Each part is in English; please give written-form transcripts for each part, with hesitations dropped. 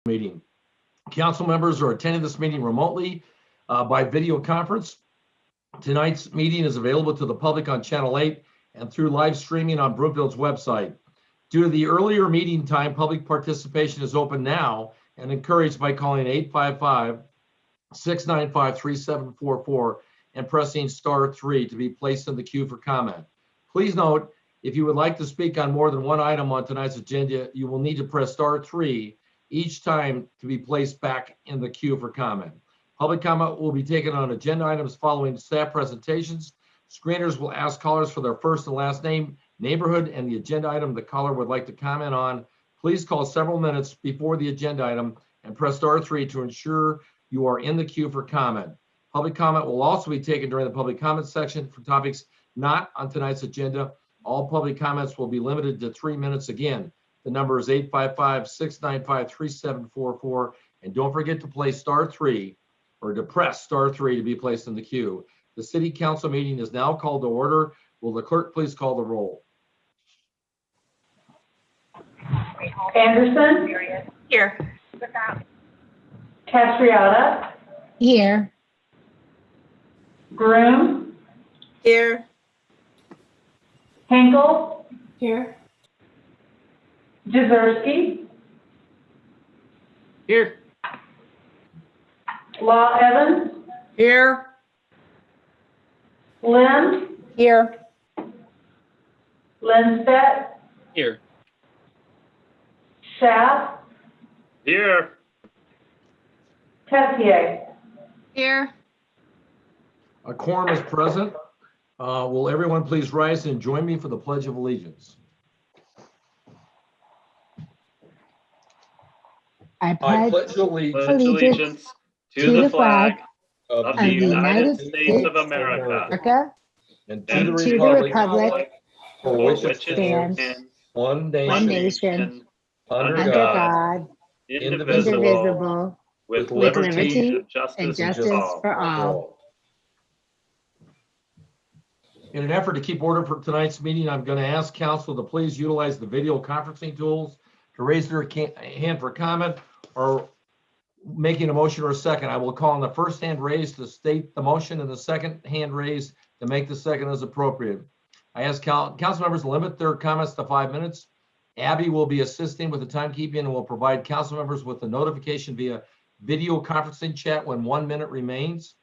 meeting. Council members are attending this meeting remotely by video conference. Tonight's meeting is available to the public on Channel 8 and through live streaming on Broomfield's website. Due to the earlier meeting time, public participation is open now and encouraged by calling 855-695-3744 and pressing *3 to be placed in the queue for comment. Please note, if you would like to speak on more than one item on tonight's agenda, you will need to press *3 each time to be placed back in the queue for comment. Public comment will be taken on agenda items following staff presentations. Screeners will ask callers for their first and last name, neighborhood, and the agenda item the caller would like to comment on. Please call several minutes before the agenda item and press *3 to ensure you are in the queue for comment. Public comment will also be taken during the public comment section for topics not on tonight's agenda. All public comments will be limited to 3 minutes. Again, the number is 855-695-3744. And don't forget to play *3 or to press *3 to be placed in the queue. The city council meeting is now called to order. Will the clerk please call the roll? Anderson? Here. Castriota? Here. Groom? Here. Hinkle? Here. Jezierski? Here. Law Evans? Here. Lynn? Here. Lindstedt? Here. Schaaf? Here. Tessier? Here. A quorum is present. Will everyone please rise and join me for the Pledge of Allegiance? I I pledge pledge allegiance Allegiance to the flag of the United States of America America and and to to the the republic republic for for which it which it stands, stands, one one nation, nation, under under God, God, indivisible, indivisible, with with liberty liberty and and justice justice for all. for all. In an effort to keep order for tonight's meeting, I'm going to ask council to please utilize the video conferencing tools to raise their hand for comment or making a motion or a second. I will call on the first hand raised to state the motion and the second hand raised to make the second as appropriate. I ask council members to limit their comments to 5 minutes. Abby will be assisting with the timekeeping and will provide council members with a notification via video conferencing chat when 1 minute remains.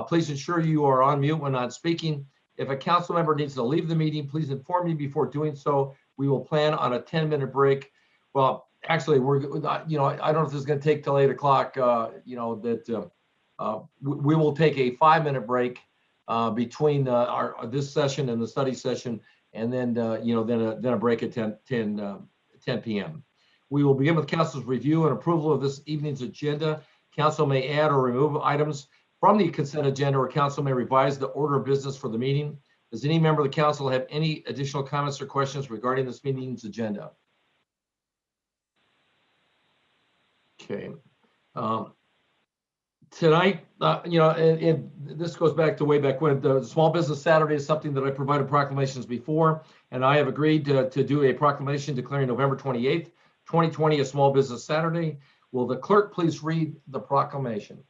Please ensure you are on mute when not speaking. If a council member needs to leave the meeting, please inform me before doing so. We will plan on a 10-minute break. Well, actually, I don't know if this is going to take till 8 o'clock. We will take a 5-minute break between this session and the study session, and then then a break at 10 p.m. We will begin with council's review and approval of this evening's agenda. Council may add or remove items from the consent agenda, or council may revise the order of business for the meeting. Does any member of the council have any additional comments or questions regarding this meeting's agenda? Okay. Tonight, this goes back to way back when. The Small Business Saturday is something that I provided proclamations before, and I have agreed to do a proclamation declaring November 28th, 2020 a Small Business Saturday. Will the clerk please read the proclamation?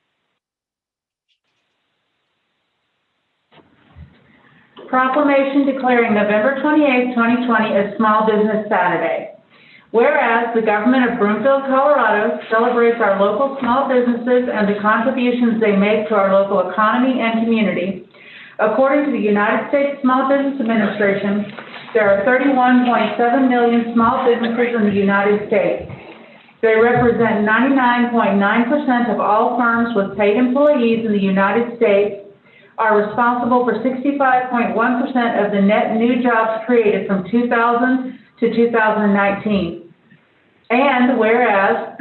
Proclamation declaring November 28, 2020 as Small Business Saturday. Whereas the government of Broomfield, Colorado celebrates our local small businesses and the contributions they make to our local economy and community. According to the United States Small Business Administration, there are 31.7 million small businesses in the United States. They represent 99.9% of all firms with paid employees in the United States, are responsible for 65.1% of the net new jobs created from 2000 to 2019. And whereas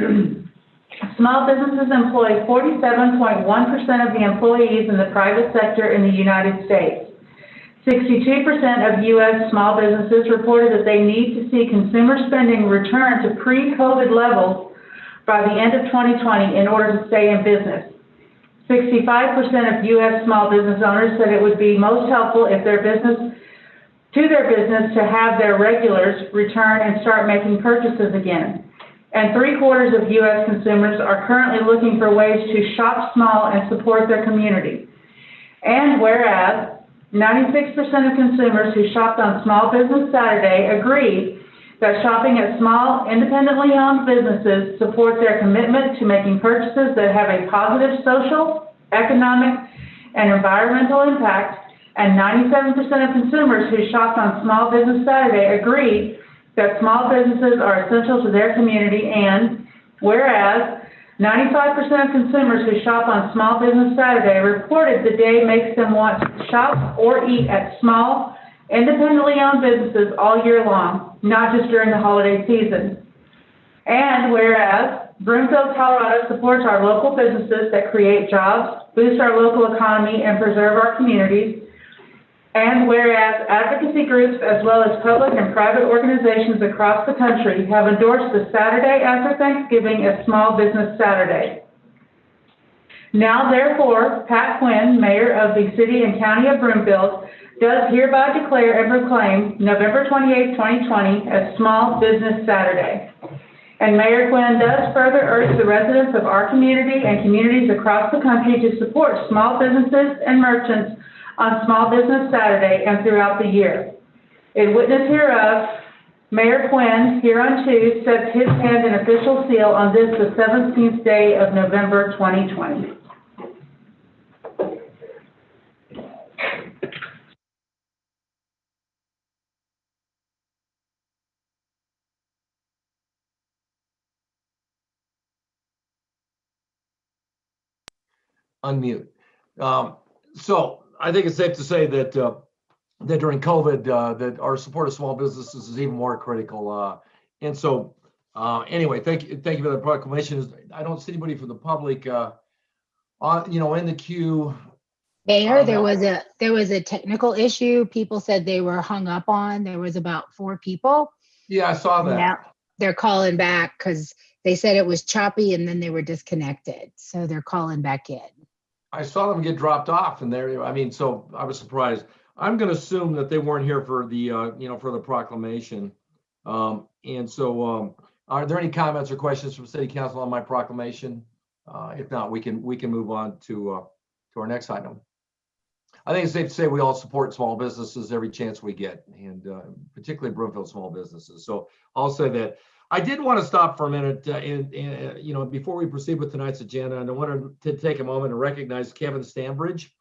small businesses employ 47.1% of the employees in the private sector in the United States. 62% of U.S. small businesses reported that they need to see consumer spending return to pre-COVID levels by the end of 2020 in order to stay in business. 65% of U.S. small business owners said it would be most helpful if their business to have their regulars return and start making purchases again. and 3/4 of U.S. consumers are currently looking for ways to shop small and support their community. And whereas 96% of consumers who shopped on Small Business Saturday agreed that shopping at small, independently owned businesses supports their commitment to making purchases that have a positive social, economic, and environmental impact, and 97% of consumers who shopped on Small Business Saturday agreed that small businesses are essential to their community, and whereas 95% of consumers who shop on Small Business Saturday reported the day makes them want to shop or eat at small, independently owned businesses all year long, not just during the holiday season. And whereas Broomfield, Colorado supports our local businesses that create jobs, boost our local economy, and preserve our communities. And whereas advocacy groups as well as public and private organizations across the country have endorsed the Saturday after Thanksgiving as Small Business Saturday. Now therefore, Pat Quinn, Mayor of the City and County of Broomfield, does hereby declare and proclaim November 28, 2020 as Small Business Saturday. And Mayor Quinn does further urge the residents of our community and communities across the country to support small businesses and merchants on Small Business Saturday and throughout the year. In witness hereof, Mayor Quinn hereunto sets his hand and official seal on this, the 17th day of November 2020. Unmute. So I think it's safe to say that that during COVID, that our support of small businesses is even more critical. And so, anyway, thank you for the proclamation. I don't see anybody from the public, in the queue. Mayor, there was a technical issue. People said they were hung up on. There was about 4 people. Yeah, I saw that. Now they're calling back because they said it was choppy and then they were disconnected. So they're calling back in. I saw them get dropped off, and so I was surprised. I'm going to assume that they weren't here for the, for the proclamation. And so, are there any comments or questions from City Council on my proclamation? If not, we can move on to our next item. I think it's safe to say we all support small businesses every chance we get, and particularly Broomfield small businesses. So I'll say that. I did want to stop for a minute, before we proceed with tonight's agenda, and I wanted to take a moment to recognize Kevin Stambridge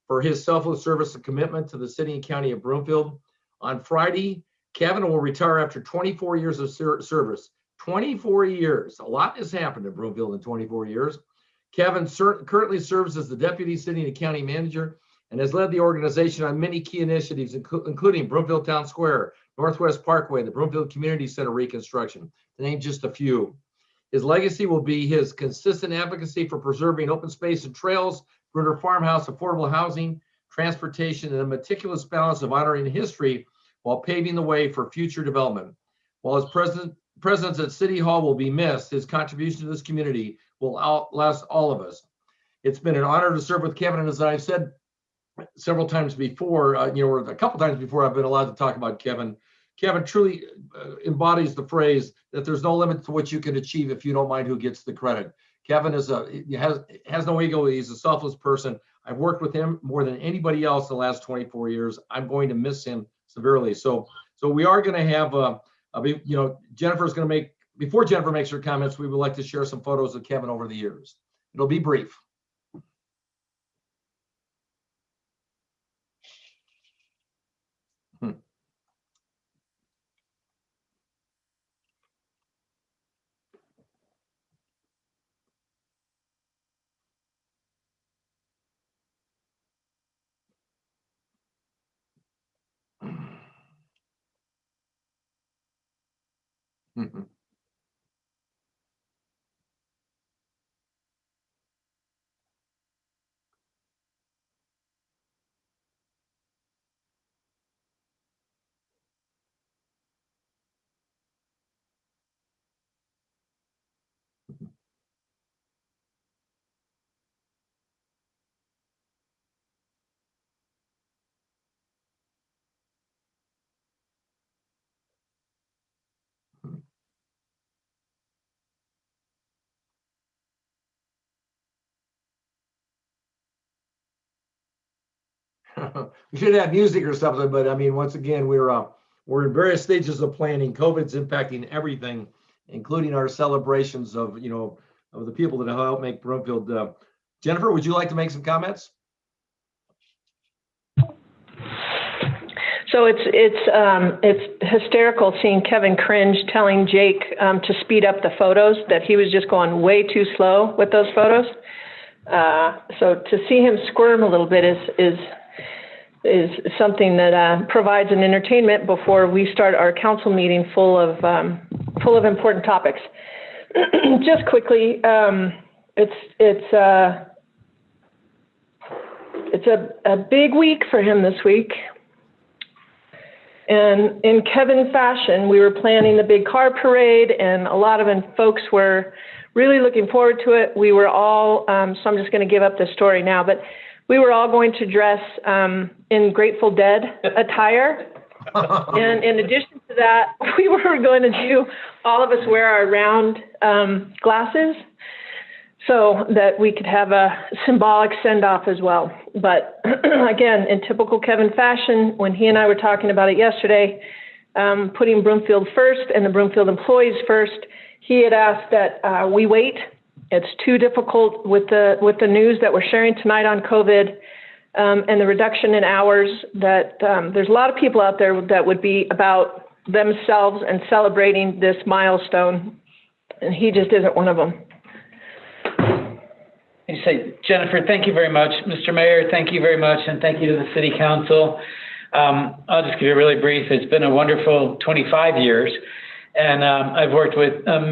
for his selfless service and commitment to the City and County of Broomfield. On Friday, Kevin will retire after 24 years of service. 24 years. A lot has happened in Broomfield in 24 years. Kevin currently serves as the Deputy City and County Manager and has led the organization on many key initiatives, including Broomfield Town Square, Northwest Parkway, the Broomfield Community Center reconstruction, to name just a few. His legacy will be his consistent advocacy for preserving open space and trails, Bruner Farmhouse, affordable housing, transportation, and a meticulous balance of honoring history while paving the way for future development. While his presence at City Hall will be missed, his contribution to this community will outlast all of us. It's been an honor to serve with Kevin, and as I've said several times before, or a couple times before I've been allowed to talk about Kevin. Kevin truly embodies the phrase that there's no limit to what you can achieve if you don't mind who gets the credit. Kevin has no ego. He's a selfless person. I've worked with him more than anybody else the last 24 years. I'm going to miss him severely. So we are going to have, Jennifer's going to before Jennifer makes her comments, we would like to share some photos of Kevin over the years. It'll be brief. We should have music or something, but I mean, once again, we're in various stages of planning. COVID's impacting everything, including our celebrations of, of the people that help make Broomfield. Jennifer, would you like to make some comments? So it's hysterical seeing Kevin cringe telling Jake to speed up the photos, that he was just going way too slow with those photos. So to see him squirm a little bit is something that provides an entertainment before we start our council meeting full of important topics. Just quickly, it's a big week for him this week. And in Kevin fashion, we were planning the big car parade, and a lot of folks were really looking forward to it. We were all, so I'm just going to give up the story now, but we were all going to dress in Grateful Dead attire. And in addition to that, we were going to all of us wear our round glasses so that we could have a symbolic send-off as well. But again, in typical Kevin fashion, when he and I were talking about it yesterday, putting Broomfield first and the Broomfield employees first, he had asked that we wait. It's too difficult with the news that we're sharing tonight on COVID and the reduction in hours, that there's a lot of people out there that would be about themselves and celebrating this milestone, and he just isn't one of them. You say, Jennifer, thank you very much. Mr. Mayor, thank you very much, and thank you to the City Council. I'll just give you really brief. It's been a wonderful 25 years, and I've worked with I've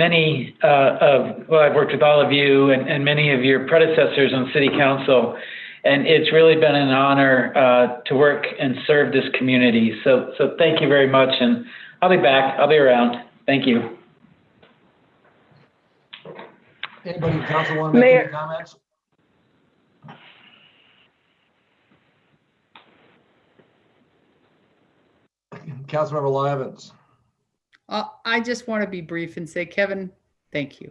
worked with all of you and many of your predecessors on City Council, and it's really been an honor to work and serve this community. So thank you very much, and I'll be back. I'll be around. Thank you. Anybody in council want to make any comments? Councilmember Law Evans. I just want to be brief and say, Kevin, thank you.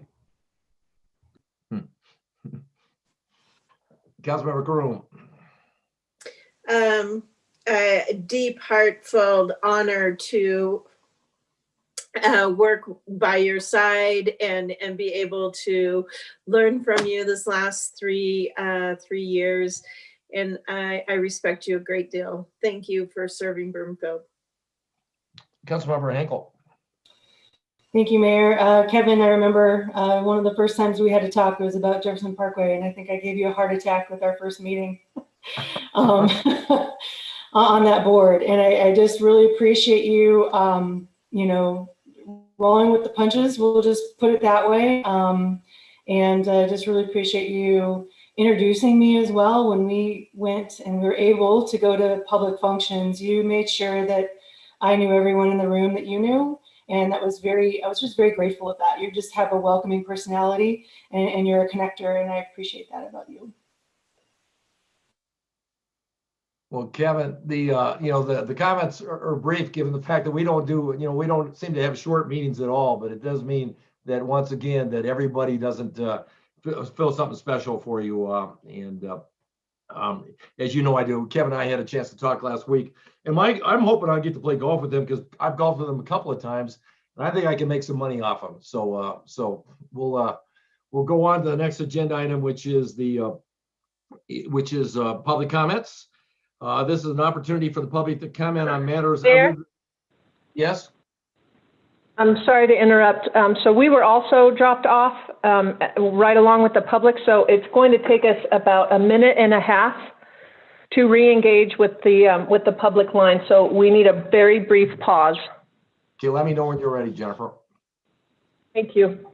Councilmember Groom. A deep, heartfelt honor to work by your side and be able to learn from you this last 3 years. And I respect you a great deal. Thank you for serving Broomfield. Councilmember Henkel. Thank you, Mayor. Kevin, I remember one of the first times we had to talk, it was about Jefferson Parkway, and I think I gave you a heart attack with our first meeting on that board. And I just really appreciate you, rolling with the punches, we'll just put it that way. And I just really appreciate you introducing me as well. When we went and we were able to go to public functions, you made sure that I knew everyone in the room that you knew. And I was just very grateful of that. You just have a welcoming personality, and you're a connector, and I appreciate that about you. Well, Kevin, the comments are brief, given the fact that we don't seem to have short meetings at all, but it does mean that once again, that everybody doesn't feel something special for you. As you know, I do. Kevin and I had a chance to talk last week, and I'm hoping I'll get to play golf with him, because I've golfed with him a couple of times, and I think I can make some money off him. So we'll go on to the next agenda item, which is public comments. This is an opportunity for the public to comment on matters. Mayor? Yes. I'm sorry to interrupt. So we were also dropped off right along with the public. So it's going to take us about a minute and a half to re-engage with the public line. So we need a very brief pause. Okay, let me know when you're ready, Jennifer. Thank you.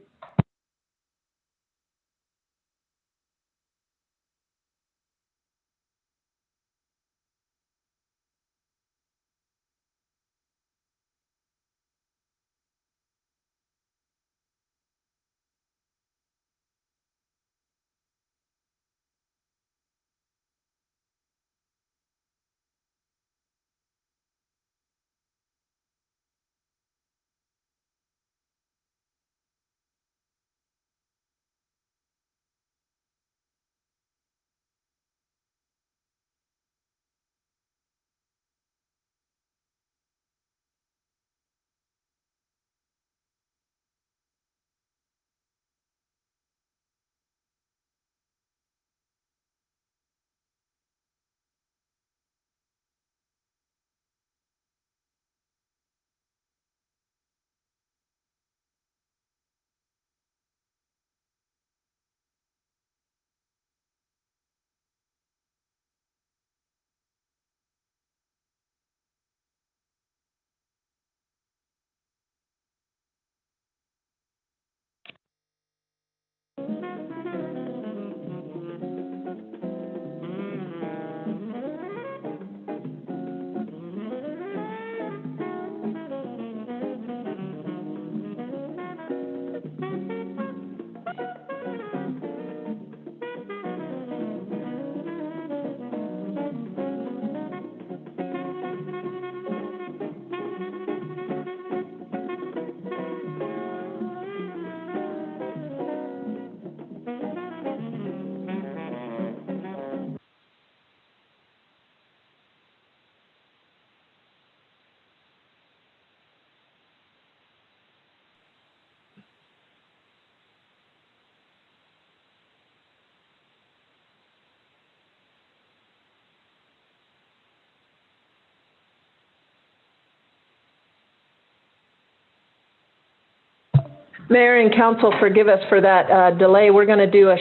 Mayor and council, forgive us for that delay. We're going to do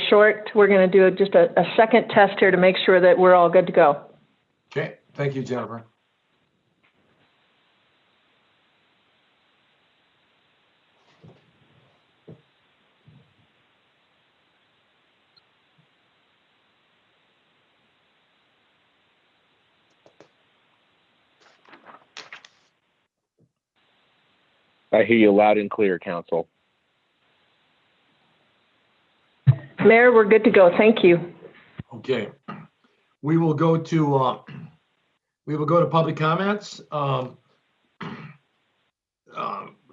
just a second test here to make sure that we're all good to go. Okay, thank you, Jennifer. I hear you loud and clear, Council. Mayor, we're good to go. Thank you. Okay, we will go to public comments.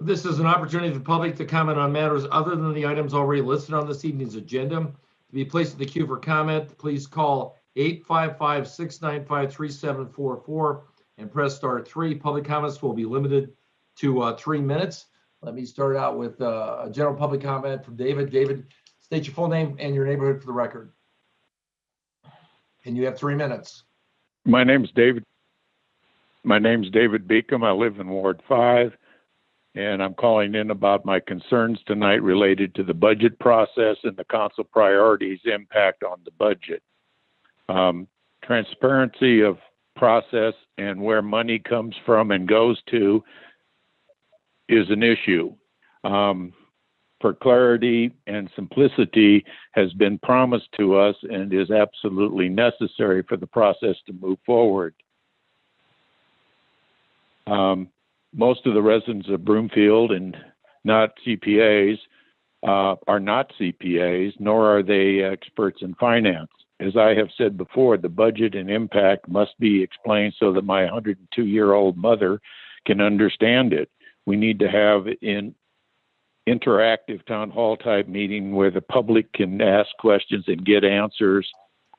This is an opportunity for the public to comment on matters other than the items already listed on this evening's agenda. To be placed in the queue for comment, please call 855-695-3744 and press *3. Public comments will be limited to 3 minutes. Let me start out with a general public comment from David. David, state your full name and your neighborhood for the record. And you have 3 minutes. My name's David Beacom. I live in Ward 5, and I'm calling in about my concerns tonight related to the budget process and the council priorities impact on the budget. Transparency of process and where money comes from and goes to is an issue. For clarity and simplicity has been promised to us and is absolutely necessary for the process to move forward. Most of the residents of Broomfield and not CPAs are not CPAs, nor are they experts in finance. As I have said before, the budget and impact must be explained so that my 102-year-old mother can understand it. We need to have an interactive town hall type meeting where the public can ask questions and get answers,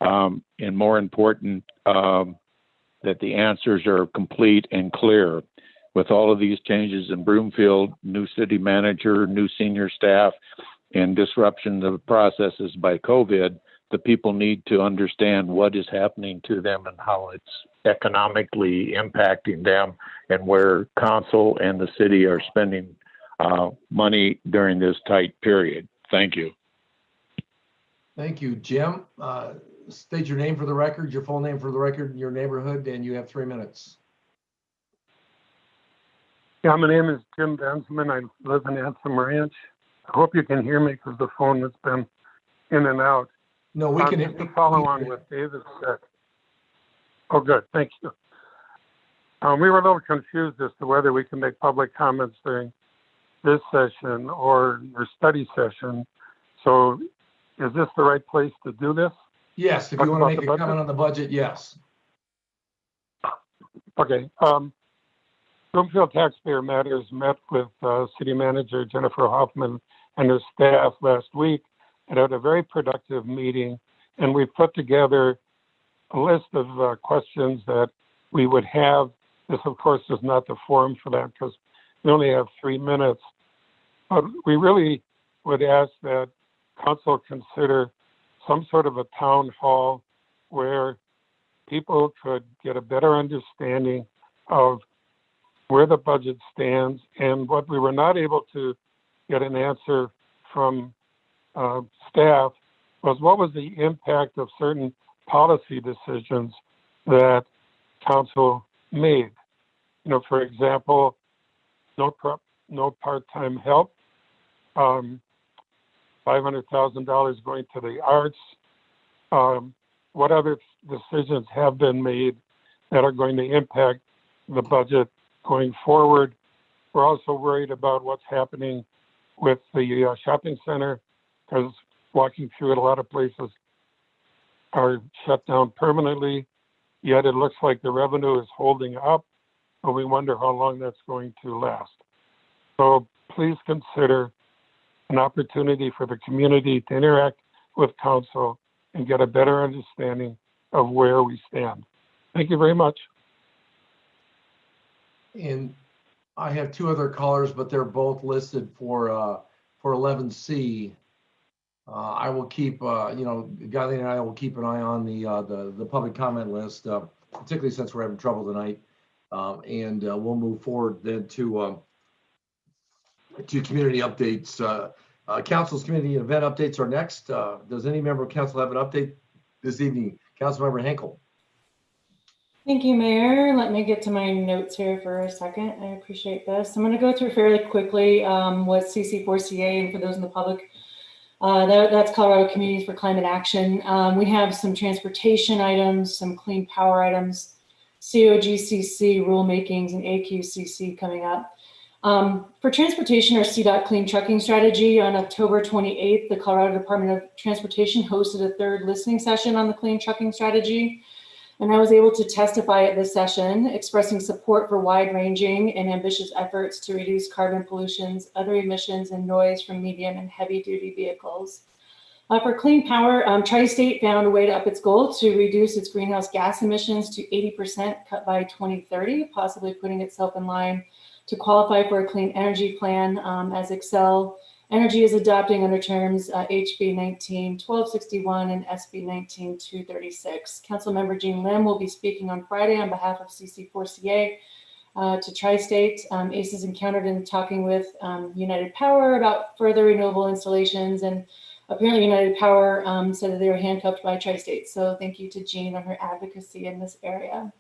and more important, that the answers are complete and clear. With all of these changes in Broomfield, new city manager, new senior staff, and disruption of processes by COVID, the people need to understand what is happening to them and how it's economically impacting them, and where council and the city are spending money during this tight period. Thank you. Thank you, Jim. State your name for the record, your full name for the record, your neighborhood, and you have 3 minutes. Yeah, my name is Jim Bensman. I live in Anthem Ranch. I hope you can hear me because the phone has been in and out. No, we can. Just to follow on what David said. Oh, good. Thank you. We were a little confused as to whether we can make public comments during this session or your study session. So is this the right place to do this? Yes, if you want to make a comment on the budget, yes. Okay. Broomfield Taxpayer Matters met with City Manager Jennifer Hoffman and her staff last week and had a very productive meeting. And we put together a list of questions that we would have. This, of course, is not the forum for that because we only have 3 minutes. But we really would ask that council consider some sort of a town hall where people could get a better understanding of where the budget stands. And what we were not able to get an answer from staff was what was the impact of certain policy decisions that council made. You know, for example, no part-time help, $500,000 going to the arts. What other decisions have been made that are going to impact the budget going forward? We're also worried about what's happening with the shopping center, because walking through it, a lot of places are shut down permanently, yet it looks like the revenue is holding up, but we wonder how long that's going to last. So please consider an opportunity for the community to interact with council and get a better understanding of where we stand. Thank you very much. And I have 2 other callers, but they're both listed for 11C. I will keep, Guyleen and I will keep an eye on the public comment list, particularly since we're having trouble tonight. And we'll move forward then to to community updates. Council's community event updates are next. Does any member of council have an update this evening? Councilmember Henkel. Thank you, Mayor. Let me get to my notes here for a second. I appreciate this. I'm going to go through fairly quickly what CC4CA, and for those in the public, that's Colorado Communities for Climate Action. We have some transportation items, some clean power items, COGCC rulemakings, and AQCC coming up. For transportation, our CDOT Clean Trucking Strategy, on October 28th, the Colorado Department of Transportation hosted a third listening session on the Clean Trucking Strategy. And I was able to testify at this session, expressing support for wide-ranging and ambitious efforts to reduce carbon pollutions, other emissions, and noise from medium and heavy-duty vehicles. For clean power, Tri-State found a way to up its goal to reduce its greenhouse gas emissions to 80% cut by 2030, possibly putting itself in line to qualify for a clean energy plan, as Xcel Energy is adopting under terms HB 19-1261 and SB 19-236. Councilmember Jean Lim will be speaking on Friday on behalf of CC4CA to Tri-State. ACE is encountered in talking with United Power about further renewable installations, and apparently United Power said that they were handcuffed by Tri-State. So thank you to Jean on her advocacy in this area.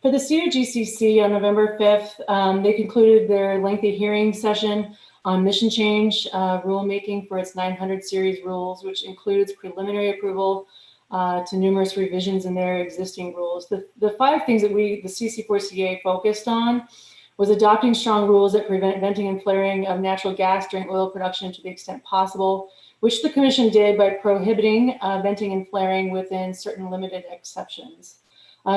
For the COGCC on November 5th, they concluded their lengthy hearing session on mission change rulemaking for its 900 series rules, which includes preliminary approval to numerous revisions in their existing rules. The 5 things that the CC4CA focused on was adopting strong rules that prevent venting and flaring of natural gas during oil production to the extent possible, which the commission did by prohibiting venting and flaring within certain limited exceptions.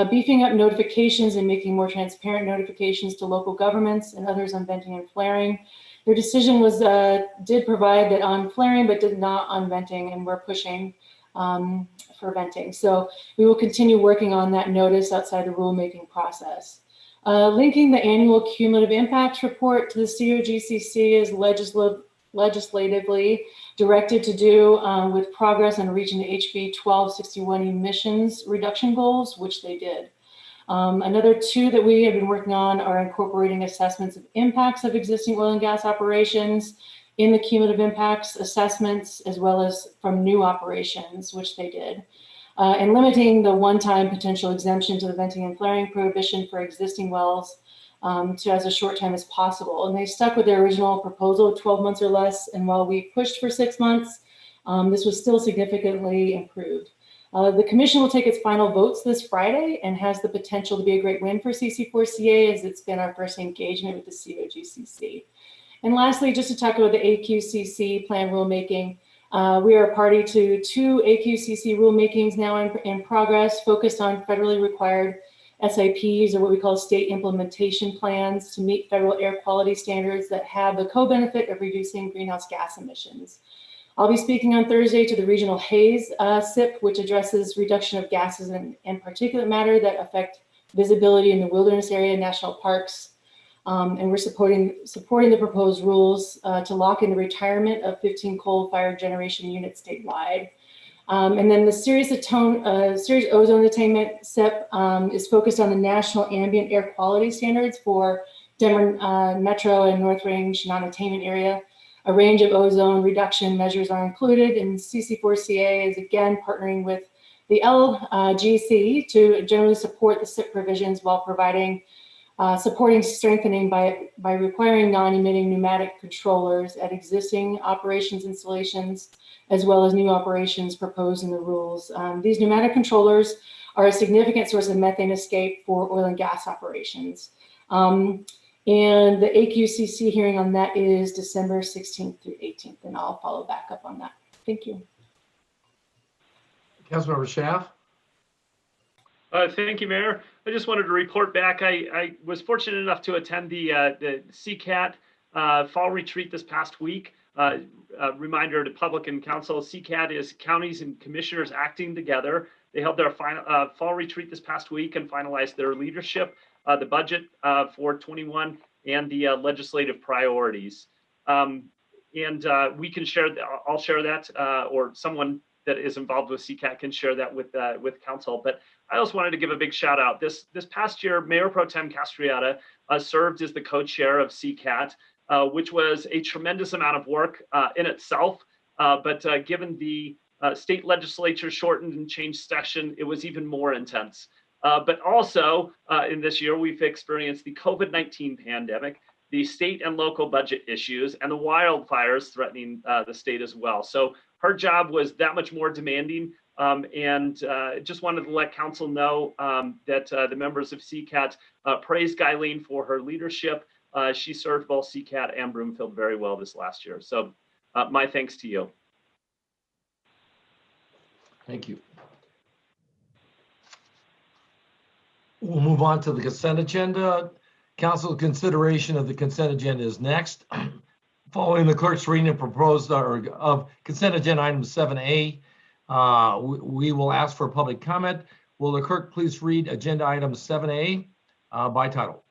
Beefing up notifications and making more transparent notifications to local governments and others on venting and flaring. Their decision was did provide that on flaring, but did not on venting, and we're pushing for venting. So we will continue working on that notice outside the rulemaking process. Linking the annual cumulative impacts report to the COGCC is legislatively directed to do with progress on reaching the HB 1261 emissions reduction goals, which they did. Another 2 that we have been working on are incorporating assessments of impacts of existing oil and gas operations in the cumulative impacts assessments, as well as from new operations, which they did. And limiting the one-time potential exemption to the venting and flaring prohibition for existing wells to as a short time as possible. And they stuck with their original proposal of 12 months or less. And while we pushed for 6 months, this was still significantly improved. The commission will take its final votes this Friday and has the potential to be a great win for CC4CA, as it's been our first engagement with the COGCC. And lastly, just to talk about the AQCC plan rulemaking, we are a party to 2 AQCC rulemakings now in progress, focused on federally required SIPs, or what we call state implementation plans, to meet federal air quality standards that have the co-benefit of reducing greenhouse gas emissions. I'll be speaking on Thursday to the Regional Haze SIP, which addresses reduction of gases and particulate matter that affect visibility in the wilderness area, national parks. And we're supporting the proposed rules to lock in the retirement of 15 coal-fired generation units statewide. And then the Serious Ozone Attainment SIP is focused on the national ambient air quality standards for Denver Metro and North Range non-attainment area. A range of ozone reduction measures are included, and CC4CA is again partnering with the LGC to generally support the SIP provisions while supporting strengthening by requiring non-emitting pneumatic controllers at existing operations installations, as well as new operations proposed in the rules. These pneumatic controllers are a significant source of methane escape for oil and gas operations. And the AQCC hearing on that is December 16th through 18th, and I'll follow back up on that. Thank you. Councilmember Schaaf. Thank you, Mayor. I just wanted to report back. I was fortunate enough to attend the CCAT fall retreat this past week. Reminder to public and council, CCAT is counties and commissioners acting together. They held their final fall retreat this past week and finalized their leadership, the budget for 21, and the legislative priorities. We can share, I'll share that, or someone that is involved with CCAT can share that with council. But I also wanted to give a big shout out. This past year, Mayor Pro Tem Castriota served as the co-chair of CCAT. which was a tremendous amount of work in itself. But given the state legislature shortened and changed session, it was even more intense. But also in this year, we've experienced the COVID-19 pandemic, the state and local budget issues, and the wildfires threatening the state as well. So her job was that much more demanding. And just wanted to let council know that the members of CCAT praised Guyleen for her leadership. She served both CCAT and Broomfield very well this last year. So my thanks to you. Thank you. We'll move on to the consent agenda. Council consideration of the consent agenda is next. Following the clerk's reading of proposed of consent agenda item 7A, we will ask for public comment. Will the clerk please read agenda item 7A by title?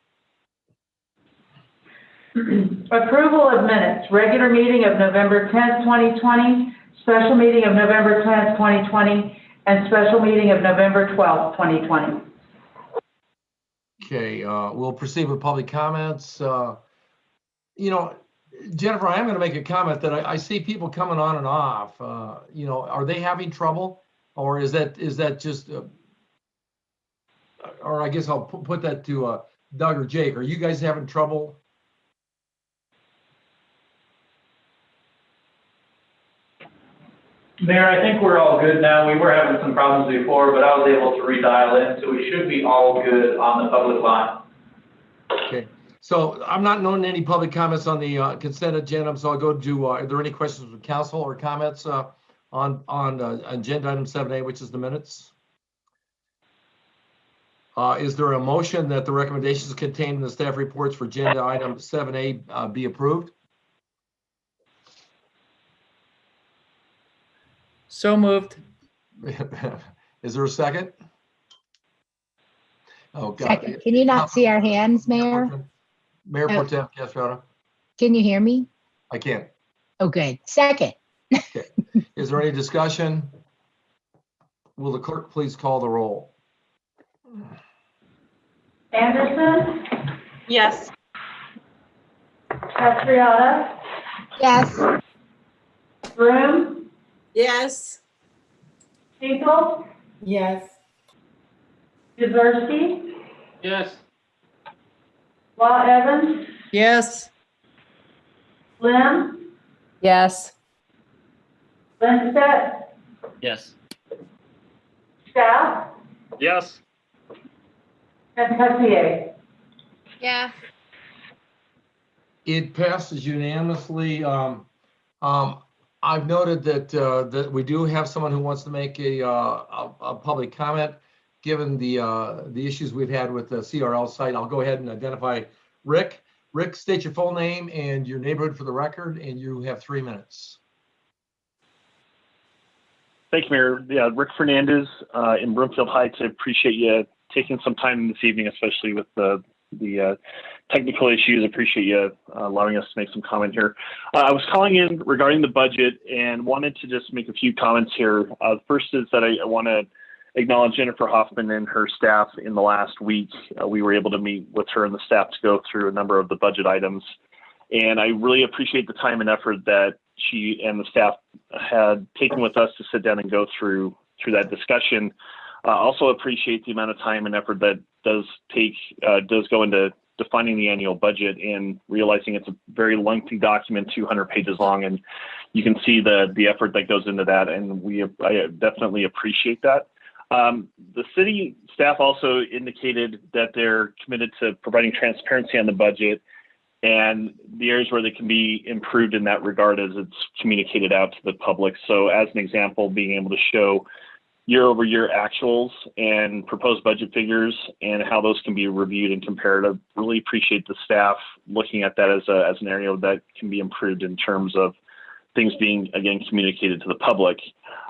Approval of minutes, regular meeting of November 10th, 2020, special meeting of November 10th, 2020, and special meeting of November 12th, 2020. Okay, we'll proceed with public comments. You know, Jennifer, I am going to make a comment that I see people coming on and off. You know, are they having trouble, or is that just, or I guess I'll put that to Doug or Jake. Are you guys having trouble? Mayor, I think we're all good now. We were having some problems before, but I was able to redial in, so we should be all good on the public line. Okay, so I'm not noting any public comments on the consent agenda, so I'll go to, are there any questions from council or comments on agenda item 7A, which is the minutes? Is there a motion that the recommendations contained in the staff reports for agenda item 7A be approved? So moved. Is there a second? Oh, God. Second. Can you not see our hands, Mayor? Mayor Pro Tem Castrata? Can you hear me? I can. Oh, good. Second. Okay. Is there any discussion? Will the clerk please call the roll? Anderson, Yes. Castriota, Yes. Broom, Yes. Hinkle, Yes. Diversey, Yes. Law Evans, Yes. Lim, Yes. Lindstedt, Yes. Staff, Yes. and Pelletier. Yeah. It passes unanimously. I've noted that we do have someone who wants to make a public comment. Given the issues we've had with the CRL site, I'll go ahead and identify Rick. Rick, state your full name and your neighborhood for the record, and you have 3 minutes. Thank you, Mayor. Yeah, Rick Fernandez in Broomfield Heights. I appreciate you taking some time this evening, especially with the technical issues. I appreciate you allowing us to make some comment here. I was calling in regarding the budget and wanted to just make a few comments here. First is that I want to acknowledge Jennifer Hoffman and her staff. In the last week, we were able to meet with her and the staff to go through a number of the budget items. And I really appreciate the time and effort that she and the staff had taken with us to sit down and go through that discussion. Also appreciate the amount of time and effort that does go into defining the annual budget and realizing it's a very lengthy document, 200 pages long, and you can see the effort that goes into that, and I definitely appreciate that. The city staff also indicated that they're committed to providing transparency on the budget and the areas where they can be improved in that regard as it's communicated out to the public. So as an example, being able to show year-over-year actuals and proposed budget figures and how those can be reviewed and compared. I really appreciate the staff looking at that as an area that can be improved in terms of things being, again, communicated to the public.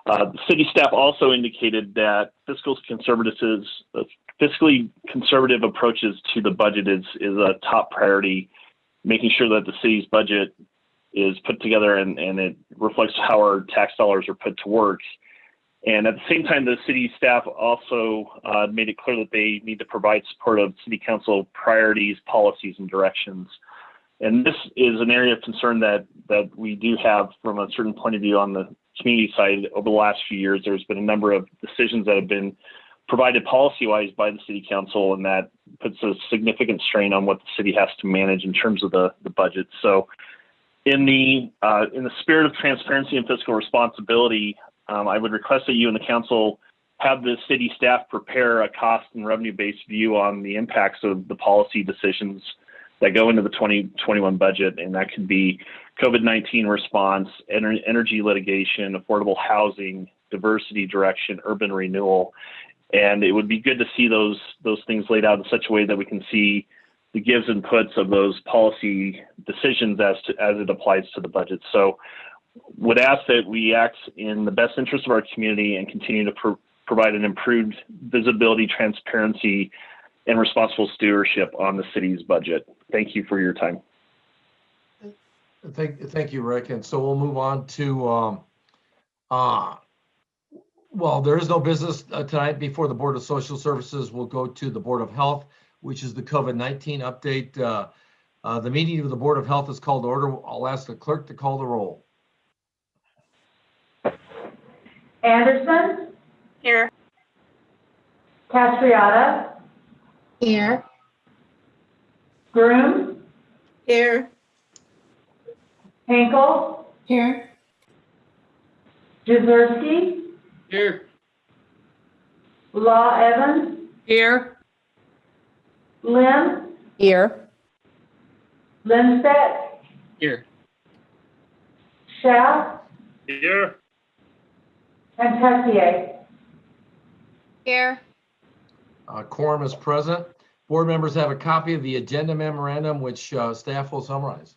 The city staff also indicated that fiscally conservative approaches to the budget is a top priority, making sure that the city's budget is put together and it reflects how our tax dollars are put to work. And at the same time, the city staff also made it clear that they need to provide support of city council priorities, policies, and directions. And this is an area of concern that we do have from a certain point of view on the community side. Over the last few years, there's been a number of decisions that have been provided policy-wise by the city council, and that puts a significant strain on what the city has to manage in terms of the budget. So in the spirit of transparency and fiscal responsibility, I would request that you and the council have the city staff prepare a cost and revenue-based view on the impacts of the policy decisions that go into the 2021 budget. And that could be COVID-19 response, energy litigation, affordable housing, diversity direction, urban renewal. And it would be good to see those things laid out in such a way that we can see the gives and puts of those policy decisions as it applies to the budget. So would ask that we act in the best interest of our community and continue to provide an improved visibility, transparency, and responsible stewardship on the city's budget. Thank you for your time. Thank you, Rick. And so we'll move on to, well, there is no business tonight before the Board of Social Services. We'll go to the Board of Health, which is the COVID-19 update. The meeting of the Board of Health is called to order. I'll ask the clerk to call the roll. Anderson, Here. Castriata, Here. Groom, Here. Hinkle, Here. Jazerski, Here. Law Evans, Here. Lim, Here. Lindstedt, Here. Schaaf, Here. and Tessier. Here. Quorum is present. Board members have a copy of the agenda memorandum, which staff will summarize.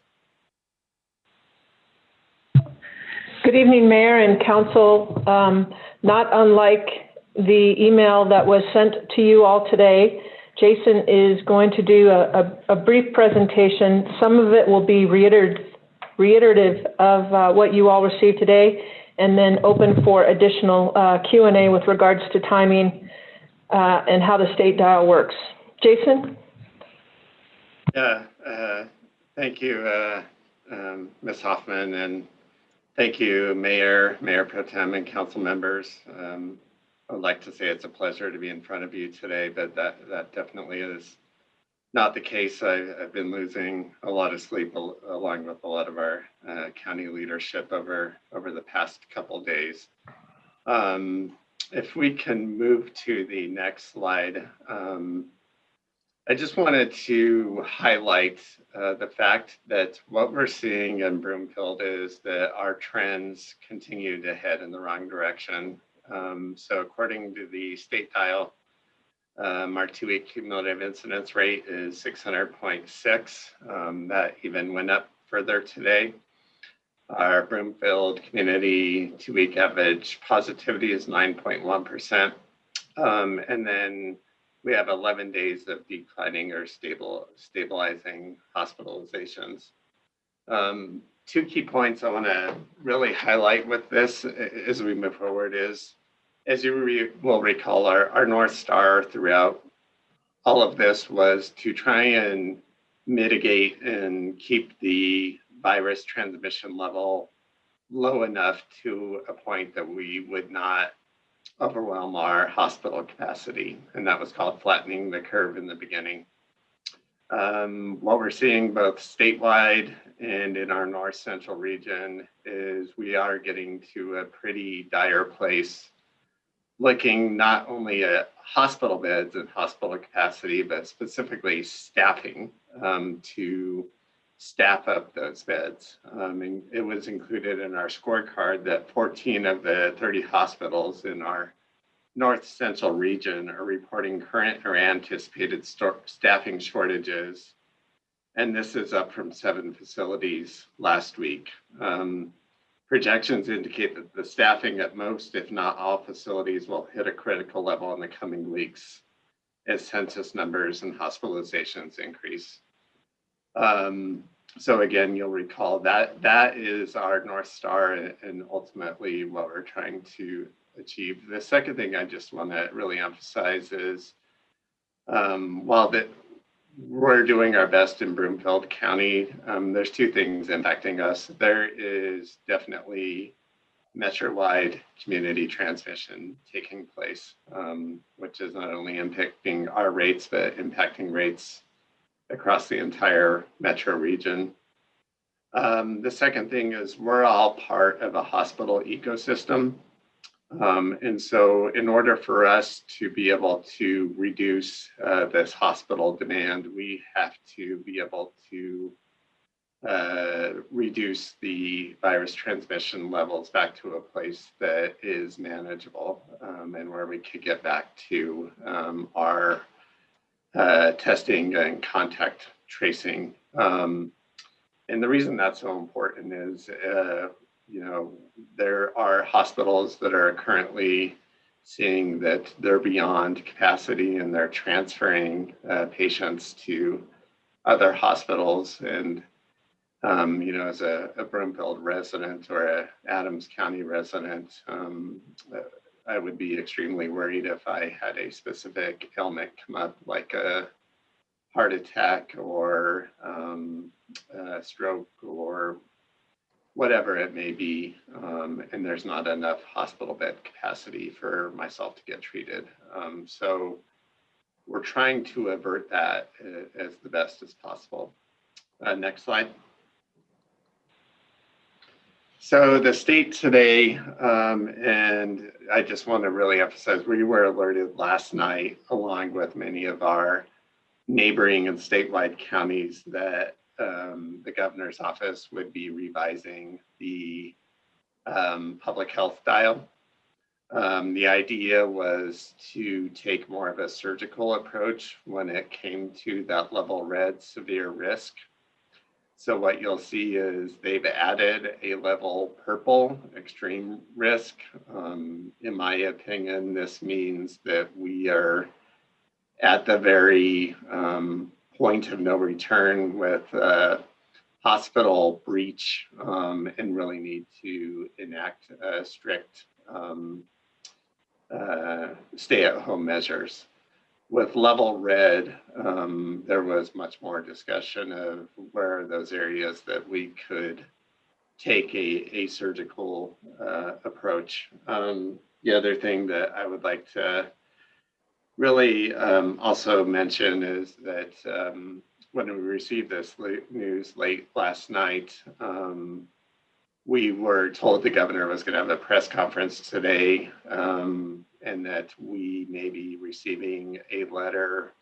Good evening, Mayor and Council. Not unlike the email that was sent to you all today, Jason is going to do a brief presentation. Some of it will be reiterative of what you all received today, and then open for additional Q&A with regards to timing and how the state dial works. Jason? Yeah, thank you, Ms. Hoffman, and thank you, Mayor Pro Tem, and council members. I would like to say it's a pleasure to be in front of you today, but that definitely is not the case. I've been losing a lot of sleep along with a lot of our county leadership over the past couple of days. If we can move to the next slide. I just wanted to highlight the fact that what we're seeing in Broomfield is that our trends continue to head in the wrong direction. So according to the state dial, our 2-week cumulative incidence rate is 600.6. That even went up further today. Our Broomfield community 2-week average positivity is 9.1%. And then we have 11 days of declining or stabilizing hospitalizations. 2 key points I want to really highlight with this as we move forward is, as you will recall, our North Star throughout all of this was to try and mitigate and keep the virus transmission level low enough to a point that we would not overwhelm our hospital capacity, and that was called flattening the curve in the beginning. What we're seeing both statewide and in our north central region is we are getting to a pretty dire place, looking not only at hospital beds and hospital capacity, but specifically staffing to staff up those beds. And it was included in our scorecard that 14 of the 30 hospitals in our north central region are reporting current or anticipated staffing shortages. And this is up from 7 facilities last week. Projections indicate that the staffing at most, if not all facilities, will hit a critical level in the coming weeks as census numbers and hospitalizations increase. So again, you'll recall that that is our North Star and ultimately what we're trying to achieve. The second thing I just want to really emphasize is while we're doing our best in Broomfield County. There's two things impacting us. There is definitely metro-wide community transmission taking place, which is not only impacting our rates, but impacting rates across the entire metro region. The second thing is we're all part of a hospital ecosystem. And so in order for us to be able to reduce this hospital demand, we have to be able to reduce the virus transmission levels back to a place that is manageable, and where we could get back to our testing and contact tracing. And the reason that's so important is, there are hospitals that are currently seeing that they're beyond capacity and they're transferring patients to other hospitals. And, as a Broomfield resident or a Adams County resident, I would be extremely worried if I had a specific ailment come up, like a heart attack or a stroke or whatever it may be, and there's not enough hospital bed capacity for myself to get treated. So we're trying to avert that as the best as possible. Next slide. So the state today, and I just want to really emphasize, we were alerted last night, along with many of our neighboring and statewide counties, that the governor's office would be revising the public health dial. The idea was to take more of a surgical approach when it came to that level red, severe risk. So what you'll see is they've added a level purple, extreme risk. In my opinion, this means that we are at the very point of no return with hospital breach, and really need to enact strict stay-at-home measures. With level red, there was much more discussion of where are those areas that we could take a surgical approach. The other thing that I would like to really also mention is that when we received this news late last night, we were told the governor was going to have a press conference today, and that we may be receiving a letter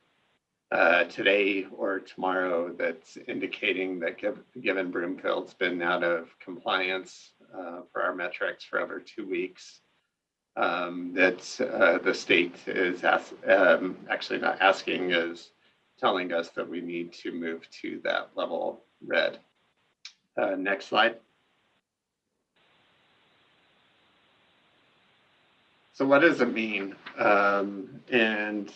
today or tomorrow that's indicating that given Broomfield's been out of compliance for our metrics for over 2 weeks, that the state is actually not asking, is telling us that we need to move to that level red. Next slide. So what does it mean? And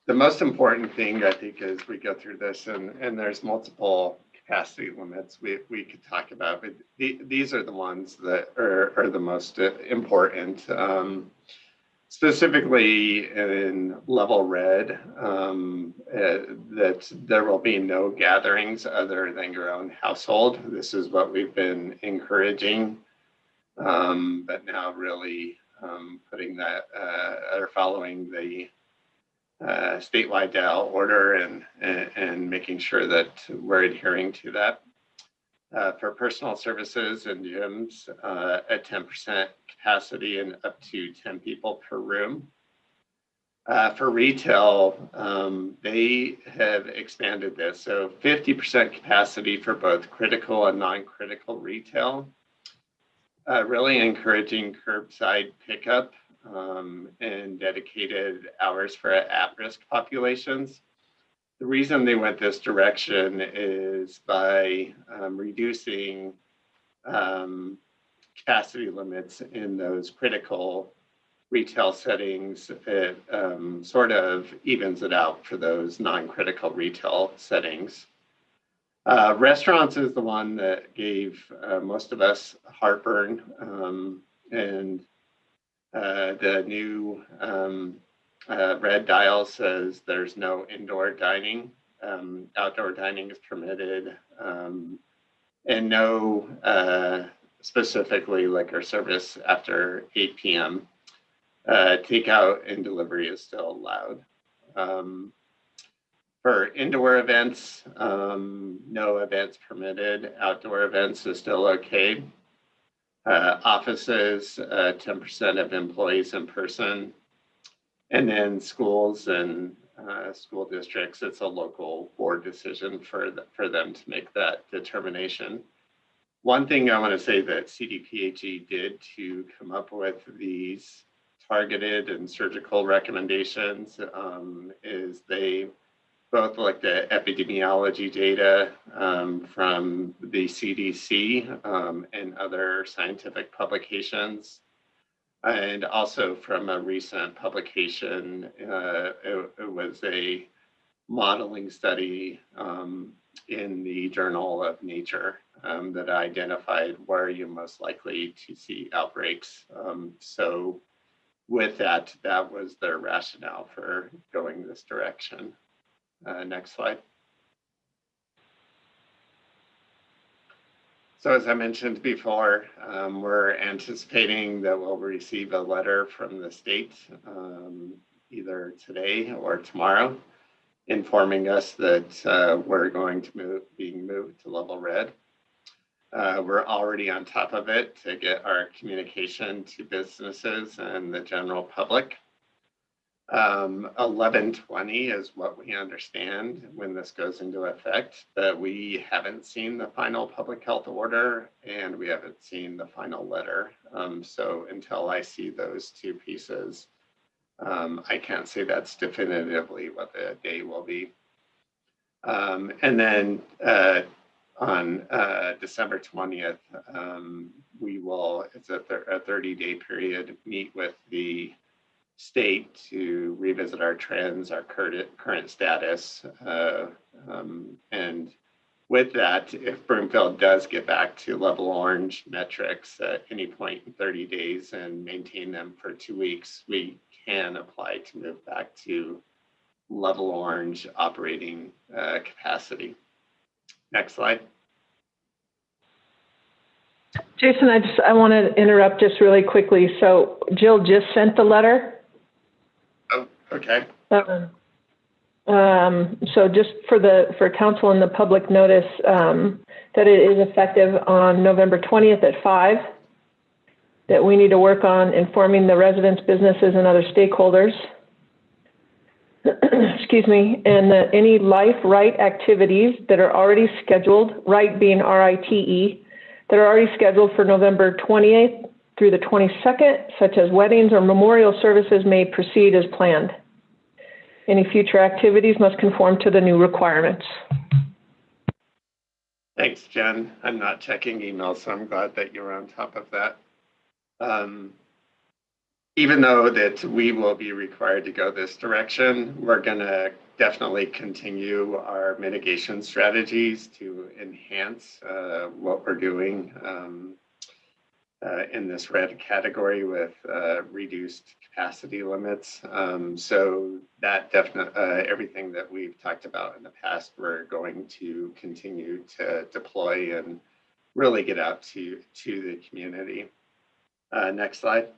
the most important thing, I think, as we go through this, and there's multiple capacity limits we could talk about, but these are the ones that are the most important. Specifically in level red, that there will be no gatherings other than your own household. This is what we've been encouraging, but now really putting that or following the statewide DAO order and making sure that we're adhering to that. For personal services and gyms, at 10% capacity and up to 10 people per room. For retail, they have expanded this. So 50% capacity for both critical and non-critical retail. Really encouraging curbside pickup and dedicated hours for at-risk populations. The reason they went this direction is by reducing capacity limits in those critical retail settings. It sort of evens it out for those non-critical retail settings. Restaurants is the one that gave most of us heartburn, and the new red dial says there's no indoor dining. outdoor dining is permitted, and no specifically liquor service after 8 p.m. Takeout and delivery is still allowed. For indoor events, no events permitted. Outdoor events is still okay. Offices, 10% of employees in person. And then schools and school districts, it's a local board decision for them to make that determination. One thing I want to say that CDPHE did to come up with these targeted and surgical recommendations is they both looked at epidemiology data from the CDC and other scientific publications, and also from a recent publication. It was a modeling study in the Journal of Nature that identified where you're most likely to see outbreaks. So with that, that was their rationale for going this direction. Next slide. So as I mentioned before, we're anticipating that we'll receive a letter from the state either today or tomorrow, informing us that we're going to being moved to level red. We're already on top of it to get our communication to businesses and the general public. 11/20 is what we understand when this goes into effect, but we haven't seen the final public health order and we haven't seen the final letter. So until I see those two pieces, I can't say that's definitively what the day will be. And then on December 20th, we will, it's a 30-day period, meet with the state to revisit our trends, our current status. And with that, if Broomfield does get back to level orange metrics at any point in 30 days and maintain them for 2 weeks, we can apply to move back to level orange operating capacity. Next slide. Jason, I want to interrupt just really quickly. So Jill just sent the letter. Oh, okay. So just for council and the public notice that it is effective on November 20th at 5, that we need to work on informing the residents, businesses, and other stakeholders. Excuse me, and that any life right activities that are already scheduled, right being RITE, that are already scheduled for November 28th through the 22nd, such as weddings or memorial services, may proceed as planned. Any future activities must conform to the new requirements. Thanks, Jen. I'm not checking emails, so I'm glad that you're on top of that. Even though that we will be required to go this direction, we're going to definitely continue our mitigation strategies to enhance what we're doing in this red category with reduced capacity limits. So that definitely, everything that we've talked about in the past, we're going to continue to deploy and really get out to the community. Next slide.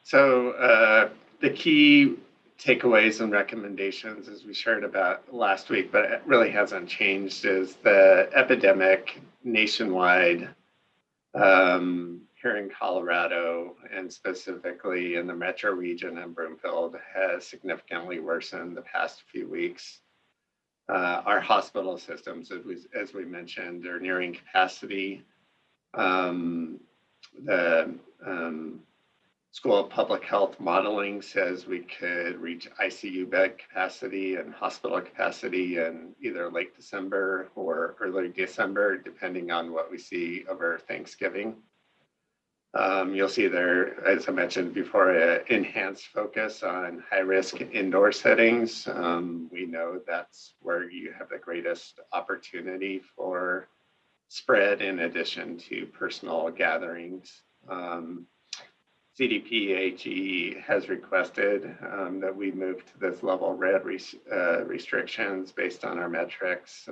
So the key takeaways and recommendations, as we shared about last week, but it really hasn't changed, is the epidemic nationwide here in Colorado, and specifically in the metro region in Broomfield, has significantly worsened the past few weeks. Our hospital systems, as we mentioned, are nearing capacity. The School of Public Health modeling says we could reach ICU bed capacity and hospital capacity in either late December or early December, depending on what we see over Thanksgiving. You'll see there, as I mentioned before, an enhanced focus on high-risk indoor settings. We know that's where you have the greatest opportunity for spread in addition to personal gatherings. CDPHE has requested that we move to this level red restrictions based on our metrics,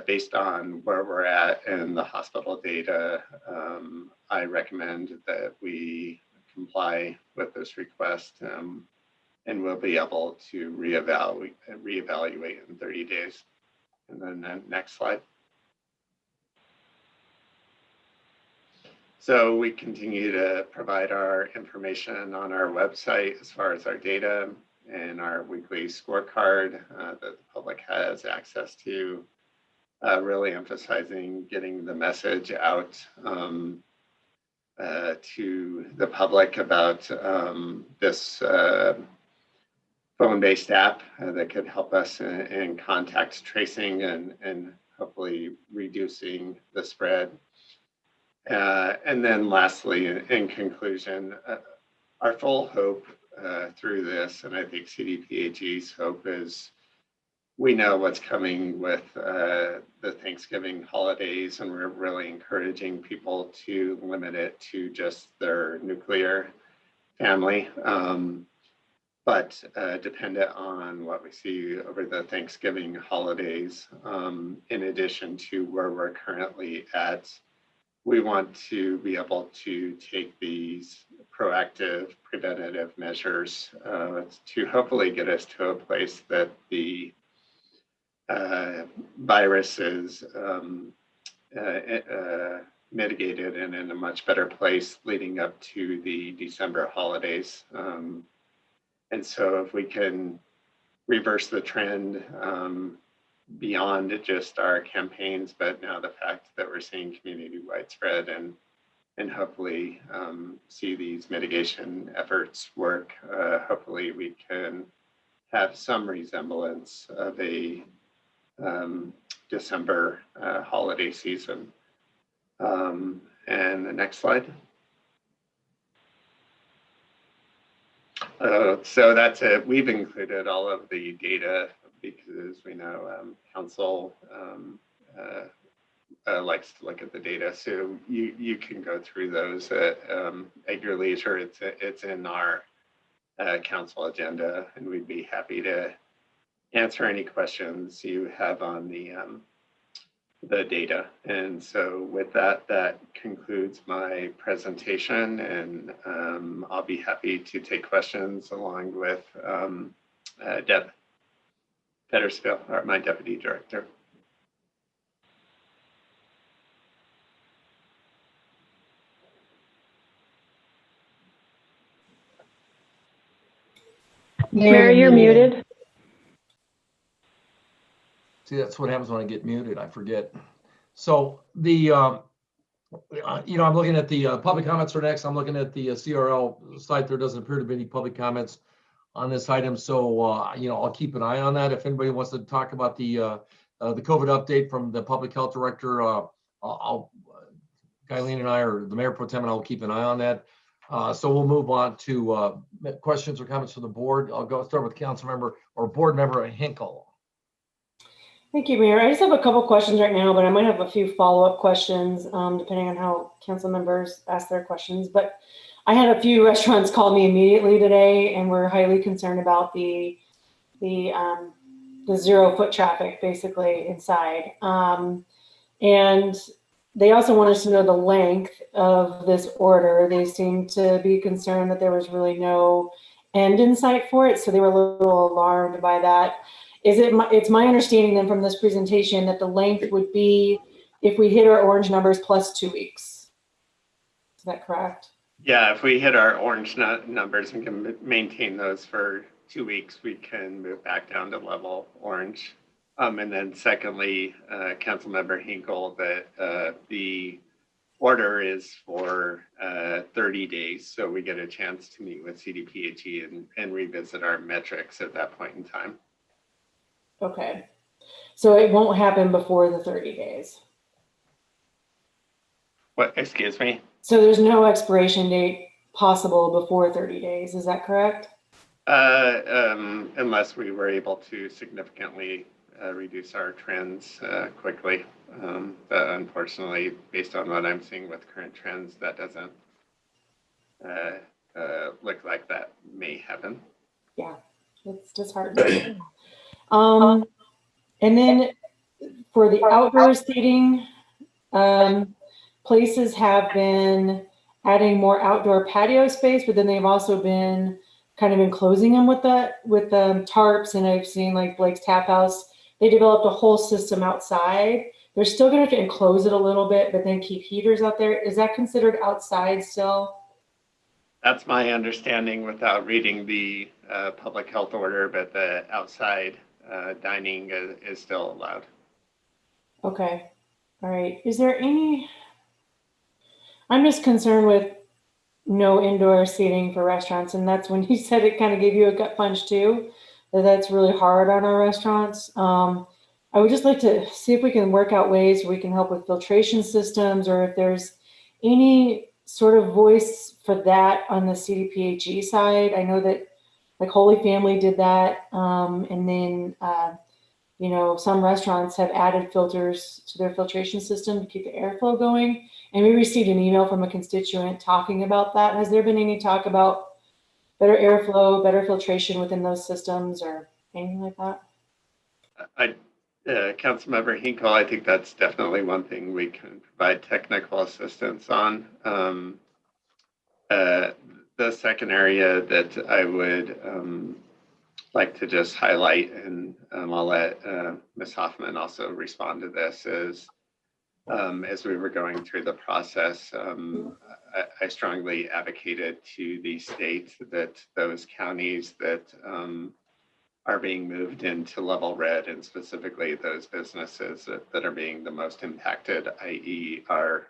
based on where we're at in the hospital data. I recommend that we comply with this request, and we'll be able to reevaluate in 30 days. And then next slide. So we continue to provide our information on our website as far as our data and our weekly scorecard that the public has access to, really emphasizing getting the message out to the public about this phone-based app that could help us in contact tracing and hopefully reducing the spread. And then lastly, in conclusion, our full hope through this, and I think CDPHE's hope, is we know what's coming with the Thanksgiving holidays, and we're really encouraging people to limit it to just their nuclear family. But dependent on what we see over the Thanksgiving holidays, in addition to where we're currently at, we want to be able to take these proactive preventative measures to hopefully get us to a place that the virus is mitigated and in a much better place leading up to the December holidays. And so if we can reverse the trend beyond just our campaigns, but now the fact that we're seeing community widespread and hopefully see these mitigation efforts work, hopefully we can have some resemblance of a December holiday season. And the next slide. So that's it. We've included all of the data because we know council likes to look at the data. So you can go through those at your leisure. It's in our council agenda, and we'd be happy to answer any questions you have on the data. And so with that, that concludes my presentation, and I'll be happy to take questions along with Deb Fettersfield, my Deputy Director. Mary, you're muted. See, that's what happens when I get muted. I forget. So the, you know, I'm looking at the public comments are next. I'm looking at the CRL site. There doesn't appear to be any public comments on this item. So, you know, I'll keep an eye on that. If anybody wants to talk about the COVID update from the public health director, Guyleen and I, or the mayor pro tem, and I will keep an eye on that. So we'll move on to questions or comments from the board. I'll start with council member or board member Hinkle. Thank you, Mayor. I just have a couple questions right now, but I might have a few follow-up questions depending on how council members ask their questions. But I had a few restaurants call me immediately today, and we're highly concerned about the 0 foot traffic basically inside. And they also want us to know the length of this order. They seem to be concerned that there was really no end in sight for it, so they were a little alarmed by that. It's my understanding then from this presentation that the length would be if we hit our orange numbers plus 2 weeks. Is that correct? Yeah, if we hit our orange numbers and can maintain those for 2 weeks, we can move back down to level orange. And then secondly, Councilmember Hinkle, that the order is for 30 days. So we get a chance to meet with CDPHE and revisit our metrics at that point in time. Okay. So it won't happen before the 30 days. What, excuse me? So there's no expiration date possible before 30 days. Is that correct? Unless we were able to significantly reduce our trends quickly. But unfortunately, based on what I'm seeing with current trends, that doesn't look like that may happen. Yeah, it's disheartening. And then for the outdoor seating, places have been adding more outdoor patio space, but then they've also been kind of enclosing them with the tarps. And I've seen like Blake's Tap House, they developed a whole system outside. They're still going to have to enclose it a little bit, but then keep heaters out there. Is that considered outside still? That's my understanding without reading the public health order, but the outside dining is still allowed. Okay. All right. Is there any, I'm just concerned with no indoor seating for restaurants. And that's when you said it kind of gave you a gut punch too, that's really hard on our restaurants. I would just like to see if we can work out ways where we can help with filtration systems, or if there's any sort of voice for that on the CDPHE side. I know that like Holy Family did that. And then, you know, some restaurants have added filters to their filtration system to keep the airflow going. And we received an email from a constituent talking about that. Has there been any talk about better airflow, better filtration within those systems or anything like that? Councilmember Hinkle, I think that's definitely one thing we can provide technical assistance on. The second area that I would like to just highlight, and I'll let Ms. Hoffman also respond to this, is as we were going through the process, I strongly advocated to the state that those counties that are being moved into level red, and specifically those businesses that are being the most impacted, i.e. our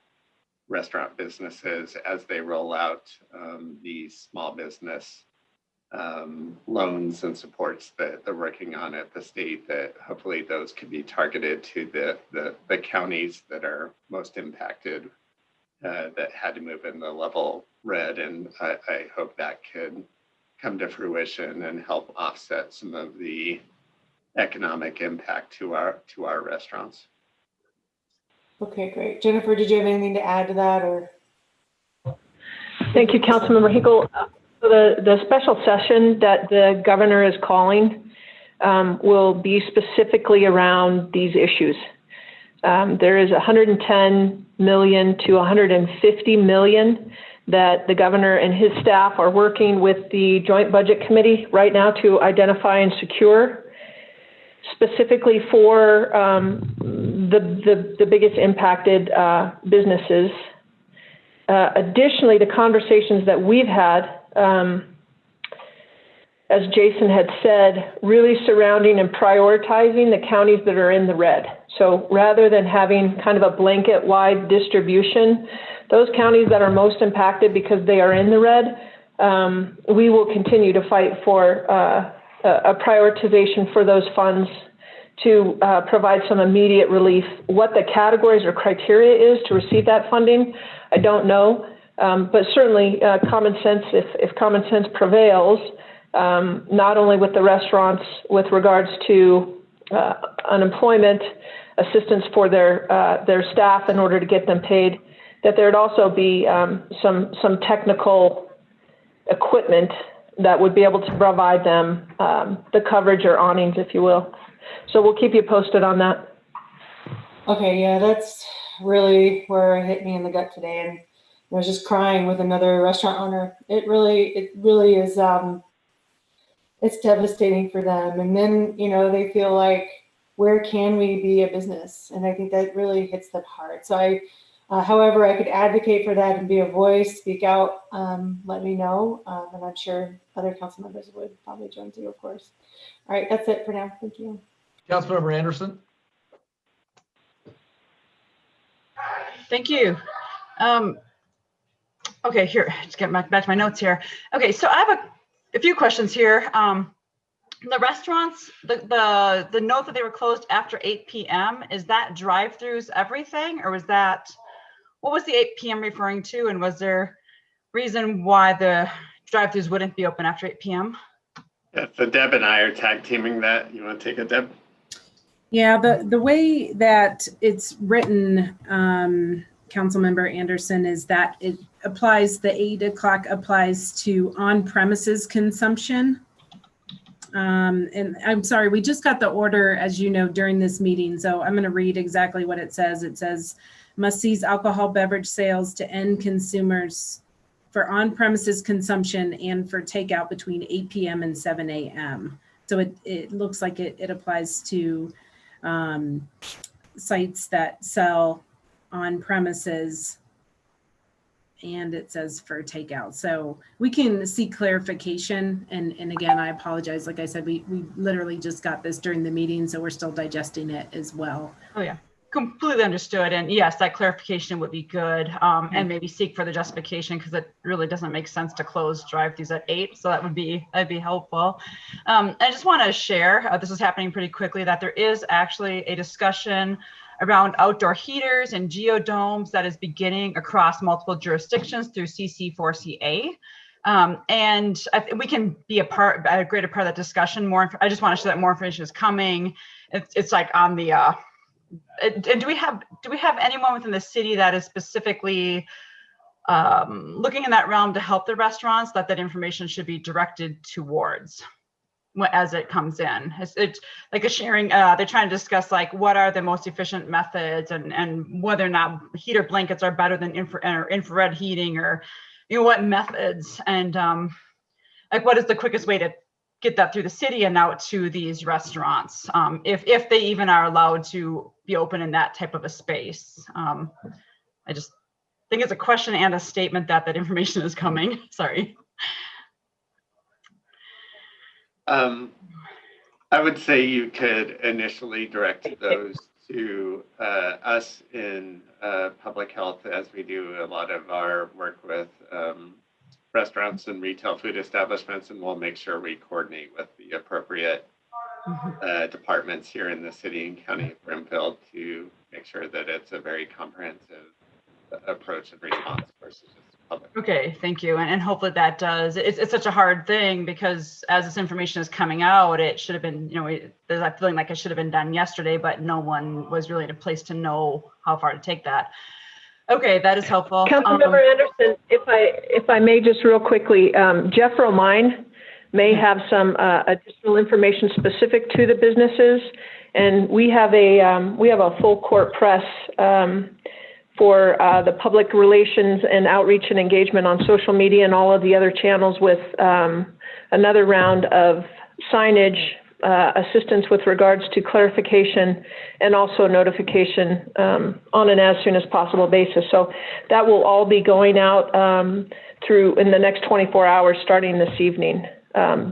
restaurant businesses, as they roll out these small business loans and supports that they're working on at the state, that hopefully those could be targeted to the counties that are most impacted, that had to move in the level red. And I hope that could come to fruition and help offset some of the economic impact to our restaurants. Okay, great. Jennifer, did you have anything to add to that, or? Thank you, Councilmember Hinkle. The special session that the governor is calling will be specifically around these issues. There is 110 million to 150 million that the governor and his staff are working with the Joint Budget Committee right now to identify and secure, specifically for the biggest impacted businesses. Additionally, the conversations that we've had, as Jason had said, really surrounding and prioritizing the counties that are in the red. So rather than having kind of a blanket wide distribution, those counties that are most impacted because they are in the red, we will continue to fight for a prioritization for those funds to provide some immediate relief. What the categories or criteria is to receive that funding, I don't know. But certainly common sense, if common sense prevails, not only with the restaurants with regards to unemployment assistance for their staff in order to get them paid, that there'd also be some technical equipment that would be able to provide them the coverage or awnings, if you will. So we'll keep you posted on that. Okay, yeah, that's really where it hit me in the gut today. And I was just crying with another restaurant owner. It really is, it's devastating for them. And then, you know, they feel like, where can we be a business? And I think that really hits them hard. So however I could advocate for that and be a voice, speak out, let me know. And I'm sure other council members would probably join too, of course. All right, that's it for now. Thank you. Councilmember Anderson. Thank you. Okay, here, just get back to my notes here. Okay, so I have a few questions here. The restaurants, the note that they were closed after 8 p.m., is that drive-throughs everything, or was that, what was the 8 p.m. referring to, and was there reason why the drive-throughs wouldn't be open after 8 p.m.? Yeah, so Deb and I are tag teaming that. You want to take it, Deb? Yeah, the way that it's written Councilmember Anderson, is that it applies, the 8 o'clock applies to on-premises consumption. And I'm sorry, we just got the order, as you know, during this meeting. So I'm going to read exactly what it says. It says, must cease alcohol beverage sales to end consumers for on-premises consumption and for takeout between 8 p.m. and 7 a.m. So it looks like it applies to sites that sell on premises, and it says for takeout. So we can seek clarification. And again, I apologize. Like I said, we literally just got this during the meeting, so we're still digesting it as well. Oh yeah, completely understood. And yes, that clarification would be good. And maybe seek further justification, because it really doesn't make sense to close drive-throughs at 8. So that'd be helpful. I just want to share, this is happening pretty quickly, that there is actually a discussion around outdoor heaters and geodomes that is beginning across multiple jurisdictions through CC4CA. And we can be a greater part of that discussion. I just want to share that more information is coming. It's like on the, and do we have anyone within the city that is specifically looking in that realm to help the restaurants that information should be directed towards as it comes in? It's like a sharing, they're trying to discuss like what are the most efficient methods and whether or not heater blankets are better than infrared heating, or what methods, and like what is the quickest way to get that through the city and out to these restaurants, if they even are allowed to be open in that type of a space. I just think it's a question and a statement that information is coming. Sorry. I would say you could initially direct those to us in public health, as we do a lot of our work with restaurants and retail food establishments, and we'll make sure we coordinate with the appropriate departments here in the city and county of Broomfield to make sure that it's a very comprehensive approach and response versus just public. Okay, thank you. And hopefully that does, it's such a hard thing, because as this information is coming out, it should have been, there's that feeling like it should have been done yesterday, but no one was really in a place to know how far to take that. Okay, that is helpful. Councilmember Anderson, if I may just real quickly, Jeff Romine may have some additional information specific to the businesses, and we have a full court press for the public relations and outreach and engagement on social media and all of the other channels, with another round of signage, assistance with regards to clarification, and also notification on an as soon as possible basis. So that will all be going out in the next 24 hours starting this evening.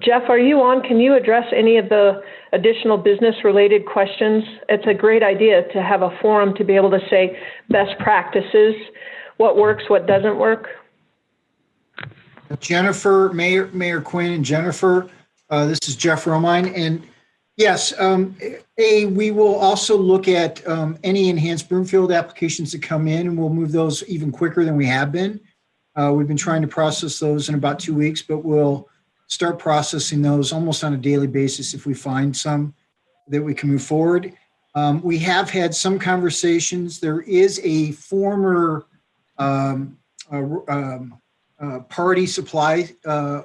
Jeff, are you on? Can you address any of the additional business related questions? It's a great idea to have a forum to be able to say best practices, what works, what doesn't work. Jennifer, Mayor Quinn and Jennifer, this is Jeff Romine. And yes, we will also look at any enhanced Broomfield applications that come in, and we'll move those even quicker than we have been. We've been trying to process those in about 2 weeks, but we'll start processing those almost on a daily basis if we find some that we can move forward. We have had some conversations. There is a former party supply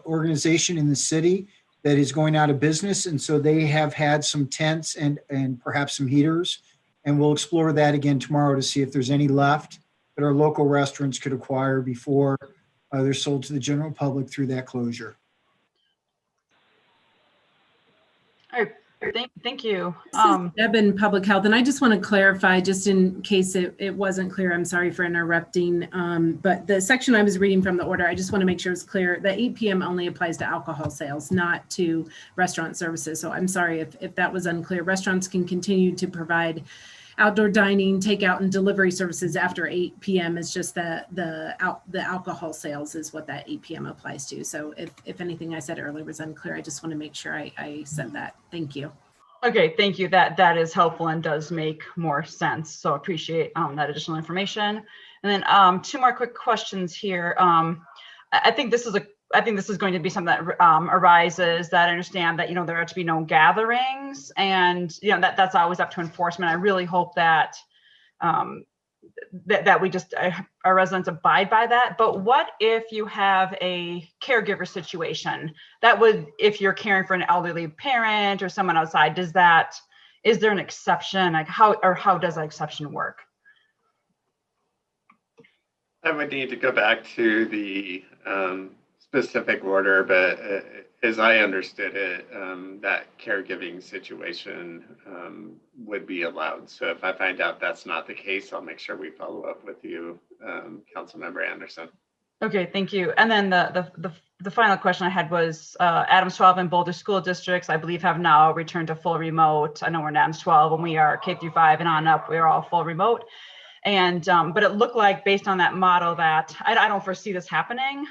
organization in the city that is going out of business, and so they have had some tents and perhaps some heaters, and we'll explore that again tomorrow to see if there's any left that our local restaurants could acquire before they're sold to the general public through that closure. All right, thank you. Deb in Public Health, and I just want to clarify, just in case it wasn't clear, I'm sorry for interrupting, but the section I was reading from the order, I just want to make sure it's clear that 8 p.m. only applies to alcohol sales, not to restaurant services. So I'm sorry if that was unclear. Restaurants can continue to provide outdoor dining, takeout, and delivery services after 8 p.m. It's just the alcohol sales is what that 8 p.m. applies to. So if anything I said earlier was unclear, I just want to make sure I said that. Thank you. Okay, thank you. That is helpful and does make more sense. So appreciate that additional information. And then 2 more quick questions here. I think this is going to be something that arises, that I understand that, there are to be no gatherings, and, that's always up to enforcement. I really hope that that we just, our residents abide by that. But what if you have a caregiver situation that would, if you're caring for an elderly parent or someone outside, is there an exception? Like how does that exception work? I would need to go back to the specific order, but as I understood it, that caregiving situation would be allowed. So if I find out that's not the case, I'll make sure we follow up with you, Councilmember Anderson. Okay, thank you. And then the final question I had was Adams 12 and Boulder School Districts, I believe, have now returned to full remote. I know we're in Adams 12 and we are K-5 and on up, we're all full remote. And but it looked like based on that model that I don't foresee this happening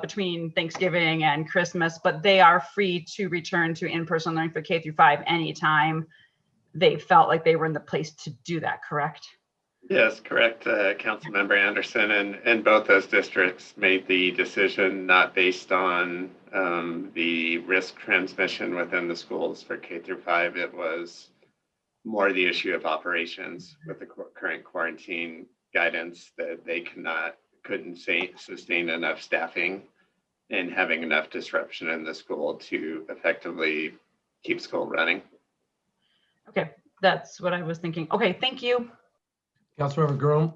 between Thanksgiving and Christmas, but they are free to return to in-person learning for K-5 anytime they felt like they were in the place to do that, correct? Yes, correct, Councilmember Anderson, and both those districts made the decision not based on the risk transmission within the schools for K-5. It was more the issue of operations with the current quarantine guidance that they couldn't sustain enough staffing and having enough disruption in the school to effectively keep school running. Okay, that's what I was thinking. Okay, thank you. Councilmember Groom.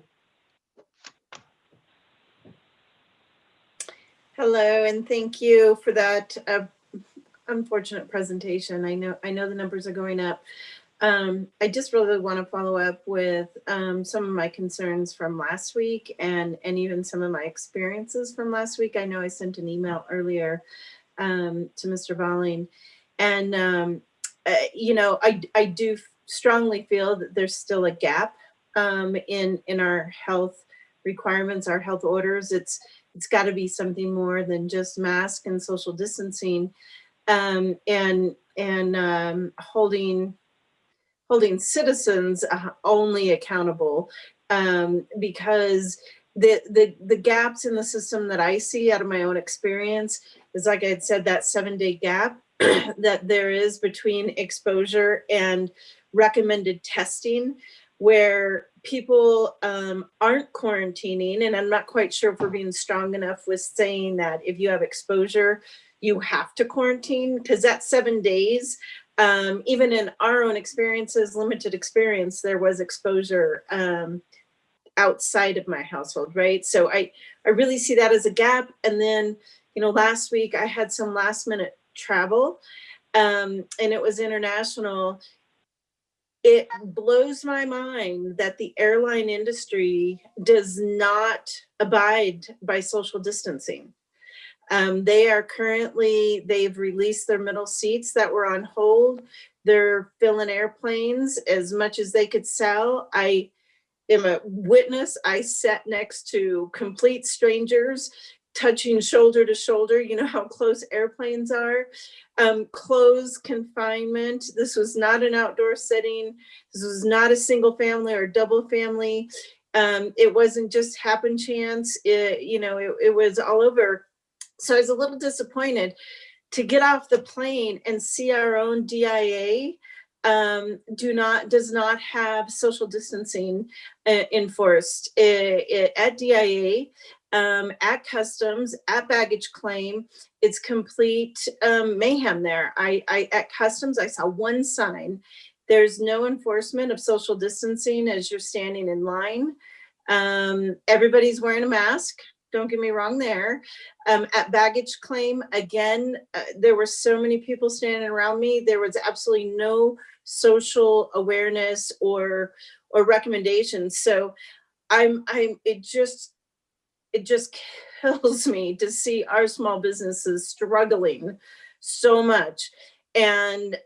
Hello, and thank you for that unfortunate presentation. I know the numbers are going up. I just really want to follow up with some of my concerns from last week and even some of my experiences from last week. I know I sent an email earlier to Mr. Valling, and I do strongly feel that there's still a gap in our health requirements, our health orders. It's got to be something more than just mask and social distancing, and holding citizens only accountable, because the gaps in the system that I see out of my own experience is, like I had said, that 7-day gap that there is between exposure and recommended testing, where people aren't quarantining. And I'm not quite sure if we're being strong enough with saying that if you have exposure, you have to quarantine, because that 7 days, even in our own experiences, limited experience, there was exposure outside of my household, right? So I really see that as a gap. And then, last week I had some last minute travel, and it was international. It blows my mind that the airline industry does not abide by social distancing. They've released their middle seats that were on hold. They're filling airplanes as much as they could sell. I am a witness. I sat next to complete strangers, touching shoulder to shoulder. You know how close airplanes are. Closed confinement. This was not an outdoor setting. This was not a single family or double family. It wasn't just happen chance. It was all over. So I was a little disappointed to get off the plane and see our own DIA does not have social distancing enforced at DIA, at customs, at baggage claim. It's complete mayhem there. At customs, I saw one sign. There's no enforcement of social distancing as you're standing in line. Everybody's wearing a mask. Don't get me wrong there. At baggage claim, again, there were so many people standing around me. There was absolutely no social awareness or recommendations. So it just kills me to see our small businesses struggling so much. And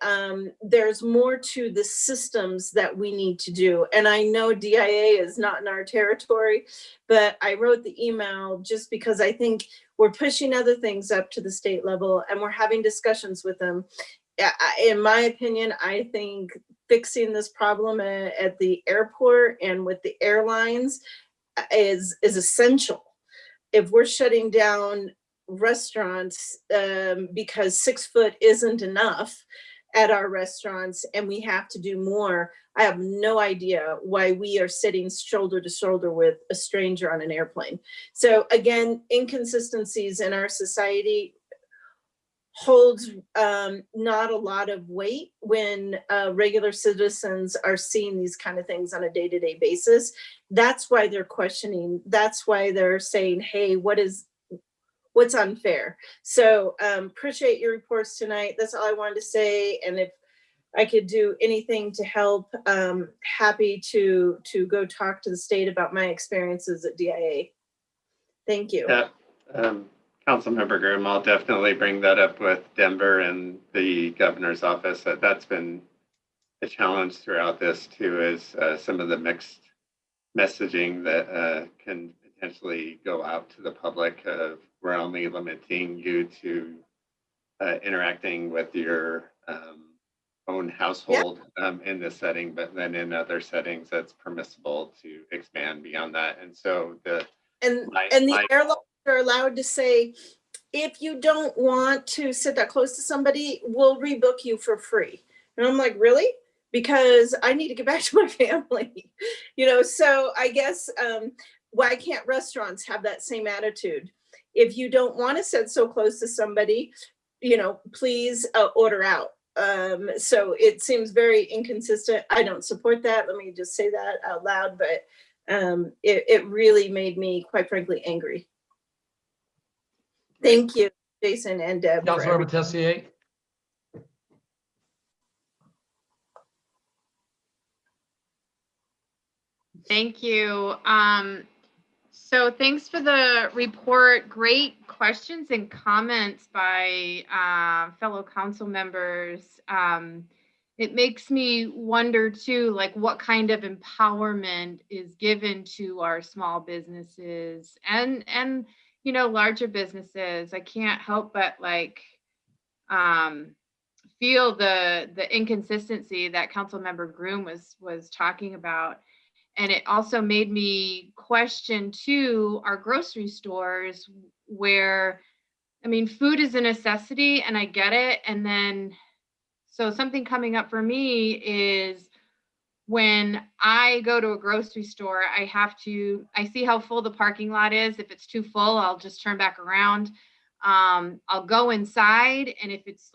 there's more to the systems that we need to do. And I know DIA is not in our territory, but I wrote the email just because I think we're pushing other things up to the state level and we're having discussions with them. In my opinion, I think fixing this problem at the airport and with the airlines is essential. If we're shutting down restaurants because 6 foot isn't enough, at our restaurants, and we have to do more. I have no idea why we are sitting shoulder to shoulder with a stranger on an airplane. So again, inconsistencies in our society holds not a lot of weight when regular citizens are seeing these kind of things on a day-to-day basis. That's why they're questioning. That's why they're saying, hey, what's unfair? So appreciate your reports tonight. That's all I wanted to say. And if I could do anything to help, happy to go talk to the state about my experiences at DIA. Thank you. Yeah. Councilmember Grimm, I'll definitely bring that up with Denver and the governor's office. That's been a challenge throughout this too, is some of the mixed messaging that can potentially go out to the public. We're only limiting you to interacting with your own household in this setting, but then in other settings, that's permissible to expand beyond that. And so the airlines are allowed to say, if you don't want to sit that close to somebody, we'll rebook you for free. And I'm like, really? Because I need to get back to my family, so I guess why can't restaurants have that same attitude? If you don't want to sit so close to somebody, please order out. So it seems very inconsistent. I don't support that. Let me just say that out loud, but it really made me, quite frankly, angry. Thank you, Jason and Deb. Councilmember Tessier. Thank you. So thanks for the report. Great questions and comments by fellow council members. It makes me wonder too, like what kind of empowerment is given to our small businesses and larger businesses. I can't help but feel the inconsistency that Councilmember Groom was talking about. And it also made me question too our grocery stores where, food is a necessity and I get it. And then, so something coming up for me is when I go to a grocery store, I see how full the parking lot is. If it's too full, I'll just turn back around. I'll go inside. And if it's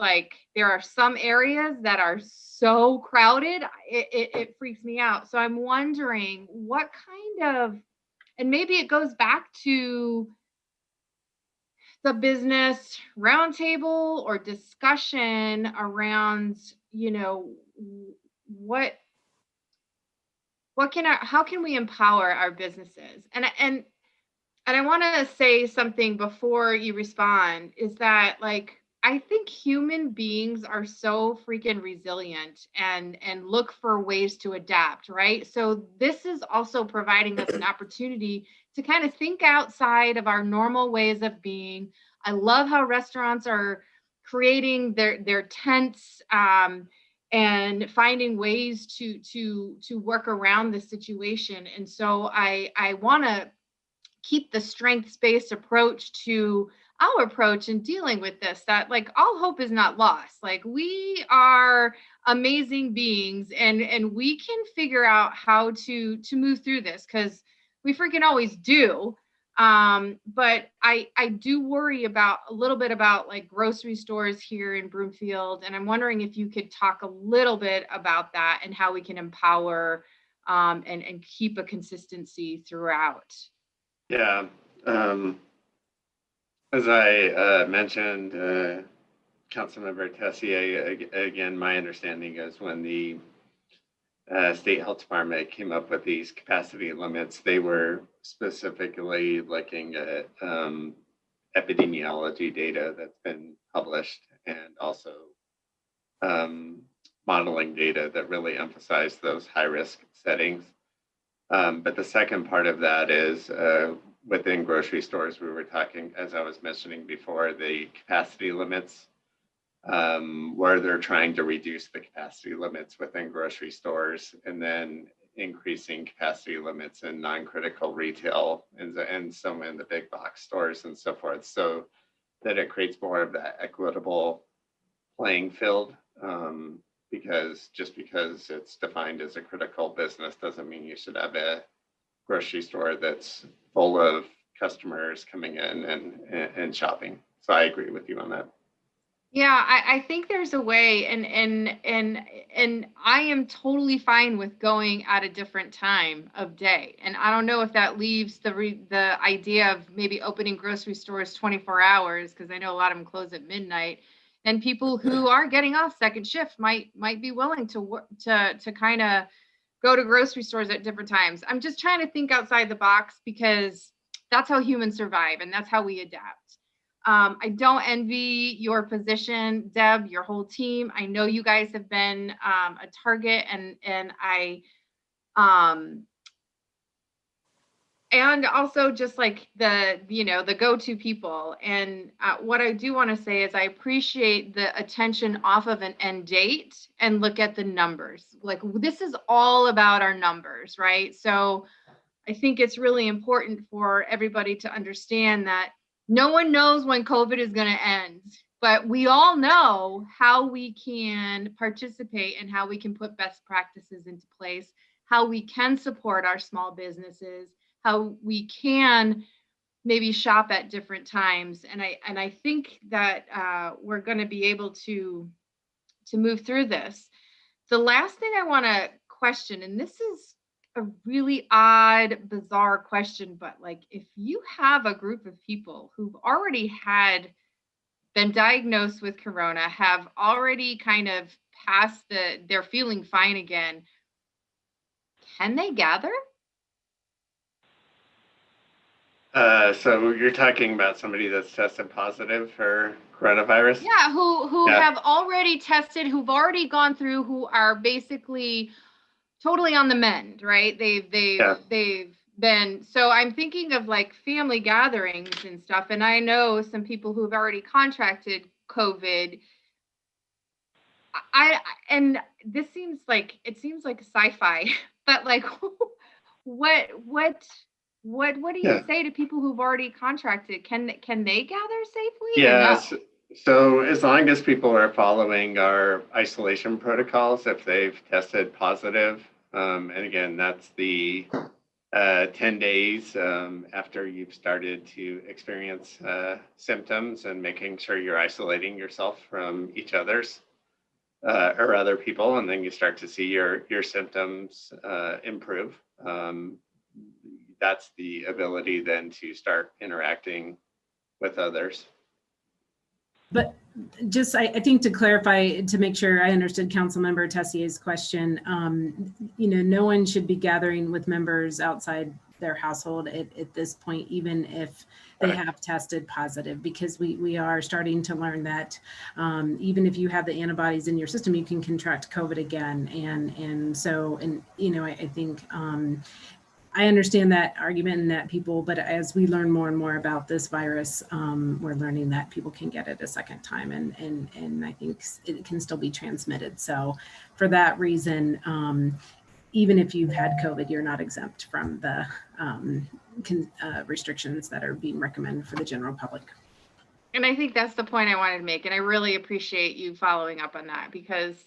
there are some areas that are so crowded, it freaks me out. So I'm wondering what kind of, and maybe it goes back to the business roundtable or discussion around, how can we empower our businesses? And I want to say something before you respond, is that I think human beings are so freaking resilient and look for ways to adapt, right? So this is also providing us an opportunity to kind of think outside of our normal ways of being. I love how restaurants are creating their tents and finding ways to work around the situation. And so I want to keep the strengths-based approach to our approach in dealing with this, that all hope is not lost. We are amazing beings and we can figure out how to move through this, because we freaking always do. But I do worry a little bit about grocery stores here in Broomfield. And I'm wondering if you could talk a little bit about that and how we can empower and keep a consistency throughout. Yeah. As I mentioned, Councilmember Tessier, again, my understanding is when the State Health Department came up with these capacity limits, they were specifically looking at epidemiology data that's been published and also modeling data that really emphasized those high-risk settings. But the second part of that is within grocery stores, we were talking, as I was mentioning before, the capacity limits, where they're trying to reduce the capacity limits within grocery stores and then increasing capacity limits in non-critical retail and some in the big box stores and so forth, so that it creates more of that equitable playing field Because just because it's defined as a critical business doesn't mean you should have a grocery store that's full of customers coming in and shopping. So I agree with you on that. Yeah, I think there's a way, and I am totally fine with going at a different time of day. And I don't know if that leaves the idea of maybe opening grocery stores 24 hours, because I know a lot of them close at midnight. And people who are getting off second shift might be willing to kind of go to grocery stores at different times. I'm just trying to think outside the box, because that's how humans survive and that's how we adapt. I don't envy your position, Deb, your whole team. I know you guys have been a target, and also just like the go-to people. And what I do want to say is I appreciate the attention off of an end date and look at the numbers. Like, this is all about our numbers, right? So I think it's really important for everybody to understand that no one knows when COVID is going to end, but we all know how we can participate and how we can put best practices into place, how we can support our small businesses, how we can maybe shop at different times. And I think that we're going to be able to move through this. The last thing I want to question, and this is a really odd, bizarre question, but like, if you have a group of people who've already been diagnosed with corona, have already kind of passed they're feeling fine again, can they gather? So you're talking about somebody that's tested positive for coronavirus? Yeah, who Yeah. have already tested, who've already gone through, who are basically totally on the mend, right? They've been, so I'm thinking of like family gatherings and stuff. And I know some people who've already contracted COVID. And this seems like sci-fi, but like, what do you say to people who've already contracted? Can they gather safely? Yes. So as long as people are following our isolation protocols, if they've tested positive, and again, that's the 10 days after you've started to experience symptoms, and making sure you're isolating yourself from each other's or other people, and then you start to see your symptoms improve. That's the ability then to start interacting with others. But just, I think to clarify, to make sure I understood Councilmember Tessier's question, no one should be gathering with members outside their household at this point, even if they have tested positive, because we are starting to learn that even if you have the antibodies in your system, you can contract COVID again. I think I understand that argument and that people, but as we learn more and more about this virus, we're learning that people can get it a second time, and I think it can still be transmitted. So for that reason, even if you've had COVID, you're not exempt from the restrictions that are being recommended for the general public. And I think that's the point I wanted to make. And I really appreciate you following up on that, because,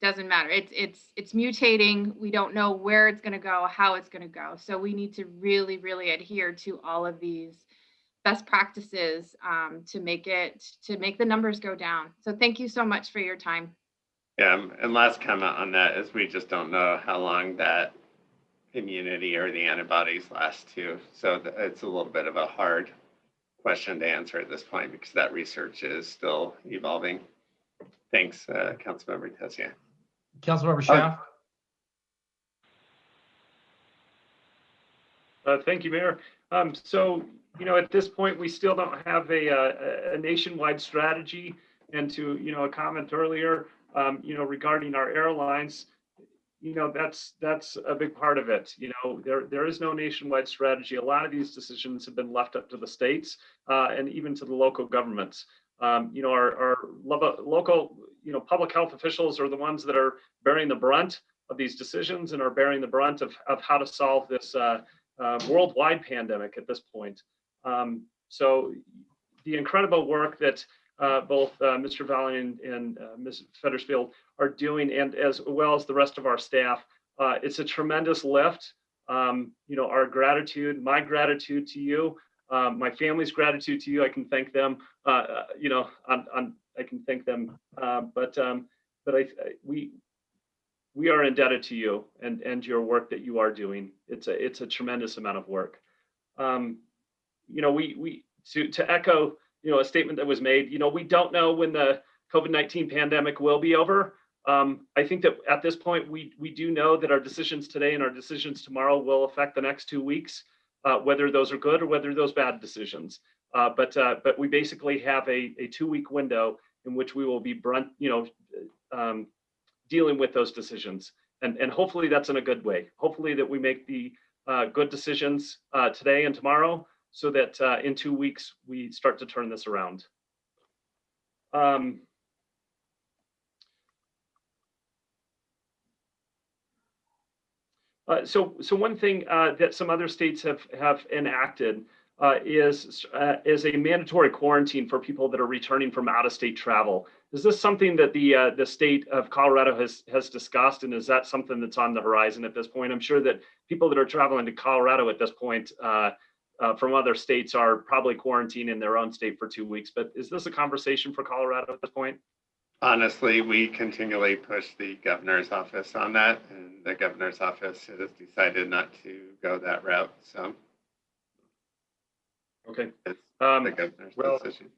doesn't matter. It's mutating. We don't know where it's going to go, how it's going to go. So we need to really, really adhere to all of these best practices to make the numbers go down. So thank you so much for your time. Yeah, and last comment on that is we just don't know how long that immunity or the antibodies last too. So it's a little bit of a hard question to answer at this point, because that research is still evolving. Thanks, Councilmember Tessier. Councilmember Schaaf. Thank you, Mayor. So, at this point, we still don't have a nationwide strategy. And to, a comment earlier, regarding our airlines, that's a big part of it. There is no nationwide strategy. A lot of these decisions have been left up to the states and even to the local governments. Our local, public health officials are the ones that are bearing the brunt of these decisions and are bearing the brunt of how to solve this worldwide pandemic at this point. So the incredible work that both Mr. Valley and Ms. Federsfield are doing, and as well as the rest of our staff. It's a tremendous lift. Our gratitude, my gratitude to you, my family's gratitude to you. I can thank them. I can thank them. But we are indebted to you and your work that you are doing. It's a tremendous amount of work. To echo, a statement that was made, we don't know when the COVID-19 pandemic will be over. I think that at this point, we do know that our decisions today and our decisions tomorrow will affect the next 2 weeks, whether those are good or whether those bad decisions. But we basically have a 2-week window in which we will be dealing with those decisions. And hopefully that's in a good way. Hopefully that we make the good decisions today and tomorrow so that in 2 weeks, we start to turn this around. So one thing that some other states have enacted is a mandatory quarantine for people that are returning from out-of-state travel. Is this something that the state of Colorado has discussed, and is that something that's on the horizon at this point? I'm sure that people that are traveling to Colorado at this point from other states are probably quarantining in their own state for 2 weeks, but is this a conversation for Colorado at this point? Honestly, we continually push the governor's office on that, and the governor's office has decided not to go that route. So, okay, it's the governor's decision.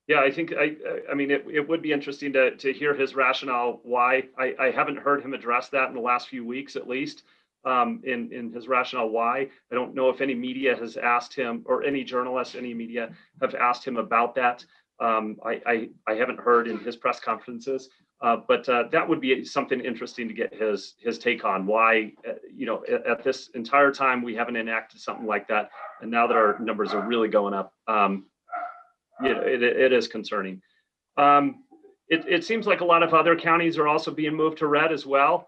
Yeah, I think I mean it would be interesting to hear his rationale why. I haven't heard him address that in the last few weeks, at least. In his rationale why. I don't know if any media has asked him, or any journalists, any media have asked him about that. I haven't heard in his press conferences, but that would be something interesting to get his take on why, at this entire time we haven't enacted something like that, and now that our numbers are really going up, it is concerning. It seems like a lot of other counties are also being moved to red as well.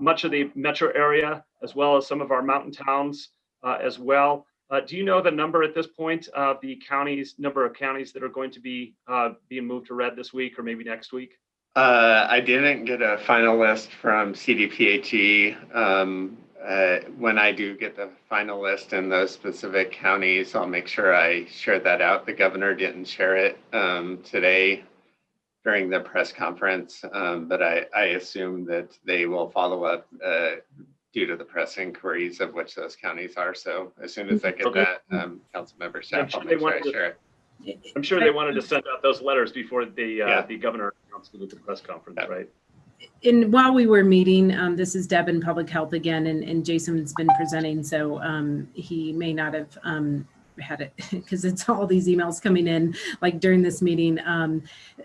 Much of the metro area, as well as some of our mountain towns as well. Do you know the number at this point of the number of counties that are going to be being moved to red this week or maybe next week? I didn't get a final list from CDPHE. When I do get the final list in those specific counties, I'll make sure I share that out. The governor didn't share it today during the press conference, but I assume that they will follow up due to the press inquiries of which those counties are. So as soon as I get that, council member staff, I'll make sure I share it. I'm sure they wanted to send out those letters before the governor announced it at the press conference, right? And while we were meeting, this is Deb in Public Health again, and Jason's been presenting, so he may not have had it because it's all these emails coming in like during this meeting.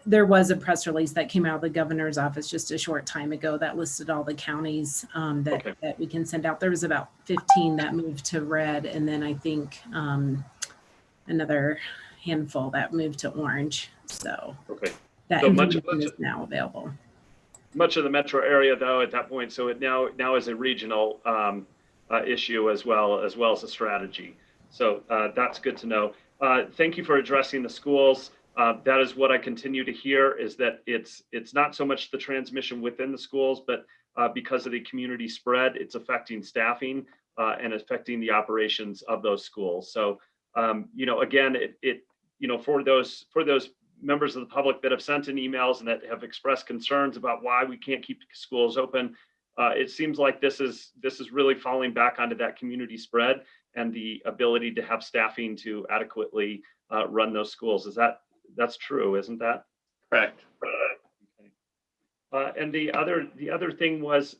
There was a press release that came out of the governor's office just a short time ago that listed all the counties that we can send out. There was about 15 that moved to red, and then I think another handful that moved to orange. So that information is now available. Much of the metro area, though, at that point, so it now is a regional issue as well as a strategy. So that's good to know. Thank you for addressing the schools. That is what I continue to hear, is that it's not so much the transmission within the schools, but because of the community spread, it's affecting staffing and affecting the operations of those schools. So again, for those members of the public that have sent in emails and that have expressed concerns about why we can't keep schools open, it seems like this is really falling back onto that community spread and the ability to have staffing to adequately run those schools. That's true, isn't that? Correct. And the other thing was,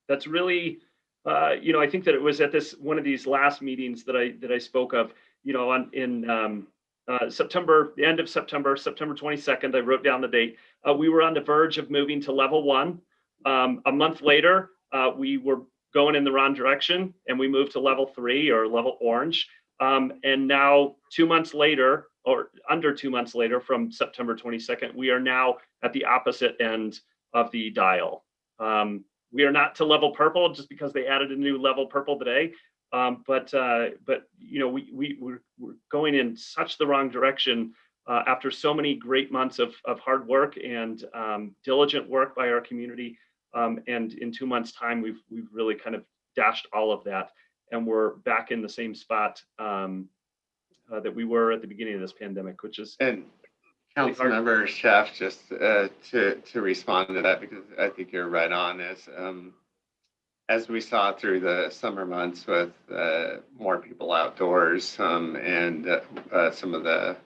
that's really, I think that it was at one of these last meetings that I spoke of, September, the end of September 22nd, I wrote down the date. We were on the verge of moving to level 1. A month later, we were going in the wrong direction and we moved to level 3 or level orange. And now 2 months later, or under 2 months later from September 22nd, we are now at the opposite end of the dial. We are not to level purple just because they added a new level purple today. But you know, we're going in such the wrong direction after so many great months of hard work and diligent work by our community. And in 2 months' time, we've really kind of dashed all of that, and we're back in the same spot that we were at the beginning of this pandemic, which is. And Councilmember Chef, just to respond to that, because I think you're right on, is as we saw through the summer months with more people outdoors and some of the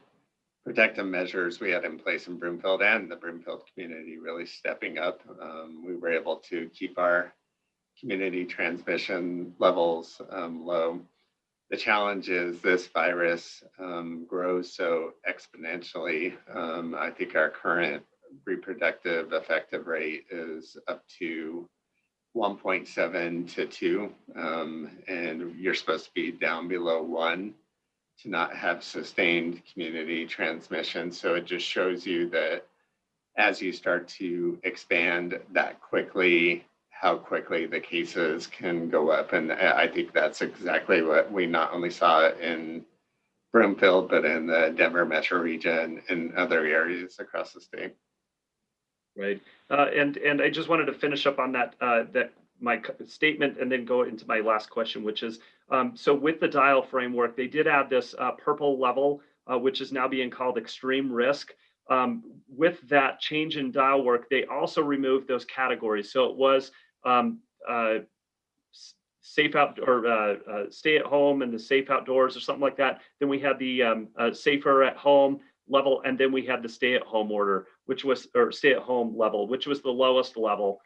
protective measures we had in place in Broomfield and the Broomfield community really stepping up, we were able to keep our community transmission levels low. The challenge is this virus grows so exponentially. I think our current reproductive effective rate is up to 1.7 to 2, and you're supposed to be down below 1 to not have sustained community transmission. So it just shows you that as you start to expand that quickly, how quickly the cases can go up. And I think that's exactly what we not only saw in Broomfield, but in the Denver metro region and other areas across the state. Right. And I just wanted to finish up on that, my statement and then go into my last question, which is, so with the dial framework, they did add this purple level, which is now being called extreme risk. With that change in dial work, they also removed those categories. So it was safe out or stay at home and the safe outdoors or something like that. Then we had the safer at home level, and then we had the stay at home order, which was, or stay at home level, which was the lowest level.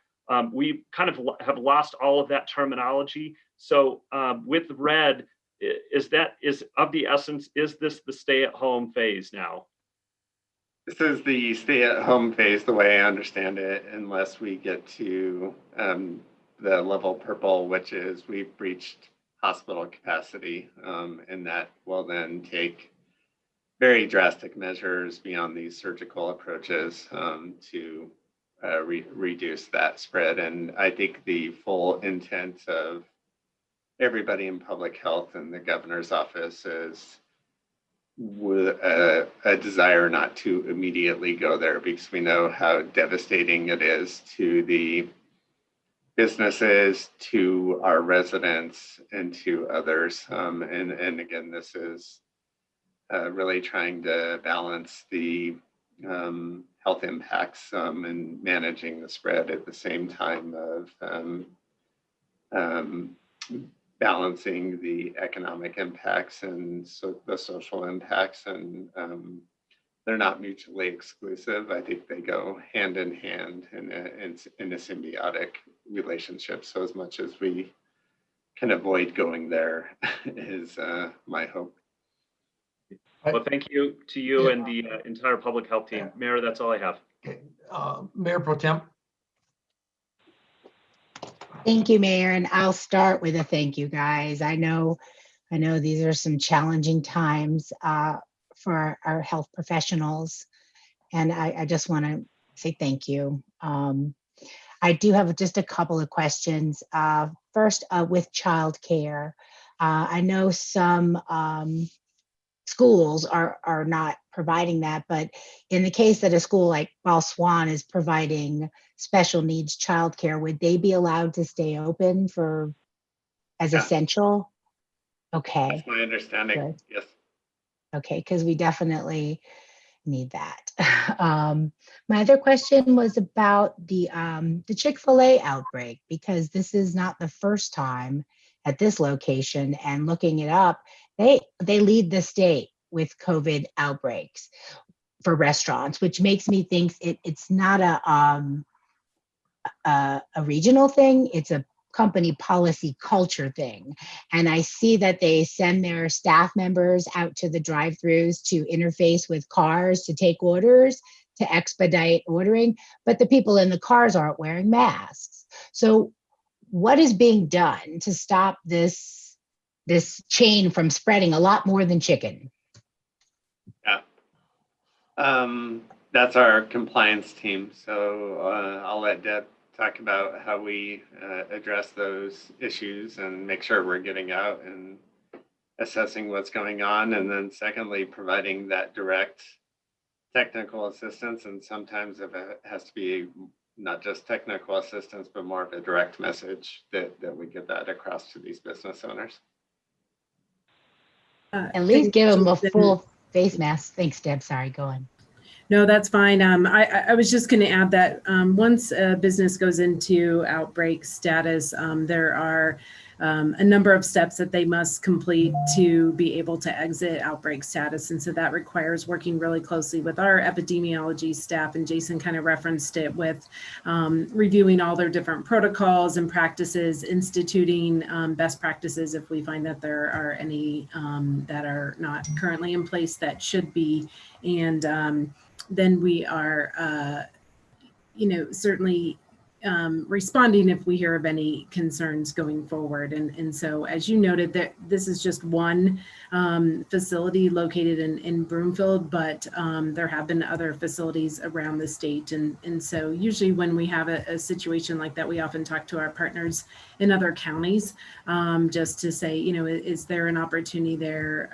We kind of have lost all of that terminology. So with red, is of the essence, is this the stay at home phase now? This is the stay at home phase, the way I understand it, unless we get to the level purple, which is we've breached hospital capacity, and that will then take very drastic measures beyond these surgical approaches to reduce that spread. And I think the full intent of everybody in public health and the governor's office is with a desire not to immediately go there, because we know how devastating it is to the businesses, to our residents, and to others. And again, this is really trying to balance the health impacts and managing the spread at the same time of balancing the economic impacts and the social impacts, and they're not mutually exclusive. I think they go hand in hand in a symbiotic relationship. So as much as we can avoid going there is my hope. Well, thank you to you and the entire public health team. Mayor, that's all I have. Mayor Pro Tem. Thank you, Mayor. And I'll start with a thank you, guys. I know these are some challenging times for our health professionals. And I just want to say thank you. I do have just a couple of questions. First, with childcare, I know some schools are not providing that, but in the case that a school like Ball Swan is providing special needs childcare, would they be allowed to stay open as essential? Okay. That's my understanding. Good. Yes. Okay, because we definitely need that. My other question was about the Chick-fil-A outbreak, because this is not the first time at this location, and looking it up, they lead the state with COVID outbreaks for restaurants, which makes me think it's not a regional thing, it's a company policy culture thing. And I see that they send their staff members out to the drive-thrus to interface with cars to take orders, to expedite ordering, but the people in the cars aren't wearing masks. So what is being done to stop this chain from spreading a lot more than chicken? Yeah. That's our compliance team. So I'll let Deb talk about how we address those issues and make sure we're getting out and assessing what's going on. And then secondly, providing that direct technical assistance. And sometimes if it has to be not just technical assistance, but more of a direct message that we get that across to these business owners. At least give them a full face mask. Thanks, Deb. Sorry, go on. No, that's fine. I was just going to add that once a business goes into outbreak status, there are a number of steps that they must complete to be able to exit outbreak status. And so that requires working really closely with our epidemiology staff. And Jason kind of referenced it with reviewing all their different protocols and practices, instituting best practices if we find that there are any that are not currently in place that should be. And then we are, certainly responding if we hear of any concerns going forward. And so, as you noted, that this is just one facility located in Broomfield, but there have been other facilities around the state. And so usually when we have a situation like that, we often talk to our partners in other counties just to say, is there an opportunity there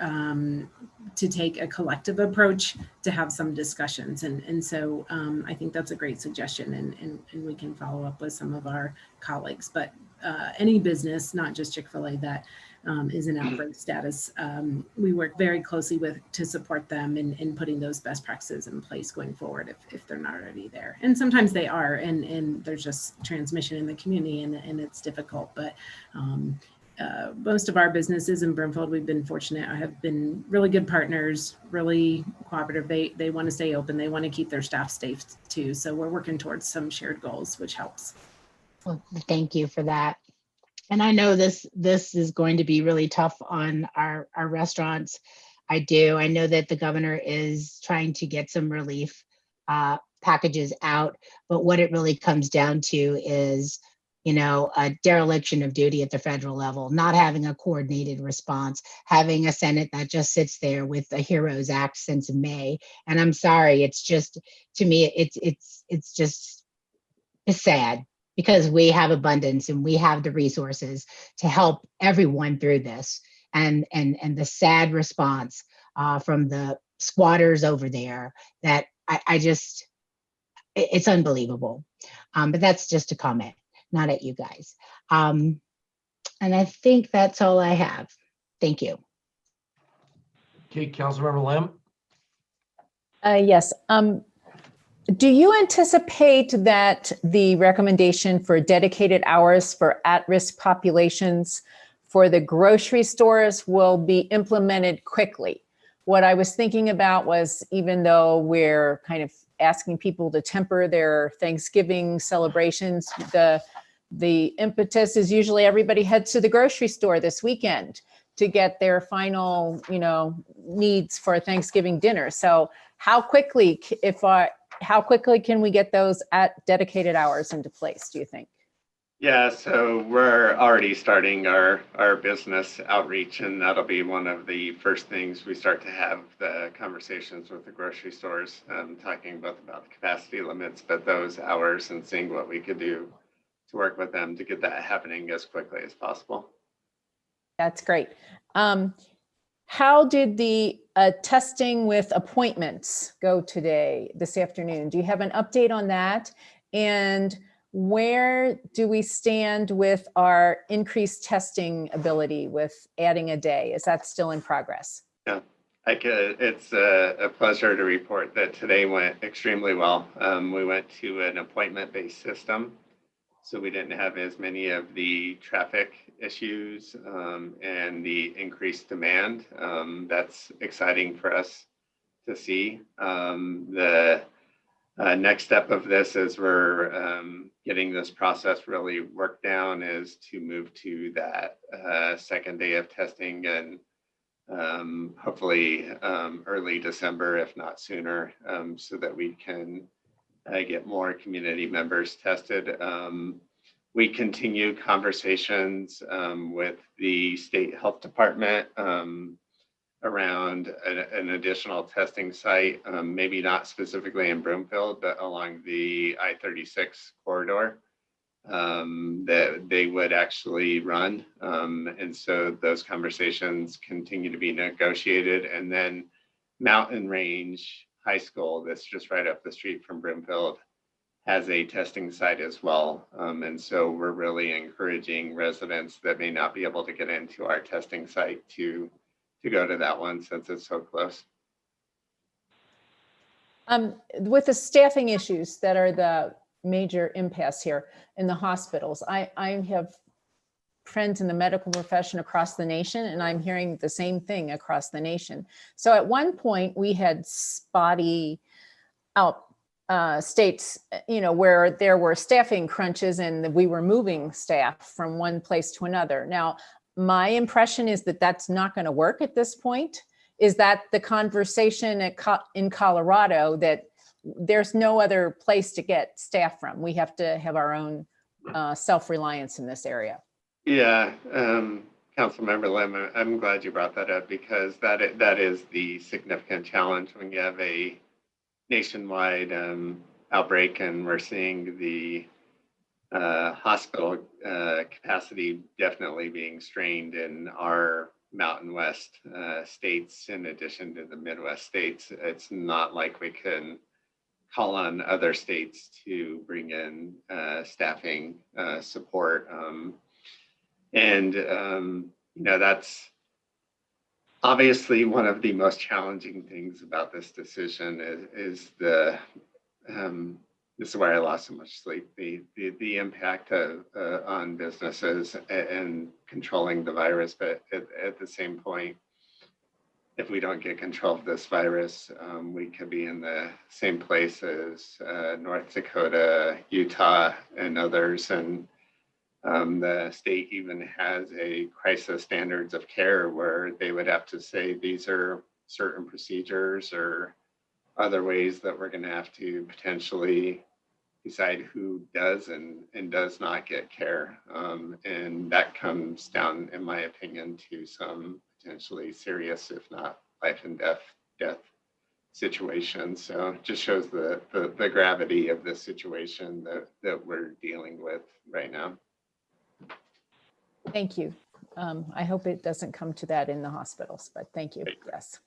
to take a collective approach to have some discussions. And so I think that's a great suggestion, and we can follow up with some of our colleagues. But any business, not just Chick-fil-A, that is in outbreak status, we work very closely to support them in putting those best practices in place going forward if they're not already there. And sometimes they are, and there's just transmission in the community, and it's difficult. But most of our businesses in Broomfield, we've been fortunate, have been really good partners, really cooperative. They want to stay open. They want to keep their staff safe too. So we're working towards some shared goals, which helps. Well, thank you for that. And I know this is going to be really tough on our restaurants. I know that the governor is trying to get some relief packages out, but what it really comes down to is a dereliction of duty at the federal level, not having a coordinated response, having a Senate that just sits there with the HEROES Act since May. And I'm sorry, it's just, to me, it's sad because we have abundance and we have the resources to help everyone through this. And the sad response from the squatters over there that it's unbelievable. But that's just a comment, not at you guys. And I think that's all I have. Thank you. Okay, Councilmember Lamb. Yes. Do you anticipate that the recommendation for dedicated hours for at-risk populations for the grocery stores will be implemented quickly? What I was thinking about was, even though we're kind of asking people to temper their Thanksgiving celebrations, the impetus is usually everybody heads to the grocery store this weekend to get their final, needs for Thanksgiving dinner. So how quickly can we get those at dedicated hours into place, do you think? Yeah, so we're already starting our business outreach, and that'll be one of the first things we start to have the conversations with the grocery stores, talking both about the capacity limits, but those hours, and seeing what we could do to work with them to get that happening as quickly as possible. That's great. How did the testing with appointments go this afternoon? Do you have an update on that? And where do we stand with our increased testing ability with adding a day? Is that still in progress? Yeah, it's a pleasure to report that today went extremely well. We went to an appointment-based system, so we didn't have as many of the traffic issues and the increased demand. That's exciting for us to see. The next step of this, as we're getting this process really worked down, is to move to that second day of testing, and hopefully early December, if not sooner, so that we can get more community members tested. We continue conversations with the state health department around an additional testing site, maybe not specifically in Broomfield, but along the I-36 corridor. that they would actually run. And so those conversations continue to be negotiated. And then Mountain Range High School, that's just right up the street from Broomfield, has a testing site as well. And so we're really encouraging residents that may not be able to get into our testing site to go to that one since it's so close. With the staffing issues that are the major impasse here in the hospitals, I have friends in the medical profession across the nation, and I'm hearing the same thing across the nation. So at one point we had spotty states, where there were staffing crunches and we were moving staff from one place to another. Now, my impression is that that's not going to work at this point. Is that the conversation in Colorado, that there's no other place to get staff from? We have to have our own self-reliance in this area. Yeah, Councilmember Lim, I'm glad you brought that up, because that is the significant challenge when you have a nationwide outbreak, and we're seeing the hospital capacity definitely being strained in our Mountain West states in addition to the Midwest states. It's not like we can call on other states to bring in staffing support. That's obviously one of the most challenging things about this decision is the, this is where I lost so much sleep, the impact on businesses and controlling the virus. But at the same point, if we don't get control of this virus, we could be in the same place as North Dakota, Utah, and others. And the state even has a crisis standards of care where they would have to say these are certain procedures or other ways that we're going to have to potentially decide who does and does not get care. And that comes down, in my opinion, to some potentially serious, if not life and death situations. So it just shows the gravity of the situation that we're dealing with right now. Thank you. I hope it doesn't come to that in the hospitals, but thank you. Yes.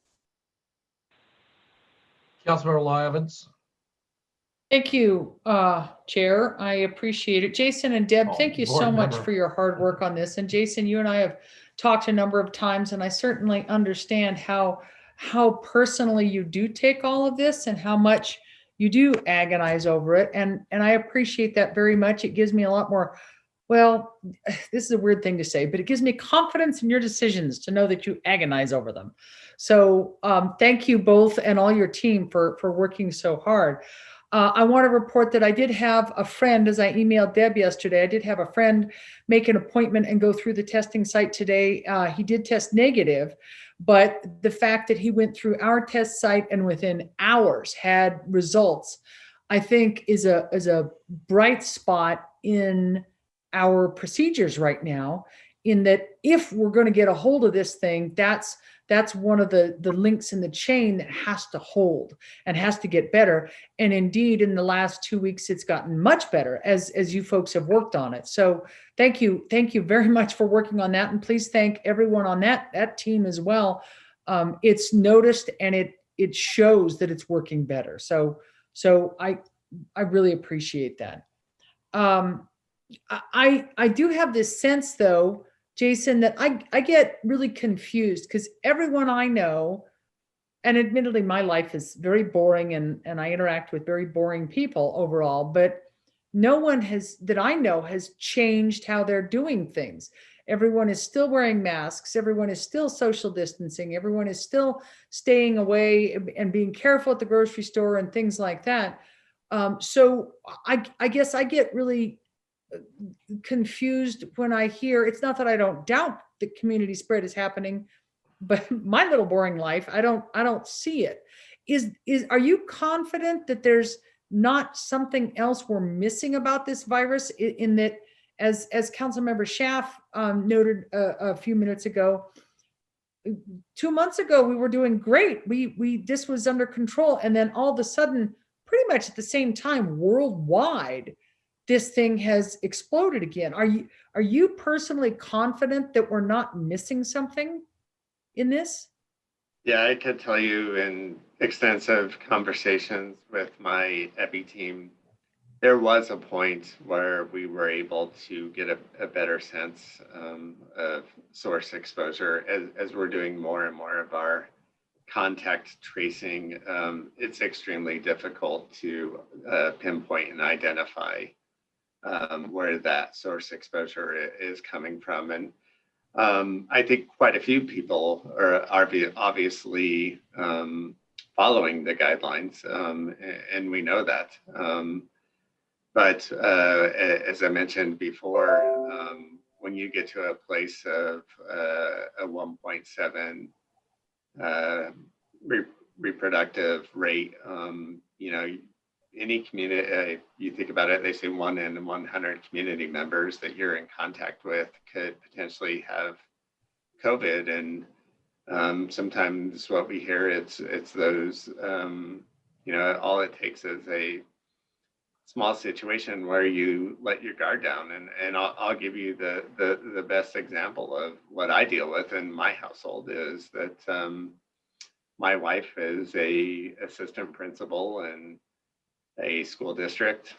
Councilmember Law Evans. Thank you, Chair. I appreciate it. Jason and Deb, thank you so much for your hard work on this. And Jason, you and I have talked a number of times, and I certainly understand how personally you do take all of this and how much you do agonize over it. And I appreciate that very much. It gives me a lot more, well, this is a weird thing to say, but it gives me confidence in your decisions to know that you agonize over them. So thank you both and all your team for working so hard. I want to report that I did have a friend, as I emailed Deb yesterday, I did have a friend make an appointment and go through the testing site today. He did test negative, but the fact that he went through our test site and within hours had results, I think is a bright spot in our procedures right now, in that if we're going to get a hold of this thing, that's one of the links in the chain that has to hold and has to get better. And indeed, in the last 2 weeks, it's gotten much better as you folks have worked on it. So thank you very much for working on that. And please thank everyone on that team as well. It's noticed and it shows that it's working better. So I really appreciate that. I do have this sense, though, Jason, that I get really confused because everyone I know, and admittedly my life is very boring and I interact with very boring people overall, but no one that I know has changed how they're doing things. Everyone is still wearing masks. Everyone is still social distancing. Everyone is still staying away and being careful at the grocery store and things like that. So I guess I get really confused when I hear, it's not that I don't doubt the community spread is happening, but my little boring life, I don't see it. Are you confident that there's not something else we're missing about this virus, in that, as Councilmember Schaaf noted a few minutes ago, 2 months ago we were doing great. This was under control, and then all of a sudden, pretty much at the same time, worldwide, this thing has exploded again. Are you personally confident that we're not missing something in this? Yeah, I could tell you in extensive conversations with my EPI team, there was a point where we were able to get a better sense of source exposure as we're doing more and more of our contact tracing. It's extremely difficult to pinpoint and identify where that source exposure is coming from. And I think quite a few people are obviously following the guidelines, and we know that. But as I mentioned before, when you get to a place of a 1.7 reproductive rate, any community, you think about it, they say 1 in 100 community members that you're in contact with could potentially have COVID. And sometimes what we hear, it's those, all it takes is a small situation where you let your guard down. And I'll give you the best example of what I deal with in my household is that my wife is a assistant principal in a school district.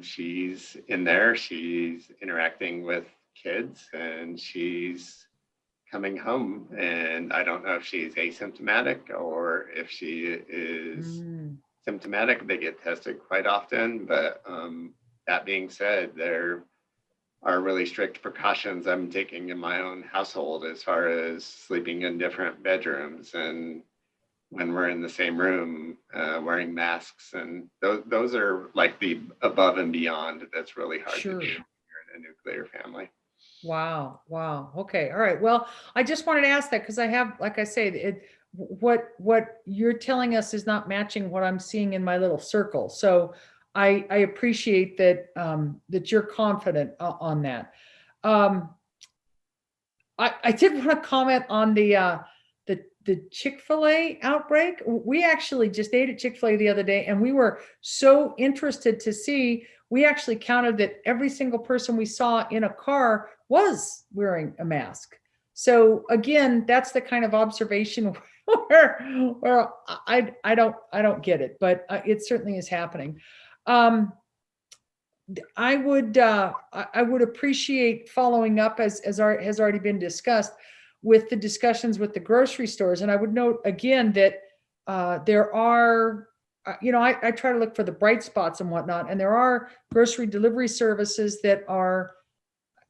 She's in there, she's interacting with kids, and she's coming home. And I don't know if she's asymptomatic or if she is symptomatic. They get tested quite often, but that being said, there are really strict precautions I'm taking in my own household as far as sleeping in different bedrooms, and when we're in the same room, wearing masks. And those are like the above and beyond that's really hard to do when you're in a nuclear family. Wow. Okay. All right. Well, I just wanted to ask that because I have, like I say, what you're telling us is not matching what I'm seeing in my little circle. So I appreciate that, that you're confident on that. I did want to comment on the Chick-fil-A outbreak. We actually just ate at Chick-fil-A the other day, and we were so interested to see, we actually counted that every single person we saw in a car was wearing a mask. So again, that's the kind of observation where I don't get it, but it certainly is happening. I would appreciate following up as has already been discussed with the discussions with the grocery stores. And I would note again that there are, I try to look for the bright spots and whatnot, and there are grocery delivery services that are,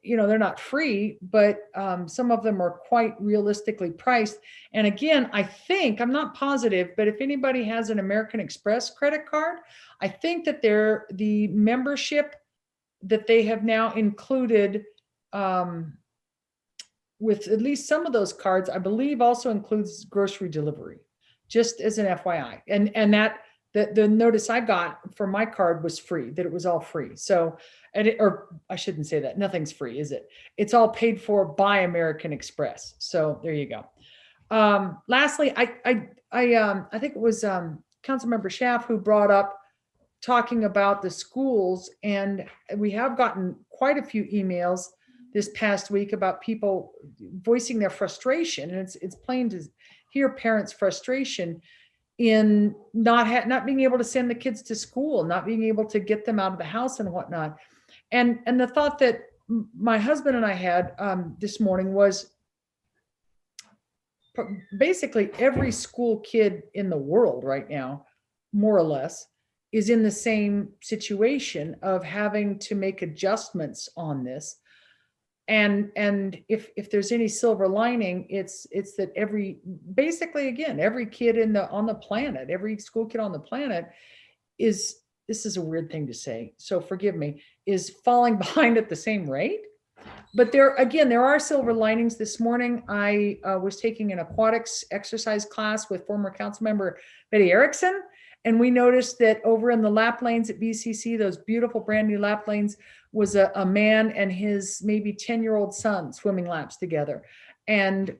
they're not free, but some of them are quite realistically priced. And again, I think, I'm not positive, but if anybody has an American Express credit card, I think that the membership that they have now included with at least some of those cards, I believe also includes grocery delivery, just as an FYI. And that the notice I got for my card was free, that it was all free. So, or I shouldn't say that, nothing's free, is it? It's all paid for by American Express. So there you go. Lastly, I think it was Councilmember Schaaf who brought up talking about the schools, and we have gotten quite a few emails this past week about people voicing their frustration. And it's plain to hear parents' frustration in not being able to send the kids to school, not being able to get them out of the house and whatnot. And the thought that my husband and I had this morning was basically every school kid in the world right now, more or less, is in the same situation of having to make adjustments on this. And if there's any silver lining, it's that every kid on the planet, every school kid on the planet is, this is a weird thing to say, so forgive me, is falling behind at the same rate. But there are silver linings. This morning, I was taking an aquatics exercise class with former council member Betty Erickson. And we noticed that over in the lap lanes at BCC, those beautiful brand new lap lanes, was a man and his maybe 10-year-old son swimming laps together. And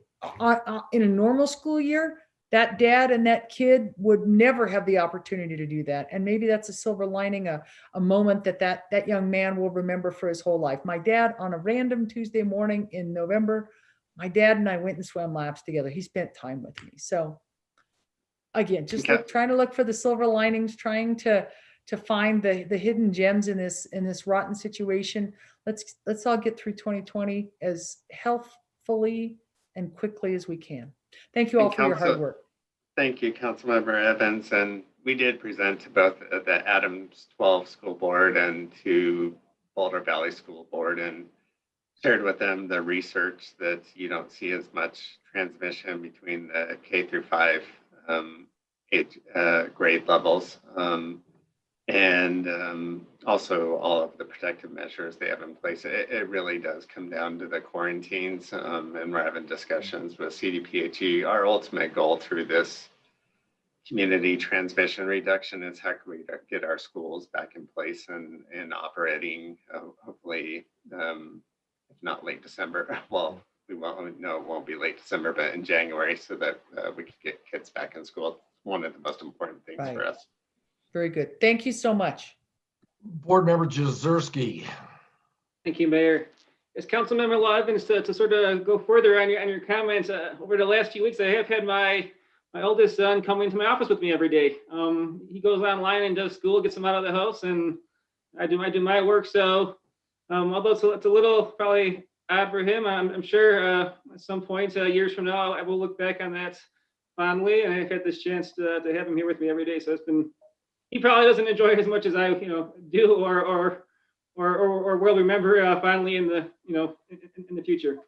in a normal school year, that dad and that kid would never have the opportunity to do that. And maybe that's a silver lining, a moment that young man will remember for his whole life. My dad, on a random Tuesday morning in November, my dad and I went and swam laps together. He spent time with me. So again, just trying to look for the silver linings, trying to find the hidden gems in this rotten situation. Let's all get through 2020 as healthfully and quickly as we can. Thank you all for your hard work. Thank you, Councilmember Evans. And we did present to both the Adams 12 School Board and to Boulder Valley School Board, and shared with them the research that you don't see as much transmission between the K through 5 age grade levels. And also all of the protective measures they have in place. It really does come down to the quarantines, and we're having discussions with CDPHE. Our ultimate goal through this community transmission reduction is how can we get our schools back in place and operating, hopefully, if not late December. Well, we won't know it won't be late December, but in January, so that we can get kids back in school. One of the most important things for us. Very good. Thank you so much. Board Member Jezierski. Thank you, Mayor. As Councilmember Evans, to sort of go further on your comments, over the last few weeks, I have had my oldest son come into my office with me every day. He goes online and does school, gets him out of the house, and I do my work. So although it's a little probably odd for him, I'm sure at some point, years from now, I will look back on that fondly, and I've had this chance to have him here with me every day. So it's been. He probably doesn't enjoy it as much as I, do, or will remember finally in the, in the future.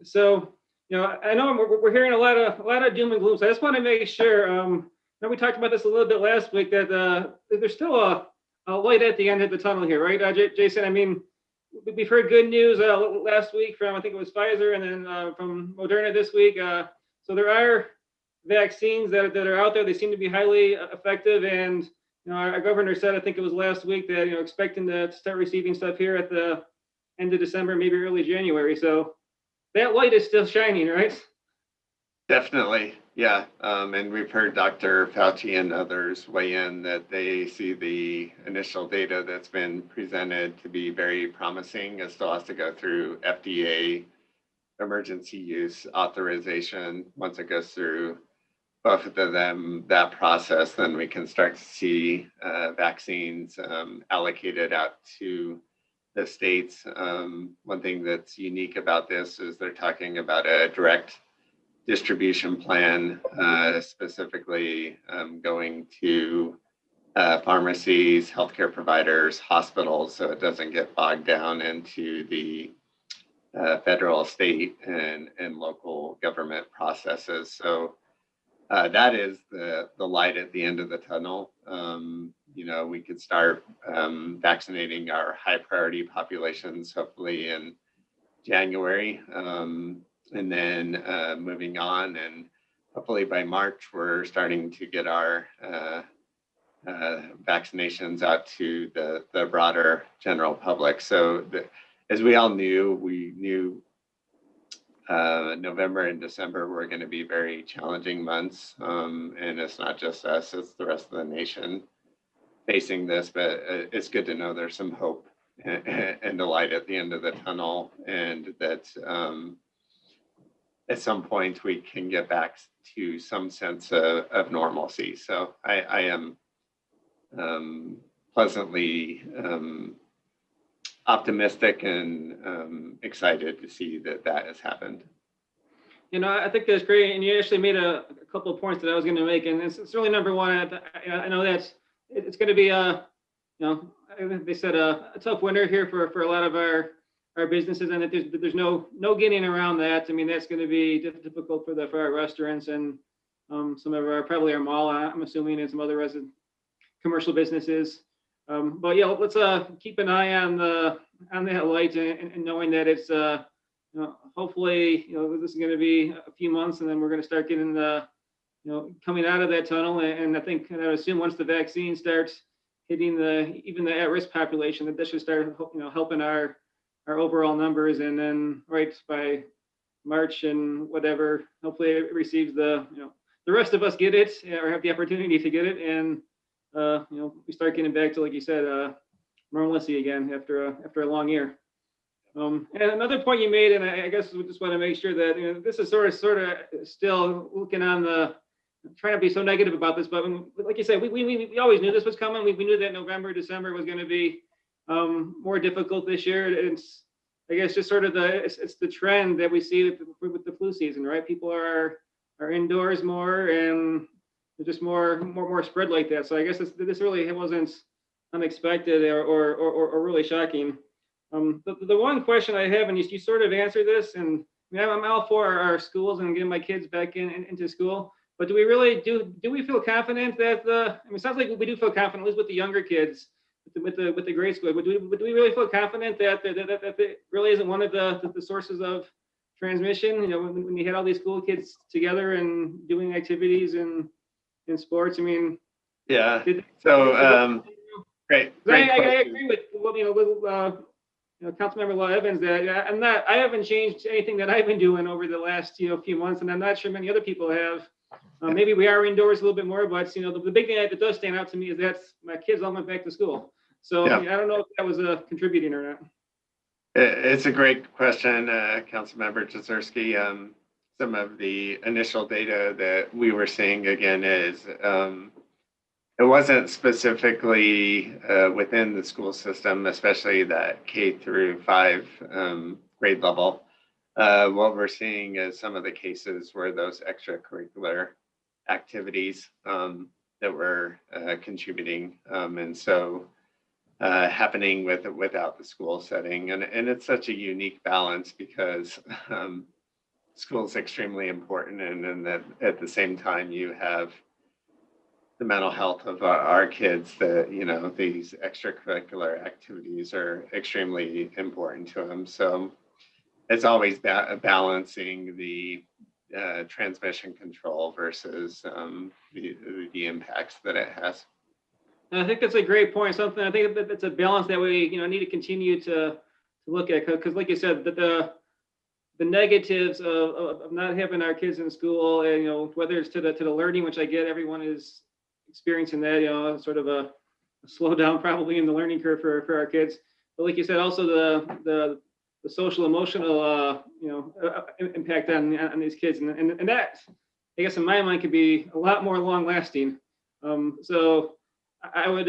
So, I know we're hearing a lot of doom and gloom. So I just want to make sure. Now we talked about this a little bit last week that there's still a light at the end of the tunnel here, right, Jason? I mean, we've heard good news last week from I think it was Pfizer, and then from Moderna this week. So there are vaccines that are out there. They seem to be highly effective, and our governor said, I think it was last week, that expecting to start receiving stuff here at the end of December, maybe early January. So that light is still shining, right? Definitely, yeah. And we've heard Dr. Fauci and others weigh in that they see the initial data that's been presented to be very promising. It still has to go through FDA emergency use authorization. Once it goes through both of them, that process, then we can start to see vaccines allocated out to the states. One thing that's unique about this is they're talking about a direct distribution plan, specifically going to pharmacies, healthcare providers, hospitals, so it doesn't get bogged down into the federal, state, and local government processes. So that is the light at the end of the tunnel. We could start vaccinating our high priority populations hopefully in January, and then moving on, and hopefully by March we're starting to get our vaccinations out to the broader general public. So as we all knew, we knew November and December were going to be very challenging months, and it's not just us, it's the rest of the nation facing this, but it's good to know there's some hope and the light at the end of the tunnel, and that at some point we can get back to some sense of normalcy. So I am pleasantly optimistic and excited to see that has happened. I think that's great, and you actually made a couple of points that I was going to make, and it's really number one. I know that it's going to be they said a tough winter here for a lot of our businesses, and that there's no getting around that. I mean, that's going to be difficult for our restaurants and some of probably our mall, I'm assuming, and some other commercial businesses. But yeah, let's keep an eye on that light, and knowing that it's hopefully this is going to be a few months, and then we're going to start getting coming out of that tunnel. And I think, and I assume once the vaccine starts hitting even the at-risk population, that this should start helping our overall numbers. And then right by March and whatever, hopefully it receives the the rest of us get it or have the opportunity to get it, and we start getting back to, like you said, normalcy again after a long year. And another point you made, and I guess we just want to make sure that this is sort of still looking on the, trying to be so negative about this, but like you said, we always knew this was coming. We knew that November, December was going to be more difficult this year. It's, I guess, just sort of it's the trend that we see with the flu season, right? People are indoors more, and there's just more spread like that. So I guess this really wasn't unexpected or really shocking. The one question I have, and you sort of answered this, and I'm all for our schools and getting my kids back into school, but do we really do we feel confident that it sounds like we do feel confident, at least with the younger kids, with the grade school, but do we really feel confident that that really isn't one of the sources of transmission? When you had all these school kids together and doing activities and in sports, yeah. So great. I agree with Councilmember Law Evans that I haven't changed anything that I've been doing over the last few months, and I'm not sure many other people have. Maybe we are indoors a little bit more, but the big thing that does stand out to me is that my kids all went back to school. So I don't know if that was contributing or not. It's a great question, Councilmember Jaworski. Some of the initial data that we were seeing again is it wasn't specifically within the school system, especially that K through 5 grade level. What we're seeing is some of the cases where those extracurricular activities that were contributing, and so happening without the school setting. And it's such a unique balance because school is extremely important, and that at the same time you have the mental health of our kids, that these extracurricular activities are extremely important to them. So it's always balancing the transmission control versus the impacts that it has. And I think that's a great point. Something I think that's a balance that we need to continue to look at, because like you said, the negatives of not having our kids in school, and whether it's to the learning, which I get, everyone is experiencing that, sort of a slowdown probably in the learning curve for our kids. But like you said, also the social emotional impact on these kids, and that, I guess in my mind, could be a lot more long lasting. So I would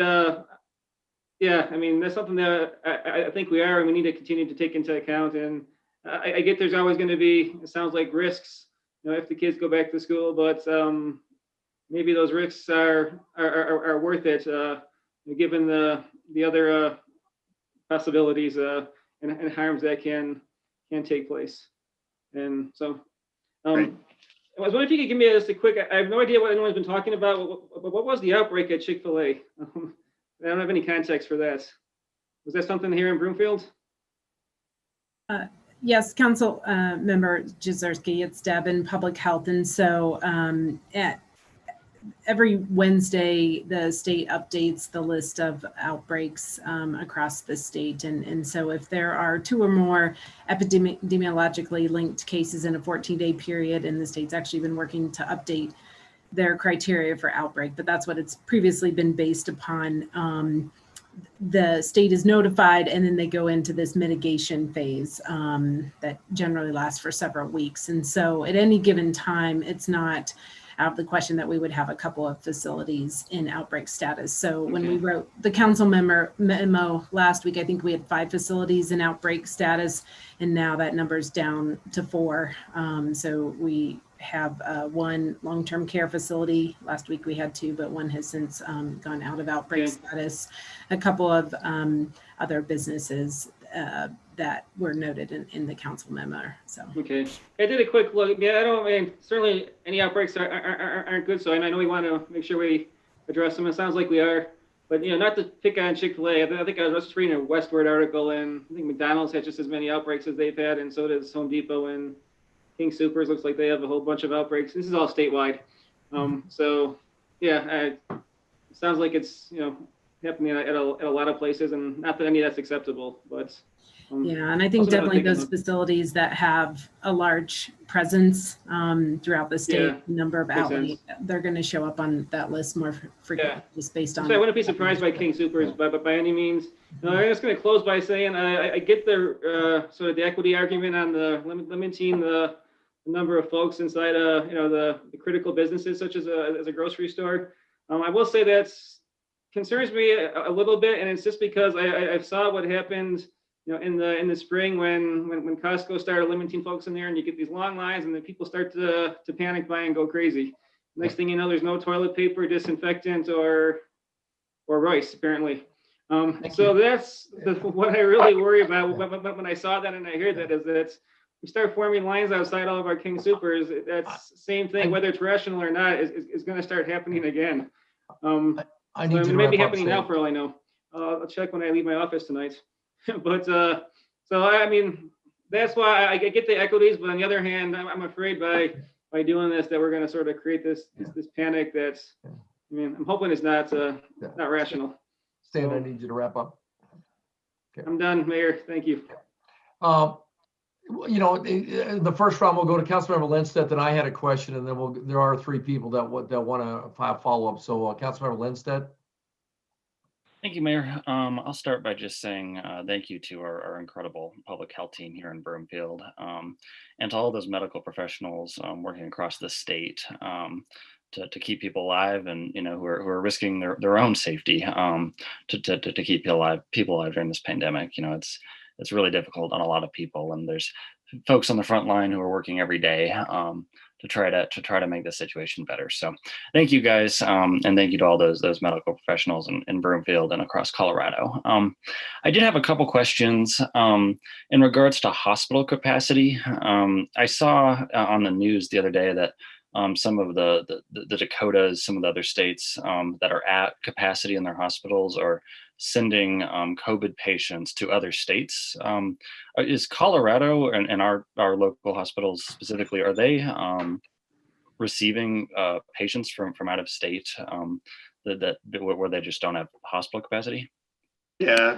that's something that I think we need to continue to take into account. And I get there's always going to be, it sounds like, risks if the kids go back to school, but maybe those risks are worth it, given the other possibilities and harms that can take place. And so I was wondering if you could give me just a quick, I have no idea what anyone's been talking about, but what was the outbreak at Chick-fil-A? I don't have any context for that. Was that something here in Broomfield? Yes, Council Member Jaworski, it's Deb in Public Health. And so every Wednesday, the state updates the list of outbreaks across the state. And so if there are 2 or more epidemiologically linked cases in a 14-day period, and the state's actually been working to update their criteria for outbreak, but that's what it's previously been based upon. The state is notified, and then they go into this mitigation phase that generally lasts for several weeks. And so at any given time, it's not out of the question that we would have a couple of facilities in outbreak status. So when we wrote the council memo last week, I think we had 5 facilities in outbreak status, and now that number's down to 4. So we have 1 long-term care facility. Last week we had 2, but 1 has since gone out of outbreak status. A couple of other businesses that were noted in the council memo. So okay, I did a quick look. Yeah, certainly any outbreaks aren't good. So I know we want to make sure we address them. It sounds like we are, but not to pick on Chick-fil-A. I think I was just reading a Westward article, and I think McDonald's had just as many outbreaks as they've had, and so does Home Depot, and King Soopers looks like they have a whole bunch of outbreaks. This is all statewide. So yeah, it sounds like it's happening at a lot of places, and not that any of that's acceptable, but Yeah, and I think Also gotta definitely think of those the- facilities that have a large presence throughout the state, Yeah, number of makes outlays, they're going to show up on that list more frequently, just based on. So I wouldn't be surprised by King Supers by any means. No, I'm just going to close by saying I get the sort of the equity argument on the limiting the number of folks inside the critical businesses such as a grocery store. I will say that's concerns me a little bit, and it's just because I saw what happened in the spring when Costco started limiting folks in there, and you get these long lines, and then people start to panic buy and go crazy. Next thing you know, there's no toilet paper, disinfectant, or rice apparently. So that's what I really worry about when I saw that and I hear that, is that we start forming lines outside all of our King Supers. That's the same thing, whether it's rational or not, is going to start happening again. I need to it may be wrap up happening now soon. for all I know. I'll check when I leave my office tonight. But so I mean, that's why I get the equities, but on the other hand, I'm afraid by doing this that we're going to sort of create this panic that's, I mean, I'm hoping it's not rational. Stan, I need you to wrap up. I'm done, Mayor. Thank you. The first round, we'll go to Councilmember Lindstedt, then I had a question, and then there are three people that want to follow up. So Councilmember Lindstedt. Thank you, Mayor. I'll start by just saying thank you to our incredible public health team here in Broomfield, and to all those medical professionals working across the state to keep people alive, and who are risking their own safety to keep people alive during this pandemic. It's really difficult on a lot of people, and there's folks on the front line who are working every day to try to make the situation better. So thank you guys, and thank you to all those medical professionals in Broomfield and across Colorado. I did have a couple questions in regards to hospital capacity. I saw on the news the other day that some of the Dakotas, some of the other states that are at capacity in their hospitals are sending COVID patients to other states. Is Colorado and our local hospitals specifically, are they receiving patients from out of state where they just don't have hospital capacity? Yeah,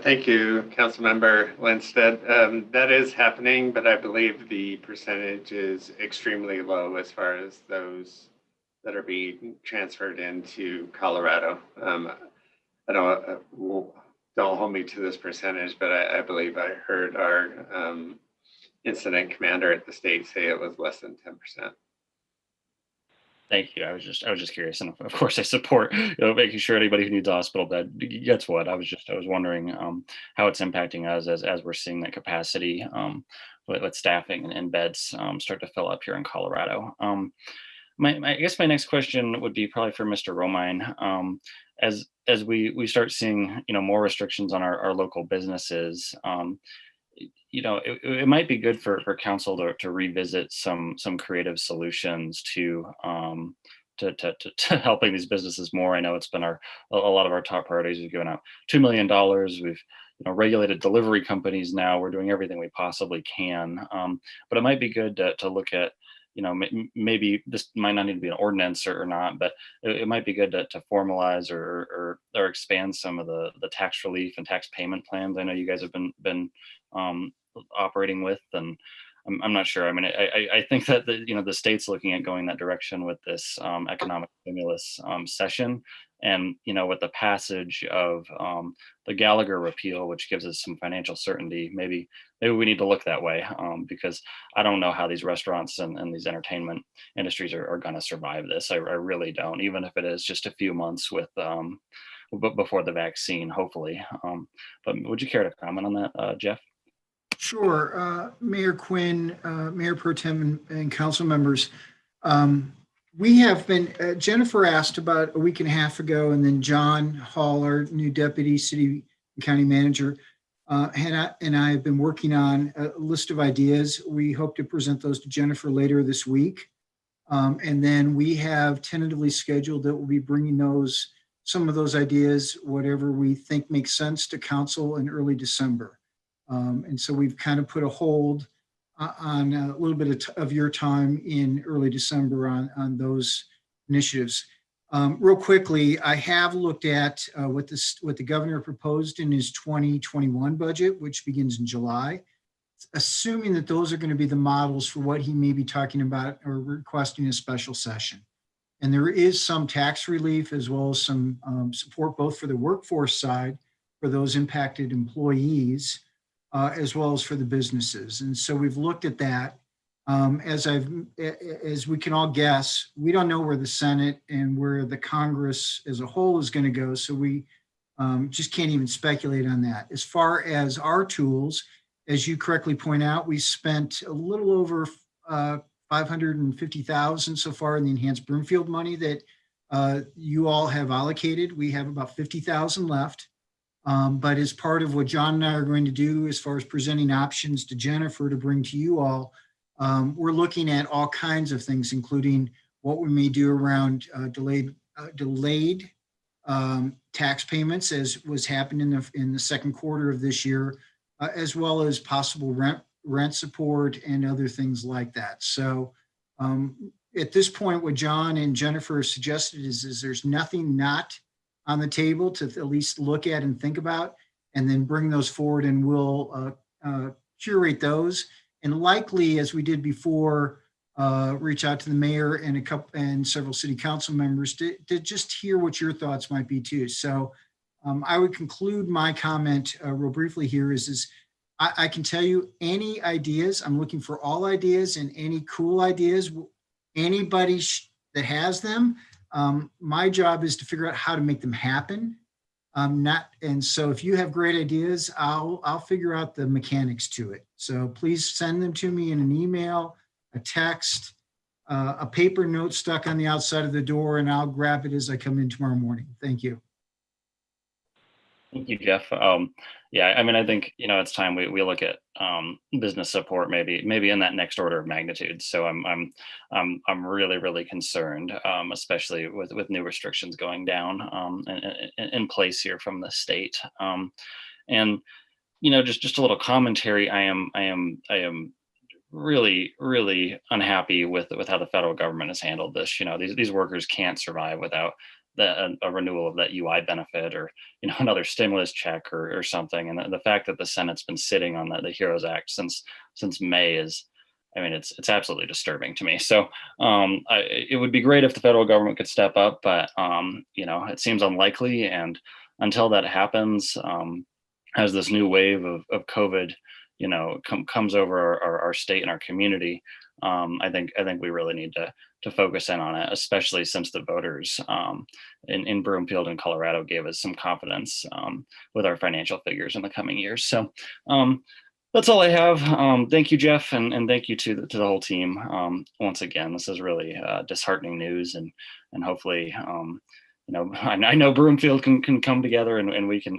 thank you, Councilmember Lindstedt. That is happening, but I believe the percentage is extremely low as far as those that are being transferred into Colorado. I don't hold me to this percentage, but I believe I heard our incident commander at the state say it was less than 10%. Thank you. I was just curious, and of course I support making sure anybody who needs a hospital bed gets one. I was wondering how it's impacting us as we're seeing that capacity with staffing and beds start to fill up here in Colorado. I guess my next question would be probably for Mr. Romine. As we start seeing more restrictions on our local businesses, it might be good for council to revisit some creative solutions to helping these businesses more. I know it's been a lot of our top priorities. We've given out $2 million. We've regulated delivery companies now. We're doing everything we possibly can. But it might be good to look at, maybe this might not need to be an ordinance or not, but it might be good to formalize or expand some of the tax relief and tax payment plans I know you guys have been operating with, and I'm not sure. I mean, I think that the state's looking at going that direction with this economic stimulus session, and with the passage of the Gallagher repeal, which gives us some financial certainty, maybe we need to look that way, because I don't know how these restaurants and these entertainment industries are going to survive this. I really don't, even if it is just a few months with before the vaccine, hopefully. But would you care to comment on that, Jeff? Sure. Mayor Quinn, Mayor Pro Tem, and council members. We have been, Jennifer asked about a week and a half ago, and then John Hall, our new deputy city and county manager, and I have been working on a list of ideas. We hope to present those to Jennifer later this week. And then we have tentatively scheduled that we'll be bringing some of those ideas, whatever we think makes sense, to council in early December. And so we've kind of put a hold on a little bit of your time in early December on those initiatives. Real quickly, I have looked at what the governor proposed in his 2021 budget, which begins in July, assuming that those are going to be the models for what he may be talking about or requesting a special session. And there is some tax relief as well as some support both for the workforce side for those impacted employees, as well as for the businesses. And so we've looked at that. As we can all guess, we don't know where the Senate and where the Congress as a whole is going to go. So we just can't even speculate on that. As far as our tools, as you correctly point out, we spent a little over $550,000 so far in the enhanced Broomfield money that you all have allocated. We have about 50,000 left. But as part of what John and I are going to do as far as presenting options to Jennifer to bring to you all, we're looking at all kinds of things, including what we may do around delayed tax payments, as was happening in the second quarter of this year, as well as possible rent support and other things like that. So at this point, what John and Jennifer suggested is there's nothing not on the table to at least look at and think about, and then bring those forward, and we'll curate those. And likely, as we did before, reach out to the mayor and several city council members to just hear what your thoughts might be too. So I would conclude my comment real briefly here is I can tell you any ideas. I'm looking for all ideas and any cool ideas. Anybody that has them, my job is to figure out how to make them happen. And so if you have great ideas, I'll figure out the mechanics to it. So please send them to me in an email, a text, a paper note stuck on the outside of the door, and I'll grab it as I come in tomorrow morning. Thank you. Thank you, Jeff. Yeah, I mean, I think, it's time we look at business support, maybe in that next order of magnitude. So I'm really, really concerned, especially with new restrictions going down in place here from the state. And just a little commentary. I am really, really unhappy with how the federal government has handled this. These workers can't survive without a renewal of that UI benefit, or another stimulus check or something. And the fact that the Senate's been sitting on the HEROES Act since May is, it's absolutely disturbing to me. So it would be great if the federal government could step up, but it seems unlikely. And until that happens, as this new wave of COVID comes over our state and our community, I think we really need to focus in on it, especially since the voters in Broomfield and Colorado gave us some confidence with our financial figures in the coming years. So that's all I have. Thank you, Jeff, and thank you to the whole team. Once again, this is really disheartening news, and hopefully, I know Broomfield can come together, and we can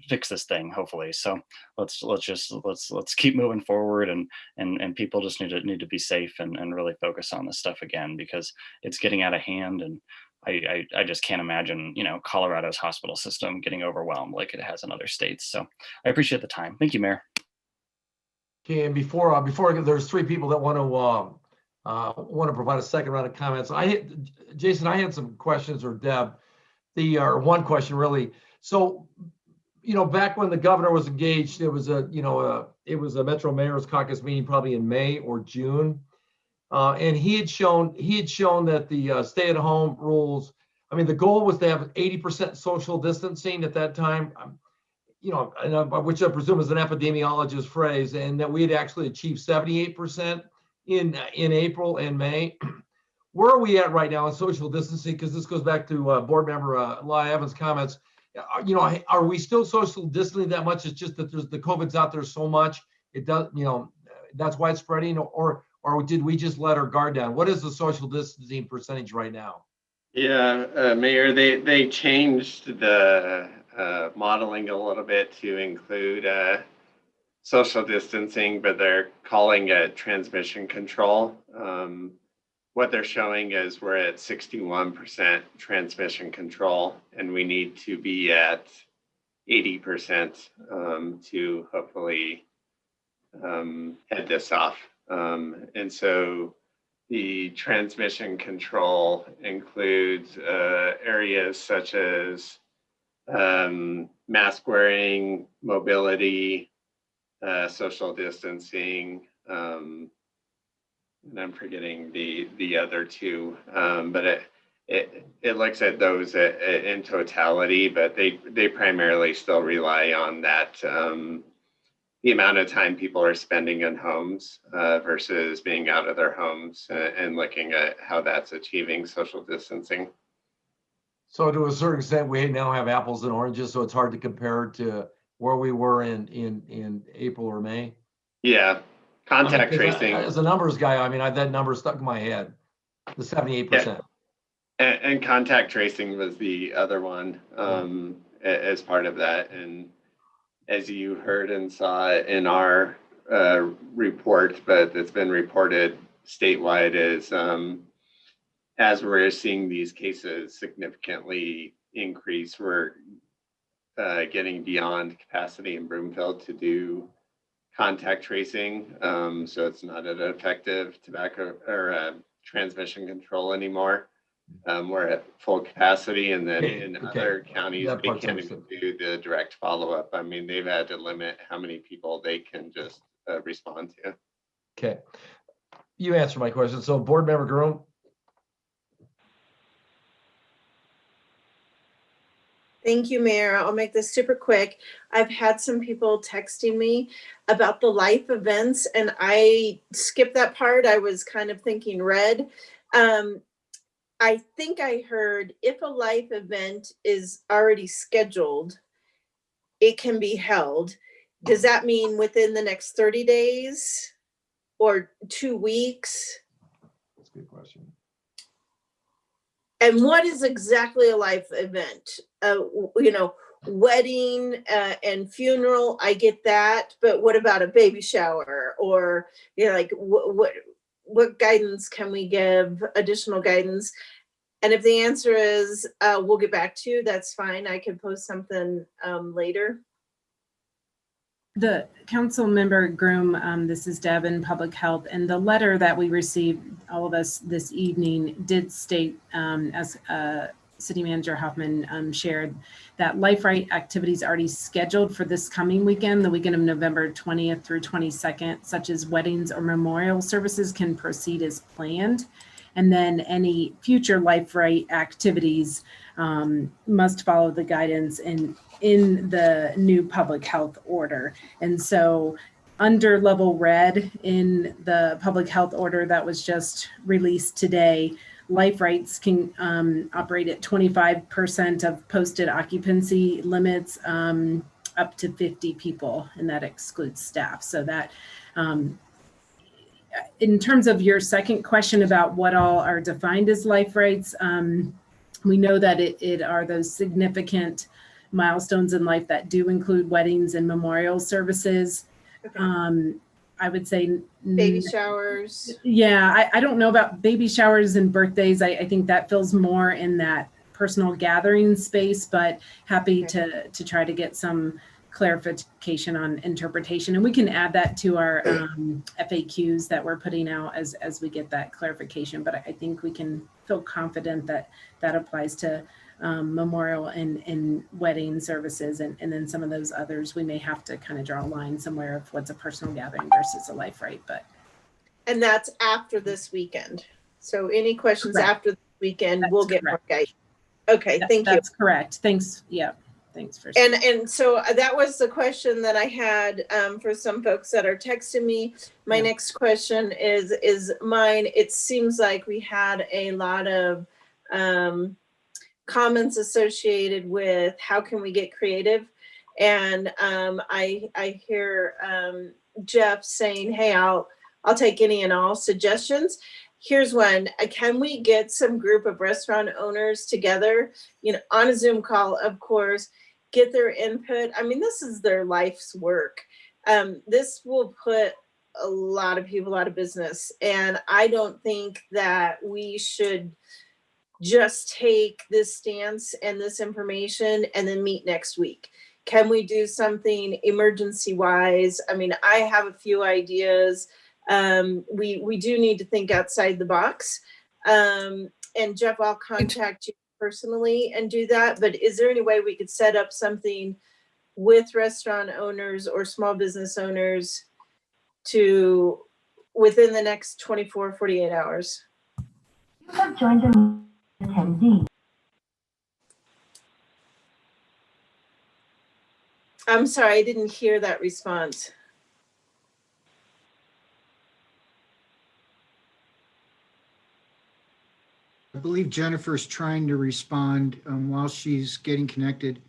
fix this thing, hopefully. So let's keep moving forward, and people just need to be safe and really focus on this stuff again, because it's getting out of hand. And I just can't imagine, Colorado's hospital system getting overwhelmed like it has in other states. So I appreciate the time. Thank you, Mayor. Okay, and before there's three people that want to provide a second round of comments. Jason, I had some questions, or Deb, or one question really. So, back when the governor was engaged, it was a Metro Mayor's Caucus meeting probably in May or June. And he had shown that the stay-at-home rules, the goal was to have 80% social distancing at that time, which I presume is an epidemiologist phrase, and that we had actually achieved 78% in April and May. Where are we at right now in social distancing? Because this goes back to board member Lai Evans' comments. Are we still social distancing that much? It's just that the COVID's out there so much, it does, that's why it's spreading, or did we just let our guard down? What is the social distancing percentage right now? Yeah, Mayor, they changed the modeling a little bit to include social distancing, but they're calling it transmission control. What they're showing is we're at 61% transmission control, and we need to be at 80% to hopefully head this off. And so the transmission control includes areas such as mask wearing, mobility, social distancing, and I'm forgetting the other two, but it looks at those in totality, but they primarily still rely on that the amount of time people are spending in homes versus being out of their homes and looking at how that's achieving social distancing. So to a certain extent, we now have apples and oranges, so it's hard to compare to where we were in April or May. Yeah, contact tracing. As a numbers guy, I mean, that number stuck in my head, the 78%. Yeah. And contact tracing was the other one as part of that. And as you heard and saw in our report, but it's been reported statewide, is as we're seeing these cases significantly increase, we're getting beyond capacity in Broomfield to do contact tracing. So it's not an effective tobacco or transmission control anymore. We're at full capacity, and then in other counties, they can't even do the direct follow-up. I mean, they've had to limit how many people they can just respond to. Okay. You answered my question. So Board Member Groom. Thank you, Mayor. I'll make this super quick. I've had some people texting me about the life events, and I skipped that part. I was kind of thinking red. I think I heard if a life event is already scheduled, it can be held. Does that mean within the next 30 days or 2 weeks? That's a good question. And what is exactly a life event? You know, wedding and funeral, I get that, but what about a baby shower? Or, you know, like what guidance can we give, additional guidance? And if the answer is we'll get back to you, that's fine. I can post something later. The council member Groom, this is Deb in Public Health, and the letter that we received, all of us this evening, did state, as City Manager Hoffman shared, that Life Right activities already scheduled for this coming weekend, the weekend of November 20th through 22nd, such as weddings or memorial services, can proceed as planned. And then any future Life Right activities must follow the guidance in the new public health order. And so under level red in the public health order that was just released today, Life Rights can operate at 25% of posted occupancy limits up to 50 people, and that excludes staff. So that in terms of your second question about what all are defined as life rights, we know that it are those significant milestones in life that do include weddings and memorial services. Okay. I would say baby showers. Yeah, I don't know about baby showers and birthdays. I think that feels more in that personal gathering space, but happy to try to get some clarification on interpretation, and we can add that to our FAQs that we're putting out as we get that clarification. But I think we can feel confident that that applies to memorial and wedding services, and then some of those others we may have to kind of draw a line somewhere of what's a personal gathering versus a life right. But and that's after this weekend. So any questions after the weekend, we'll get more guidance. Okay, thank you. That's correct. Thanks. Yeah. Thanks for and so that was the question that I had for some folks that are texting me. My next question is mine. It seems like we had a lot of comments associated with how can we get creative, and I hear Jeff saying, "Hey, I'll take any and all suggestions." Here's one. Can we get some group of restaurant owners together, you know, on a Zoom call, of course, get their input? I mean, this is their life's work. This will put a lot of people out of business. And I don't think that we should just take this stance and this information and then meet next week. Can we do something emergency wise? I mean, I have a few ideas. we do need to think outside the box. And Jeff, I'll contact you personally and do that. But is there any way we could set up something with restaurant owners or small business owners to within the next 24, 48 hours? You have joined an attendee. I'm sorry, I didn't hear that response. I believe Jennifer's trying to respond while she's getting connected.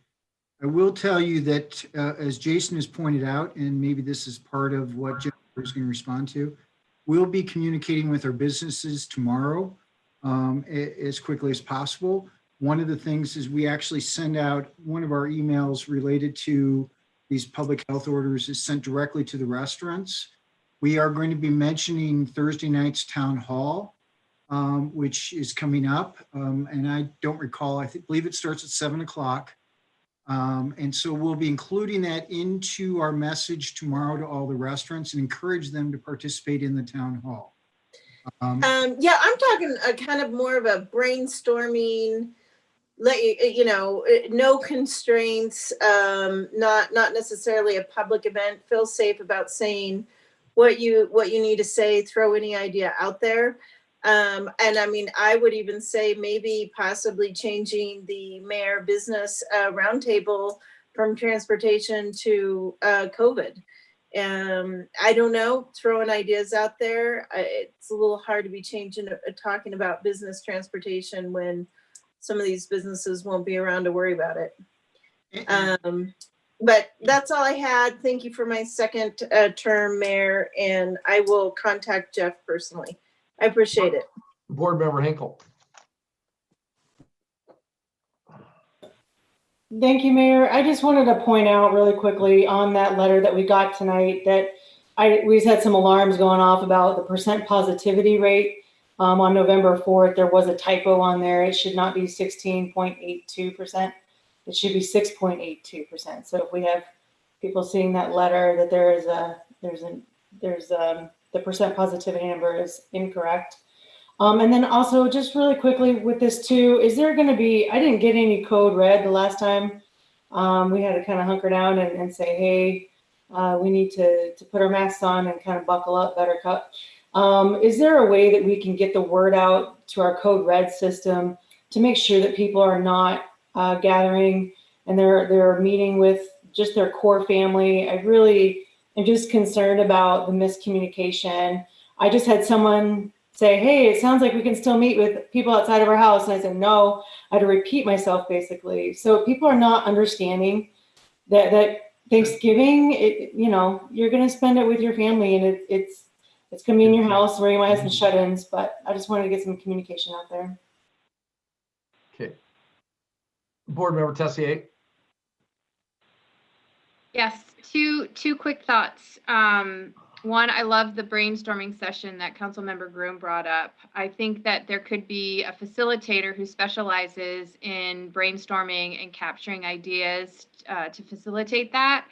I will tell you that as Jason has pointed out, and maybe this is part of what Jennifer is going to respond to, we'll be communicating with our businesses tomorrow as quickly as possible. One of the things is we actually send out one of our emails related to these public health orders is sent directly to the restaurants. We are going to be mentioning Thursday night's town hall, which is coming up. And I don't recall, I believe it starts at 7 o'clock. And so we'll be including that into our message tomorrow to all the restaurants and encourage them to participate in the town hall. Yeah, I'm talking a kind of more of a brainstorming, no constraints, not necessarily a public event. Feel safe about saying what you need to say, throw any idea out there. And I mean, I would even say maybe possibly changing the mayor business roundtable from transportation to COVID. I don't know, throwing ideas out there. It's a little hard to be talking about business transportation when some of these businesses won't be around to worry about it. But that's all I had. Thank you for my second term, Mayor, and I will contact Jeff personally. I appreciate it. Board Member Hinkle. Thank you, Mayor. I just wanted to point out really quickly on that letter that we got tonight that we just had some alarms going off about the percent positivity rate. On November 4th, there was a typo on there. It should not be 16.82%. It should be 6.82%. So if we have people seeing that letter that the percent positivity number is incorrect. And then also just really quickly with this too, is there going to be, I didn't get any code red the last time. We had to kind of hunker down and say, hey, we need to put our masks on and kind of buckle up, Buttercup. Is there a way that we can get the word out to our code red system to make sure that people are not gathering and they're meeting with just their core family? I really am just concerned about the miscommunication. I just had someone say, hey, it sounds like we can still meet with people outside of our house. And I said, no, I had to repeat myself basically. So people are not understanding that Thanksgiving, you're going to spend it with your family and it's going to be in your house where you might have some shut-ins, but I just wanted to get some communication out there. Okay. Board Member Tessier. Yes, two quick thoughts. One, I love the brainstorming session that Councilmember Groom brought up. I think that there could be a facilitator who specializes in brainstorming and capturing ideas to facilitate that,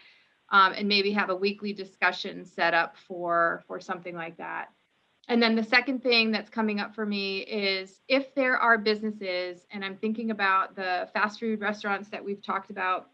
and maybe have a weekly discussion set up for something like that. And then the second thing that's coming up for me is if there are businesses, and I'm thinking about the fast food restaurants that we've talked about,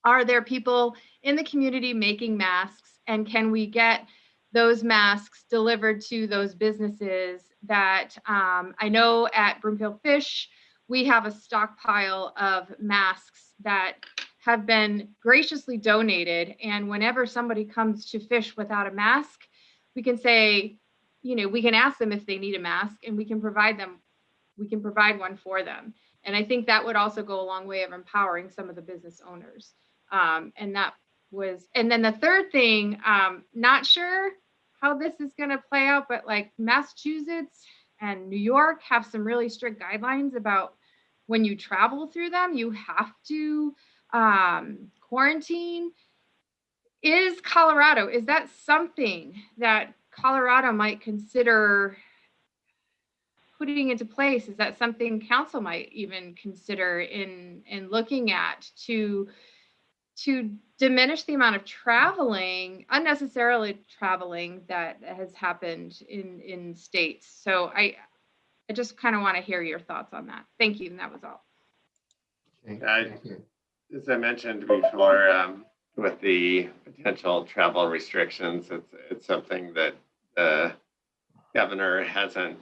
are there people in the community making masks? And can we get those masks delivered to those businesses that I know at Broomfield Fish, we have a stockpile of masks that have been graciously donated. And whenever somebody comes to fish without a mask, we can say, we can ask them if they need a mask and we can provide one for them. And I think that would also go a long way of empowering some of the business owners. And then the third thing, not sure how this is going to play out, but like Massachusetts and New York have some really strict guidelines about when you travel through them, you have to quarantine. Is that something that Colorado might consider putting into place? Is that something council might even consider in looking at to to diminish the amount of traveling, unnecessarily traveling that has happened in states. So I just kind of want to hear your thoughts on that. Thank you. And that was all. As I mentioned before, with the potential travel restrictions, it's something that the governor hasn't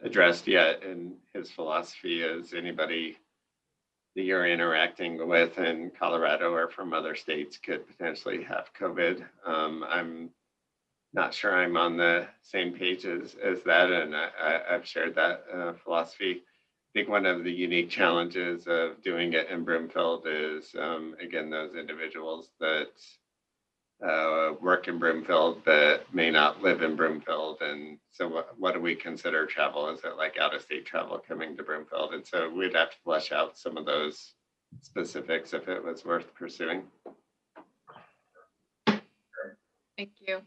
addressed yet in his philosophy as anybody that you're interacting with in Colorado or from other states could potentially have COVID. I'm not sure I'm on the same page as that, and I've shared that philosophy. I think one of the unique challenges of doing it in Broomfield is, again, those individuals that work in Broomfield that may not live in Broomfield. And so what do we consider travel? Is it like out-of-state travel coming to Broomfield? And so we'd have to flesh out some of those specifics if it was worth pursuing. Thank you.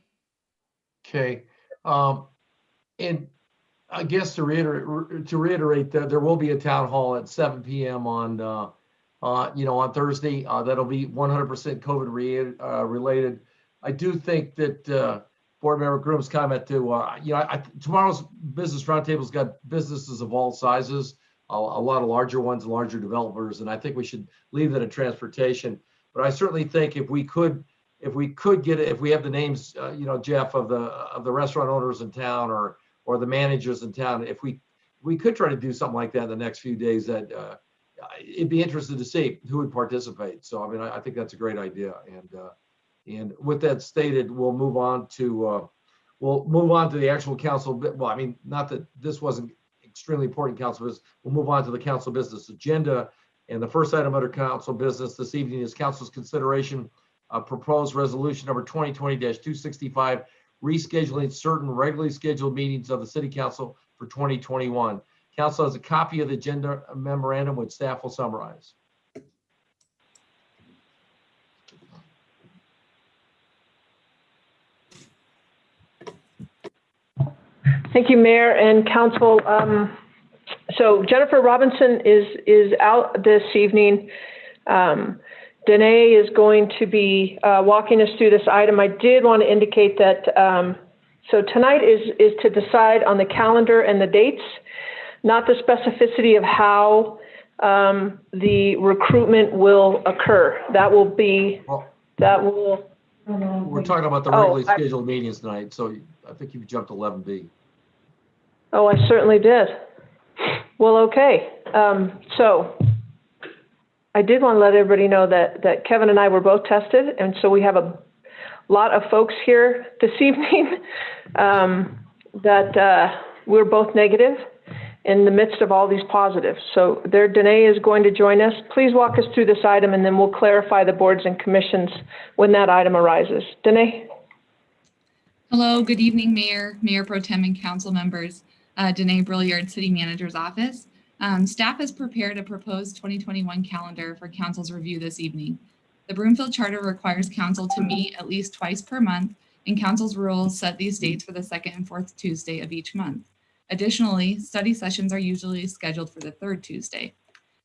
Okay. And I guess to reiterate that there will be a town hall at 7 p.m. on Thursday. That'll be 100% COVID related. I do think that Board Member Groom's comment to, tomorrow's business roundtable's got businesses of all sizes, a lot of larger ones and larger developers, and I think we should leave that at transportation. But I certainly think if we could get it, if we have the names, Jeff, of the restaurant owners in town or the managers in town, if we could try to do something like that in the next few days, that it'd be interesting to see who would participate. So, I mean, I think that's a great idea. And with that stated, we'll move on to the actual council. Well, I mean, not that this wasn't extremely important council business. We'll move on to the council business agenda. And the first item under council business this evening is council's consideration of proposed resolution number 2020-265, rescheduling certain regularly scheduled meetings of the city council for 2021. Council has a copy of the agenda memorandum which staff will summarize. Thank you, Mayor and Council. So Jennifer Robinson is out this evening. Danae is going to be walking us through this item. I did want to indicate that, so tonight is to decide on the calendar and the dates, not the specificity of how the recruitment will occur. We're talking about the regularly scheduled meetings tonight, so I think you've jumped 11B. Oh, I certainly did. Well, okay. So I did want to let everybody know that Kevin and I were both tested, and so we have a lot of folks here this evening that we're both negative in the midst of all these positives. So Danae is going to join us. Please walk us through this item, and then we'll clarify the boards and commissions when that item arises. Danae? Hello, good evening, Mayor Pro Tem and council members. Danae Brilliard, City Manager's Office. Staff has prepared a proposed 2021 calendar for council's review this evening. The Broomfield Charter requires council to meet at least twice per month, and council's rules set these dates for the second and fourth Tuesday of each month. Additionally, study sessions are usually scheduled for the third Tuesday.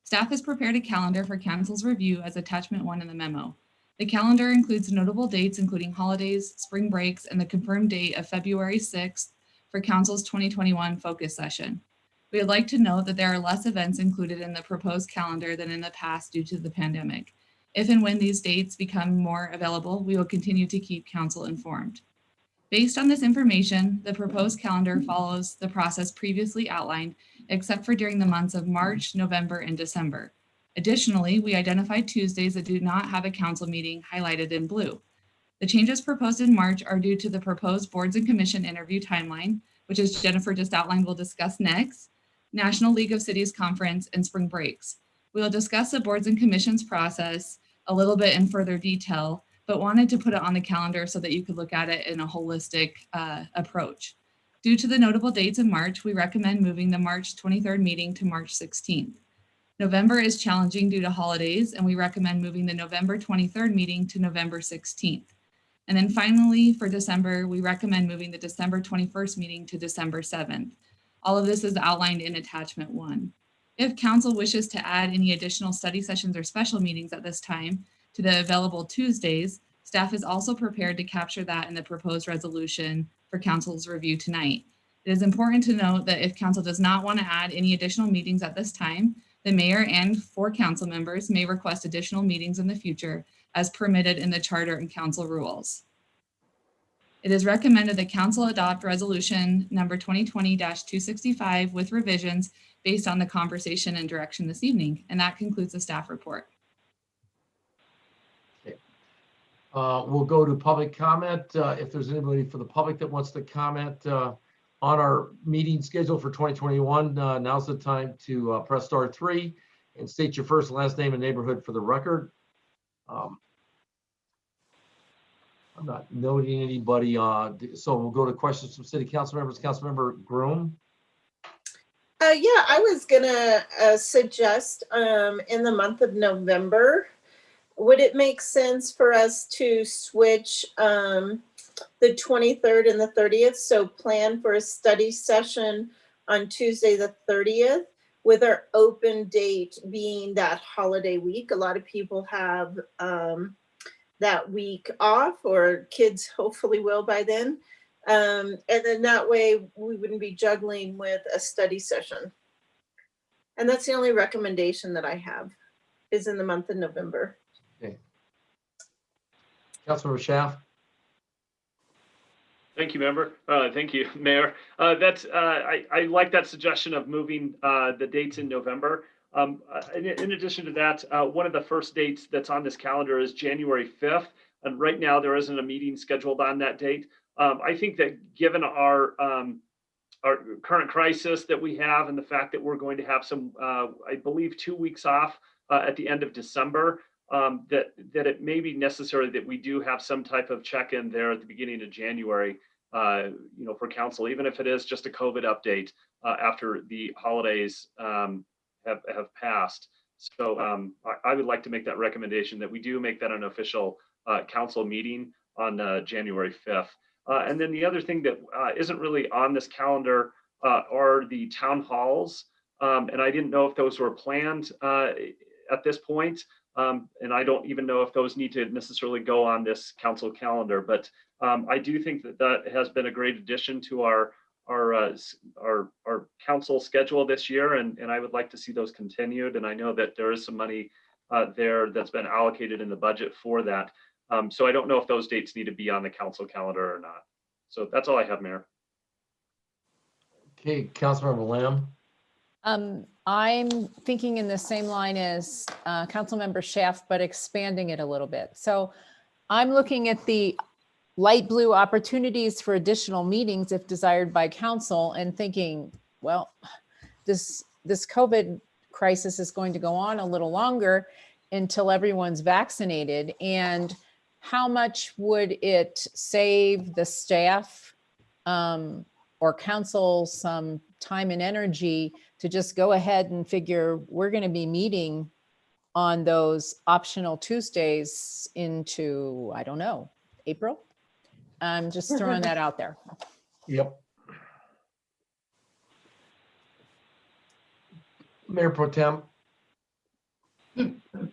Staff has prepared a calendar for council's review as attachment 1 in the memo. The calendar includes notable dates, including holidays, spring breaks, and the confirmed date of February 6th for council's 2021 focus session. We would like to note that there are less events included in the proposed calendar than in the past due to the pandemic. If and when these dates become more available, we will continue to keep council informed. Based on this information, the proposed calendar follows the process previously outlined, except for during the months of March, November, and December. Additionally, we identified Tuesdays that do not have a council meeting highlighted in blue. The changes proposed in March are due to the proposed boards and commission interview timeline, which as Jennifer just outlined, we'll discuss next, National League of Cities Conference, and spring breaks. We will discuss the boards and commissions process a little bit in further detail, but wanted to put it on the calendar so that you could look at it in a holistic approach. Due to the notable dates in March, we recommend moving the March 23rd meeting to March 16th. November is challenging due to holidays, and we recommend moving the November 23rd meeting to November 16th. And then finally, for December, we recommend moving the December 21st meeting to December 7th. All of this is outlined in attachment 1. If council wishes to add any additional study sessions or special meetings at this time, to the available Tuesdays, staff is also prepared to capture that in the proposed resolution for council's review tonight. It is important to note that if council does not want to add any additional meetings at this time, the mayor and 4 council members may request additional meetings in the future as permitted in the charter and council rules. It is recommended that council adopt resolution number 2020-265 with revisions based on the conversation and direction this evening. And that concludes the staff report. We'll go to public comment. If there's anybody for the public that wants to comment on our meeting schedule for 2021, now's the time to press star 3 and state your first and last name and neighborhood for the record. I'm not noting anybody, so we'll go to questions from city council members. Councilmember Groom. Yeah, I was gonna suggest in the month of November, would it make sense for us to switch the 23rd and the 30th? So plan for a study session on Tuesday, the 30th, with our open date being that holiday week. A lot of people have that week off, or kids hopefully will by then. And then that way we wouldn't be juggling with a study session. And that's the only recommendation that I have, is in the month of November. Okay. Councilmember Schaaf. Thank you, member. Thank you, Mayor. I like that suggestion of moving the dates in November. In addition to that, one of the first dates that's on this calendar is January 5th. And right now there isn't a meeting scheduled on that date. I think that given our current crisis that we have and the fact that we're going to have some, I believe, 2 weeks off at the end of December, that it may be necessary that we do have some type of check-in there at the beginning of January, for council, even if it is just a COVID update after the holidays have passed. So I would like to make that recommendation that we do make that an official council meeting on January 5th. And then the other thing that isn't really on this calendar are the town halls. And I didn't know if those were planned at this point. And I don't even know if those need to necessarily go on this council calendar, but I do think that has been a great addition to our council schedule this year, and I would like to see those continued. And I know that there is some money there that's been allocated in the budget for that. So I don't know if those dates need to be on the council calendar or not. So that's all I have, Mayor. Okay, Councilmember Lamb. I'm thinking in the same line as Councilmember Schaaf, but expanding it a little bit. So I'm looking at the light blue opportunities for additional meetings if desired by council and thinking, well, this COVID crisis is going to go on a little longer until everyone's vaccinated. And how much would it save the staff or council some time and energy to just go ahead and figure we're going to be meeting on those optional Tuesdays into, I don't know, April? I'm just throwing that out there. Yep. Mayor Pro Tem.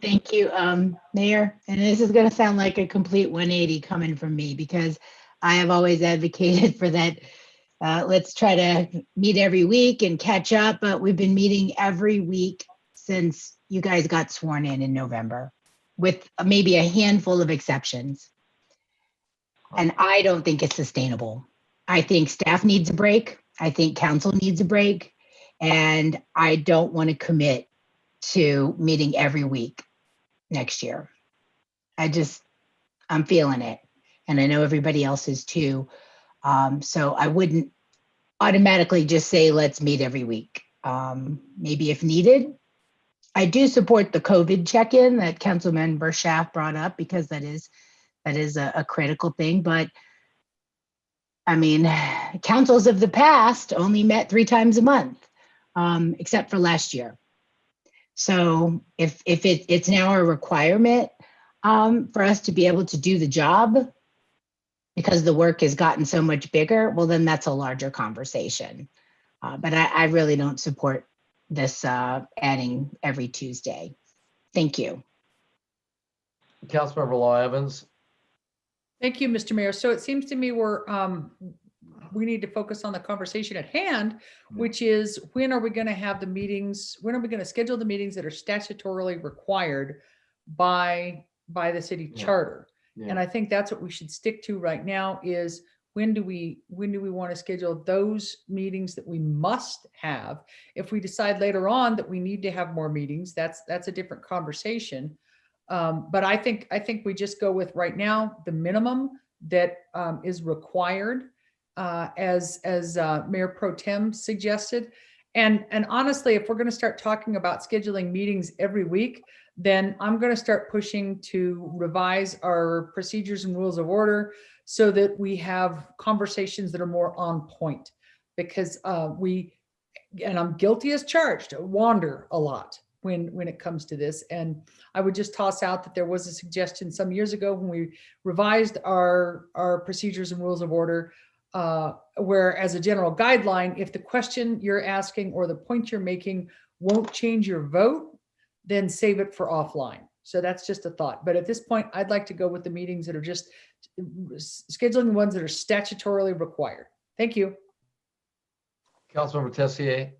Thank you, Mayor. And this is going to sound like a complete 180 coming from me, because I have always advocated for that. Let's try to meet every week and catch up, but we've been meeting every week since you guys got sworn in November, with maybe a handful of exceptions. And I don't think it's sustainable. I think staff needs a break. I think council needs a break. And I don't want to commit to meeting every week next year. I'm feeling it. And I know everybody else is too. So I wouldn't automatically just say, let's meet every week. Maybe if needed. I do support the COVID check-in that Councilmember Schaaf brought up, because that is a critical thing. But I mean, councils of the past only met 3 times a month, except for last year. So if it's now a requirement for us to be able to do the job, because the work has gotten so much bigger, well, then that's a larger conversation. But I really don't support this adding every Tuesday. Thank you. Councilmember Law Evans. Thank you, Mr. Mayor. So it seems to me we need to focus on the conversation at hand, which is when are we going to have the meetings? When are we going to schedule the meetings that are statutorily required by the city charter? Yeah. And I think that's what we should stick to right now is when do we want to schedule those meetings that we must have? If we decide later on that we need to have more meetings, that's a different conversation. But I think we just go with right now the minimum that is required, as Mayor Pro Tem suggested. And honestly, if we're going to start talking about scheduling meetings every week, then I'm going to start pushing to revise our procedures and rules of order so that we have conversations that are more on point. Because and I'm guilty as charged, wander a lot when it comes to this. And I would just toss out that there was a suggestion some years ago when we revised our procedures and rules of order, where as a general guideline, if the question you're asking or the point you're making won't change your vote, then save it for offline. So that's just a thought. But at this point, I'd like to go with the meetings that are just scheduling the ones that are statutorily required. Thank you. Councilmember Tessier.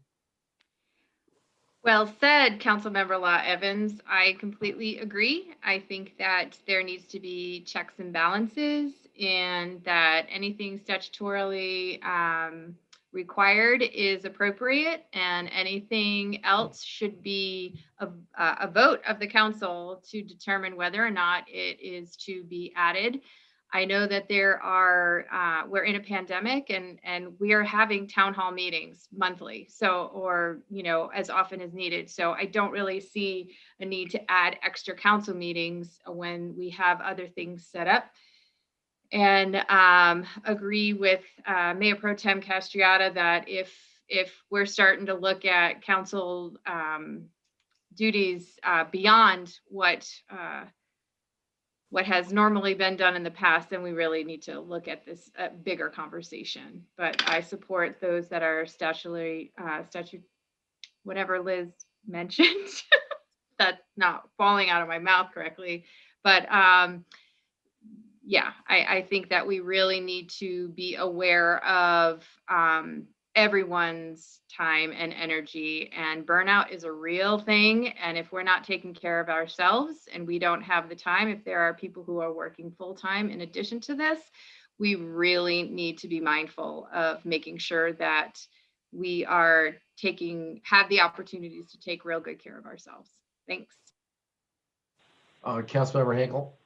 Well said, Councilmember Law Evans. I completely agree. I think that there needs to be checks and balances, and that anything statutorily required is appropriate, and anything else should be a vote of the council to determine whether or not it is to be added. I know that we're in a pandemic, and we are having town hall meetings monthly, or as often as needed. So I don't really see a need to add extra council meetings when we have other things set up. And agree with Mayor Pro Tem Castriata that if we're starting to look at council duties beyond what has normally been done in the past, then we really need to look at this bigger conversation. But I support those that are whatever Liz mentioned. That's not falling out of my mouth correctly. But yeah, I think that we really need to be aware of everyone's time and energy, and burnout is a real thing. And if we're not taking care of ourselves and we don't have the time, if there are people who are working full time in addition to this, we really need to be mindful of making sure that we are have the opportunities to take real good care of ourselves. Thanks. Councilmember Hinkle.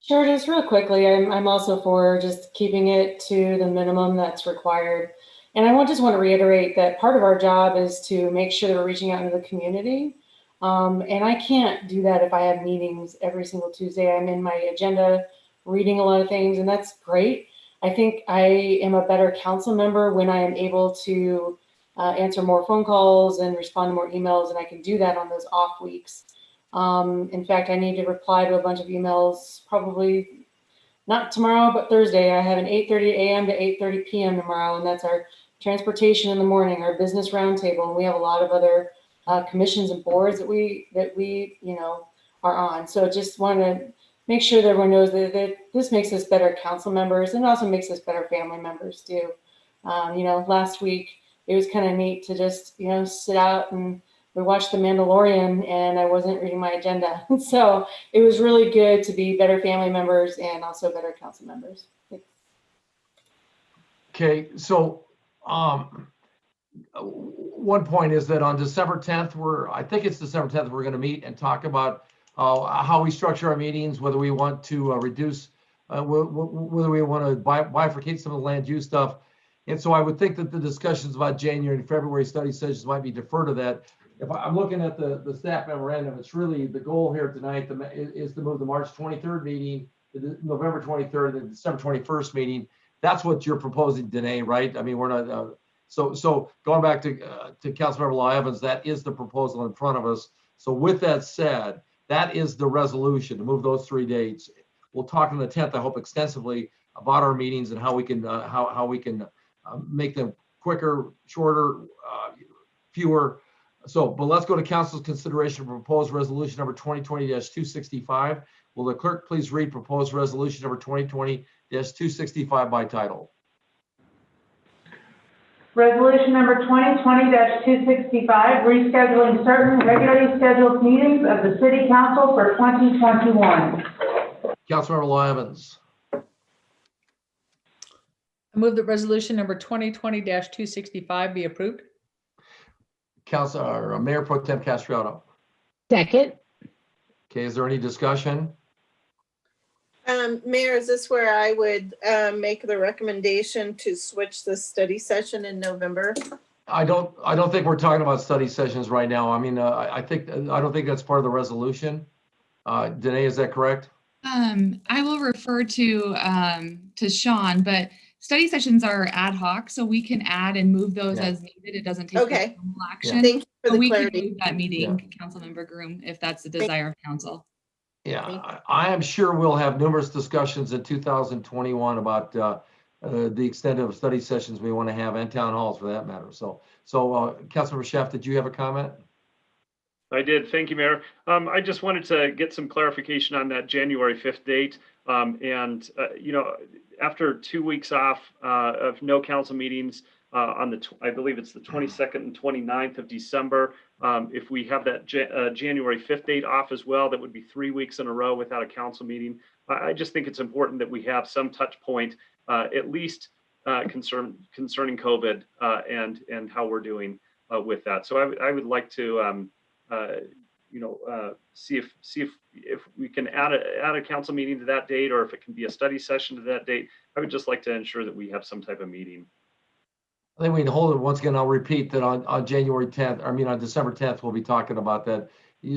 Sure, just real quickly, I'm also for just keeping it to the minimum that's required. And I just want to reiterate that part of our job is to make sure that we're reaching out into the community. And I can't do that if I have meetings every single Tuesday. I'm in my agenda reading a lot of things, and that's great. I think I am a better council member when I am able to answer more phone calls and respond to more emails, and I can do that on those off weeks. In fact, I need to reply to a bunch of emails, probably not tomorrow, but Thursday. I have an 8:30 a.m. to 8:30 p.m. tomorrow, and that's our transportation in the morning, our business roundtable, and we have a lot of other commissions and boards that we are on. So just want to make sure that everyone knows that this makes us better council members, and also makes us better family members too. Last week it was kind of neat to just sit out and we watched The Mandalorian, and I wasn't reading my agenda. So it was really good to be better family members and also better council members. Okay, so one point is that on December 10th, I think it's December 10th, we're going to meet and talk about how we structure our meetings, whether we want to reduce, whether we want to bifurcate some of the land use stuff. And so I would think that the discussions about January and February study sessions might be deferred to that. If I'm looking at the staff memorandum, it's really the goal here tonight is to move the March 23rd meeting to the November 23rd and December 21st meeting. That's what you're proposing, Danae, right? I mean, we're not, so going back to Councilmember Law Evans, that is the proposal in front of us. So with that said, that is the resolution to move those 3 dates. We'll talk on the 10th, I hope, extensively about our meetings and how we can make them quicker, shorter, fewer. So, but let's go to council's consideration of proposed resolution number 2020-265, Will the clerk please read proposed resolution number 2020-265 by title? Resolution number 2020-265, rescheduling certain regularly scheduled meetings of the City Council for 2021. Councilmember Law Evans. I move that resolution number 2020-265 be approved. Mayor Pro Tem Castriotto. Second. Okay, is there any discussion? Mayor, is this where I would make the recommendation to switch the study session in November? I don't think we're talking about study sessions right now. I mean, I don't think that's part of the resolution. Danae, is that correct? I will refer to Sean, but study sessions are ad hoc, so we can add and move those as needed. It doesn't take Okay. formal action. Thank you for But the we clarity. can move that meeting, Councilmember Groom, if that's the desire of council. Yeah, I am sure we'll have numerous discussions in 2021 about the extent of study sessions we want to have and town halls for that matter. So Councilmember Schaaf, did you have a comment? I did. Thank you, Mayor. I just wanted to get some clarification on that January 5th date. After 2 weeks off of no council meetings on I believe it's the 22nd and 29th of December, if we have that January 5th date off as well, that would be 3 weeks in a row without a council meeting. I just think it's important that we have some touch point, at least concerning COVID and how we're doing with that. So I would like to see if we can add a council meeting to that date, or if it can be a study session to that date. I would just like to ensure that we have some type of meeting. I think we can hold it once again. I'll repeat that on January 10th, on December 10th, we'll be talking about that.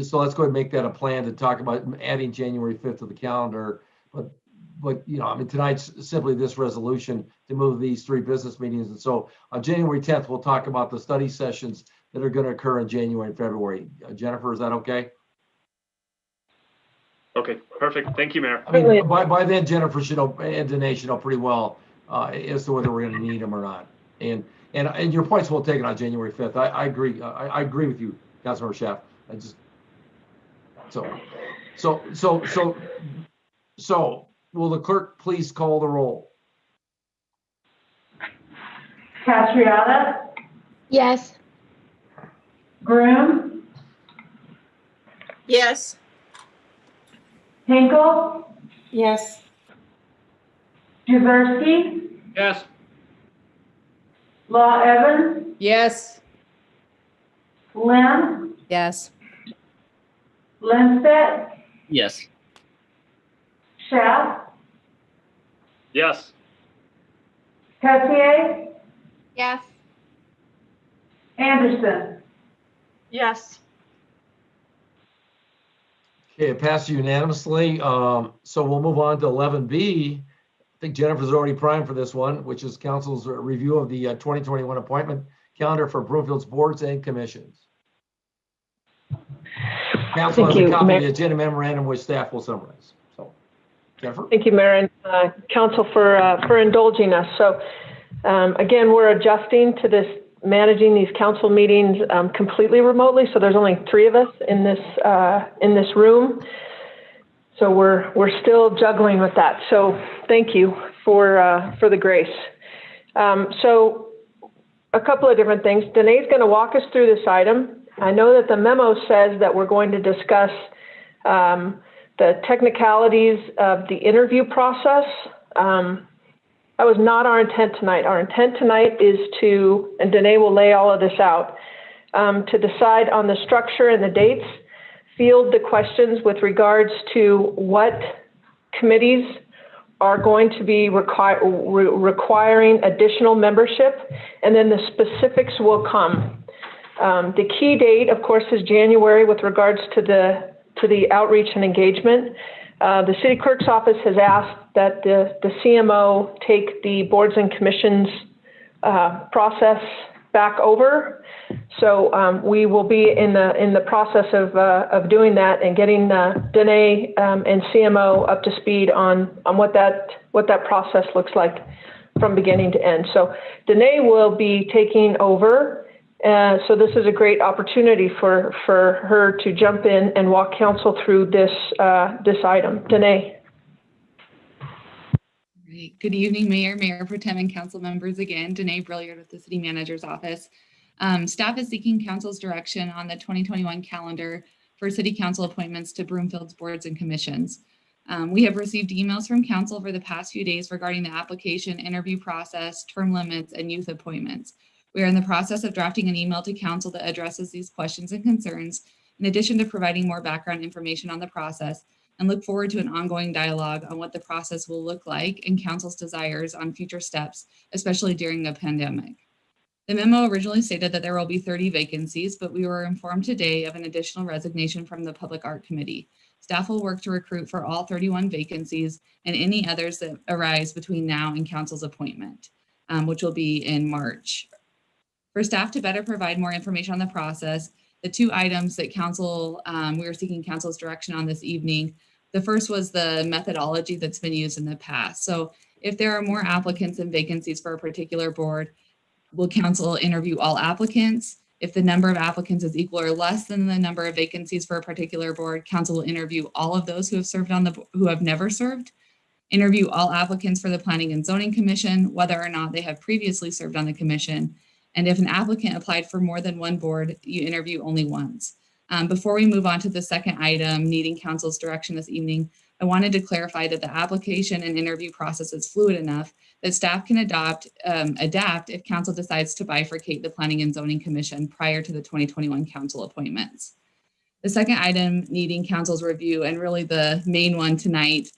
So let's go ahead and make that a plan to talk about adding January 5th to the calendar. But tonight's simply this resolution to move these 3 business meetings. And so on January 10th, we'll talk about the study sessions that are going to occur in January and February. Jennifer, is that okay? Okay, perfect. Thank you, Mayor. I mean, by then, Jennifer should know, and Danae should know pretty well as to whether we're going to need them or not. And your points will take it on January 5th. I agree. I agree with you, Councilmember Schaaf. So will the clerk please call the roll? Castriota, Yes. Groom, Yes. Hinkle, Yes. Jaworski, Yes. Law Evans, Yes. Lim, Yes. Lindstedt, Yes. Schaaf, Yes. Tessier, Yes. Anderson. Yes. Okay, it passed unanimously. So we'll move on to 11B. I think Jennifer's already primed for this one, which is council's review of the 2021 appointment calendar for Broomfield's boards and commissions. Council has a copy of the agenda memorandum which staff will summarize. So, Jennifer? Thank you, Mayor, and Council for indulging us. So again, we're adjusting to this, managing these council meetings completely remotely. So there's only 3 of us in this room. So we're still juggling with that. So thank you for the grace. So a couple of different things. Danae's going to walk us through this item. I know that the memo says that we're going to discuss the technicalities of the interview process. That was not our intent tonight. Our intent tonight is to, and Danae will lay all of this out, to decide on the structure and the dates, field the questions with regards to what committees are going to be requiring additional membership, and then the specifics will come. The key date, of course, is January with regards to the outreach and engagement. The city clerk's office has asked that the CMO take the boards and commissions process back over. So we will be in the process of doing that and getting Danae and CMO up to speed on what that process looks like from beginning to end. So Danae will be taking over So this is a great opportunity for her to jump in and walk council through this item. Danae. Great. Good evening, Mayor Pro Tem, and council members. Again, Danae Brilliard with the City Manager's Office. Staff is seeking council's direction on the 2021 calendar for City Council appointments to Broomfield's boards and commissions. We have received emails from council over the past few days regarding the application, interview process, term limits, and youth appointments. We are in the process of drafting an email to council that addresses these questions and concerns, in addition to providing more background information on the process, and look forward to an ongoing dialogue on what the process will look like and council's desires on future steps, especially during the pandemic. The memo originally stated that there will be 30 vacancies, but we were informed today of an additional resignation from the Public Art Committee. Staff will work to recruit for all 31 vacancies and any others that arise between now and council's appointment, which will be in March. For staff to better provide more information on the process, the two items that council, we are seeking council's direction on this evening. The first was the methodology that's been used in the past. So if there are more applicants and vacancies for a particular board, will council interview all applicants? If the number of applicants is equal or less than the number of vacancies for a particular board, council will interview all of those who have served on who have never served. Interview all applicants for the Planning and Zoning Commission, whether or not they have previously served on the commission. And if an applicant applied for more than one board, you interview only once. Before we move on to the second item, needing council's direction this evening, I wanted to clarify that the application and interview process is fluid enough that staff can adapt if council decides to bifurcate the Planning and Zoning Commission prior to the 2021 council appointments. The second item needing council's review, and really the main one tonight,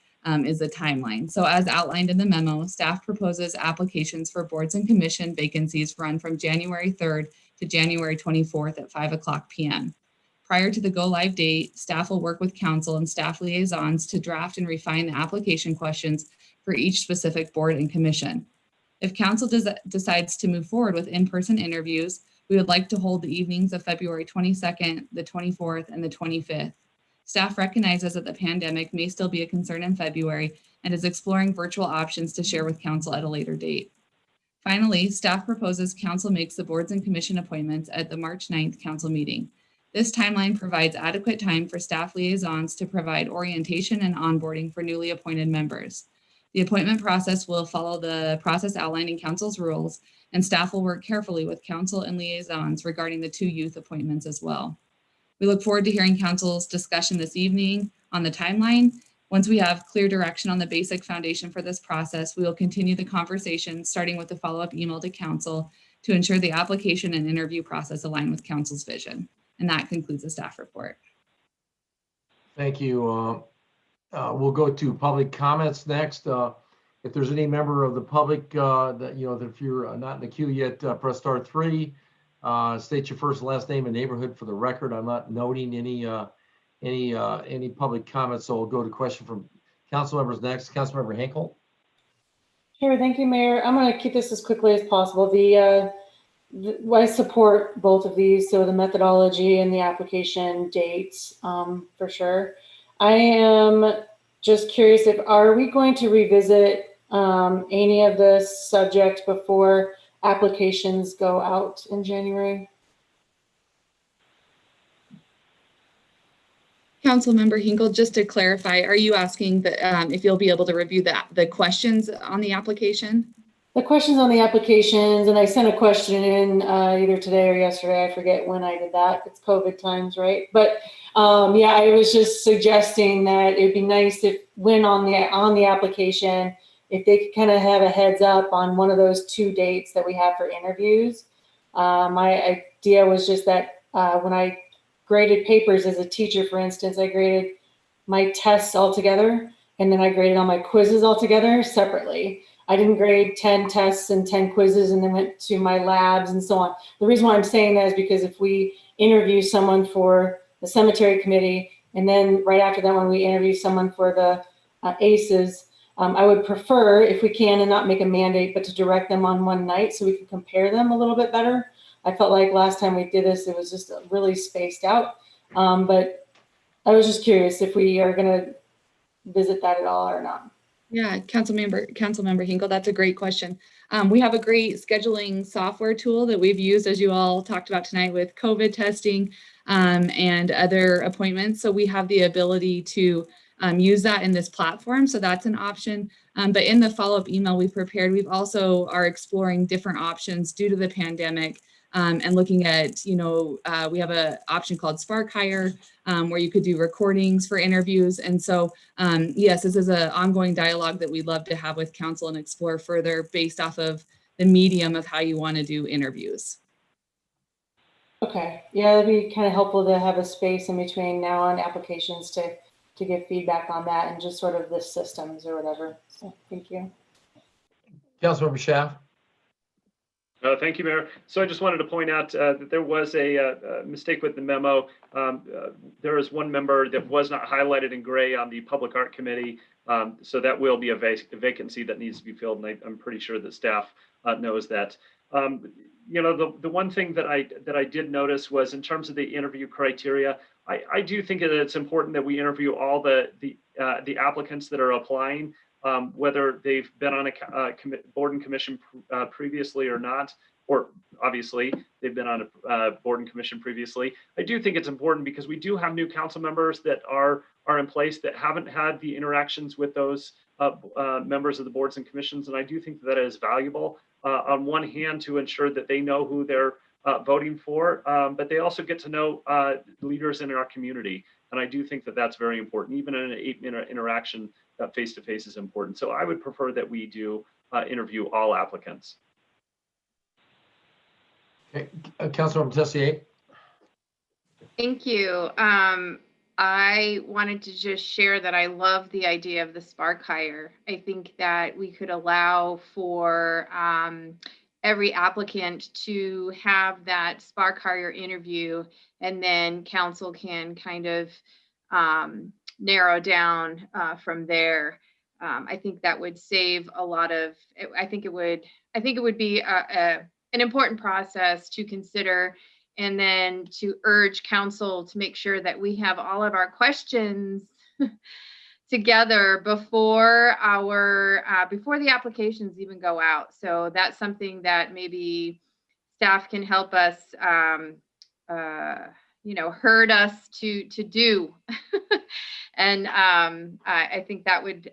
is the timeline. So as outlined in the memo, staff proposes applications for boards and commission vacancies run from January 3rd to January 24th at 5:00 p.m. Prior to the go live date, staff will work with council and staff liaisons to draft and refine the application questions for each specific board and commission. If council decides to move forward with in-person interviews, we would like to hold the evenings of February 22nd, the 24th, and the 25th. Staff recognizes that the pandemic may still be a concern in February and is exploring virtual options to share with council at a later date. Finally, staff proposes council makes the boards and commission appointments at the March 9th council meeting. This timeline provides adequate time for staff liaisons to provide orientation and onboarding for newly appointed members. The appointment process will follow the process outlined in council's rules, and staff will work carefully with council and liaisons regarding the two youth appointments as well. We look forward to hearing council's discussion this evening on the timeline. Once we have clear direction on the basic foundation for this process, we will continue the conversation, starting with the follow-up email to council to ensure the application and interview process align with council's vision. And that concludes the staff report. Thank you. We'll go to public comments next. If there's any member of the public that, if you're not in the queue yet, press star 3. State your first and last name and neighborhood for the record. I'm not noting any public comments, so we'll go to question from council members next. Councilmember Hinkle. Sure, thank you, Mayor. I'm going to keep this as quickly as possible. I support both of these, so the methodology and the application dates for sure. I am just curious are we going to revisit any of this subject before applications go out in January? Councilmember Hinkle, just to clarify, are you asking that if you'll be able to review the questions on the application? The questions on the applications, and I sent a question in either today or yesterday. I forget when I did that. It's COVID times, right? But yeah, I was just suggesting that it'd be nice if when on the application, if they could kind of have a heads up on one of those two dates that we have for interviews. My idea was just that when I graded papers as a teacher, for instance, I graded my tests all together, and then I graded all my quizzes all together separately. I didn't grade 10 tests and 10 quizzes and then went to my labs and so on. The reason why I'm saying that is because if we interview someone for the cemetery committee, and then right after that when we interview someone for the ACEs, I would prefer, if we can, and not make a mandate, but to direct them on one night so we can compare them a little bit better. I felt like last time we did this, it was just really spaced out. But I was just curious if we are going to visit that at all or not. Yeah, Councilmember Hinkle, that's a great question. We have a great scheduling software tool that we've used, as you all talked about tonight, with COVID testing and other appointments. So we have the ability to use that in this platform. So that's an option. But in the follow-up email we prepared, we've also are exploring different options due to the pandemic and looking at, we have an option called Spark Hire where you could do recordings for interviews. And so, yes, this is an ongoing dialogue that we'd love to have with council and explore further based off of the medium of how you want to do interviews. Okay, yeah, it'd be kind of helpful to have a space in between now and applications to give feedback on that and just sort of the systems or whatever. So thank you. Councilmember Schaaf. Thank you, Mayor. So I just wanted to point out that there was a mistake with the memo. There is one member that was not highlighted in gray on the Public Art Committee. So that will be a vacancy that needs to be filled, and I'm pretty sure that staff knows that. The one thing that I did notice was in terms of the interview criteria, I do think that it's important that we interview all the applicants that are applying. Whether they've been on a board and commission previously or not, or obviously they've been on a board and commission previously. I do think it's important because we do have new council members that are in place that haven't had the interactions with those members of the boards and commissions. And I do think that is valuable on one hand to ensure that they know who they're voting for, but they also get to know leaders in our community. And I do think that that's very important, even in an 8-minute interaction. Face-to-face is important. So I would prefer that we do interview all applicants. Okay. Councilmember Tessier. Thank you. I wanted to just share that I love the idea of the Spark Hire. I think that we could allow for every applicant to have that Spark Hire interview, and then council can kind of narrow down from there. I think that would save a lot of. I think it would be an important process to consider, and then to urge council to make sure that we have all of our questions together before the applications even go out. So that's something that maybe staff can help us herd us to do. And I think that would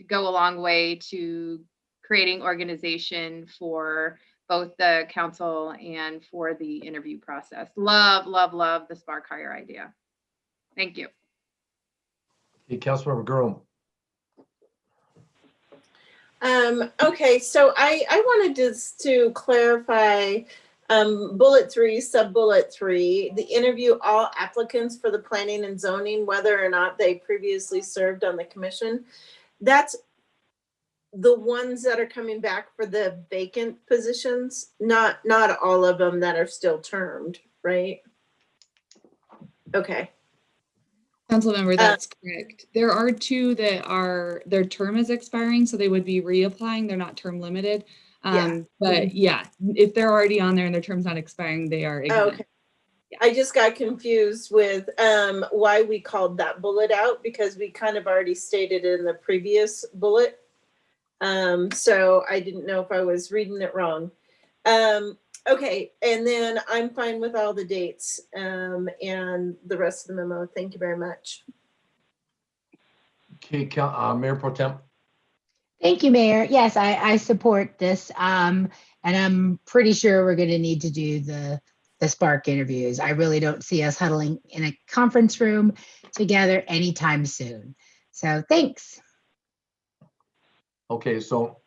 go a long way to creating organization for both the council and for the interview process. Love the Spark Hire idea. Thank you. Okay, Councilmember Groom. Okay, so I wanted to clarify bullet 3, sub-bullet 3, the interview all applicants for the planning and zoning, whether or not they previously served on the commission. That's the ones that are coming back for the vacant positions, not all of them that are still termed, right? Okay. Councilmember, that's correct. There are 2 that their term is expiring, so they would be reapplying. They're not term limited. But yeah, if they're already on there and their term's not expiring, they are exempt. Okay. I just got confused with why we called that bullet out, because we kind of already stated it in the previous bullet. So I didn't know if I was reading it wrong. Okay, and then I'm fine with all the dates and the rest of the memo. Thank you very much. Okay, Mayor Pro Tem. Thank you, Mayor. Yes, I support this. And I'm pretty sure we're going to need to do the Spark interviews. I really don't see us huddling in a conference room together anytime soon. So thanks. Okay, so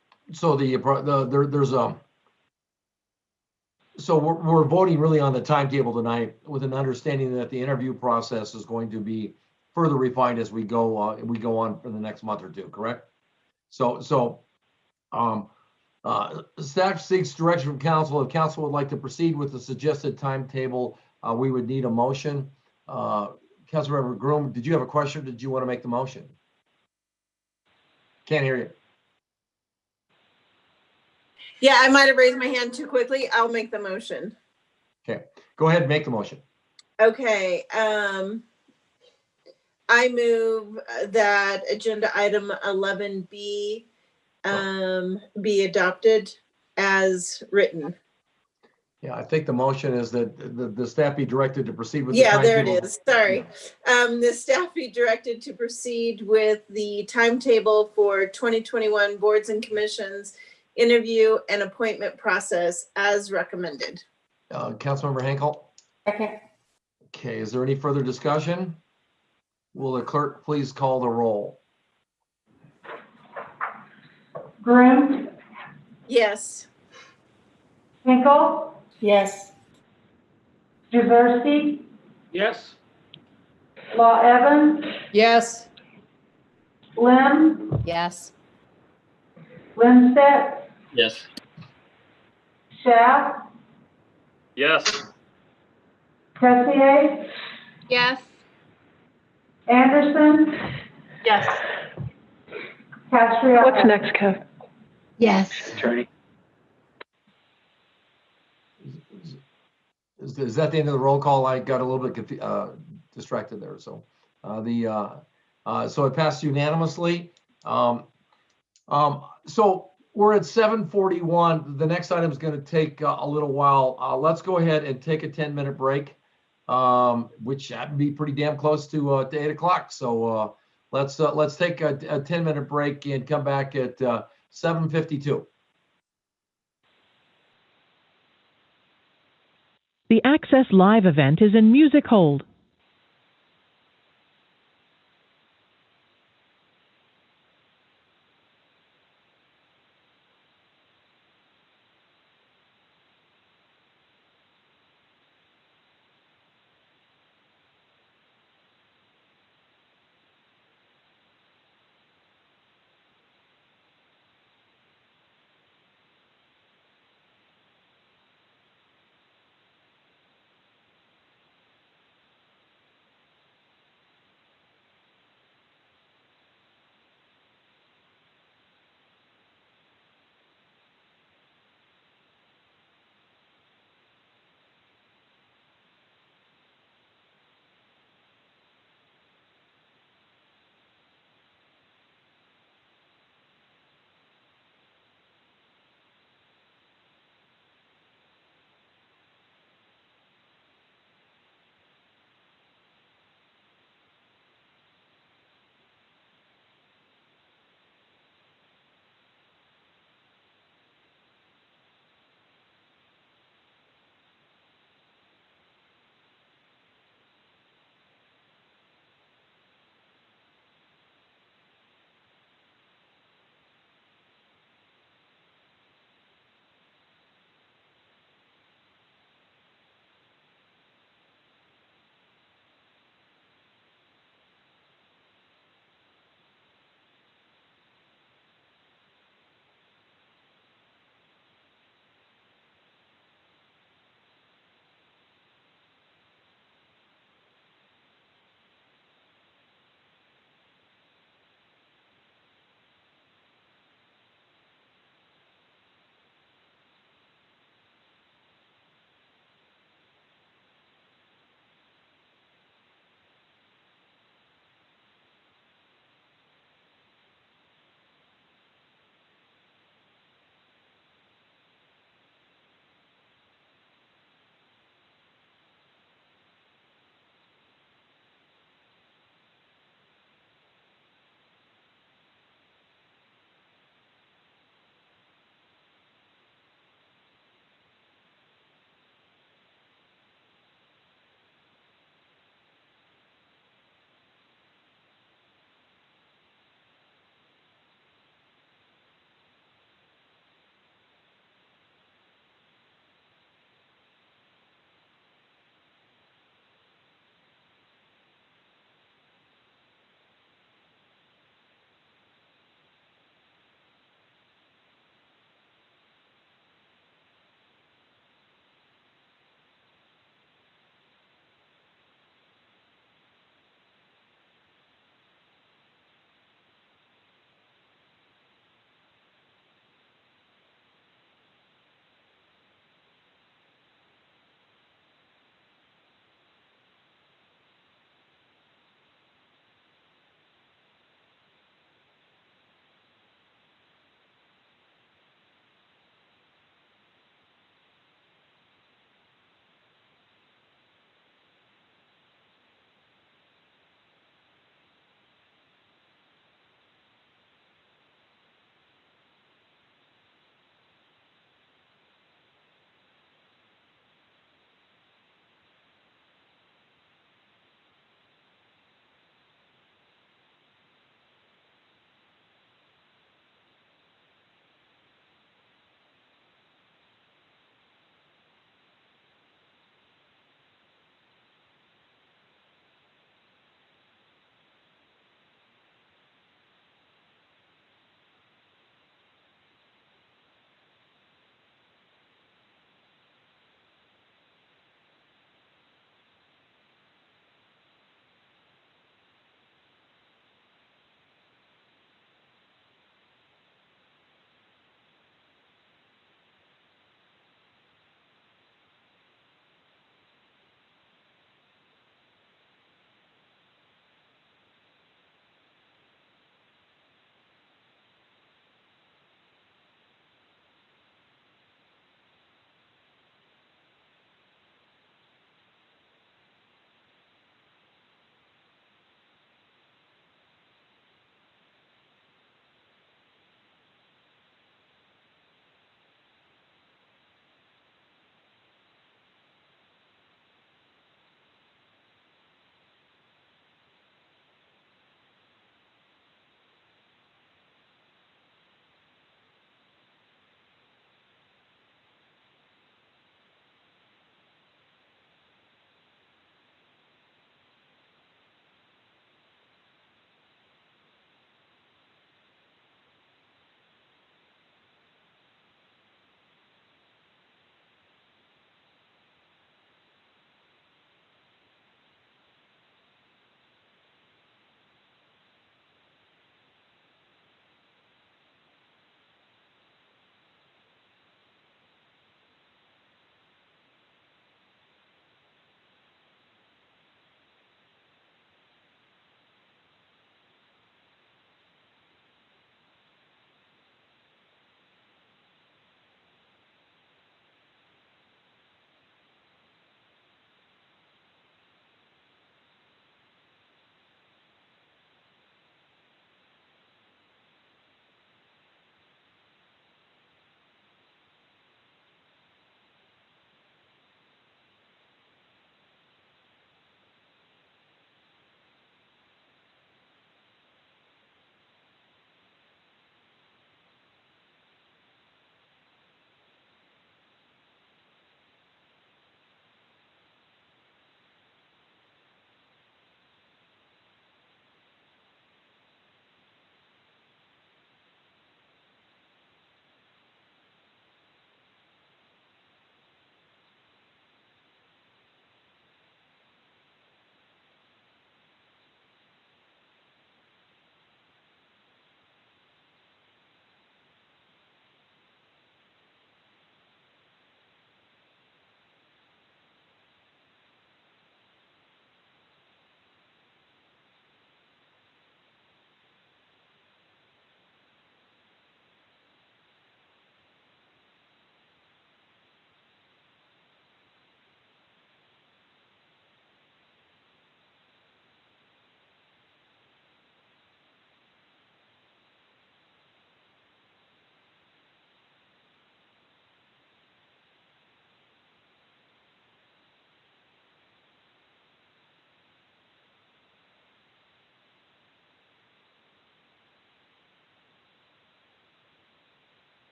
we're voting really on the timetable tonight with an understanding that the interview process is going to be further refined as we go on for the next month or 2, correct? So staff seeks direction from council. If council would like to proceed with the suggested timetable, we would need a motion. Councilmember Groom, did you have a question? Or did you want to make the motion? Can't hear you. Yeah, I might have raised my hand too quickly. I'll make the motion. Okay, go ahead and make the motion. Okay. I move that agenda item 11B be adopted as written. Yeah, I think the motion is that the staff be directed to proceed with the Yeah, there it timetable. is. Sorry. The staff be directed to proceed with the timetable for 2021 boards and commissions interview and appointment process as recommended. Councilmember Henkel? Okay. Okay, is there any further discussion? Will the clerk please call the roll? Groom, Yes. Hinkle, Yes. Jaworski, Yes. Law Evans, Yes. Lim, Yes. Lindstedt, Yes. Schaff, Yes. Tessier, Yes. Anderson, Yes. Castriot. What's next, Kev? Yes. Attorney. Is that the end of the roll call? I got a little bit distracted there. So so it passed unanimously. So we're at 7:41. The next item is going to take a little while. Let's go ahead and take a 10-minute break, which would be pretty damn close to 8 o'clock. So let's take a 10-minute break and come back at 7:52. The Access Live event is in music hold.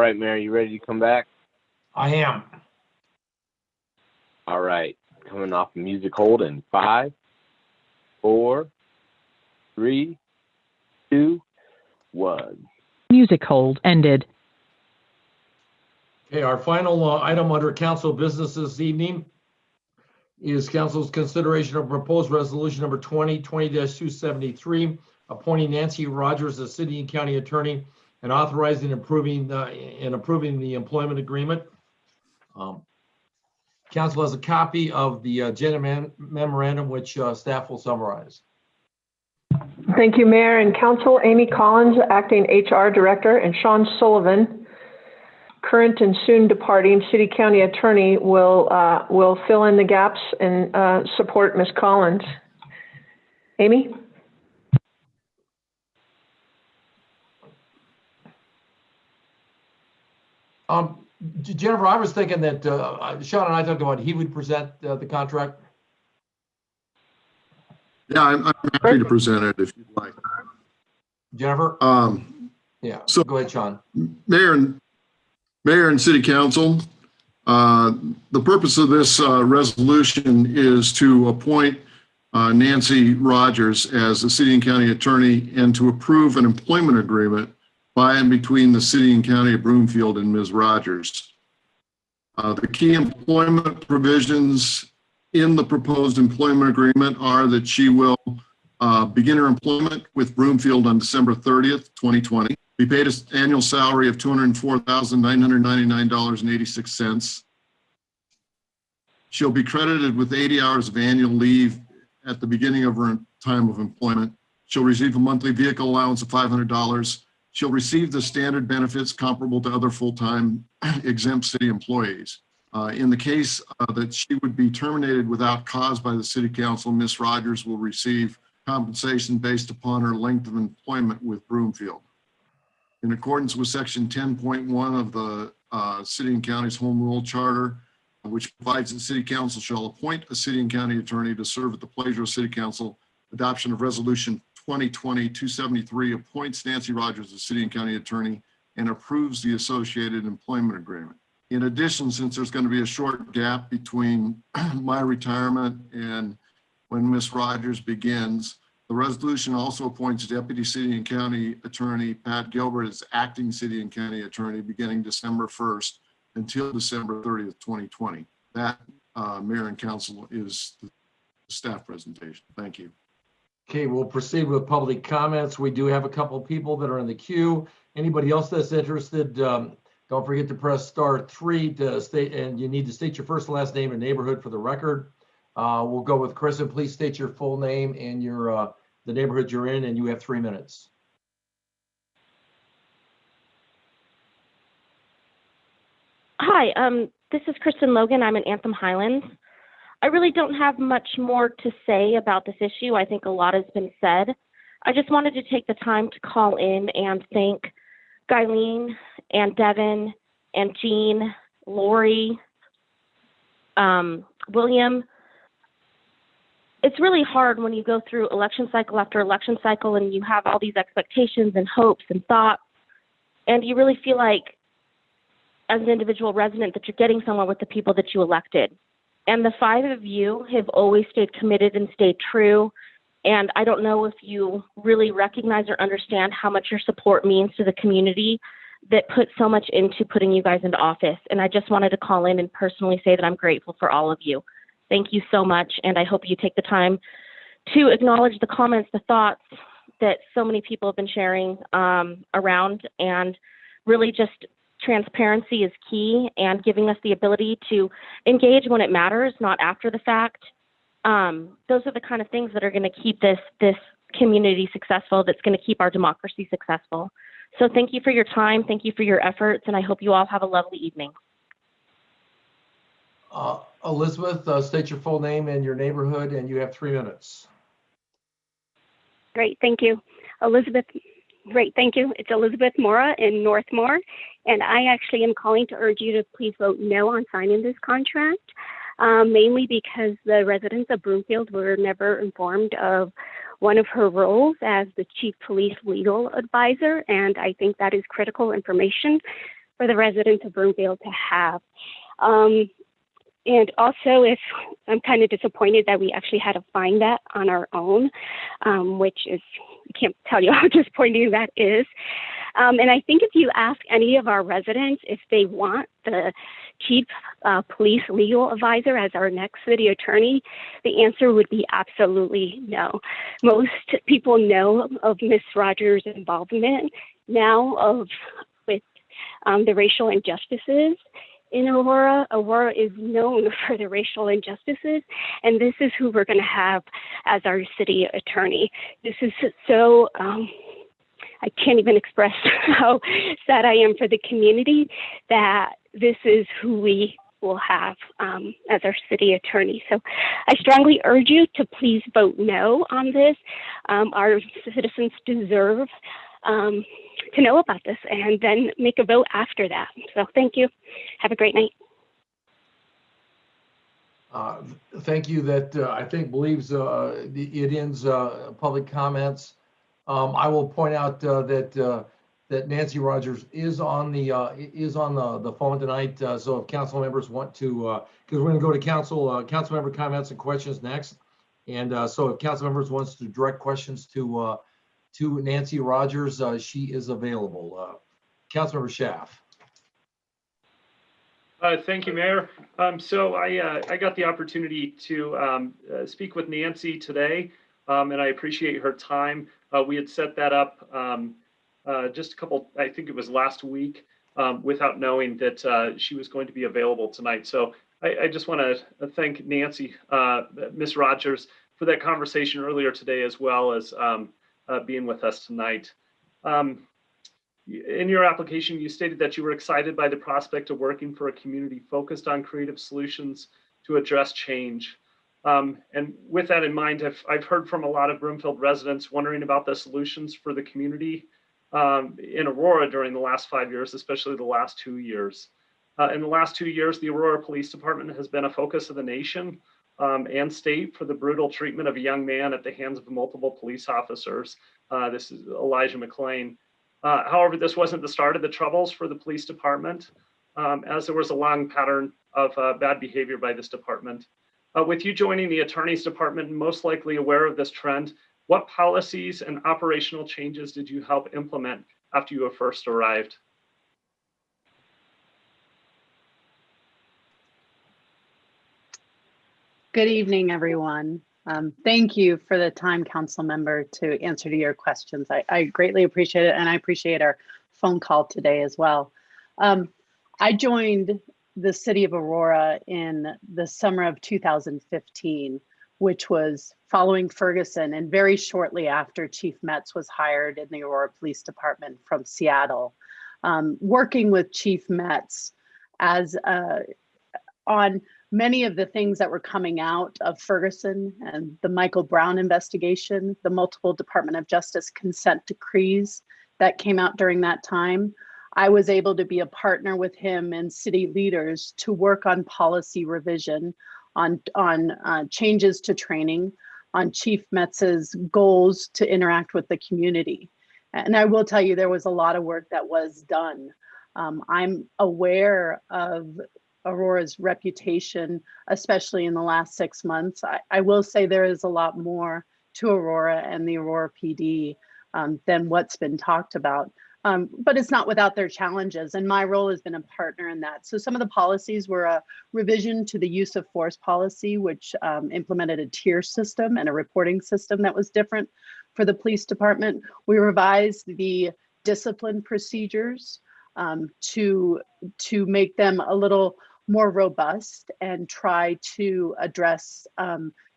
right, Mayor, you ready to come back? I am. All right. Coming off the music hold in 5, 4, 3, 2, 1. Music hold ended. Okay, our final item under council business this evening is council's consideration of proposed resolution number 2020-273, appointing Nancy Rogers as city and county attorney and authorizing and approving the employment agreement. Council has a copy of the agenda memorandum, which staff will summarize. Thank you, Mayor and Council. Amy Collins, Acting HR Director, and Sean Sullivan, current and soon departing City County Attorney, will fill in the gaps and support Ms. Collins. Amy? Jennifer, I was thinking that Sean and I talked about he would present the contract. Yeah, I'm happy to present it if you'd like. Jennifer? Yeah, so go ahead, Sean. Mayor and City Council, the purpose of this resolution is to appoint Nancy Rogers as the City and County Attorney and to approve an employment agreement by and between the City and County of Broomfield and Ms. Rogers. The key employment provisions in the proposed employment agreement are that she will begin her employment with Broomfield on December 30th, 2020, be paid an annual salary of $204,999.86. She'll be credited with 80 hours of annual leave at the beginning of her time of employment. She'll receive a monthly vehicle allowance of $500. She'll receive the standard benefits comparable to other full-time exempt city employees. In the case that she would be terminated without cause by the City Council, Ms. Rogers will receive compensation based upon her length of employment with Broomfield. In accordance with Section 10.1 of the City and County's Home Rule Charter, which provides that City Council shall appoint a City and County Attorney to serve at the pleasure of City Council, adoption of Resolution 2020-273 appoints Nancy Rogers as City and County Attorney and approves the associated employment agreement. In addition, since there's going to be a short gap between my retirement and when Ms. Rogers begins, the resolution also appoints Deputy City and County Attorney Pat Gilbert as Acting City and County Attorney beginning December 1st until December 30th, 2020. That, Mayor and Council, is the staff presentation. Thank you. Okay, we'll proceed with public comments. We do have a couple of people that are in the queue. Anybody else that's interested, don't forget to press *3 to state, and you need to state your first and last name and neighborhood for the record. We'll go with Chris, and please state your full name and your the neighborhood you're in, and you have 3 minutes. Hi, this is Kristen Logan. I'm in Anthem Highlands. I really don't have much more to say about this issue. I think a lot has been said. I just wanted to take the time to call in and thank Guyleen and Devin and Jean, Lori, William. It's really hard when you go through election cycle after election cycle and you have all these expectations and hopes and thoughts, and you really feel like as an individual resident that you're getting somewhere with the people that you elected. And the 5 of you have always stayed committed and stayed true. And I don't know if you really recognize or understand how much your support means to the community that put so much into putting you guys into office. And I just wanted to call in and personally say that I'm grateful for all of you. Thank you so much. And I hope you take the time to acknowledge the comments, the thoughts that so many people have been sharing around, and really just transparency is key, and giving us the ability to engage when it matters, not after the fact. Those are the kind of things that are going to keep this community successful, that's going to keep our democracy successful. So thank you for your time. Thank you for your efforts. And I hope you all have a lovely evening. Elizabeth, state your full name and your neighborhood, and you have 3 minutes. Great, thank you. Elizabeth, great, thank you. It's Elizabeth Mora in Northmore, and I actually am calling to urge you to please vote no on signing this contract, mainly because the residents of Broomfield were never informed of one of her roles as the Chief Police Legal Advisor, and I think that is critical information for the residents of Broomfield to have. And also, if I'm kind of disappointed that we actually had to find that on our own, which is, I can't tell you how disappointing that is. And I think if you ask any of our residents if they want the chief police legal advisor as our next city attorney, the answer would be absolutely no. Most people know of Ms. Rogers' involvement now with the racial injustices in Aurora. Aurora is known for the racial injustices, and this is who we're going to have as our city attorney. This is so, I can't even express how sad I am for the community that this is who we will have as our city attorney. So I strongly urge you to please vote no on this. Our citizens deserve to know about this and then make a vote after that. So thank you. Have a great night. Thank you. That I think believes it ends public comments. I will point out that Nancy Rogers is on the phone tonight. So if council members want to, because we're going to go to council member comments and questions next, and so if council members wants to direct questions to Nancy Rogers, she is available. Councilmember Schaaf. Thank you, Mayor. So I got the opportunity to speak with Nancy today, and I appreciate her time. We had set that up just a couple, I think it was last week, without knowing that she was going to be available tonight. So I just want to thank Nancy, Ms. Rogers, for that conversation earlier today, as well as being with us tonight. In your application, you stated that you were excited by the prospect of working for a community focused on creative solutions to address change. And with that in mind, I've heard from a lot of Broomfield residents wondering about the solutions for the community in Aurora during the last 5 years, especially the last 2 years. In the last 2 years, the Aurora Police Department has been a focus of the nation and state for the brutal treatment of a young man at the hands of multiple police officers. This is Elijah McClain. However, this wasn't the start of the troubles for the police department, as there was a long pattern of bad behavior by this department. With you joining the attorney's department and most likely aware of this trend, what policies and operational changes did you help implement after you first arrived? Good evening, everyone. Thank you for the time, council member, to answer to your questions. I greatly appreciate it, and I appreciate our phone call today as well. I joined the city of Aurora in the summer of 2015, which was following Ferguson and very shortly after Chief Metz was hired in the Aurora Police Department from Seattle. Working with Chief Metz on many of the things that were coming out of Ferguson and the Michael Brown investigation, the multiple Department of Justice consent decrees that came out during that time, I was able to be a partner with him and city leaders to work on policy revision, on changes to training, on Chief Metz's goals to interact with the community. And I will tell you, there was a lot of work that was done. I'm aware of Aurora's reputation, especially in the last 6 months. I will say there is a lot more to Aurora and the Aurora PD than what's been talked about. But it's not without their challenges, and my role has been a partner in that. So some of the policies were a revision to the use of force policy, which implemented a tier system and a reporting system that was different for the police department. We revised the discipline procedures to make them a little more robust and try to address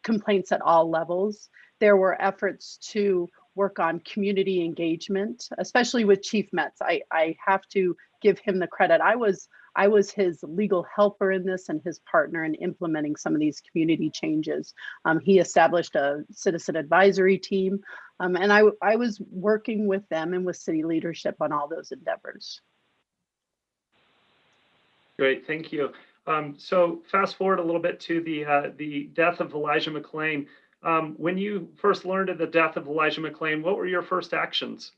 complaints at all levels. There were efforts to work on community engagement, especially with Chief Metz. I have to give him the credit. I was his legal helper in this and his partner in implementing some of these community changes. He established a citizen advisory team, and I was working with them and with city leadership on all those endeavors. Great, thank you. So fast forward a little bit to the death of Elijah McClain. When you first learned of the death of Elijah McClain, what were your first actions?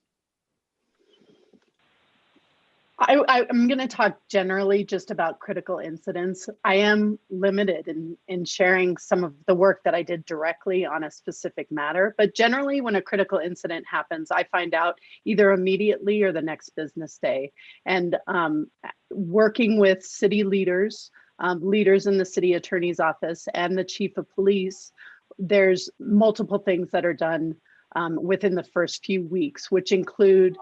I'm going to talk generally just about critical incidents. I am limited in sharing some of the work that I did directly on a specific matter, but generally when a critical incident happens, I find out either immediately or the next business day. And working with city leaders, leaders in the city attorney's office and the chief of police, there's multiple things that are done within the first few weeks, which include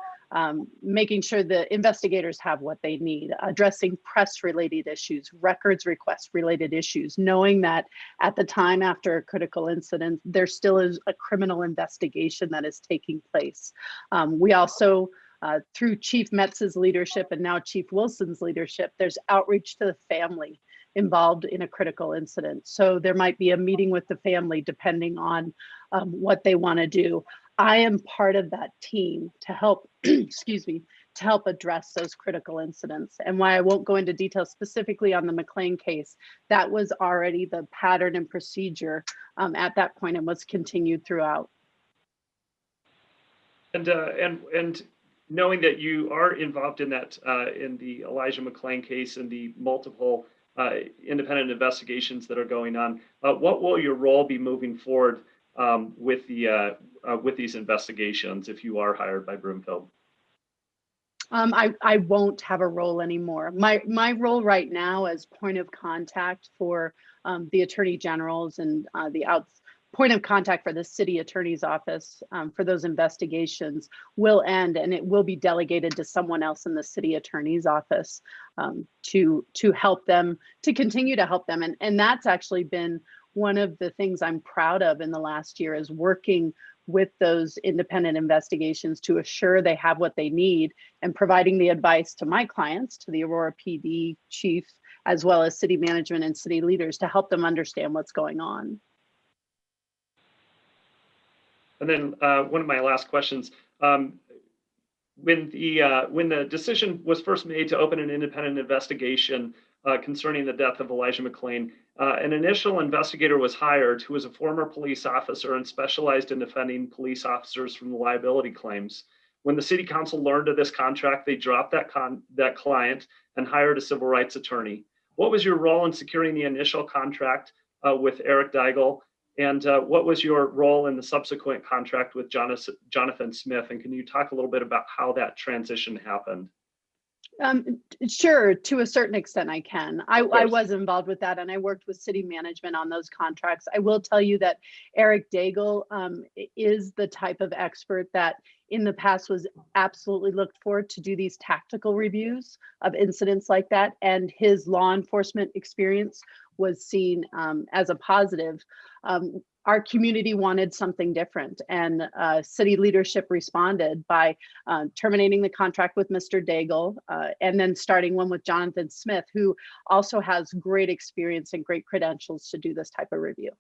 making sure the investigators have what they need, addressing press-related issues, records request related issues, knowing that at the time after a critical incident, there still is a criminal investigation that is taking place. We also, through Chief Metz's leadership and now Chief Wilson's leadership, there's outreach to the family involved in a critical incident. So there might be a meeting with the family depending on what they want to do. I am part of that team to help, excuse me, to help address those critical incidents. And why I won't go into detail specifically on the McLean case, that was already the pattern and procedure at that point and was continued throughout. And knowing that you are involved in that, in the Elijah McClain case and the multiple independent investigations that are going on, what will your role be moving forward with these investigations if you are hired by Broomfield? I won't have a role anymore. My role right now as point of contact for the attorney generals and point of contact for the city attorney's office for those investigations will end, and it will be delegated to someone else in the city attorney's office to help them, to continue to help them. And that's actually been one of the things I'm proud of in the last year, is working with those independent investigations to assure they have what they need and providing the advice to my clients, to the Aurora PD chief, as well as city management and city leaders to help them understand what's going on. And then one of my last questions, when the decision was first made to open an independent investigation concerning the death of Elijah McClain, an initial investigator was hired who was a former police officer and specialized in defending police officers from the liability claims. When the city council learned of this contract, they dropped that client and hired a civil rights attorney. What was your role in securing the initial contract with Eric Deigel? And what was your role in the subsequent contract with Jonathan Smith? And can you talk a little bit about how that transition happened? Sure, to a certain extent I can. I was involved with that and I worked with city management on those contracts. I will tell you that Eric Deigel is the type of expert that in the past was absolutely looked for to do these tactical reviews of incidents like that. And his law enforcement experience was seen as a positive. Our community wanted something different, and city leadership responded by terminating the contract with Mr. Deigel and then starting one with Jonathan Smith, who also has great experience and great credentials to do this type of review.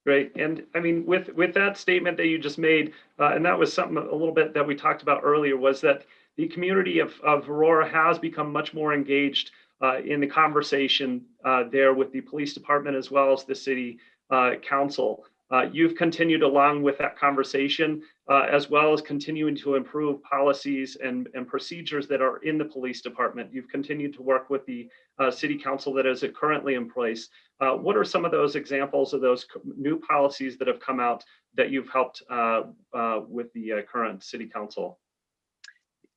Great. And I mean, with that statement that you just made, and that was something a little bit that we talked about earlier, was that the community of Aurora has become much more engaged in the conversation there with the police department as well as the city council. You've continued along with that conversation as well as continuing to improve policies and procedures that are in the police department. You've continued to work with the city council that is currently in place. What are some of those examples of those new policies that have come out that you've helped with the current city council?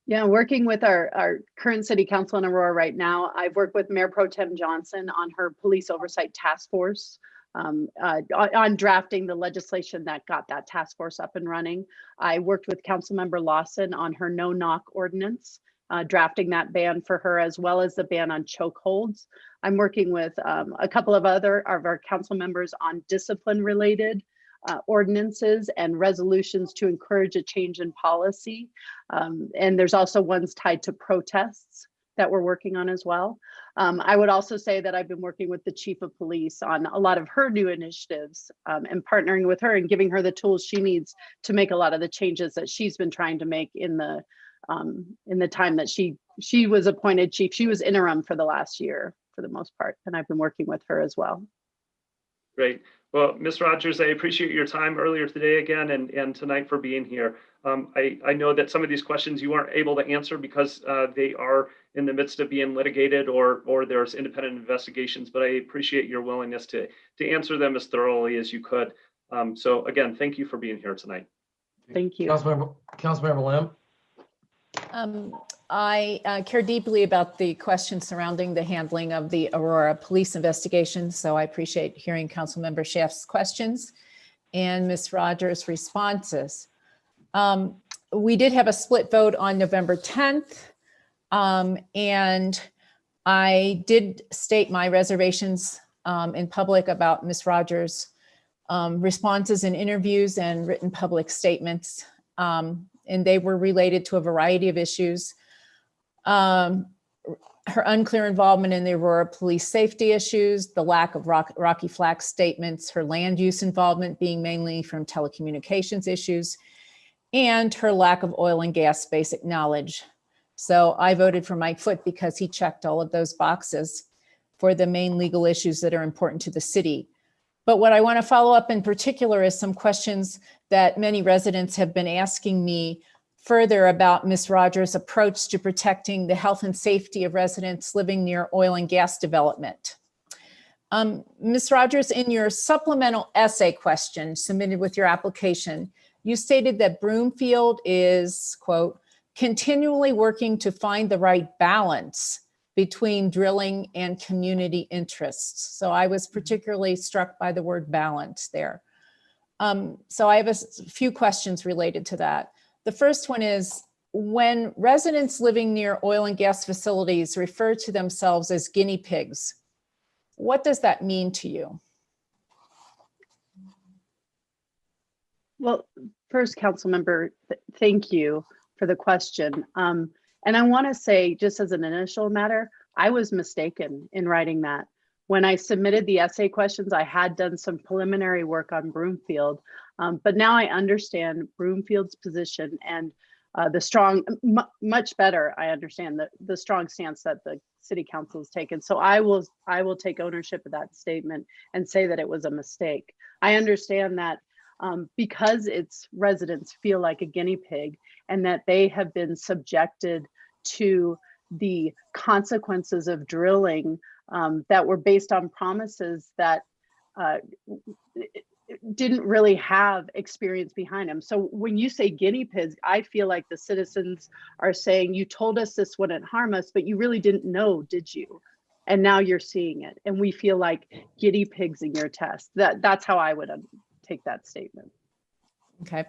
Yeah, working with our current city council in Aurora right now, I've worked with Mayor Pro Tem Johnson on her police oversight task force, on drafting the legislation that got that task force up and running. I worked with Councilmember Lawson on her no-knock ordinance, drafting that ban for her, as well as the ban on chokeholds. I'm working with a couple of our council members on discipline-related ordinances and resolutions to encourage a change in policy. And there's also ones tied to protests that we're working on as well. I would also say that I've been working with the chief of police on a lot of her new initiatives and partnering with her and giving her the tools she needs to make a lot of the changes that she's been trying to make in the time that she was appointed chief. She was interim for the last year for the most part, and I've been working with her as well. Great. Well, Ms. Rogers, I appreciate your time earlier today again and tonight for being here. I know that some of these questions you weren't able to answer because they are in the midst of being litigated or there's independent investigations, but I appreciate your willingness to answer them as thoroughly as you could. So again, thank you for being here tonight. Thank you. Councilmember Lim. I care deeply about the questions surrounding the handling of the Aurora police investigation, so I appreciate hearing Councilmember Schaaf's questions and Ms. Rogers' responses. We did have a split vote on November 10th, and I did state my reservations in public about Ms. Rogers' responses in interviews and written public statements, and they were related to a variety of issues. Her unclear involvement in the Aurora police safety issues, the lack of Rocky Flack statements, her land use involvement being mainly from telecommunications issues, and her lack of oil and gas basic knowledge. So I voted for Mike Foote because he checked all of those boxes for the main legal issues that are important to the city. But what I want to follow up in particular is some questions that many residents have been asking me further about Ms. Rogers' approach to protecting the health and safety of residents living near oil and gas development. Ms. Rogers, in your supplemental essay question submitted with your application, you stated that Broomfield is, quote, continually working to find the right balance between drilling and community interests. So I was particularly struck by the word balance there. So I have a few questions related to that. The first one is, when residents living near oil and gas facilities refer to themselves as guinea pigs, what does that mean to you? Well, first, council member, thank you for the question. And I want to say, just as an initial matter, I was mistaken in writing that. When I submitted the essay questions, I had done some preliminary work on Broomfield, but now I understand Broomfield's position and the strong, much better, I understand the strong stance that the city council has taken. So I will take ownership of that statement and say that it was a mistake. I understand that because its residents feel like a guinea pig and that they have been subjected to the consequences of drilling that were based on promises that didn't really have experience behind them. So when you say guinea pigs, I feel like the citizens are saying, you told us this wouldn't harm us, but you really didn't know, did you? And now you're seeing it. And we feel like guinea pigs in your test. That's how I would take that statement. Okay.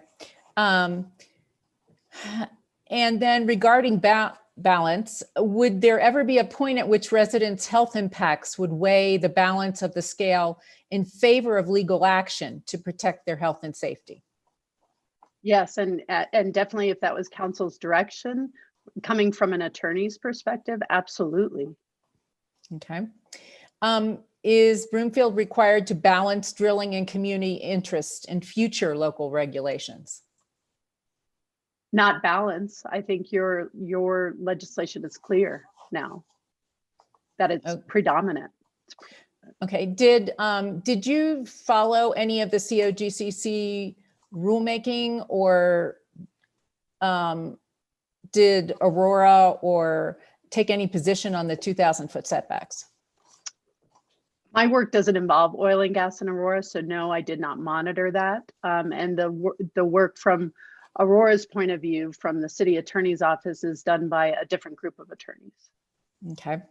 And then regarding balance, would there ever be a point at which residents' health impacts would weigh the balance of the scale in favor of legal action to protect their health and safety? Yes, and definitely if that was council's direction, coming from an attorney's perspective, absolutely. Okay. Is Broomfield required to balance drilling and community interest in future local regulations? Not balance. I think your legislation is clear now that it's predominant. Okay. Did you follow any of the COGCC rulemaking, or did Aurora or take any position on the 2,000-foot setbacks? My work doesn't involve oil and gas in Aurora, so no, I did not monitor that. And the work from Aurora's point of view, from the city attorney's office, is done by a different group of attorneys. Okay.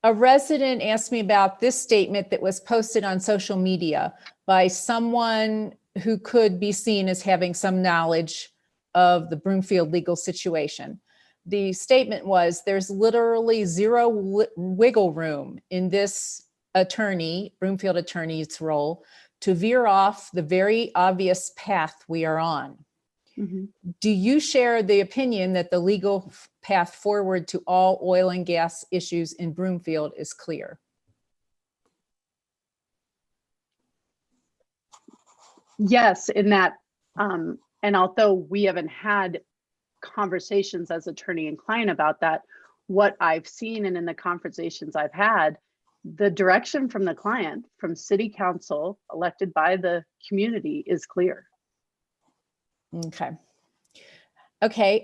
A resident asked me about this statement that was posted on social media by someone who could be seen as having some knowledge of the Broomfield legal situation. The statement was, there's literally zero wiggle room in this Broomfield attorney's role to veer off the very obvious path we are on. Mm-hmm. Do you share the opinion that the legal path forward to all oil and gas issues in Broomfield is clear? Yes, in that, and although we haven't had conversations as attorney and client about that, what I've seen and in the conversations I've had the direction from the client, from city council elected by the community, is clear. Okay. Okay.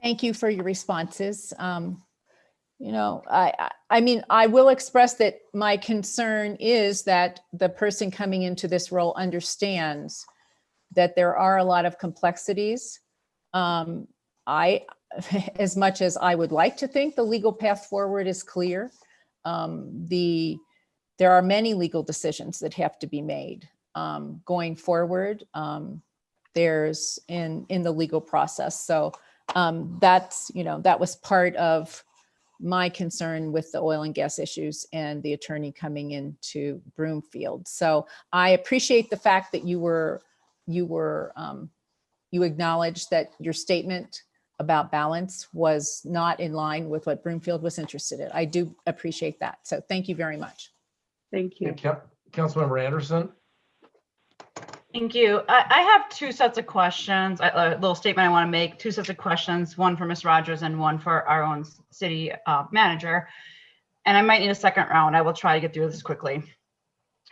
Thank you for your responses. You know, I mean, I will express that my concern is that the person coming into this role understands that there are a lot of complexities. As much as I would like to think the legal path forward is clear, there are many legal decisions that have to be made going forward. There's in the legal process. So that's, you know, that was part of my concern with the oil and gas issues and the attorney coming into Broomfield. So I appreciate the fact that you acknowledged that your statement about balance was not in line with what Broomfield was interested in. I do appreciate that. So thank you very much. Thank you. Councilmember Anderson. Thank you. I have two sets of questions, a little statement I want to make, two sets of questions, one for Ms. Rogers and one for our own city manager. And I might need a second round. I will try to get through this quickly.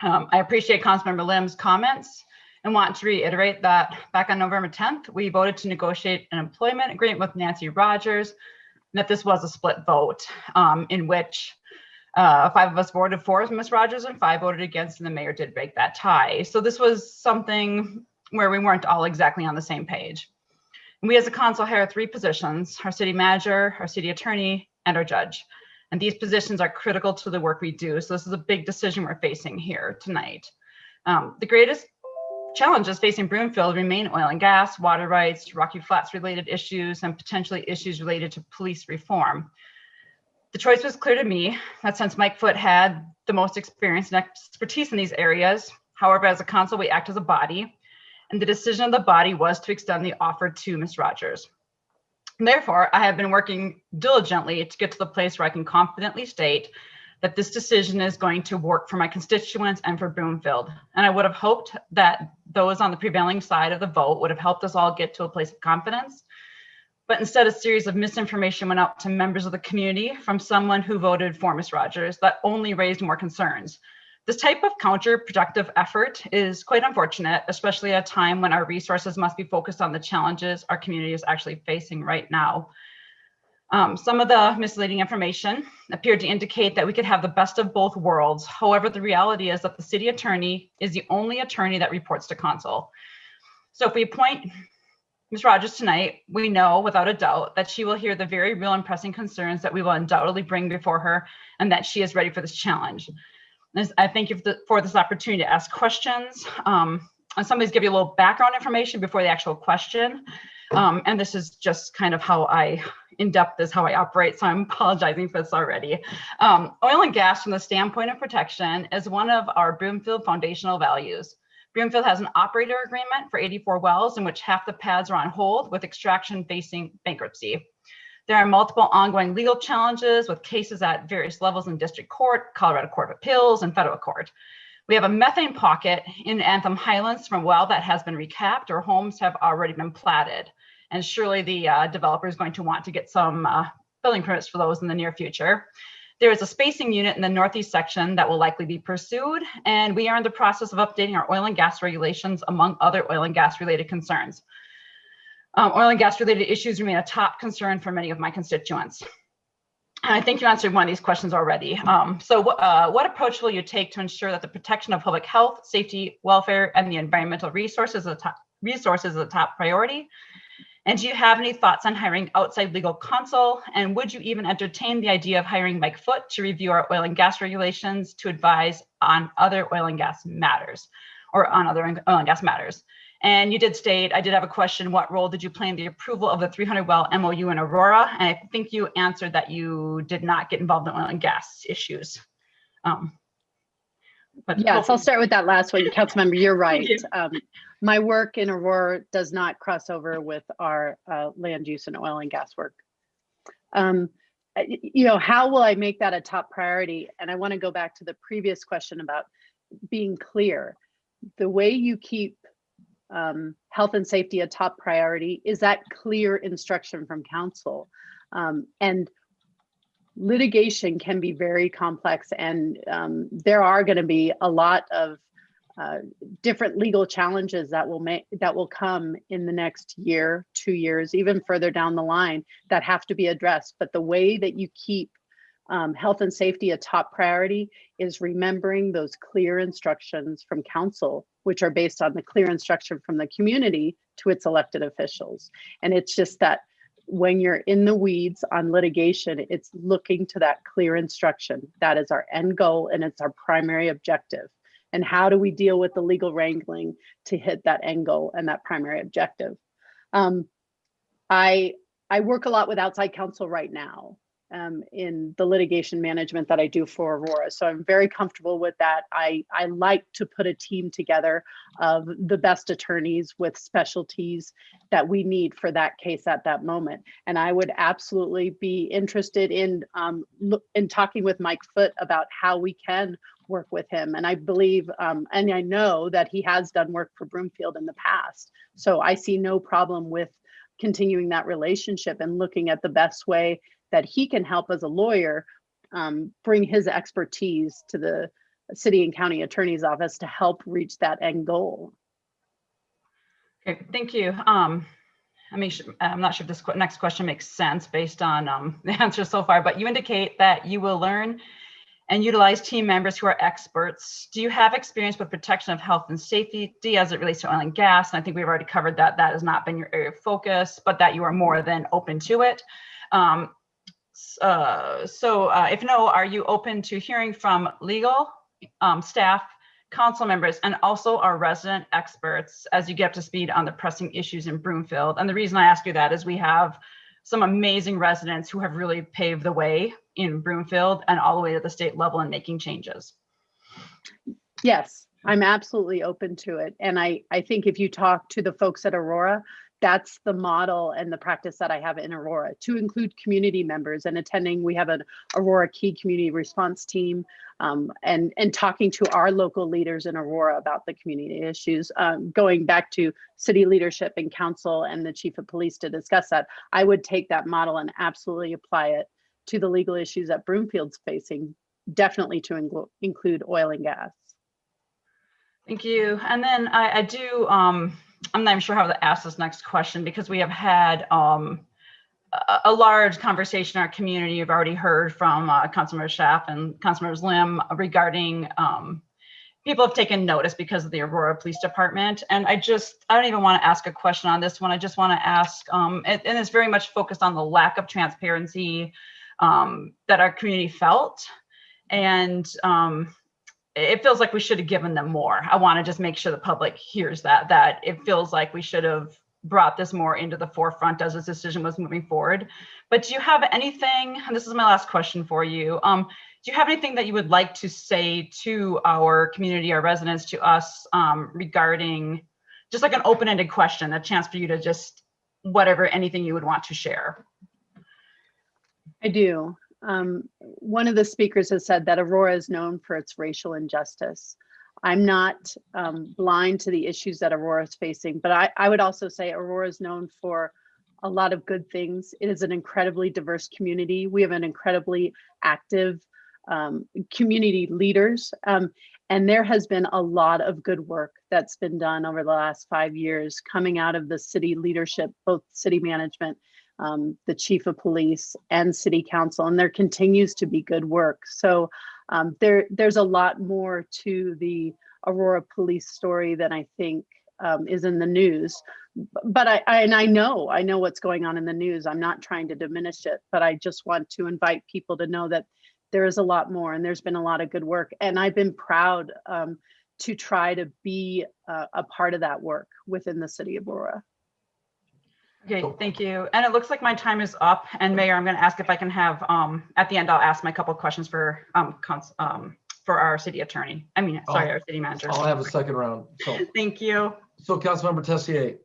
I appreciate Councilmember Lim's comments and want to reiterate that back on November 10th, we voted to negotiate an employment agreement with Nancy Rogers, and that this was a split vote in which 5 of us voted for Ms. Rogers and 5 voted against, and the mayor did break that tie. So this was something where we weren't all exactly on the same page. And we as a council have 3 positions: our city manager, our city attorney, and our judge. And these positions are critical to the work we do. So this is a big decision we're facing here tonight. The greatest challenges facing Broomfield remain oil and gas, water rights, Rocky Flats related issues, and potentially issues related to police reform. The choice was clear to me that since Mike Foote had the most experience and expertise in these areas, however, as a council, we act as a body, and the decision of the body was to extend the offer to Ms. Rogers. And therefore, I have been working diligently to get to the place where I can confidently state that this decision is going to work for my constituents and for Broomfield. And I would have hoped that those on the prevailing side of the vote would have helped us all get to a place of confidence. But instead, a series of misinformation went out to members of the community from someone who voted for Ms. Rogers that only raised more concerns. This type of counterproductive effort is quite unfortunate, especially at a time when our resources must be focused on the challenges our community is actually facing right now. Some of the misleading information appeared to indicate that we could have the best of both worlds. However, the reality is that the city attorney is the only attorney that reports to council. So if we appoint Ms. Rogers tonight, we know without a doubt that she will hear the very real and pressing concerns that we will undoubtedly bring before her, and that she is ready for this challenge. I thank you for this opportunity to ask questions. And somebody's give you a little background information before the actual question. And this is just kind of how in-depth is how I operate, so I'm apologizing for this already. Oil and gas from the standpoint of protection is one of our Broomfield foundational values. Broomfield has an operator agreement for 84 wells in which half the pads are on hold with extraction facing bankruptcy. There are multiple ongoing legal challenges with cases at various levels in district court, Colorado Court of Appeals, and federal court. We have a methane pocket in Anthem Highlands from a well that has been recapped or homes have already been platted. And surely the developer is going to want to get some building permits for those in the near future. There is a spacing unit in the northeast section that will likely be pursued, and we are in the process of updating our oil and gas regulations, among other oil and gas related concerns. Oil and gas related issues remain a top concern for many of my constituents. And I think you answered one of these questions already. So what approach will you take to ensure that the protection of public health, safety, welfare, and the environmental resources is a top priority? And do you have any thoughts on hiring outside legal counsel? And would you even entertain the idea of hiring Mike Foote to review our oil and gas regulations to advise on other oil and gas matters, or on other oil and gas matters? And you did state, I did have a question, what role did you play in the approval of the 300 well MOU in Aurora? And I think you answered that you did not get involved in oil and gas issues. Yes, I'll start with that last one. Councilmember, you're right. My work in Aurora does not cross over with our land use and oil and gas work. You know, how will I make that a top priority? And I want to go back to the previous question about being clear. The way you keep health and safety a top priority is that clear instruction from council. And litigation can be very complex, and there are going to be a lot of different legal challenges that will come in the next year, 2 years, even further down the line, that have to be addressed. But the way that you keep health and safety a top priority is remembering those clear instructions from council, which are based on the clear instruction from the community to its elected officials. And it's just that when you're in the weeds on litigation, it's looking to that clear instruction. That is our end goal, and it's our primary objective. And how do we deal with the legal wrangling to hit that end goal and that primary objective? I work a lot with outside counsel right now in the litigation management that I do for Aurora. So I'm very comfortable with that. I like to put a team together of the best attorneys with specialties that we need for that case at that moment. And I would absolutely be interested in talking with Mike Foote about how we can work with him. And I believe, and I know that he has done work for Broomfield in the past. So I see no problem with continuing that relationship and looking at the best way that he can help as a lawyer bring his expertise to the city and county attorney's office to help reach that end goal. Okay, thank you. I'm not sure if this next question makes sense based on the answer so far, but you indicate that you will learn and utilize team members who are experts. Do you have experience with protection of health and safety as it relates to oil and gas? And I think we've already covered that that has not been your area of focus, but that you are more than open to it. If no, are you open to hearing from legal staff, council members, and also our resident experts as you get up to speed on the pressing issues in Broomfield? And the reason I ask you that is we have some amazing residents who have really paved the way in Broomfield and all the way to the state level and making changes. Yes, I'm absolutely open to it. And I think if you talk to the folks at Aurora, that's the model and the practice that I have in Aurora, to include community members and attending. We have an Aurora Key community response team and talking to our local leaders in Aurora about the community issues, going back to city leadership and council and the chief of police to discuss that. I would take that model and absolutely apply it to the legal issues that Broomfield's facing, definitely to include oil and gas. Thank you. And then I do, I'm not even sure how to ask this next question because we have had a large conversation in our community. You've already heard from Councilmember Schaaf and Councilmember Lim regarding people have taken notice because of the Aurora Police Department. And I don't even want to ask a question on this one. I just want to ask, and it's very much focused on the lack of transparency that our community felt. And it feels like we should have given them more. I want to just make sure the public hears that it feels like we should have brought this more into the forefront as this decision was moving forward. But do you have anything, and this is my last question for you, do you have anything that you would like to say to our community, our residents, to us regarding just like an open-ended question, a chance for you to just anything you would want to share? I do. One of the speakers has said that Aurora is known for its racial injustice. I'm not blind to the issues that Aurora is facing, but I would also say Aurora is known for a lot of good things. It is an incredibly diverse community. We have an incredibly active community leaders, and there has been a lot of good work that's been done over the last 5 years coming out of the city leadership, both city management, the chief of police and city council, and there continues to be good work. So there's a lot more to the Aurora police story than I think is in the news. But I know what's going on in the news. I'm not trying to diminish it, but I just want to invite people to know that there is a lot more and there's been a lot of good work. And I've been proud to try to be a part of that work within the city of Aurora. Okay, thank you. And it looks like my time is up. And Mayor, I'm going to ask if I can have, at the end, I'll ask my couple of questions for our city attorney. Our city manager. I'll have a second round. So thank you. So Councilmember Tessier.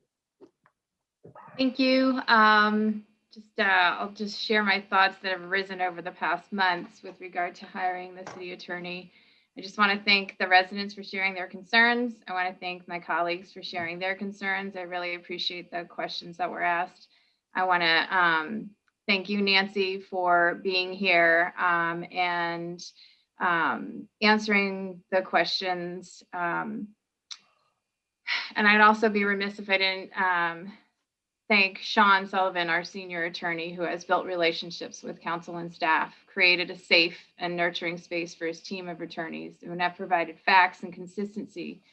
Thank you. I'll just share my thoughts that have arisen over the past months with regard to hiring the city attorney. I just want to thank the residents for sharing their concerns. I want to thank my colleagues for sharing their concerns. I really appreciate the questions that were asked. I want to thank you, Nancy, for being here and answering the questions. And I'd also be remiss if I didn't thank Sean Sullivan, our senior attorney, who has built relationships with council and staff, created a safe and nurturing space for his team of attorneys, who have provided facts and consistency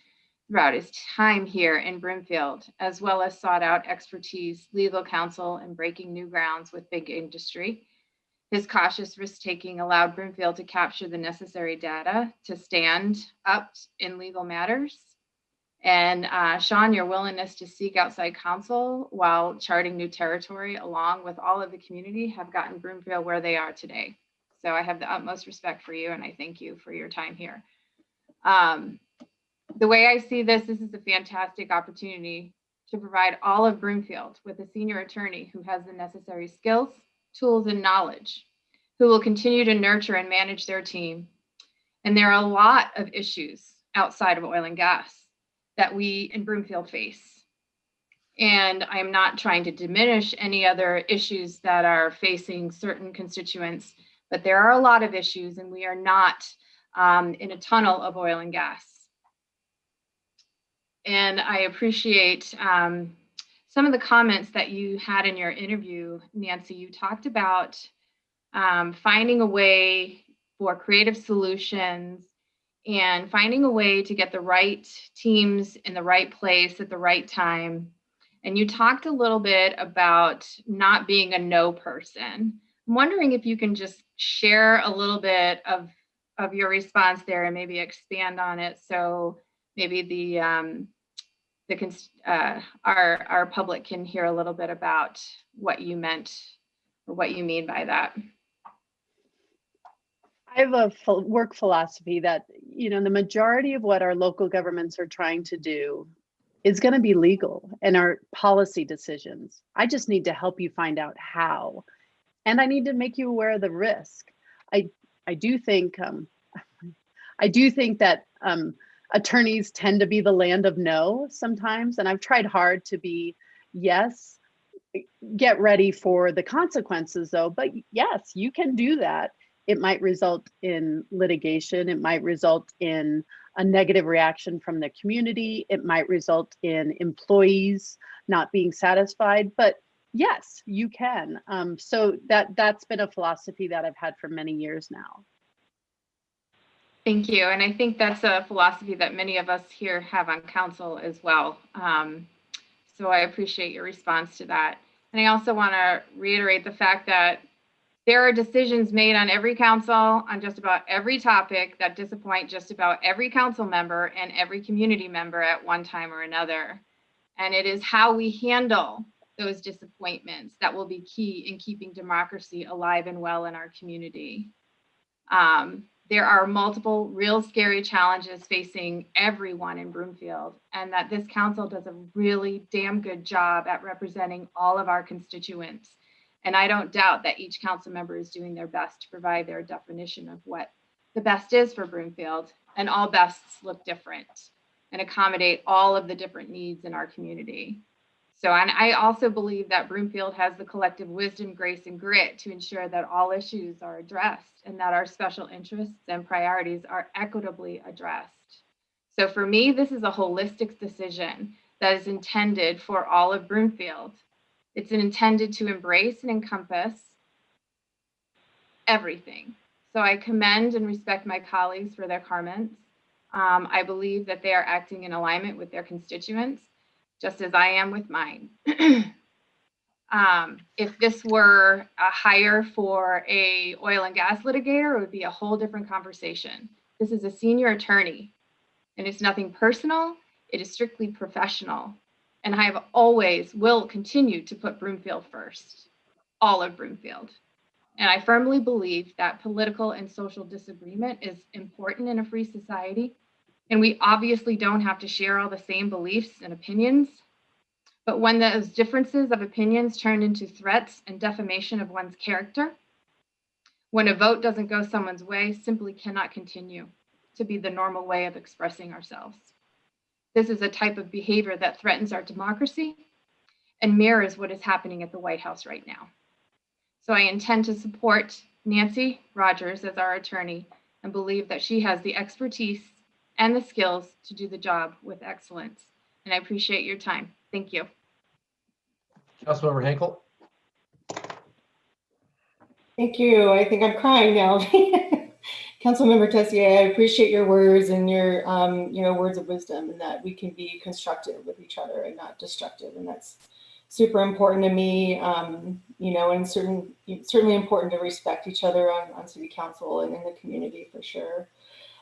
throughout his time here in Broomfield, as well as sought out expertise, legal counsel, and breaking new grounds with big industry. His cautious risk-taking allowed Broomfield to capture the necessary data to stand up in legal matters. And Sean, your willingness to seek outside counsel while charting new territory along with all of the community have gotten Broomfield where they are today. So I have the utmost respect for you, and I thank you for your time here. The way I see this is a fantastic opportunity to provide all of Broomfield with a senior attorney who has the necessary skills, tools, and knowledge, who will continue to nurture and manage their team. And there are a lot of issues outside of oil and gas that we in Broomfield face. And I'm not trying to diminish any other issues that are facing certain constituents, but there are a lot of issues, and we are not in a tunnel of oil and gas. And I appreciate some of the comments that you had in your interview, Nancy. You talked about finding a way for creative solutions and finding a way to get the right teams in the right place at the right time. And you talked a little bit about not being a no person. I'm wondering if you can just share a little bit of your response there and maybe expand on it, so maybe our public can hear a little bit about what you meant or what you mean by that. I have a work philosophy that, you know, the majority of what our local governments are trying to do is going to be legal and our policy decisions. I just need to help you find out how, and I need to make you aware of the risk. I do think that attorneys tend to be the land of no sometimes, and I've tried hard to be yes. Get ready for the consequences though, but yes, you can do that. It might result in litigation. It might result in a negative reaction from the community. It might result in employees not being satisfied, but yes, you can. So that's been a philosophy that I've had for many years now. Thank you. And I think that's a philosophy that many of us here have on council as well. So I appreciate your response to that. And I also want to reiterate the fact that there are decisions made on every council on just about every topic that disappoint just about every council member and every community member at one time or another. And it is how we handle those disappointments that will be key in keeping democracy alive and well in our community. There are multiple real scary challenges facing everyone in Broomfield, and that this council does a really damn good job at representing all of our constituents. And I don't doubt that each council member is doing their best to provide their definition of what the best is for Broomfield, and all bests look different and accommodate all of the different needs in our community. So, and I also believe that Broomfield has the collective wisdom, grace, and grit to ensure that all issues are addressed and that our special interests and priorities are equitably addressed. So for me, this is a holistic decision that is intended for all of Broomfield. It's intended to embrace and encompass everything. So I commend and respect my colleagues for their comments. I believe that they are acting in alignment with their constituents, just as I am with mine. If this were a hire for a oil and gas litigator, it would be a whole different conversation. This is a senior attorney, and it's nothing personal. It is strictly professional. And I have always will continue to put Broomfield first, all of Broomfield. And I firmly believe that political and social disagreement is important in a free society. And we obviously don't have to share all the same beliefs and opinions. But when those differences of opinions turn into threats and defamation of one's character, when a vote doesn't go someone's way, simply cannot continue to be the normal way of expressing ourselves. This is a type of behavior that threatens our democracy and mirrors what is happening at the White House right now. So I intend to support Nancy Rogers as our attorney and believe that she has the expertise and the skills to do the job with excellence. And I appreciate your time. Thank you. Councilmember Henkel. Thank you. I think I'm crying now. Councilmember Tessier, I appreciate your words and your, words of wisdom, and that we can be constructive with each other and not destructive. And that's super important to me, and certainly important to respect each other on city council and in the community for sure.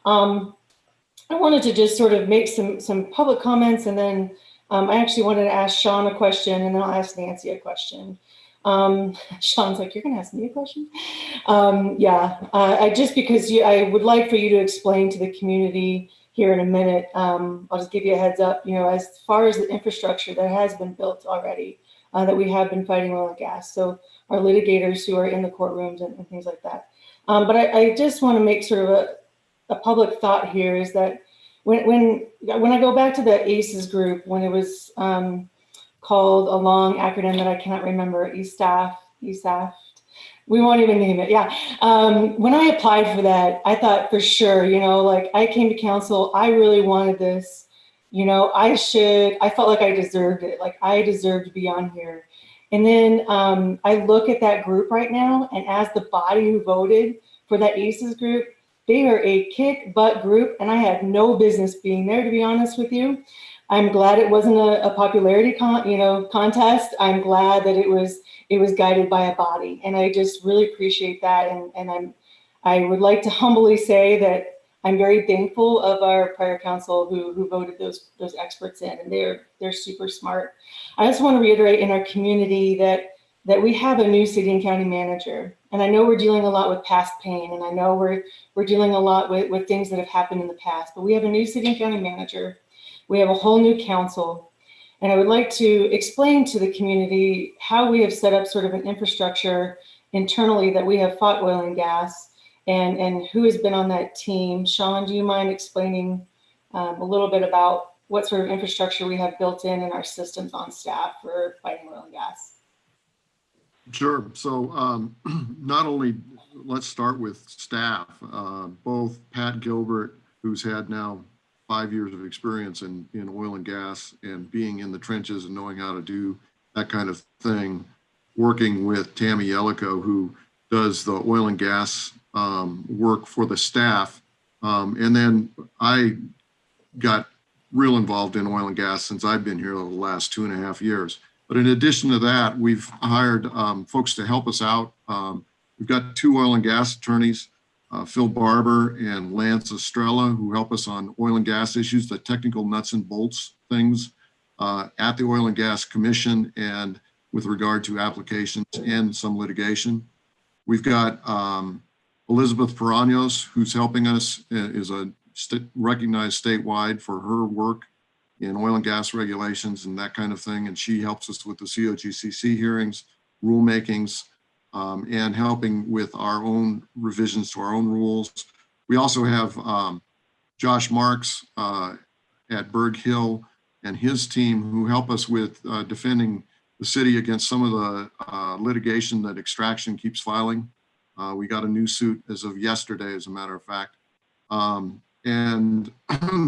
I wanted to just sort of make some public comments, and then I actually wanted to ask Sean a question, and then I'll ask Nancy a question. Sean's like, you're going to ask me a question? Just because I would like for you to explain to the community here in a minute. I'll just give you a heads up, as far as the infrastructure that has been built already, that we have been fighting oil and gas. So our litigators who are in the courtrooms and things like that. But I just want to make sort of a public thought here is that when I go back to the ACES group, when it was called a long acronym that I cannot remember, ESAF, we won't even name it. Yeah. When I applied for that, I thought for sure, I came to council, I really wanted this, I felt like I deserved it. Like I deserved to be on here. And then I look at that group right now, and as the body who voted for that ACES group, they are a kick butt group, and I had no business being there, to be honest with you. I'm glad it wasn't a popularity contest. I'm glad that it was guided by a body, and I just really appreciate that. And I would like to humbly say that I'm very thankful of our prior council who voted those experts in, and they're super smart. I also want to reiterate in our community that we have a new city and county manager, and I know we're dealing a lot with past pain, and I know we're dealing a lot with things that have happened in the past. But we have a new city and county manager. We have a whole new council, and I would like to explain to the community how we have set up sort of an infrastructure internally that we have fought oil and gas, and who has been on that team. Sean, do you mind explaining a little bit about what sort of infrastructure we have built in our systems on staff for fighting oil and gas? Sure. So not only, let's start with staff. Both Pat Gilbert, who's had now 5 years of experience in oil and gas and being in the trenches and knowing how to do that kind of thing, working with Tammy Yellico, who does the oil and gas work for the staff. And then I got real involved in oil and gas since I've been here the last 2.5 years. But in addition to that, we've hired folks to help us out. We've got 2 oil and gas attorneys, Phil Barber and Lance Estrella, who help us on oil and gas issues, the technical nuts and bolts things at the Oil and Gas Commission and with regard to applications and some litigation. We've got Elizabeth Paranos, who's helping us, is recognized statewide for her work in oil and gas regulations and that kind of thing. And she helps us with the COGCC hearings, rulemakings, and helping with our own revisions to our own rules. We also have Josh Marks at Berg Hill and his team who help us with defending the city against some of the litigation that Extraction keeps filing. We got a new suit as of yesterday, as a matter of fact. And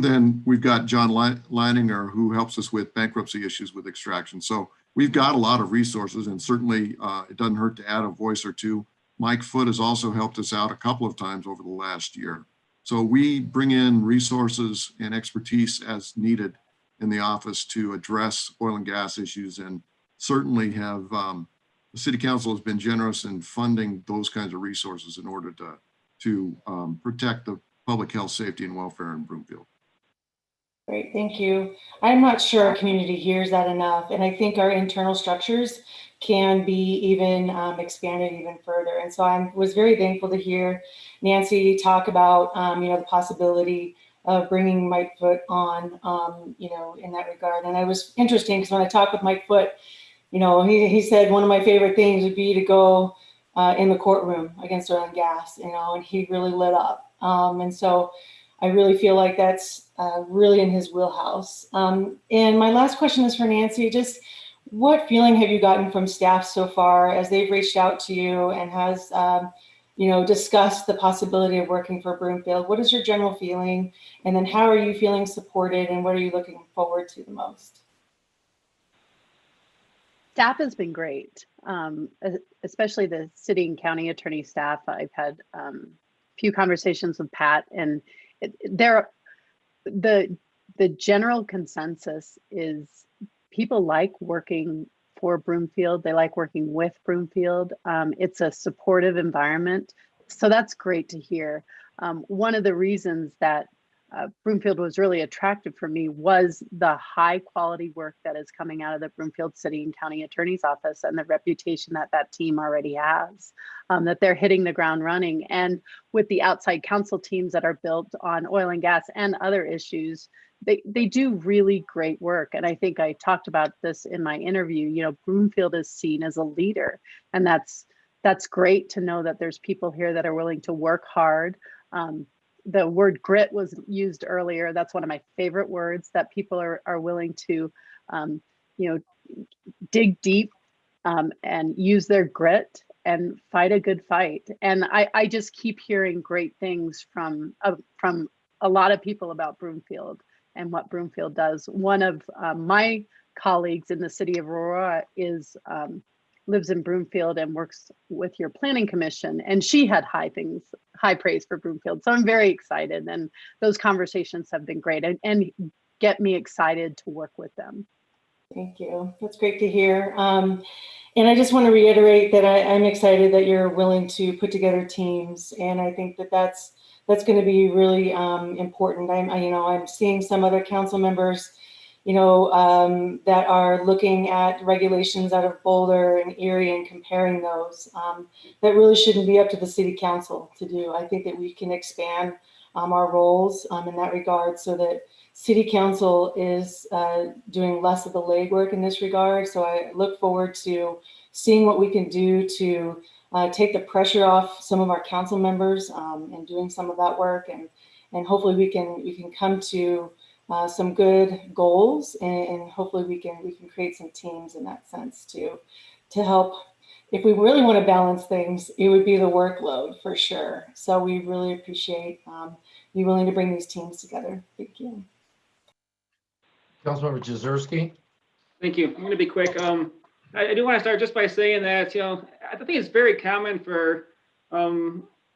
then we've got John Leininger, who helps us with bankruptcy issues with Extraction. So we've got a lot of resources, and certainly it doesn't hurt to add a voice or two. Mike Foote has also helped us out a couple of times over the last year. So we bring in resources and expertise as needed in the office to address oil and gas issues, and certainly have the City Council has been generous in funding those kinds of resources in order to protect the public health, safety, and welfare in Broomfield. Great, thank you. I'm not sure our community hears that enough, and I think our internal structures can be even expanded even further. And so I was very thankful to hear Nancy talk about the possibility of bringing Mike Foote on, in that regard. And it was interesting because when I talked with Mike Foote, he said one of my favorite things would be to go in the courtroom against oil and gas, and he really lit up. And so I really feel like that's really in his wheelhouse. And my last question is for Nancy. Just what feeling have you gotten from staff so far as they've reached out to you and has, discussed the possibility of working for Broomfield? What is your general feeling? And then how are you feeling supported and what are you looking forward to the most? Staff has been great, especially the city and county attorney staff. I've had a few conversations with Pat, and the general consensus is people like working for Broomfield. They like working with Broomfield. It's a supportive environment, so that's great to hear. One of the reasons that Broomfield was really attractive for me was the high quality work that is coming out of the Broomfield City and County Attorney's Office and the reputation that that team already has, that they're hitting the ground running. And with the outside counsel teams that are built on oil and gas and other issues, they do really great work. And I think I talked about this in my interview. Broomfield is seen as a leader, and that's great to know that there's people here that are willing to work hard. The word grit was used earlier. That's one of my favorite words, that people are willing to, dig deep and use their grit and fight a good fight. And I just keep hearing great things from a lot of people about Broomfield and what Broomfield does. One of my colleagues in the city of Aurora lives in Broomfield and works with your planning commission, and she had high praise for Broomfield. So I'm very excited, and those conversations have been great and get me excited to work with them. Thank you. That's great to hear. And I just want to reiterate that I'm excited that you're willing to put together teams, and I think that's going to be really important. I'm seeing some other council members that are looking at regulations out of Boulder and Erie and comparing those. That really shouldn't be up to the city council to do. I think that we can expand our roles in that regard so that city council is doing less of the legwork in this regard. So I look forward to seeing what we can do to take the pressure off some of our council members and doing some of that work. And hopefully we can come to some good goals, and hopefully we can create some teams in that sense to help. If we really want to balance things, it would be the workload for sure. So we really appreciate you willing to bring these teams together. Thank you. Councilmember Jezierski. Thank you. I'm going to be quick. I do want to start just by saying that, I think it's very common for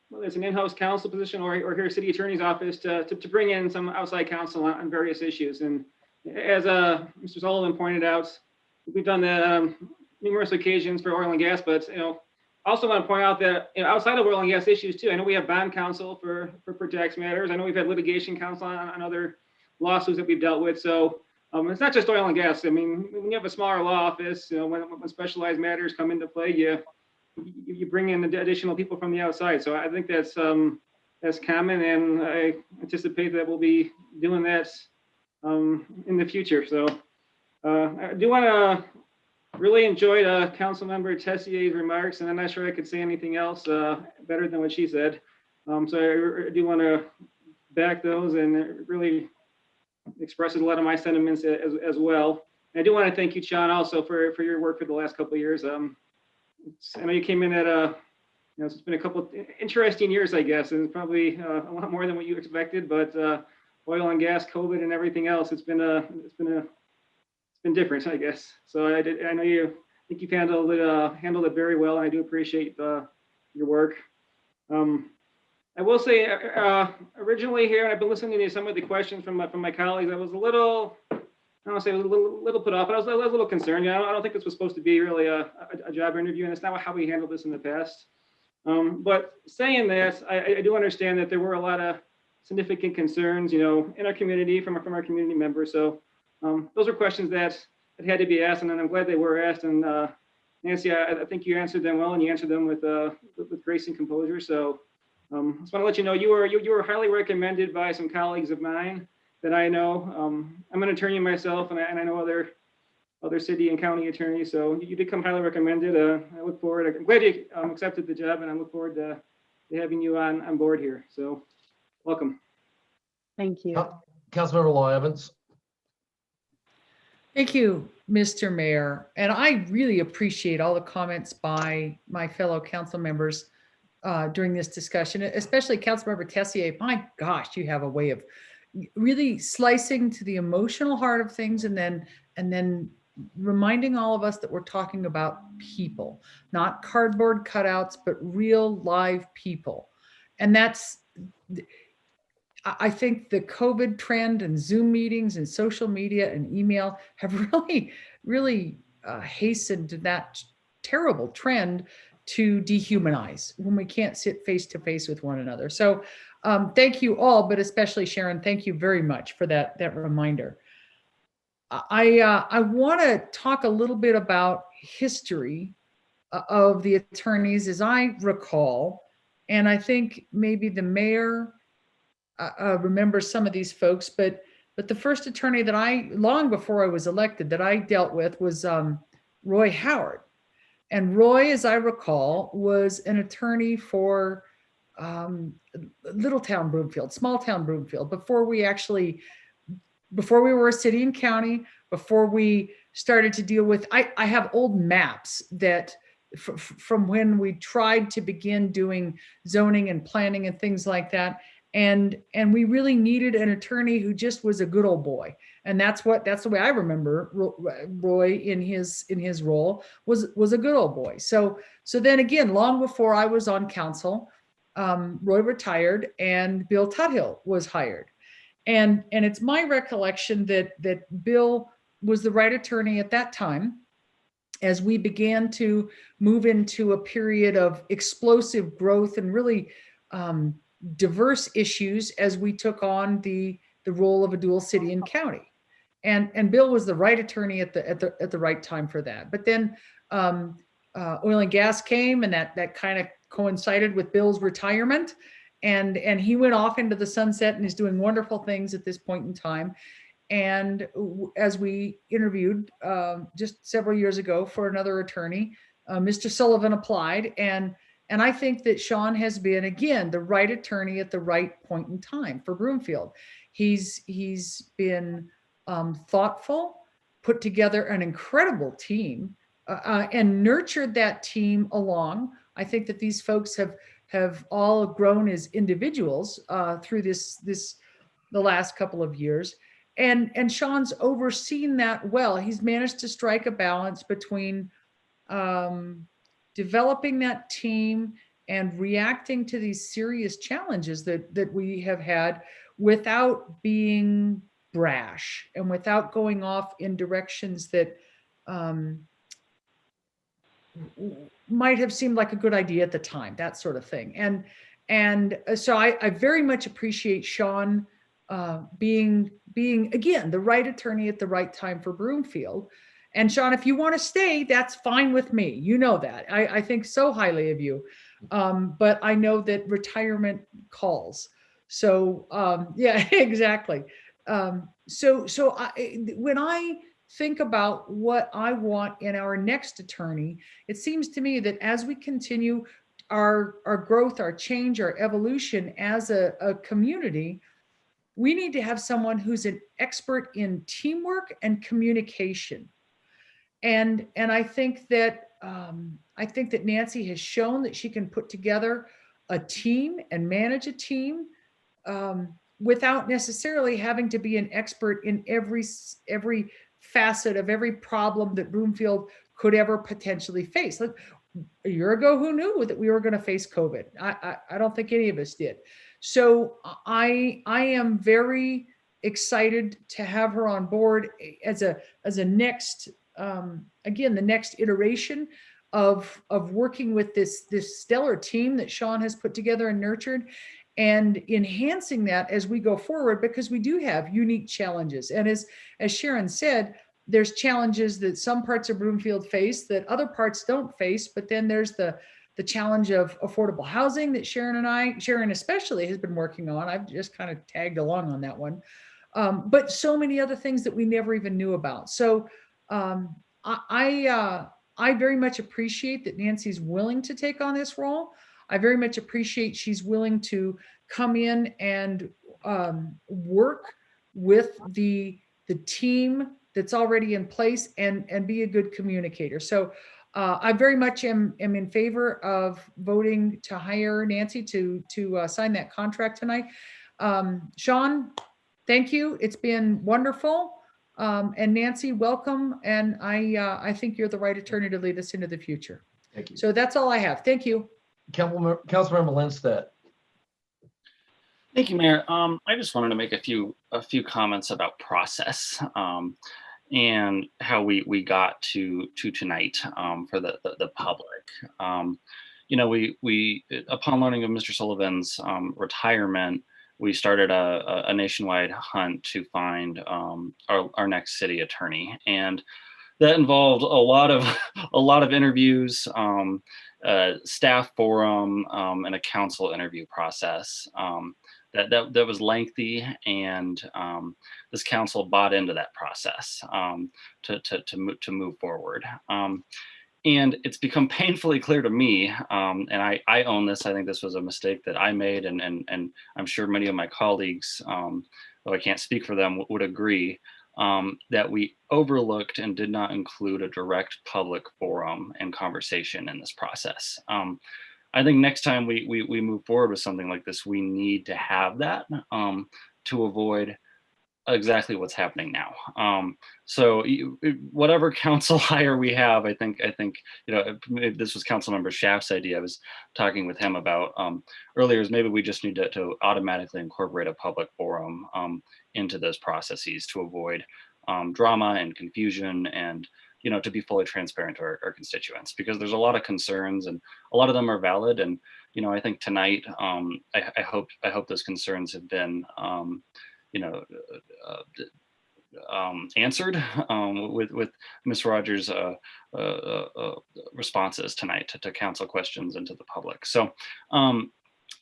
whether it's an in-house counsel position or here city attorney's office to bring in some outside counsel on various issues. And as Mr. Sullivan pointed out, we've done that numerous occasions for oil and gas, but also want to point out that outside of oil and gas issues too, I know we have bond counsel for tax matters. I know we've had litigation counsel on other lawsuits that we've dealt with. So it's not just oil and gas. I mean, when you have a smaller law office, when specialized matters come into play, you bring in additional people from the outside. So I think that's common, and I anticipate that we'll be doing that in the future. So I do want to really enjoy Councilmember Tessier's remarks, and I'm not sure I could say anything else better than what she said. So I do want to back those, and it really expresses a lot of my sentiments as well. And I do want to thank you, Sean, also for your work for the last couple of years. I know you came in at it's been a couple of interesting years, I guess, and probably a lot more than what you expected. But oil and gas, COVID, and everything else, it's been different, I guess. So I know I think you've handled it very well, and I do appreciate your work. I will say, originally here, and I've been listening to some of the questions from my colleagues. I was a little, I don't want to say a little put off, but I was a little concerned. I don't think this was supposed to be really a job interview, and it's not how we handled this in the past. But saying that, I do understand that there were a lot of significant concerns, in our community from our community members. So those are questions that had to be asked, and I'm glad they were asked. And Nancy, I think you answered them well, and you answered them with grace and composure. So I just want to let you know you were highly recommended by some colleagues of mine that I know. I'm an attorney myself, and I know other city and county attorneys. So you did come highly recommended. I look forward. I'm glad you accepted the job, and I look forward to having you on board here. So welcome. Thank you. Councilmember Law Evans. Thank you. Mr. Mayor, and I really appreciate all the comments by my fellow council members during this discussion, especially Councilmember Tessier. My gosh, you have a way of really slicing to the emotional heart of things, and then reminding all of us that we're talking about people, not cardboard cutouts, but real live people. And that's, I think the COVID trend and Zoom meetings and social media and email have really hastened that terrible trend to dehumanize when we can't sit face to face with one another. So thank you all, but especially Sharon, thank you very much for that reminder. I want to talk a little bit about history of the attorneys as I recall, and I think maybe the mayor remembers some of these folks, but the first attorney that long before I was elected, that I dealt with was Roy Howard. And Roy, as I recall, was an attorney for little town Broomfield, small town Broomfield, before we were a city and county, before we started to deal with, I have old maps that from when we tried to begin doing zoning and planning and things like that. And we really needed an attorney who just was a good old boy. And that's the way I remember Roy in his role was a good old boy. So then again, long before I was on council, Roy retired and Bill Tuthill was hired. And it's my recollection that Bill was the right attorney at that time as we began to move into a period of explosive growth and really diverse issues as we took on the role of a dual city and county. And Bill was the right attorney at the right time for that. But then oil and gas came, and that kind of coincided with Bill's retirement. And he went off into the sunset and is doing wonderful things at this point in time. And as we interviewed just several years ago for another attorney, Mr. Sullivan applied. And I think that Sean has been, again, the right attorney at the right point in time for Broomfield. He's been thoughtful, put together an incredible team, and nurtured that team along. I think that these folks have all grown as individuals through the last couple of years. And Sean's overseen that well. He's managed to strike a balance between developing that team and reacting to these serious challenges that we have had without being brash and without going off in directions that might have seemed like a good idea at the time, that sort of thing. And so I very much appreciate Sean being again the right attorney at the right time for Broomfield. And Sean, if you want to stay, that's fine with me. You know that. I think so highly of you. But I know that retirement calls. So yeah, exactly. So when I think about what I want in our next attorney, it seems to me that as we continue our growth, our change, our evolution as a community, we need to have someone who's an expert in teamwork and communication. And I think that Nancy has shown that she can put together a team and manage a team without necessarily having to be an expert in every facet of every problem that Broomfield could ever potentially face. Like a year ago, who knew that we were going to face COVID? I don't think any of us did. So I am very excited to have her on board as a next, again, the next iteration of working with this stellar team that Sean has put together and nurtured, and enhancing that as we go forward, because we do have unique challenges. And as Sharon said, there's challenges that some parts of Broomfield face that other parts don't face, but then there's the challenge of affordable housing that Sharon especially has been working on. I've just kind of tagged along on that one. But so many other things that we never even knew about. So I very much appreciate that Nancy's willing to take on this role. I very much appreciate she's willing to come in and work with the team that's already in place and be a good communicator. So I very much am in favor of voting to hire Nancy to sign that contract tonight. Sean, thank you. It's been wonderful. And Nancy, welcome. And I think you're the right attorney to lead us into the future. Thank you. So that's all I have. Thank you. Councilmember Lindstedt. Thank you, Mayor. I just wanted to make a few comments about process and how we got to tonight for the public. You know, we upon learning of Mr. Sullivan's retirement, we started a nationwide hunt to find our next city attorney, and that involved a lot of interviews, staff forum, and a council interview process. That was lengthy, and this council bought into that process to move forward. And it's become painfully clear to me, and I own this. I think this was a mistake that I made, and I'm sure many of my colleagues, though I can't speak for them, would agree, that we overlooked and did not include a direct public forum and conversation in this process. I think next time we move forward with something like this, we need to have that to avoid exactly what's happening now. So whatever council hire we have, I think you know, this was Councilmember Schaaf's idea. I was talking with him about earlier, is maybe we just need to automatically incorporate a public forum into those processes to avoid drama and confusion, and you know, to be fully transparent to our constituents, because there's a lot of concerns and a lot of them are valid. And you know, I think tonight I hope those concerns have been you know, answered with Ms. Rogers' responses tonight to council questions and to the public. So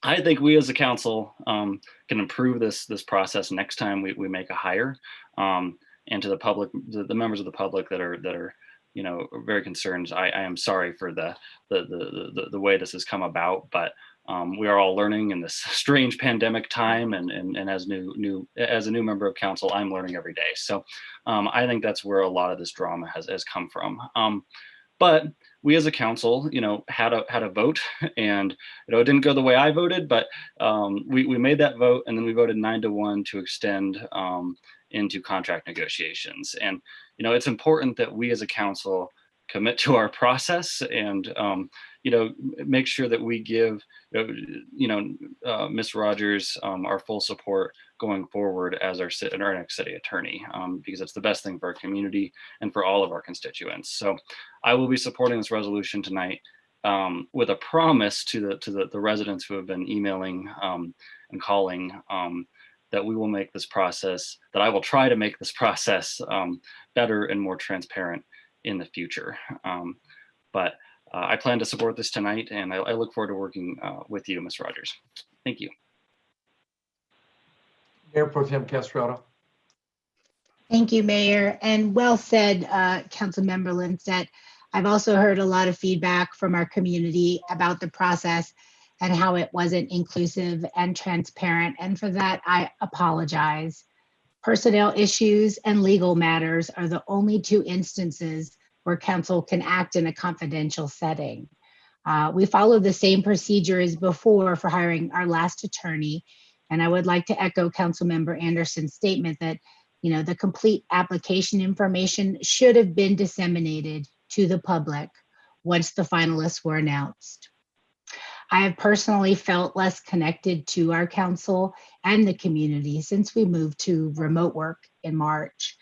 I think we as a council can improve this process next time we make a hire, and to the public, the members of the public that are you know, very concerned. I am sorry for the way this has come about, but we are all learning in this strange pandemic time, and as a new member of council, I'm learning every day. So I think that's where a lot of this drama has come from. But we as a council, you know, had a vote, and you know, it didn't go the way I voted, but we made that vote, and then we voted 9-1 to extend into contract negotiations. And you know, it's important that we as a council commit to our process, and you know, make sure that we give Ms. Rogers our full support going forward as our next city attorney, because it's the best thing for our community and for all of our constituents. So I will be supporting this resolution tonight, with a promise to the residents who have been emailing and calling, that we will make this process, that I will try to make this process better and more transparent in the future. But I plan to support this tonight, and I look forward to working with you, Ms. Rogers. Thank you. Mayor Pro Tem Castrota. Thank you, Mayor. And well said, Councilmember Lindstedt. I've also heard a lot of feedback from our community about the process and how it wasn't inclusive and transparent. And for that, I apologize. Personnel issues and legal matters are the only two instances where council can act in a confidential setting. We followed the same procedure as before for hiring our last attorney. And I would like to echo Councilmember Anderson's statement that, you know, the complete application information should have been disseminated to the public once the finalists were announced. I have personally felt less connected to our council and the community since we moved to remote work in March.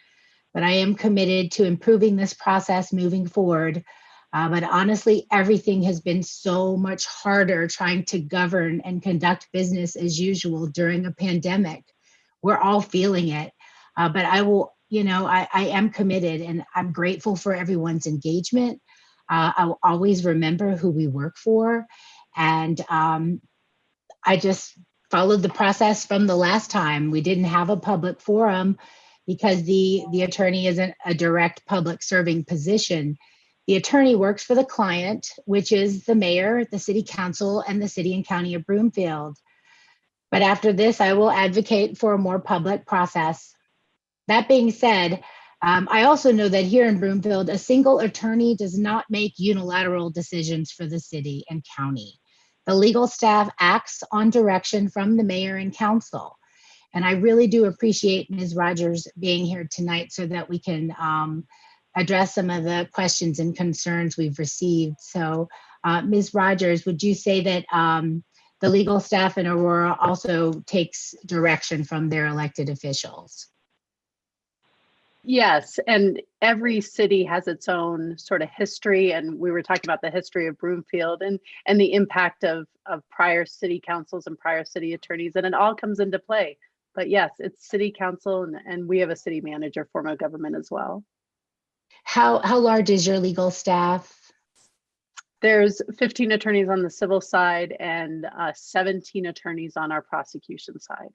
But I am committed to improving this process moving forward. But honestly, everything has been so much harder trying to govern and conduct business as usual during a pandemic. We're all feeling it. But I will, you know, I am committed, and I'm grateful for everyone's engagement. I'll always remember who we work for. And I just followed the process from the last time. We didn't have a public forum because the attorney isn't a direct public serving position. The attorney works for the client, which is the mayor, the city council, and the city and county of Broomfield. But after this, I will advocate for a more public process. That being said, I also know that here in Broomfield, a single attorney does not make unilateral decisions for the city and county. The legal staff acts on direction from the mayor and council. And I really do appreciate Ms. Rogers being here tonight so that we can address some of the questions and concerns we've received. So Ms. Rogers, would you say that the legal staff in Aurora also takes direction from their elected officials? Yes, and every city has its own sort of history, and we were talking about the history of Broomfield and the impact of prior city councils and prior city attorneys, and it all comes into play. But yes, it's city council, and we have a city manager form of government as well. How large is your legal staff? There's 15 attorneys on the civil side and 17 attorneys on our prosecution side.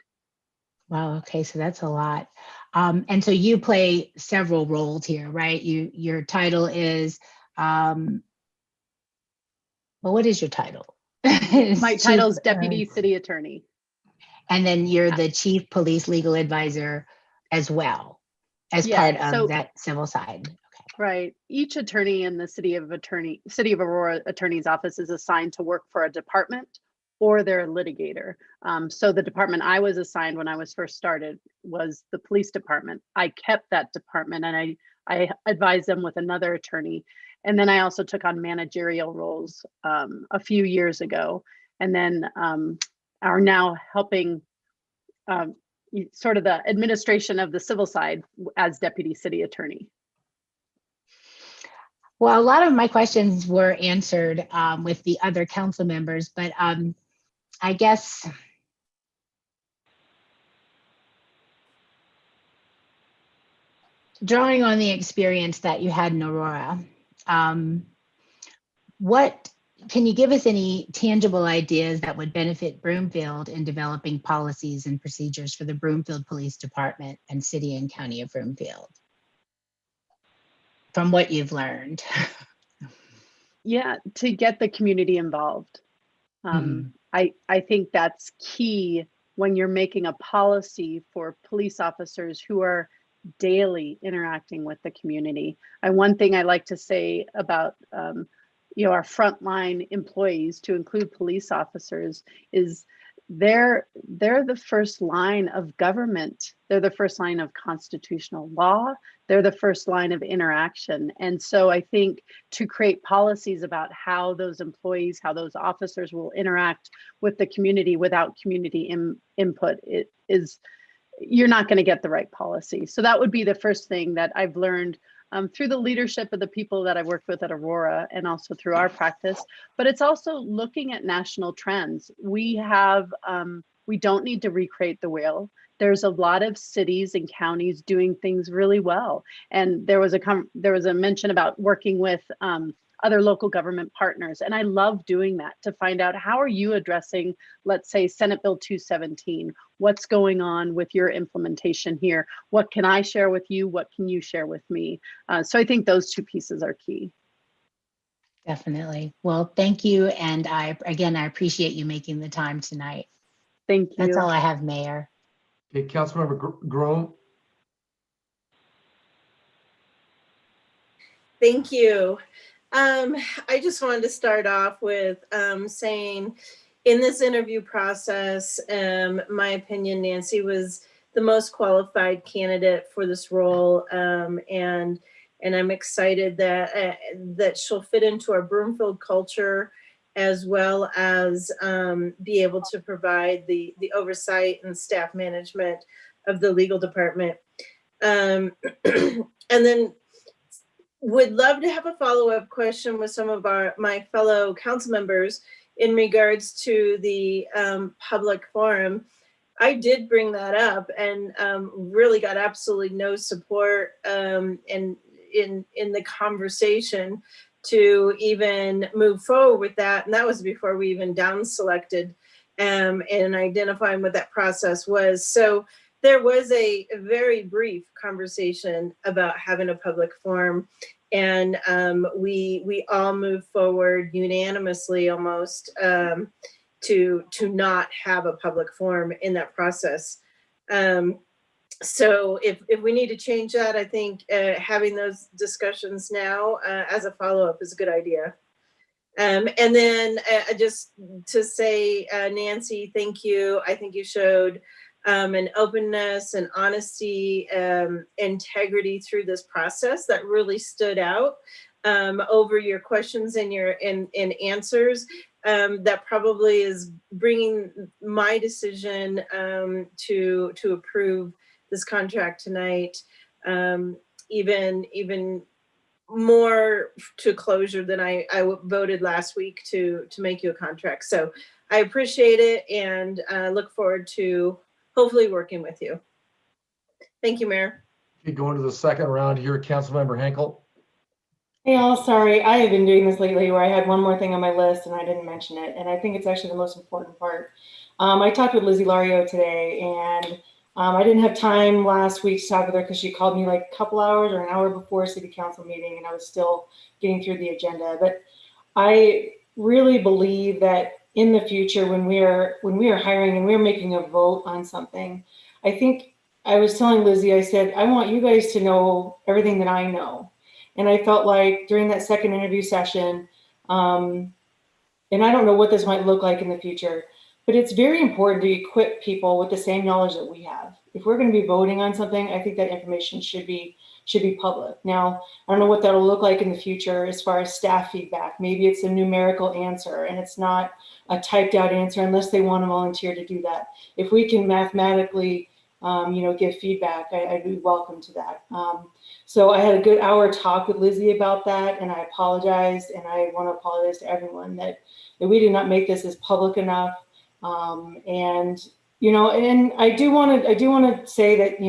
Wow, okay, so that's a lot. And so you play several roles here, right? Your title is, well, what is your title? My title is Deputy City Attorney. And then you're the Chief Police Legal Advisor as well, as part of that civil side. Right. Each attorney in the City of Aurora Attorney's Office is assigned to work for a department or they're a litigator. So the department I was assigned when I was first started was the police department. I kept that department and I advised them with another attorney. And then I also took on managerial roles a few years ago, and then are now helping sort of the administration of the civil side as Deputy City Attorney. Well, a lot of my questions were answered with the other council members, but I guess drawing on the experience that you had in Aurora, what can you give us any tangible ideas that would benefit Broomfield in developing policies and procedures for the Broomfield Police Department and City and County of Broomfield, from what you've learned? Yeah, to get the community involved. I think that's key when you're making a policy for police officers who are daily interacting with the community. And one thing I like to say about our frontline employees, to include police officers, is they're the first line of government. They're the first line of constitutional law. They're the first line of interaction. And so I think to create policies about how those employees, how those officers will interact with the community without community input, you're not going to get the right policy. So that would be the first thing that I've learned through the leadership of the people that I've worked with at Aurora and also through our practice. But it's also looking at national trends. We don't need to recreate the wheel. There's a lot of cities and counties doing things really well. And there was a mention about working with other local government partners. And I love doing that, to find out, how are you addressing, let's say, Senate Bill 217? What's going on with your implementation here? What can I share with you? What can you share with me? So I think those two pieces are key. Definitely. Well, thank you. And I appreciate you making the time tonight. Thank you. That's all I have, Mayor. Okay, Councilmember Groom. Thank you. I just wanted to start off with saying, in this interview process, my opinion, Nancy was the most qualified candidate for this role, and I'm excited that she'll fit into our Broomfield culture, as well as be able to provide the oversight and staff management of the legal department. And then would love to have a follow-up question with some of my fellow council members in regards to the public forum. I did bring that up and really got absolutely no support in the conversation to even move forward with that. And that was before we even down selected and identifying what that process was. So there was a very brief conversation about having a public forum, and we all moved forward unanimously almost to not have a public forum in that process. So if we need to change that, I think having those discussions now as a follow-up is a good idea. And then just to say, Nancy, thank you. I think you showed an openness and honesty, integrity through this process that really stood out over your questions and your answers. That probably is bringing my decision to approve this contract tonight even more to closure than I voted last week to make you a contract. So I appreciate it and look forward to hopefully working with you. Thank you, Mayor. Okay, going to the second round here, Councilmember Henkel. Hey, all, sorry, I have been doing this lately where I had one more thing on my list and I didn't mention it. And I think it's actually the most important part. I talked with Lizzie Lario today, and I didn't have time last week to talk with her because she called me like a couple hours or an hour before city council meeting, and I was still getting through the agenda. But I really believe that in the future, when we are hiring and we're making a vote on something, I think I was telling Lizzie, I said, I want you guys to know everything that I know. And I felt like during that second interview session, and I don't know what this might look like in the future, but it's very important to equip people with the same knowledge that we have. If we're going to be voting on something, I think that information should be public. Now, I don't know what that'll look like in the future as far as staff feedback. Maybe it's a numerical answer and it's not a typed out answer unless they want to volunteer to do that. If we can mathematically, give feedback, I'd be welcome to that. So I had a good hour talk with Lizzie about that, and I apologized, and I want to apologize to everyone that we did not make this as public enough. And I do want to say that,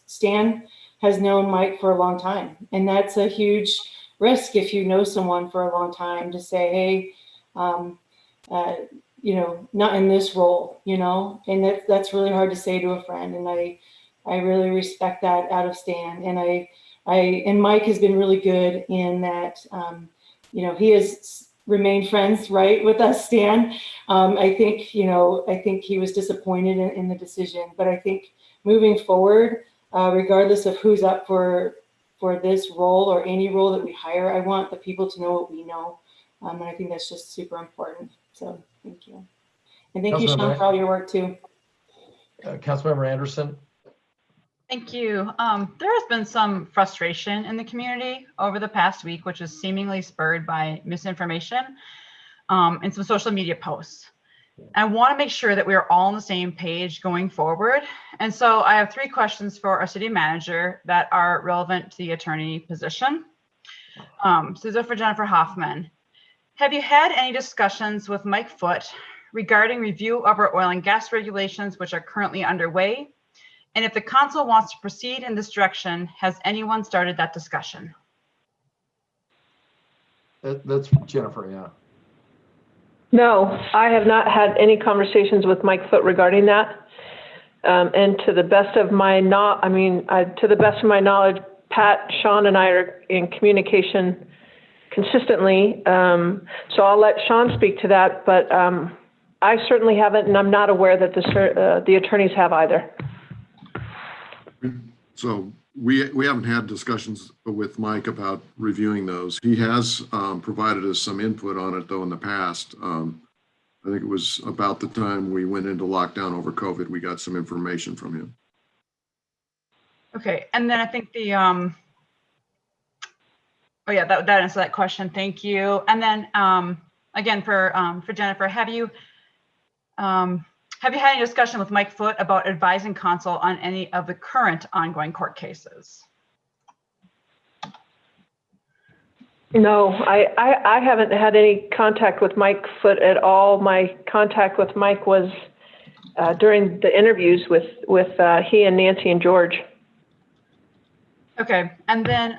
Stan has known Mike for a long time, and that's a huge risk if you know someone for a long time to say, hey, not in this role, and that's really hard to say to a friend. And I really respect that out of Stan. And Mike has been really good in that, he has remained friends, right, with us, Stan. I think he was disappointed in the decision, but I think moving forward, regardless of who's up for this role or any role that we hire, I want the people to know what we know. And I think that's just super important. So thank you. And thank you, Sean, for all your work too. Councilmember Anderson. Thank you. There has been some frustration in the community over the past week, which is seemingly spurred by misinformation and some social media posts. I want to make sure that we are all on the same page going forward. And so I have 3 questions for our city manager that are relevant to the attorney position. So these are for Jennifer Hoffman. Have you had any discussions with Mike Foote regarding review of our oil and gas regulations, which are currently underway? And if the council wants to proceed in this direction, has anyone started that discussion? That's Jennifer, yeah. No, I have not had any conversations with Mike Foote regarding that. And to the best of my knowledge, Pat, Sean, and I are in communication consistently. So I'll let Sean speak to that, but I certainly haven't, and I'm not aware that the attorneys have either. So we haven't had discussions with Mike about reviewing those. He has provided us some input on it though in the past. I think it was about the time we went into lockdown over COVID, we got some information from him. Okay, and then I think that answers that question. Thank you. And then again for Jennifer, have you had any discussion with Mike Foote about advising council on any of the current ongoing court cases? No, I haven't had any contact with Mike Foote at all. My contact with Mike was during the interviews with he and Nancy and George. Okay, and then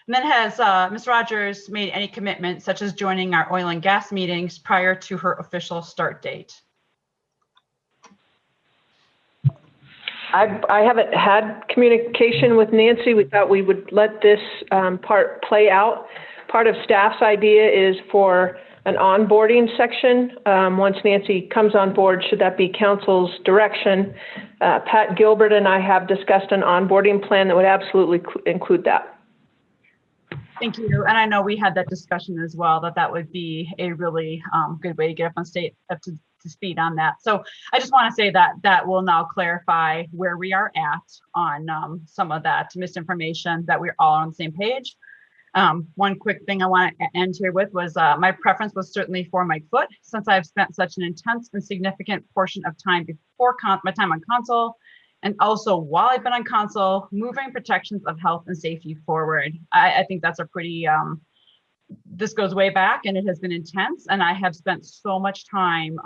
has Ms. Rogers made any commitment, such as joining our oil and gas meetings prior to her official start date? I haven't had communication with Nancy. We thought we would let this part play out. Part of staff's idea is for an onboarding section. Once Nancy comes on board, should that be council's direction, Pat Gilbert and I have discussed an onboarding plan that would absolutely include that. Thank you. And I know we had that discussion as well, that would be a really good way to get up to speed on that. So I just want to say that will now clarify where we are at on some of that misinformation, that we're all on the same page. One quick thing I want to end here with was my preference was certainly for Mike Foote, since I've spent such an intense and significant portion of time before my time on council, and also while I've been on council, moving protections of health and safety forward. I think that's a pretty, this goes way back and it has been intense, and I have spent so much time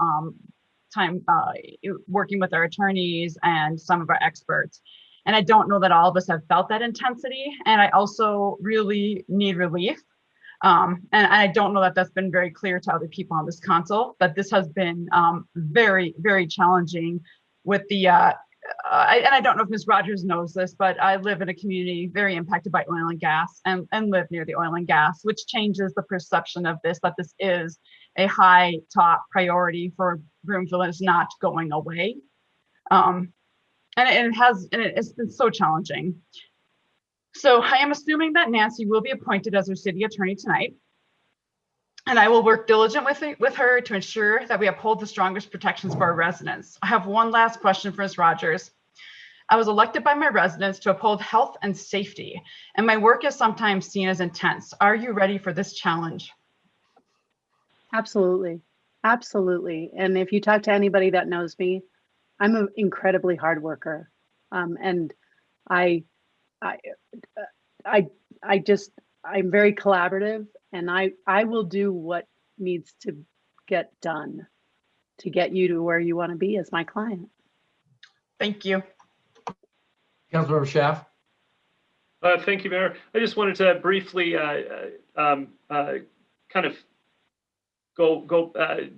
working with our attorneys and some of our experts. And I don't know that all of us have felt that intensity. And I also really need relief. And I don't know that that's been very clear to other people on this council, but this has been very, very challenging with the, and I don't know if Ms. Rogers knows this, but I live in a community very impacted by oil and gas and live near the oil and gas, which changes the perception of this, that this is a high top priority for Broomfield and it's not going away. And it's been so challenging. So I am assuming that Nancy will be appointed as our city attorney tonight. And I will work diligently with her to ensure that we uphold the strongest protections for our residents. I have one last question for Ms. Rogers. I was elected by my residents to uphold health and safety, and my work is sometimes seen as intense. Are you ready for this challenge? Absolutely. Absolutely. And if you talk to anybody that knows me, I'm an incredibly hard worker. And I'm very collaborative, and I will do what needs to get done to get you to where you want to be as my client. Thank you. Councilmember Schaaf. Thank you, Mayor. I just wanted to briefly kind of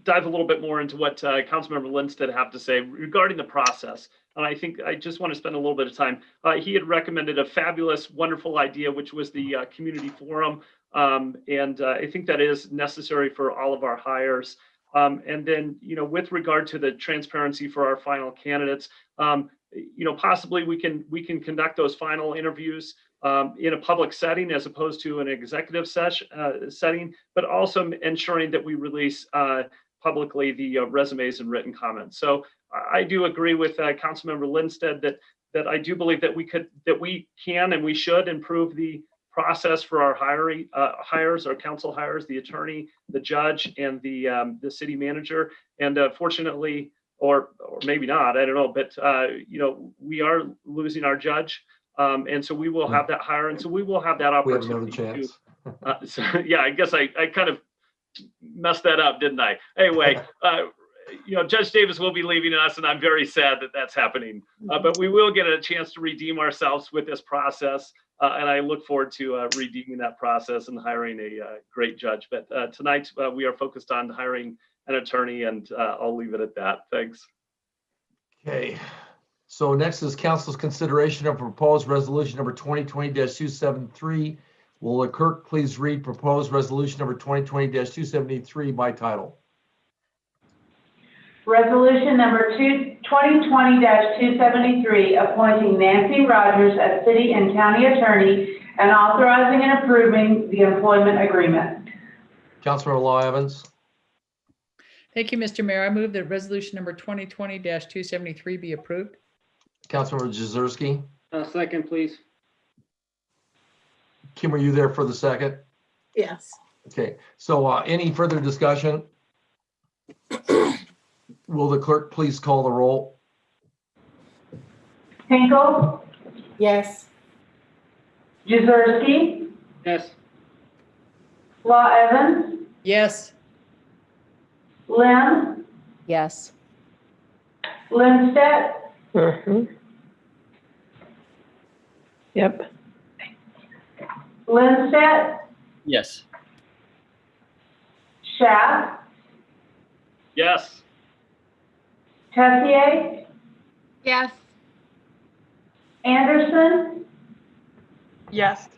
dive a little bit more into what Councilmember Lindstedt have to say regarding the process. And I think I just want to spend a little bit of time. He had recommended a fabulous, wonderful idea, which was the community forum. And I think that is necessary for all of our hires. And then, with regard to the transparency for our final candidates, possibly we can conduct those final interviews in a public setting as opposed to an executive setting, but also ensuring that we release publicly the resumes and written comments. So I do agree with Councilmember Lindstedt that I do believe that we can and we should improve the process for our hires, our council hires, the attorney, the judge, and the city manager. And fortunately, or maybe not, I don't know, but we are losing our judge. And so we will have that hire, and so we will have that opportunity. We have no chance. So, yeah, I guess I kind of messed that up, didn't I? Anyway, Judge Davis will be leaving us, and I'm very sad that that's happening. But we will get a chance to redeem ourselves with this process, and I look forward to redeeming that process and hiring a great judge. But tonight we are focused on hiring an attorney, and I'll leave it at that. Thanks. Okay. So next is council's consideration of proposed resolution number 2020-273. Will the clerk please read proposed resolution number 2020-273 by title? Resolution number 2020-273, appointing Nancy Rogers as city and county attorney and authorizing and approving the employment agreement. Councilmember Law Evans. Thank you, Mr. Mayor. I move that resolution number 2020-273 be approved. Councilmember Jezierski. Second, please. Kim, are you there for the second? Yes. Okay, so any further discussion? Will the clerk please call the roll? Hinkle? Yes. Jezierski? Yes. Law Evans? Yes. Lim? Yes. Lindstedt? Mm-hmm. Yep. Lindstedt? Yes. Schaaf? Yes. Tessier? Yes. Anderson? Yes.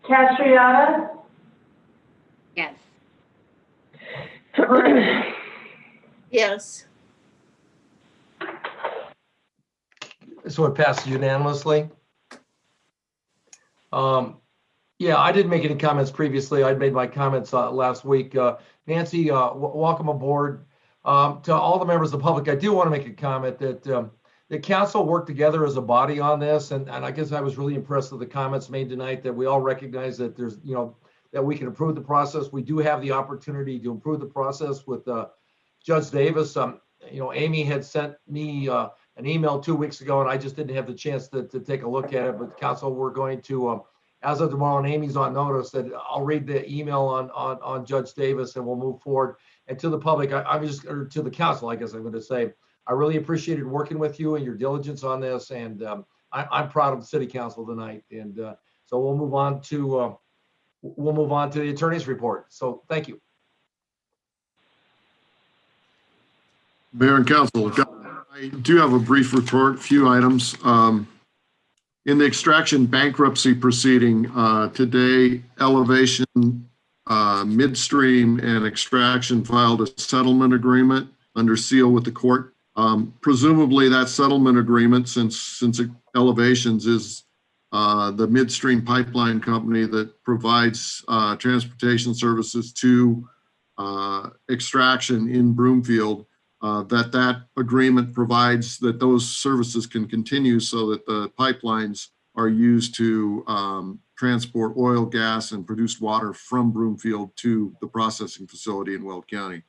Castriata? Yes. Yes. So it passed unanimously. Yeah, I didn't make any comments previously. I'd made my comments last week. Nancy, welcome aboard. To all the members of the public, I do want to make a comment that the council worked together as a body on this, and I guess I was really impressed with the comments made tonight that we all recognize that there's, that we can improve the process. We do have the opportunity to improve the process with Judge Davis. Amy had sent me an email 2 weeks ago, and I just didn't have the chance to take a look at it. But council, we're going to, as of tomorrow, and Amy's on notice, that I'll read the email on Judge Davis, and we'll move forward. And to the public, or to the council, I guess I'm going to say, I really appreciated working with you and your diligence on this, and I'm proud of the city council tonight. And so we'll move on to the attorney's report. So thank you. Mayor and council, I do have a brief report, a few items. In the extraction bankruptcy proceeding today, Elevation, Midstream, and Extraction filed a settlement agreement under seal with the court. Presumably that settlement agreement, since Elevations is the midstream pipeline company that provides transportation services to Extraction in Broomfield, that agreement provides that those services can continue so that the pipelines are used to transport oil, gas, and produced water from Broomfield to the processing facility in Weld County.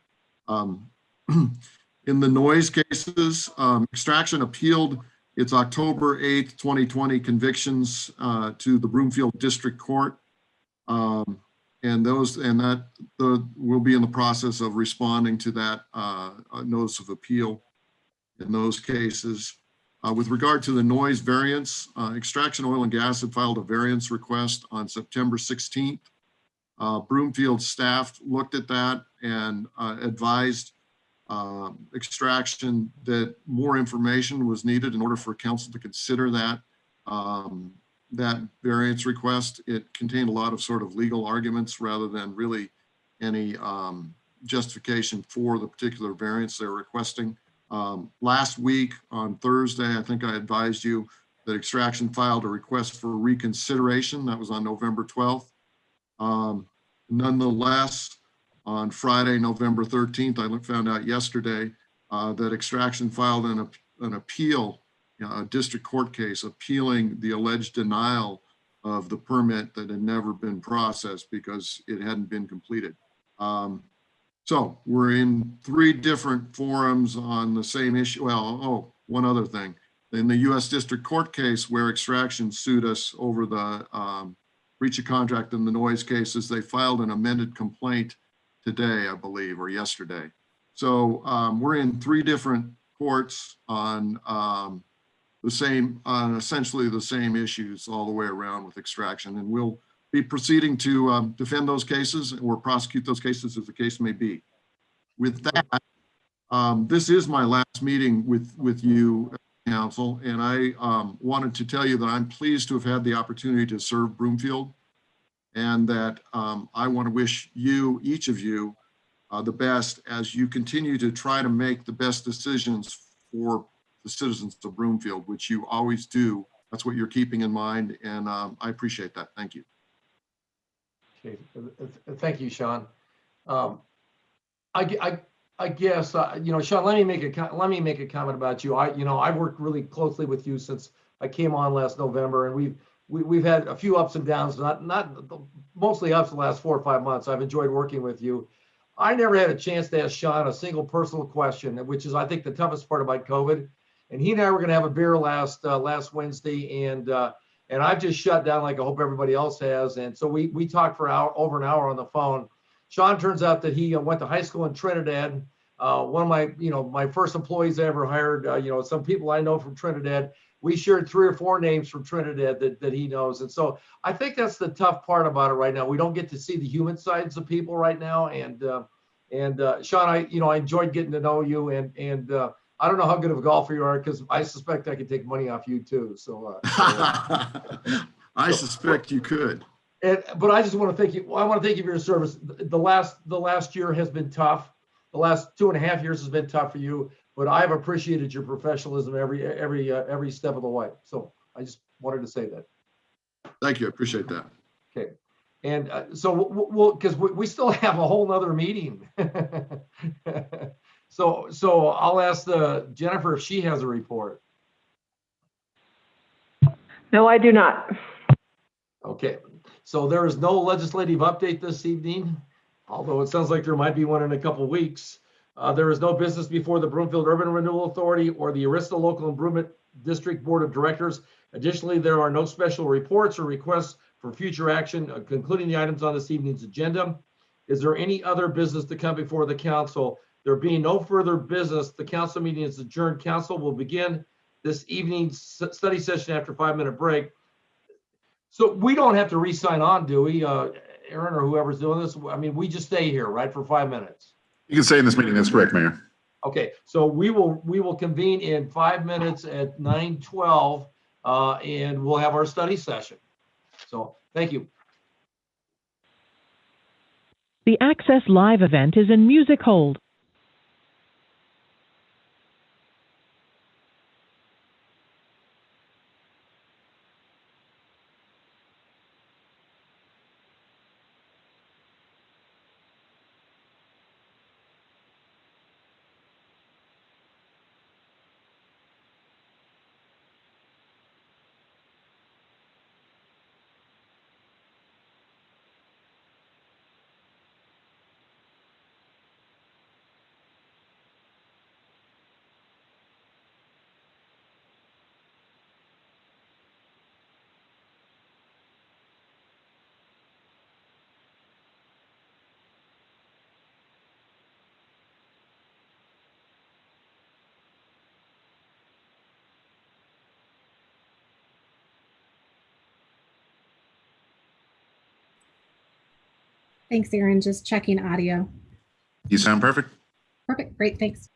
In the noise cases, Extraction appealed its October 8th, 2020 convictions to the Broomfield District Court. We'll be in the process of responding to that notice of appeal in those cases. With regard to the noise variance, Extraction Oil and Gas had filed a variance request on September 16th. Broomfield staff looked at that and advised Extraction that more information was needed in order for council to consider that variance request. It contained a lot of sort of legal arguments rather than really any justification for the particular variance they're requesting. Last week on Thursday, I think I advised you that Extraction filed a request for reconsideration. That was on November 12th. Nonetheless, on Friday, November 13th, I found out yesterday that Extraction filed an appeal, a district court case appealing the alleged denial of the permit that had never been processed because it hadn't been completed. So we're in 3 different forums on the same issue. Well, one other thing. In the U.S. District Court case where Extraction sued us over the breach of contract in the noise cases, they filed an amended complaint today, I believe, or yesterday. So we're in 3 different courts on essentially the same issues all the way around with Extraction, and we'll be proceeding to defend those cases or prosecute those cases as the case may be. With that, this is my last meeting with you, council, and I wanted to tell you that I'm pleased to have had the opportunity to serve Broomfield, and that I want to wish you, each of you, the best as you continue to try to make the best decisions for the citizens of Broomfield, which you always do. That's what you're keeping in mind, and I appreciate that. Thank you. Okay. Thank you, Sean. I guess Sean, let me make a comment about you. I've worked really closely with you since I came on last November, and we've had a few ups and downs, not mostly ups the last 4 or 5 months. I've enjoyed working with you. I never had a chance to ask Sean a single personal question, which is, I think, the toughest part about COVID. And he and I were going to have a beer last Wednesday, and I've just shut down like I hope everybody else has. And so we talked for over an hour on the phone. Sean, turns out that he went to high school in Trinidad. One of my first employees I ever hired. Some people I know from Trinidad. We shared 3 or 4 names from Trinidad that he knows. And so I think that's the tough part about it right now. We don't get to see the human sides of people right now. And Sean, I enjoyed getting to know you, and I don't know how good of a golfer you are, because I suspect I could take money off you too. So I suspect you could. But I just want to thank you. I want to thank you for your service. The last year has been tough. the last 2.5 years has been tough for you, but I've appreciated your professionalism every step of the way. So I just wanted to say that. Thank you. I appreciate that. Okay. And so we'll, because we still have a whole nother meeting. So I'll ask Jennifer if she has a report. No, I do not. Okay. So there is no legislative update this evening, although it sounds like there might be one in a couple of weeks. There is no business before the Broomfield Urban Renewal Authority or the Arista Local Improvement District Board of Directors. Additionally, there are no special reports or requests for future action, concluding the items on this evening's agenda. Is there any other business to come before the council? There being no further business, the council meeting is adjourned. Council will begin this evening's study session after a 5-minute break. So we don't have to re-sign on, do we, Aaron, or whoever's doing this? I mean, we just stay here, right, for 5 minutes. You can stay in this meeting. That's correct, Mayor. Okay, so we will convene in 5 minutes at 9:12, and we'll have our study session. So thank you. The Access Live event is in music hold. Thanks, Aaron. Just checking audio. You sound perfect. Perfect. Great. Thanks.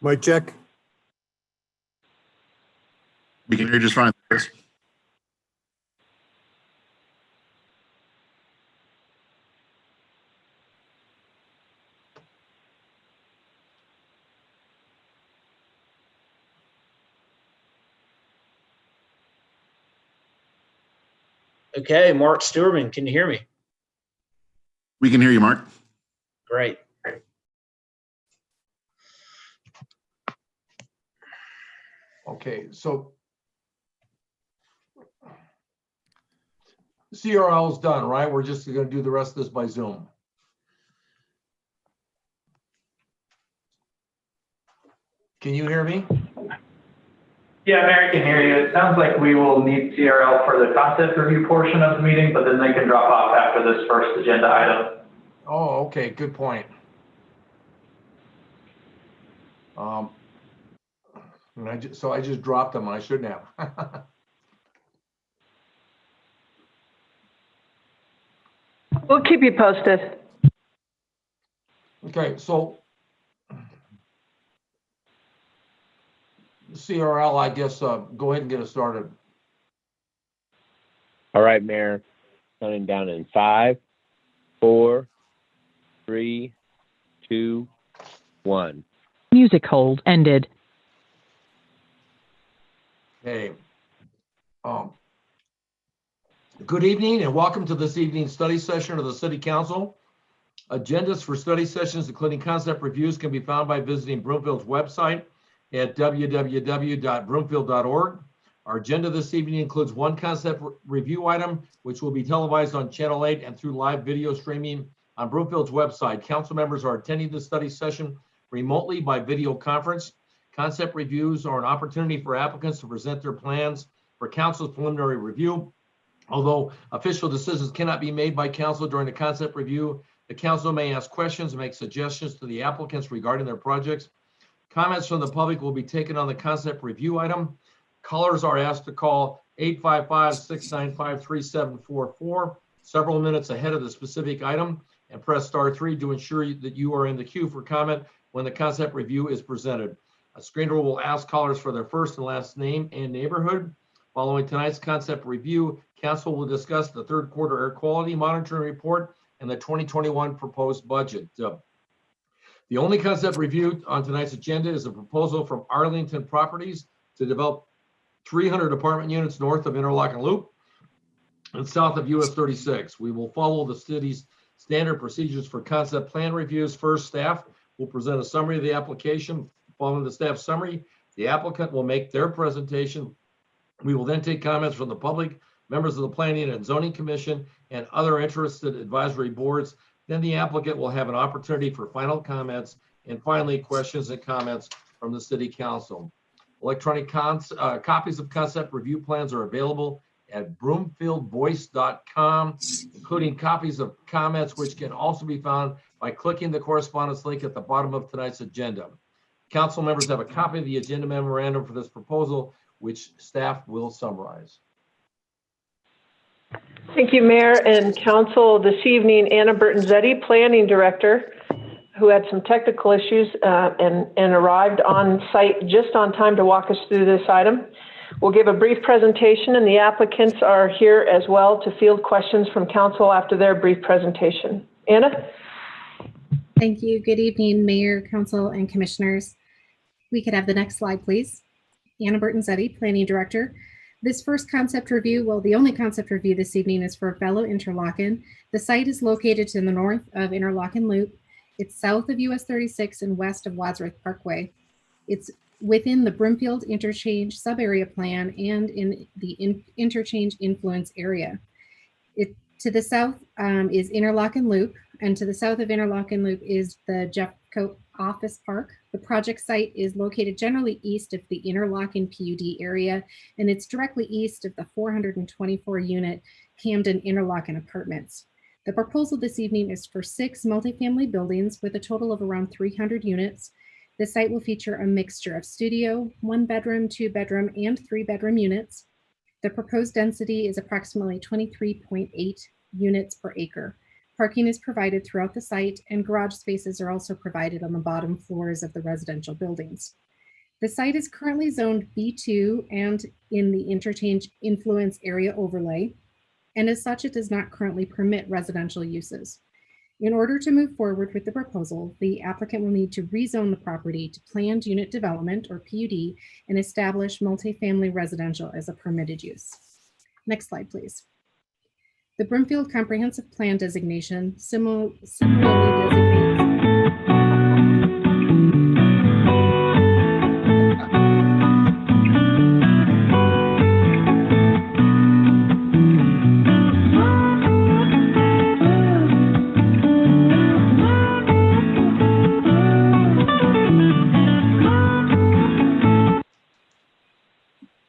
Mic check. We can hear you just fine, Chris. Okay, Mark Stewerman, can you hear me? We can hear you, Mark. Great. Okay, so CRL is done, right? We're just going to do the rest of this by Zoom. Can you hear me? Yeah, Mary can hear you. It sounds like we will need CRL for the concept review portion of the meeting, but then they can drop off after this first agenda item. Oh, okay, good point. And I just dropped them. I shouldn't have. We'll keep you posted. Okay, so CRL, I guess, go ahead and get us started. All right, Mayor. Counting down in 5, 4, 3, 2, 1. Music hold ended. Hey, good evening and welcome to this evening's study session of the City Council. Agendas for study sessions, including concept reviews, can be found by visiting Broomfield's website at www.broomfield.org. Our agenda this evening includes one concept review item, which will be televised on Channel 8 and through live video streaming on Broomfield's website. Council members are attending the study session remotely by video conference. Concept reviews are an opportunity for applicants to present their plans for council's preliminary review. Although official decisions cannot be made by council during the concept review, the council may ask questions and make suggestions to the applicants regarding their projects. Comments from the public will be taken on the concept review item. Callers are asked to call 855-695-3744 several minutes ahead of the specific item and press *3 to ensure that you are in the queue for comment when the concept review is presented. A screener will ask callers for their first and last name and neighborhood. Following tonight's concept review, council will discuss the third quarter air quality monitoring report and the 2021 proposed budget. The only concept review on tonight's agenda is a proposal from Arlington Properties to develop 300 apartment units north of Interlochen Loop and south of US 36. We will follow the city's standard procedures for concept plan reviews. First, staff will present a summary of the application. Following the staff summary, the applicant will make their presentation. We will then take comments from the public, members of the Planning and Zoning Commission, and other interested advisory boards. Then the applicant will have an opportunity for final comments, and finally, questions and comments from the City Council. Electronic copies of concept review plans are available at broomfieldvoice.com, including copies of comments, which can also be found by clicking the correspondence link at the bottom of tonight's agenda. Council members have a copy of the agenda memorandum for this proposal, which staff will summarize. Thank you, Mayor and Council. This evening, Anna Burton-Zetti, Planning Director, who had some technical issues and arrived on site just on time to walk us through this item, will give a brief presentation, and the applicants are here as well to field questions from Council after their brief presentation. Anna? Thank you. Good evening, Mayor, Council, and Commissioners. We could have the next slide, please. Anna Burton-Zetti, Planning Director. This first concept review, well, the only concept review this evening is for Fellow Interlochen. The site is located to the north of Interlochen Loop. It's south of US 36 and west of Wadsworth Parkway. It's within the Broomfield Interchange Sub-Area Plan and in the Interchange Influence Area. To the south is Interlochen Loop, and to the south of Interlochen Loop is the Jeffcoat Office Park. The project site is located generally east of the Interlochen PUD area, and it's directly east of the 424-unit Camden Interlochen Apartments. The proposal this evening is for 6 multifamily buildings with a total of around 300 units. The site will feature a mixture of studio, 1-bedroom, 2-bedroom, and 3-bedroom units. The proposed density is approximately 23.8 units per acre. Parking is provided throughout the site, and garage spaces are also provided on the bottom floors of the residential buildings. The site is currently zoned B2 and in the Interchange Influence Area Overlay, and as such, it does not currently permit residential uses. In order to move forward with the proposal, the applicant will need to rezone the property to planned unit development, or PUD, and establish multifamily residential as a permitted use. Next slide, please. The Broomfield Comprehensive Plan designation similarly designates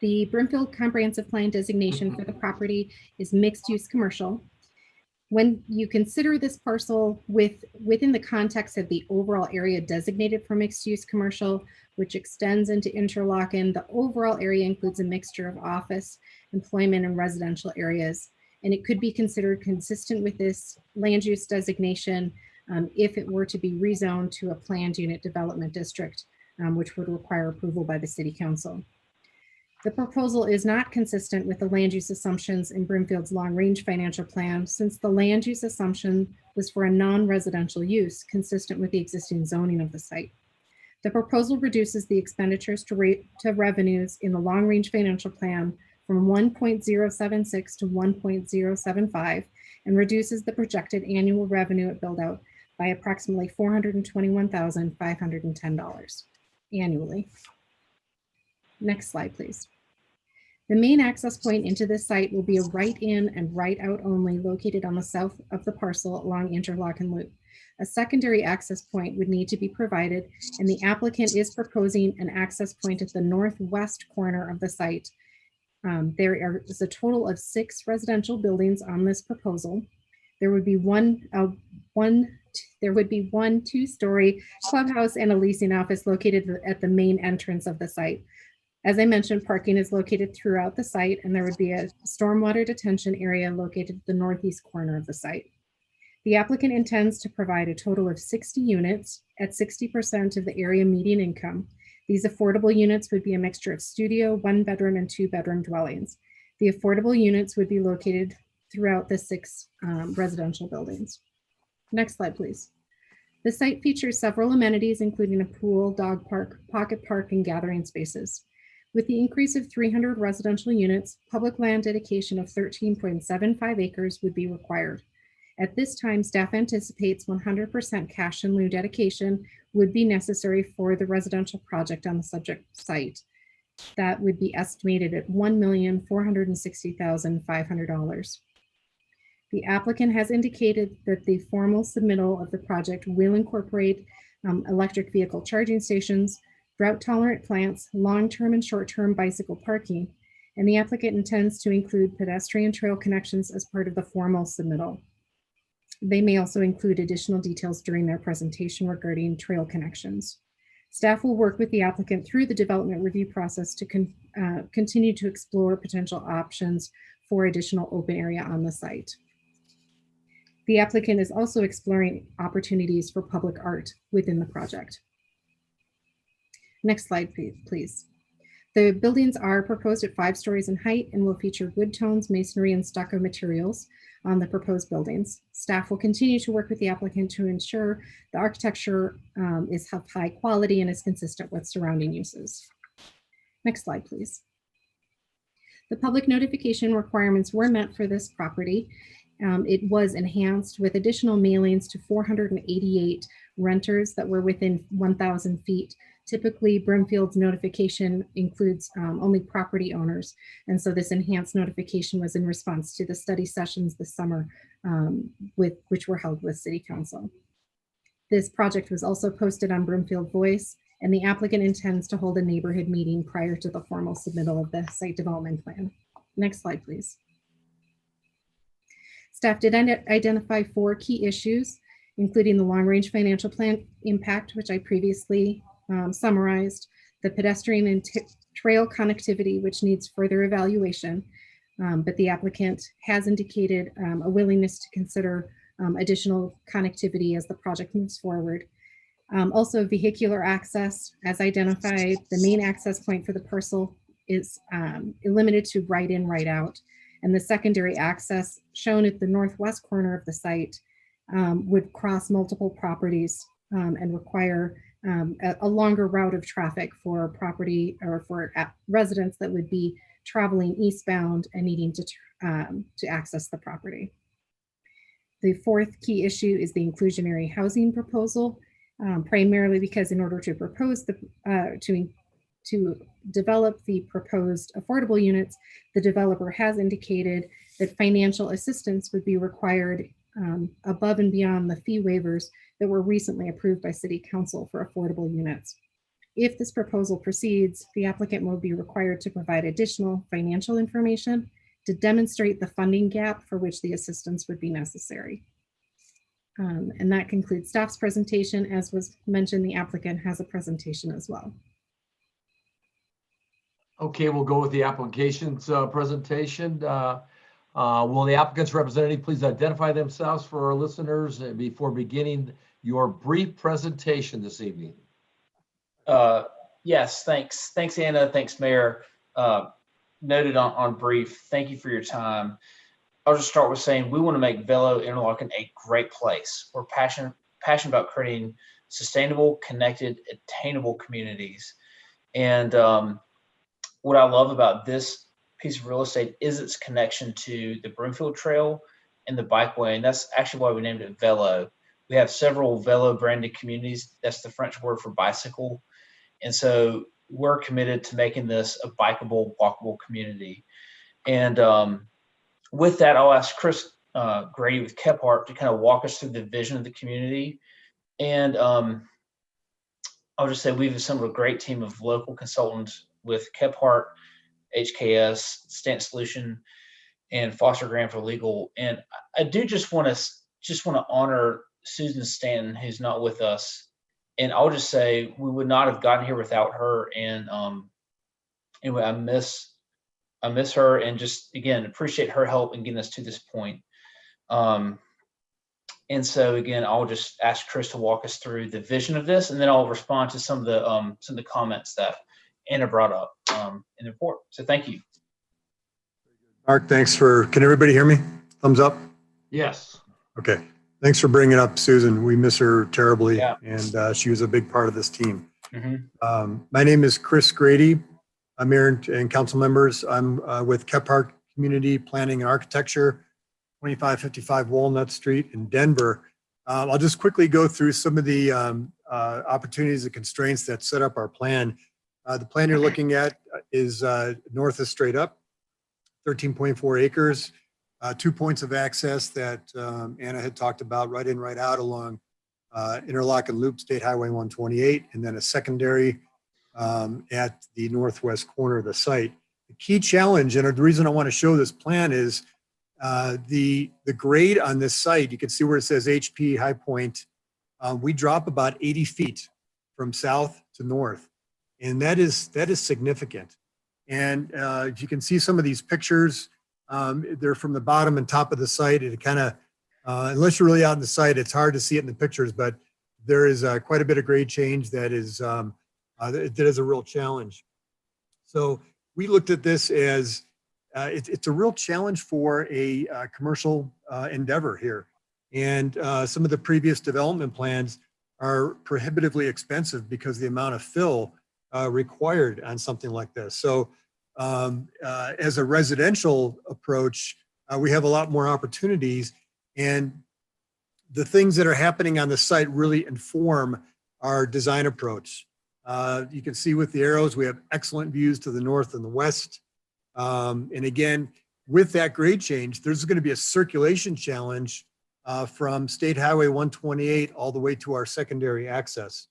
The Brimfield Comprehensive Plan designation for the property is mixed-use commercial. When you consider this parcel within the context of the overall area designated for mixed-use commercial, which extends into Interlochen, the overall area includes a mixture of office, employment, and residential areas. And it could be considered consistent with this land use designation if it were to be rezoned to a planned unit development district, which would require approval by the City Council. The proposal is not consistent with the land use assumptions in Brimfield's long-range financial plan, since the land use assumption was for a non-residential use consistent with the existing zoning of the site. The proposal reduces the expenditures to revenues in the long-range financial plan from 1.076 to 1.075 and reduces the projected annual revenue at build-out by approximately $421,510 annually. Next slide, please. The main access point into this site will be a right-in and right-out only located on the south of the parcel along Interlochen Loop. A secondary access point would need to be provided, and the applicant is proposing an access point at the northwest corner of the site. There is a total of 6 residential buildings on this proposal. There would be one 2-story clubhouse and a leasing office located at the main entrance of the site. As I mentioned, parking is located throughout the site, and there would be a stormwater detention area located at the northeast corner of the site. The applicant intends to provide a total of 60 units at 60% of the area median income. These affordable units would be a mixture of studio, 1-bedroom, and 2-bedroom dwellings. The affordable units would be located throughout the 6 residential buildings. Next slide, please. The site features several amenities, including a pool, dog park, pocket park, and gathering spaces. With the increase of 300 residential units, public land dedication of 13.75 acres would be required. At this time, staff anticipates 100% cash in lieu dedication would be necessary for the residential project on the subject site. That would be estimated at $1,460,500. The applicant has indicated that the formal submittal of the project will incorporate electric vehicle charging stations, drought-tolerant plants, long-term and short-term bicycle parking, and the applicant intends to include pedestrian trail connections as part of the formal submittal. They may also include additional details during their presentation regarding trail connections. Staff will work with the applicant through the development review process to continue to explore potential options for additional open area on the site. The applicant is also exploring opportunities for public art within the project. Next slide, please. The buildings are proposed at 5 stories in height and will feature wood tones, masonry, and stucco materials on the proposed buildings. Staff will continue to work with the applicant to ensure the architecture is of high quality and is consistent with surrounding uses. Next slide, please. The public notification requirements were met for this property. It was enhanced with additional mailings to 488 renters that were within 1,000 feet. Typically, Brimfield's notification includes only property owners. And so this enhanced notification was in response to the study sessions this summer, which were held with City Council. This project was also posted on Brimfield Voice, and the applicant intends to hold a neighborhood meeting prior to the formal submittal of the site development plan. Next slide, please. Staff did identify 4 key issues, including the long-range financial plan impact, which I previously summarized, the pedestrian and trail connectivity, which needs further evaluation, but the applicant has indicated a willingness to consider additional connectivity as the project moves forward. Also, vehicular access, as identified, the main access point for the parcel is limited to right in, right out. And the secondary access shown at the northwest corner of the site would cross multiple properties and require a longer route of traffic for property or for residents that would be traveling eastbound and needing to access the property. The 4th key issue is the inclusionary housing proposal, primarily because in order to propose to develop the proposed affordable units, the developer has indicated that financial assistance would be required above and beyond the fee waivers that were recently approved by City Council for affordable units. If this proposal proceeds, the applicant will be required to provide additional financial information to demonstrate the funding gap for which the assistance would be necessary. And that concludes staff's presentation. As was mentioned, the applicant has a presentation as well. Okay, we'll go with the application's presentation. Will the applicant's representative please identify themselves for our listeners before beginning your brief presentation this evening? Yes, thanks. Thanks, Anna. Thanks, Mayor. Noted on brief. Thank you for your time. I'll just start with saying we want to make Velo Interlochen a great place. We're passionate about creating sustainable, connected, attainable communities. And what I love about this piece of real estate is its connection to the Broomfield Trail and the bikeway. And that's actually why we named it Velo. We have several Velo branded communities. That's the French word for bicycle. And so we're committed to making this a bikeable, walkable community. And with that, I'll ask Chris Grady with Kephart to kind of walk us through the vision of the community. And I'll just say we've assembled a great team of local consultants with Kephart, HKS, Stant Solution, and Foster Graham for Legal. And I do just want to honor Susan Stanton, who's not with us. And I'll just say we would not have gotten here without her. And anyway, I miss her, and just again appreciate her help in getting us to this point. And so again, I'll just ask Chris to walk us through the vision of this, and then I'll respond to some of the comments that Anna brought up in the report. So thank you. Mark, can everybody hear me? Thumbs up? Yes. Okay. Thanks for bringing up Susan. We miss her terribly, Yeah. and she was a big part of this team. Mm-hmm. My name is Chris Grady. I'm Mayor and council members. I'm with Kephart Community Planning and Architecture, 2555 Walnut Street in Denver. I'll just quickly go through some of the opportunities and constraints that set up our plan. The plan you're looking at is north of Straight Up, 13.4 acres, 2 points of access that Anna had talked about, right in, right out along Interlochen Loop, State Highway 128, and then a secondary at the northwest corner of the site. The key challenge, and the reason I want to show this plan, is the grade on this site. You can see where it says HP High Point. We drop about 80 feet from south to north, and that is significant. And if you can see some of these pictures, they're from the bottom and top of the site. It kind of, unless you're really out in the site, it's hard to see it in the pictures, but there is quite a bit of grade change that is a real challenge. So we looked at this as it's a real challenge for a commercial endeavor here. And some of the previous development plans are prohibitively expensive because of the amount of fill required on something like this. So as a residential approach, we have a lot more opportunities, and the things that are happening on the site really inform our design approach. You can see with the arrows, we have excellent views to the north and the west. And again, with that grade change, there's going to be a circulation challenge from State Highway 128 all the way to our secondary access.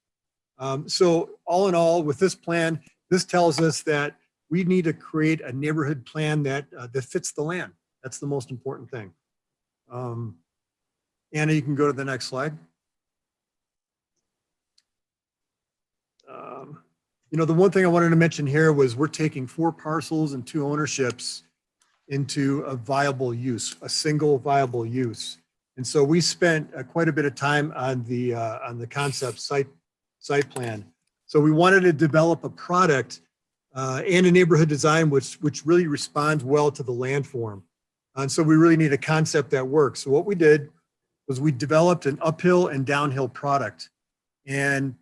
So all in all, with this plan, this tells us that we need to create a neighborhood plan that fits the land. That's the most important thing. Anna, you can go to the next slide. The one thing I wanted to mention here was we're taking 4 parcels and 2 ownerships into a viable use, a single viable use. And so we spent quite a bit of time on the concept site plan. So we wanted to develop a product and a neighborhood design which really responds well to the landform. And so we really need a concept that works. So what we did was we developed an uphill and downhill product. And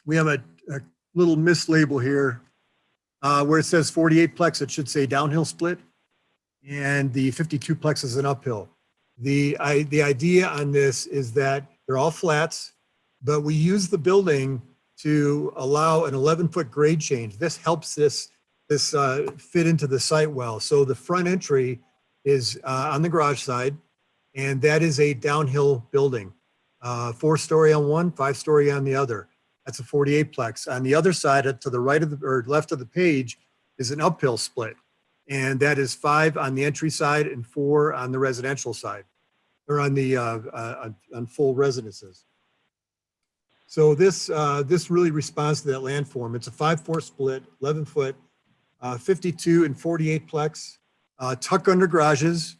we have a little mislabel here where it says 48 plex, it should say downhill split. And the 52 plex is an uphill. The idea on this is that they're all flats, but we use the building to allow an 11-foot grade change. This helps this fit into the site well. So the front entry is on the garage side, and that is a downhill building, 4-story on one, 5-story on the other. That's a 48-plex. On the other side, to the right of the, or left of the page, is an uphill split. And that is 5 on the entry side and 4 on the residential side, or on the on full residences. So this really responds to that landform. It's a 5-4 split, 11-foot, 52 and 48-plex, tuck under garages.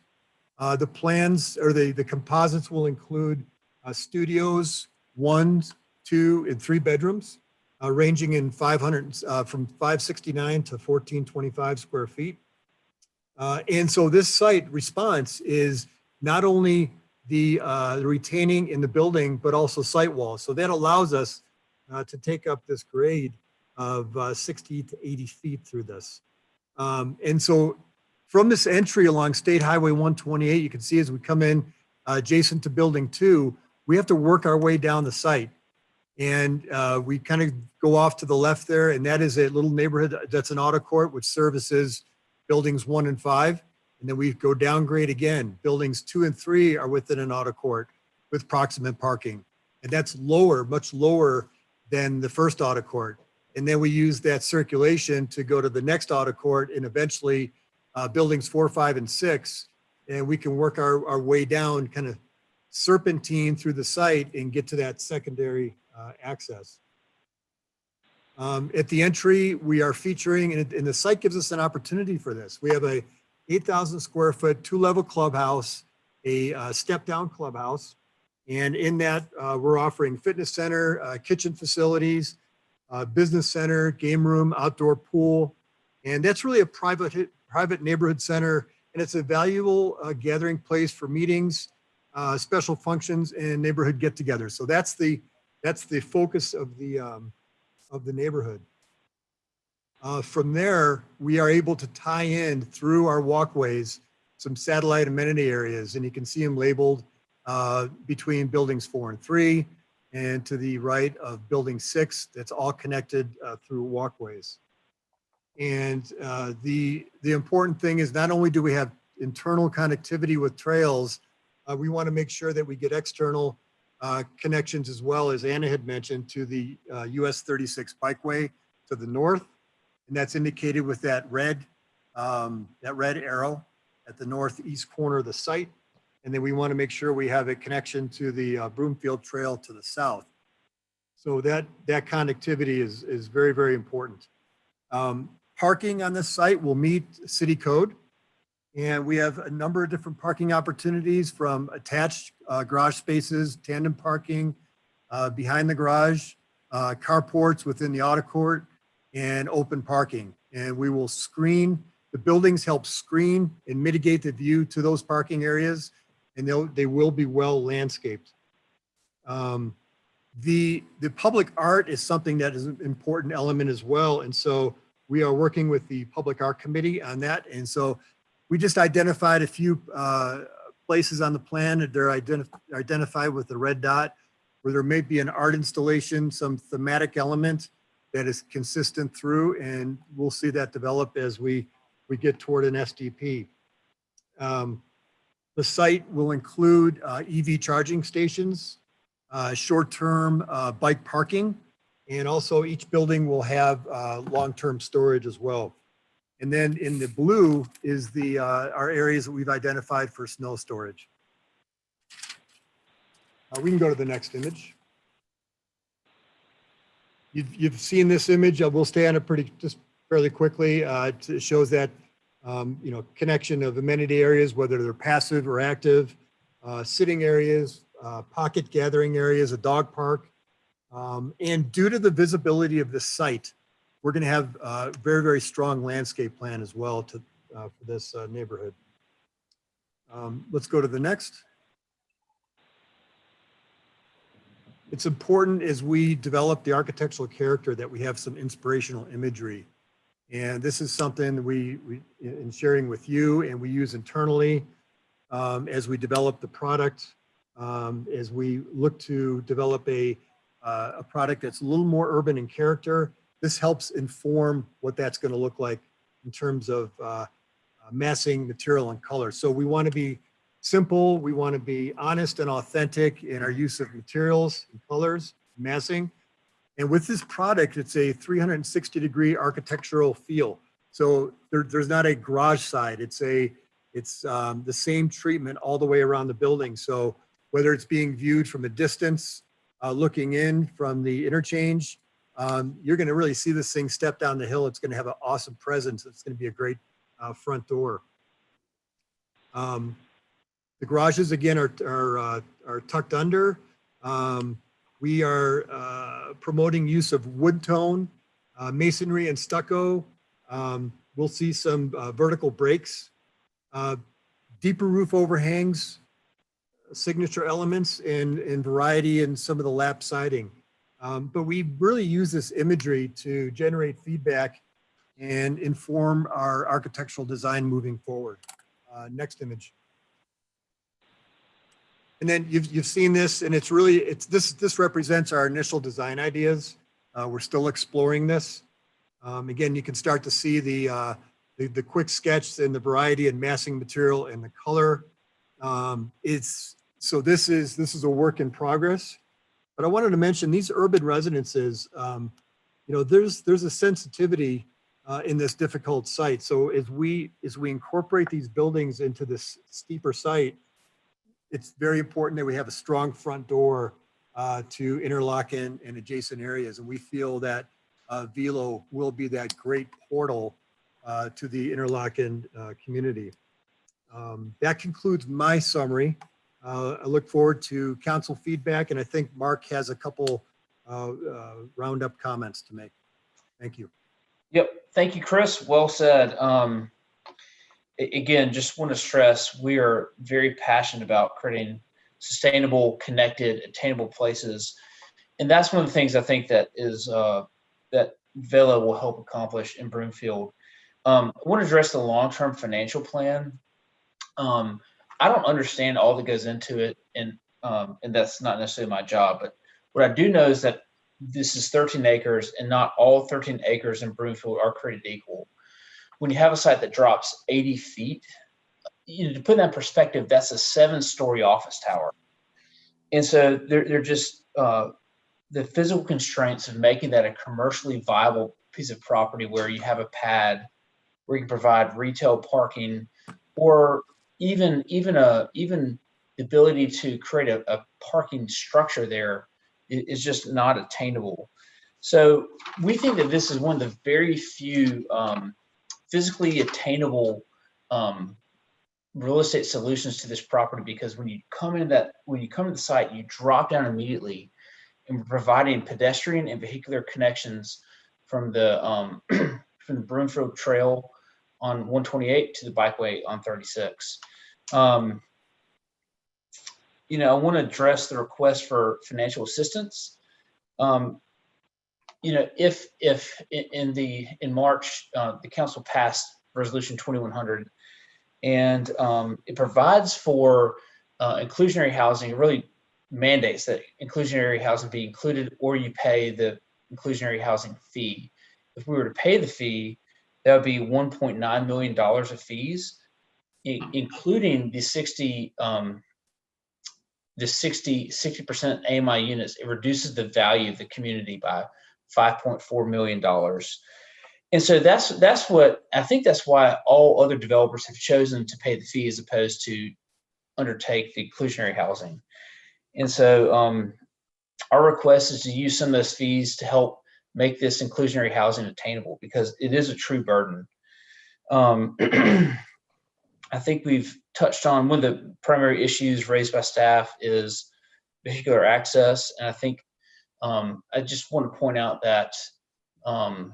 The plans or the composites will include studios, 1, 2, and 3 bedrooms, ranging in 500 from 569 to 1425 square feet. And so this site response is not only the retaining in the building, but also site walls. So that allows us to take up this grade of 60 to 80 feet through this. And so from this entry along State Highway 128, you can see as we come in adjacent to Building 2, we have to work our way down the site. And we kind of go off to the left there, and that is a little neighborhood that's an auto court which services buildings 1 and 5. And then we go downgrade again. Buildings 2 and 3 are within an auto court with proximate parking. And that's lower, much lower than the first auto court. And then we use that circulation to go to the next auto court and eventually buildings 4, 5, and 6. And we can work our way down, kind of serpentine through the site and get to that secondary access. At the entry, we are featuring, and the site gives us an opportunity for this. We have a 8,000 square foot, 2-level clubhouse, a step-down clubhouse. And in that, we're offering fitness center, kitchen facilities, business center, game room, outdoor pool. And that's really a private neighborhood center. And it's a valuable gathering place for meetings, special functions, and neighborhood get-togethers. So that's the focus of the neighborhood. From there, we are able to tie in through our walkways some satellite amenity areas, and you can see them labeled between buildings 4 and 3, and to the right of building 6. That's all connected through walkways. And the important thing is not only do we have internal connectivity with trails, we want to make sure that we get external connections as well, as Anna had mentioned, to the US 36 bikeway to the north. And that's indicated with that red arrow at the northeast corner of the site. And then we want to make sure we have a connection to the Broomfield Trail to the south. So that connectivity is very, very important. Parking on this site will meet city code. And we have a number of different parking opportunities, from attached garage spaces, tandem parking, behind the garage, carports within the auto court, and open parking. And we will screen, the buildings help screen and mitigate the view to those parking areas, and they will be well landscaped. The public art is something that is an important element as well. And so we are working with the Public Art Committee on that. And so we just identified a few places on the plan that they're identified with the red dot, where there may be an art installation, some thematic element that is consistent through, and we'll see that develop as we get toward an SDP. The site will include EV charging stations, short-term bike parking, and also each building will have long-term storage as well. And then in the blue is our areas that we've identified for snow storage. We can go to the next image. You've seen this image. We'll stay on it just fairly quickly. It shows that connection of amenity areas, whether they're passive or active, sitting areas, pocket gathering areas, a dog park. And due to the visibility of this site, we're going to have a very, very strong landscape plan as well for this neighborhood. Let's go to the next. It's important as we develop the architectural character that we have some inspirational imagery. And this is something we in sharing with you, and we use internally as we develop the product, as we look to develop a product that's a little more urban in character. This helps inform what that's going to look like in terms of massing, material, and color. So we want to be simple. We want to be honest and authentic in our use of materials and colors, massing. And with this product, it's a 360-degree architectural feel. So there's not a garage side. It's the same treatment all the way around the building. So whether it's being viewed from a distance, looking in from the interchange, you're going to really see this thing step down the hill. It's going to have an awesome presence. It's going to be a great front door. The garages, again, are tucked under. We are promoting use of wood tone, masonry, and stucco. We'll see some vertical breaks, deeper roof overhangs, signature elements, and variety in some of the lap siding. But we really use this imagery to generate feedback and inform our architectural design moving forward. Next image. And then you've seen this, and this represents our initial design ideas. We're still exploring this. Again, you can start to see the quick sketch and the variety and massing material and the color. So this is a work in progress. But I wanted to mention these urban residences. There's a sensitivity in this difficult site. So as we incorporate these buildings into this steeper site, it's very important that we have a strong front door to Interlochen and adjacent areas. And we feel that Velo will be that great portal to the Interlochen community. That concludes my summary. I look forward to council feedback, and I think Mark has a couple roundup comments to make. Thank you. Yep. Thank you, Chris. Well said. Again, just want to stress, we are very passionate about creating sustainable, connected, attainable places. And that's one of the things I think that is that Velo will help accomplish in Broomfield. I want to address the long-term financial plan. I don't understand all that goes into it, and that's not necessarily my job. But what I do know is that this is 13 acres, and not all 13 acres in Broomfield are created equal. When you have a site that drops 80 feet, to put that in perspective, that's a 7-story office tower. And so they're just the physical constraints of making that a commercially viable piece of property where you have a pad, where you can provide retail parking, or even the ability to create a parking structure there is just not attainable. So we think that this is one of the very few physically attainable real estate solutions to this property, because when you come into the site, you drop down immediately, and we're providing pedestrian and vehicular connections from the from the Broomfield Trail on 128 to the bikeway on 36. I want to address the request for financial assistance. If in March, the council passed Resolution 2100, and it provides for inclusionary housing. It really mandates that inclusionary housing be included, or you pay the inclusionary housing fee. If we were to pay the fee, that would be $1.9 million of fees, including the 60% AMI units. It reduces the value of the community by $5.4 million. And so that's what I think. That's why all other developers have chosen to pay the fee as opposed to undertake the inclusionary housing. And so our request is to use some of those fees to help make this inclusionary housing attainable, because it is a true burden. I think we've touched on one of the primary issues raised by staff is vehicular access. And I think I just want to point out that a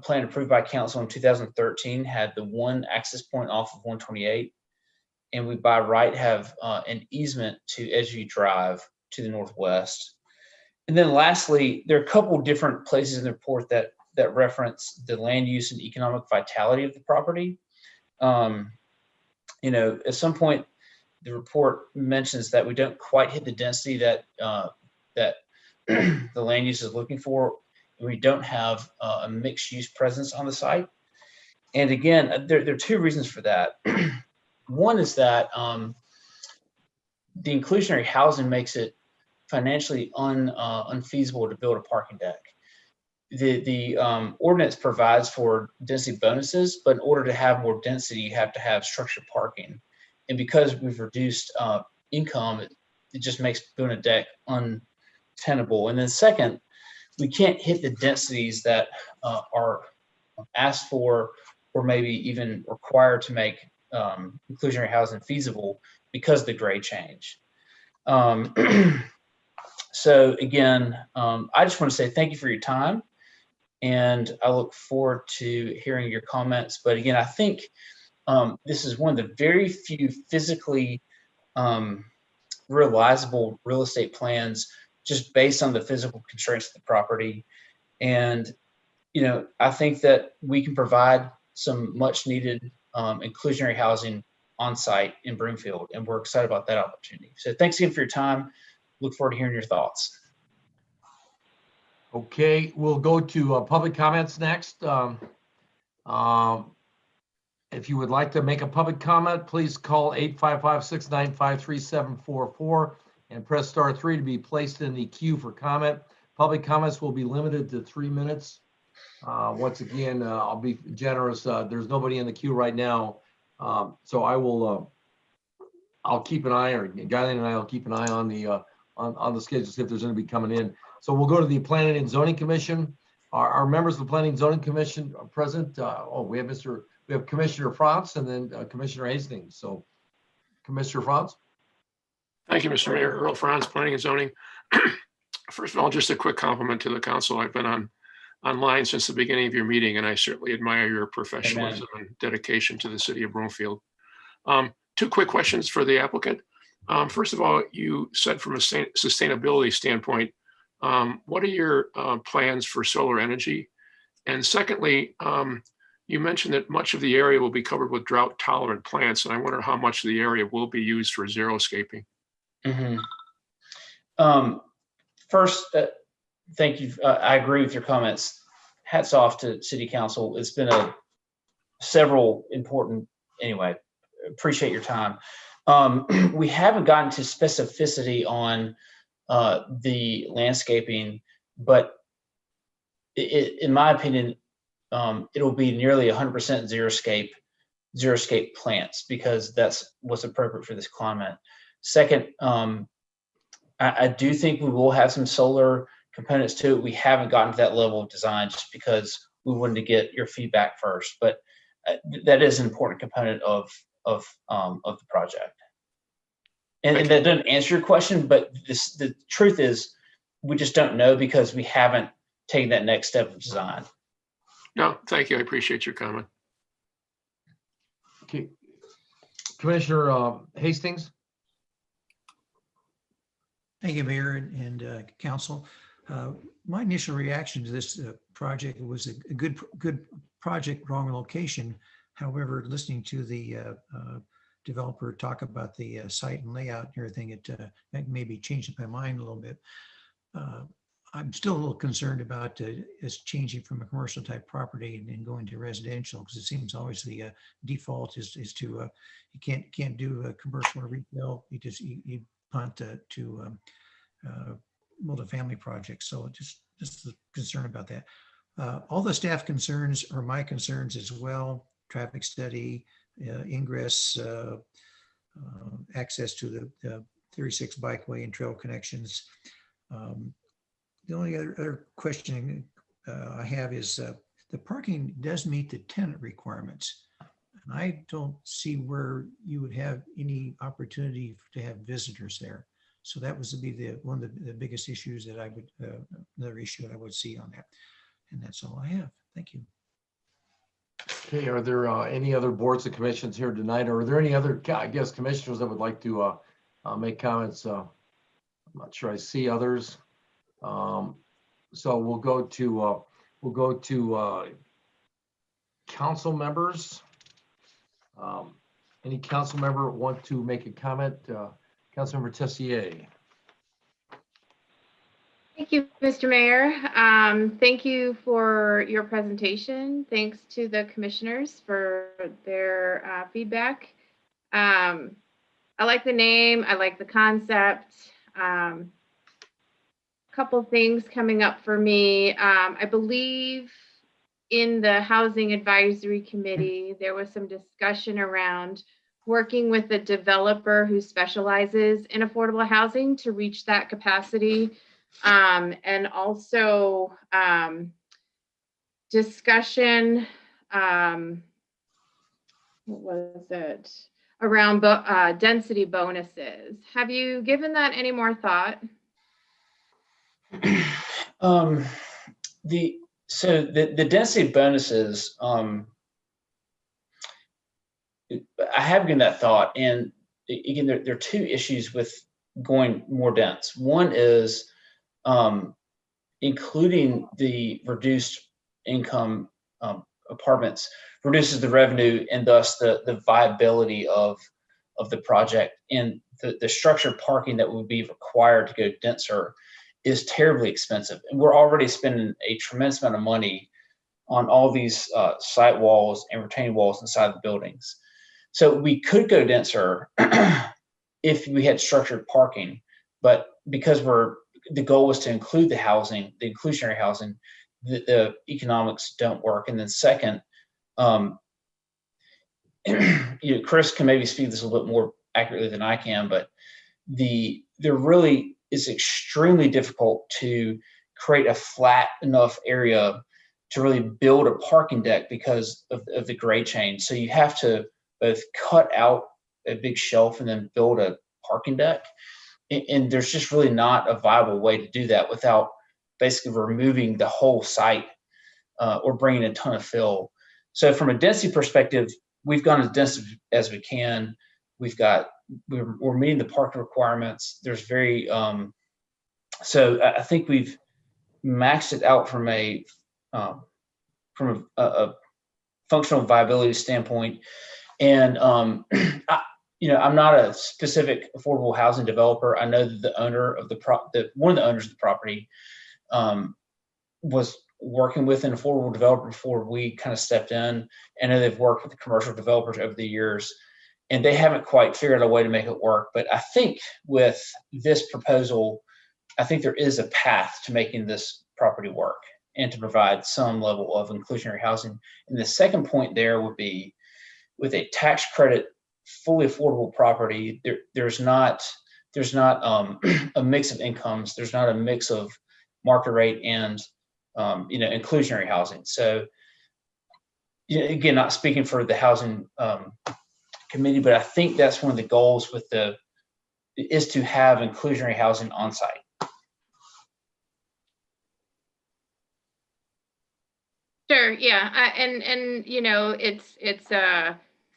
plan approved by council in 2013 had the one access point off of 128. And we by right have an easement to Edgeview Drive to the northwest. And then lastly, there are a couple different places in the report that reference the land use and economic vitality of the property. At some point, the report mentions that we don't quite hit the density that the land use is looking for, and we don't have a mixed use presence on the site. And again, there are two reasons for that. One is that the inclusionary housing makes it financially unfeasible to build a parking deck. The ordinance provides for density bonuses, but in order to have more density, you have to have structured parking. And because we've reduced income, it just makes building a deck untenable. And then second, we can't hit the densities that are asked for or maybe even required to make inclusionary housing feasible because of the grade change. So again, I just want to say thank you for your time, and I look forward to hearing your comments. But again, I think this is one of the very few physically realizable real estate plans just based on the physical constraints of the property. And, you know, I think that we can provide some much needed inclusionary housing on site in Broomfield, and we're excited about that opportunity. So thanks again for your time. Look forward to hearing your thoughts. Okay, we'll go to public comments next. If you would like to make a public comment, please call 855-695-3744 and press *3 to be placed in the queue for comment. Public comments will be limited to 3 minutes. Once again, I'll be generous. There's nobody in the queue right now. So I will, I'll keep an eye, or Guyleen and I will keep an eye on the schedule, see if there's anybody coming in. So we'll go to the Planning and Zoning Commission. Our members of the Planning and Zoning Commission are present. We have Commissioner Franz and then Commissioner Hastings. So Commissioner Franz. Thank you, Mr. Mayor. Earl Franz, Planning and Zoning. First of all, just a quick compliment to the council. I've been online since the beginning of your meeting, and I certainly admire your professionalism and dedication to the city of Broomfield. 2 quick questions for the applicant. First of all, you said from a sustainability standpoint, what are your plans for solar energy? And secondly, you mentioned that much of the area will be covered with drought tolerant plants, and I wonder how much of the area will be used for xeriscaping. First, thank you. I agree with your comments. Hats off to City Council. It's been several important, anyway, appreciate your time. We haven't gotten to specificity on the landscaping, but in my opinion, it'll be nearly 100% xeriscape plants, because that's what's appropriate for this climate. Second, I do think we will have some solar components to it. We haven't gotten to that level of design just because we wanted to get your feedback first, but that is an important component of the project. And that doesn't answer your question, but the truth is we just don't know because we haven't taken that next step of design. No, thank you. I appreciate your comment. Okay, Commissioner Hastings. Thank you, Mayor and Council. My initial reaction to this project was a good project, wrong location. However, listening to the developer talk about the site and layout and everything, it maybe changed my mind a little bit. I'm still a little concerned about us changing from a commercial type property and going to residential, because it seems always the default is to you can't do a commercial or retail. You punt to multifamily projects. So just a concern about that. All the staff concerns are my concerns as well. Traffic study, ingress, access to the 36 bikeway and trail connections. The only other question I have is the parking does meet the tenant requirements. And I don't see where you would have any opportunity to have visitors there. So that was to be one of the biggest issues that I would, another issue I would see on that. And that's all I have. Thank you. Okay, are there any other boards and commissions here tonight? Or are there any other, I guess, commissioners that would like to make comments? I'm not sure I see others. So we'll go to council members. Any council member want to make a comment? Councilmember Tessier. Thank you, Mr. Mayor. Thank you for your presentation. Thanks to the commissioners for their feedback. I like the name. I like the concept. couple things coming up for me. I believe in the Housing Advisory Committee, there was some discussion around working with a developer who specializes in affordable housing to reach that capacity. And also discussion, what was it, around density bonuses. Have you given that any more thought? The density bonuses, I have given that thought, and again, there are two issues with going more dense. One is including the reduced income apartments reduces the revenue and thus the viability of the project, and the structured parking that would be required to go denser is terribly expensive. And we're already spending a tremendous amount of money on all these site walls and retaining walls inside the buildings. So we could go denser if we had structured parking, but because the goal was to include the housing, the inclusionary housing, the economics don't work. And then second, Chris can maybe speak this a little bit more accurately than I can, but there really is extremely difficult to create a flat enough area to really build a parking deck because of the grade change. So you have to both cut out a big shelf and then build a parking deck. And there's just really not a viable way to do that without basically removing the whole site or bringing a ton of fill. So from a density perspective, we've gone as dense as we can. We're meeting the parking requirements. There's so I think we've maxed it out from a functional viability standpoint. And I'm not a specific affordable housing developer. I know that the owner of one of the owners of the property was working with an affordable developer before we kind of stepped in. I know they've worked with the commercial developers over the years, and they haven't quite figured out a way to make it work. But I think with this proposal, I think there is a path to making this property work and to provide some level of inclusionary housing. And the second point there would be with a tax credit, fully affordable property, there's not a mix of incomes. There's not a mix of market rate and inclusionary housing. So again, not speaking for the housing committee, but I think that's one of the goals is to have inclusionary housing on site. Sure. Yeah. It's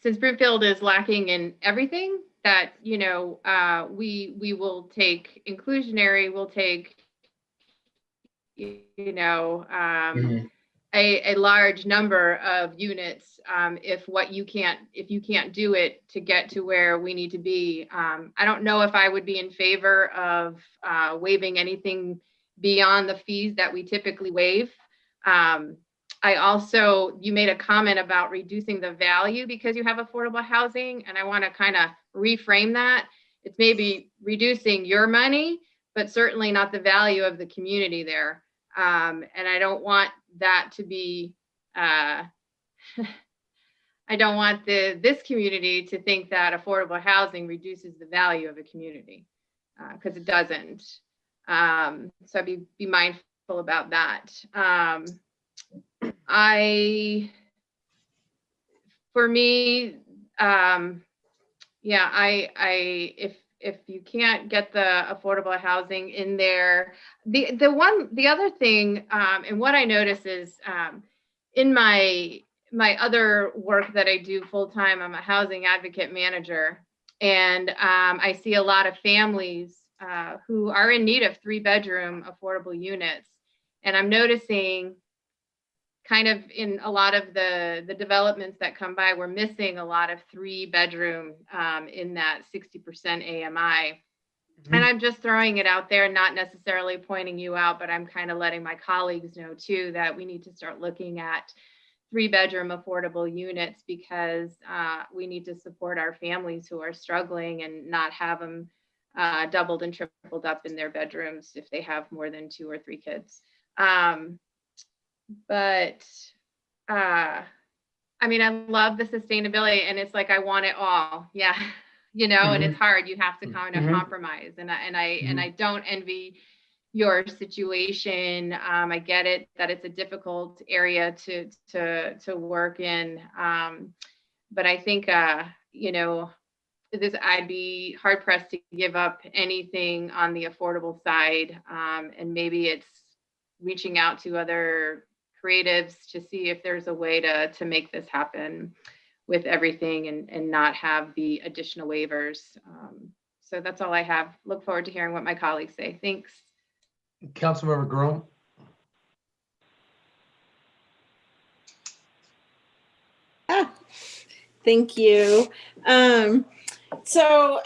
since Broomfield is lacking in everything that, we will take inclusionary, we'll take, a large number of units if you can't do it to get to where we need to be. I don't know if I would be in favor of waiving anything beyond the fees that we typically waive. You made a comment about reducing the value because you have affordable housing, and I want to kind of reframe that. It's maybe reducing your money, but certainly not the value of the community there. And I don't want that to be, I don't want this community to think that affordable housing reduces the value of a community, because it doesn't. So be mindful about that. If you can't get the affordable housing in there, the other thing, and what I notice is in my other work that I do full time, I'm a housing advocate manager, and I see a lot of families who are in need of 3-bedroom affordable units, and I'm noticing kind of in a lot of the developments that come by, we're missing a lot of 3-bedroom in that 60% AMI. Mm-hmm. And I'm just throwing it out there, not necessarily pointing you out, but I'm kind of letting my colleagues know too that we need to start looking at 3-bedroom affordable units because we need to support our families who are struggling and not have them doubled and tripled up in their bedrooms if they have more than 2 or 3 kids. I mean, I love the sustainability, and it's like, I want it all. Yeah. You know, and it's hard. You have to kind of compromise. And I don't envy your situation. I get it that it's a difficult area to work in. But I think, you know, I'd be hard pressed to give up anything on the affordable side. And maybe it's reaching out to other creatives to see if there's a way to make this happen with everything and not have the additional waivers. So that's all I have. Look forward to hearing what my colleagues say. Thanks. Councilmember Groom. Thank you. So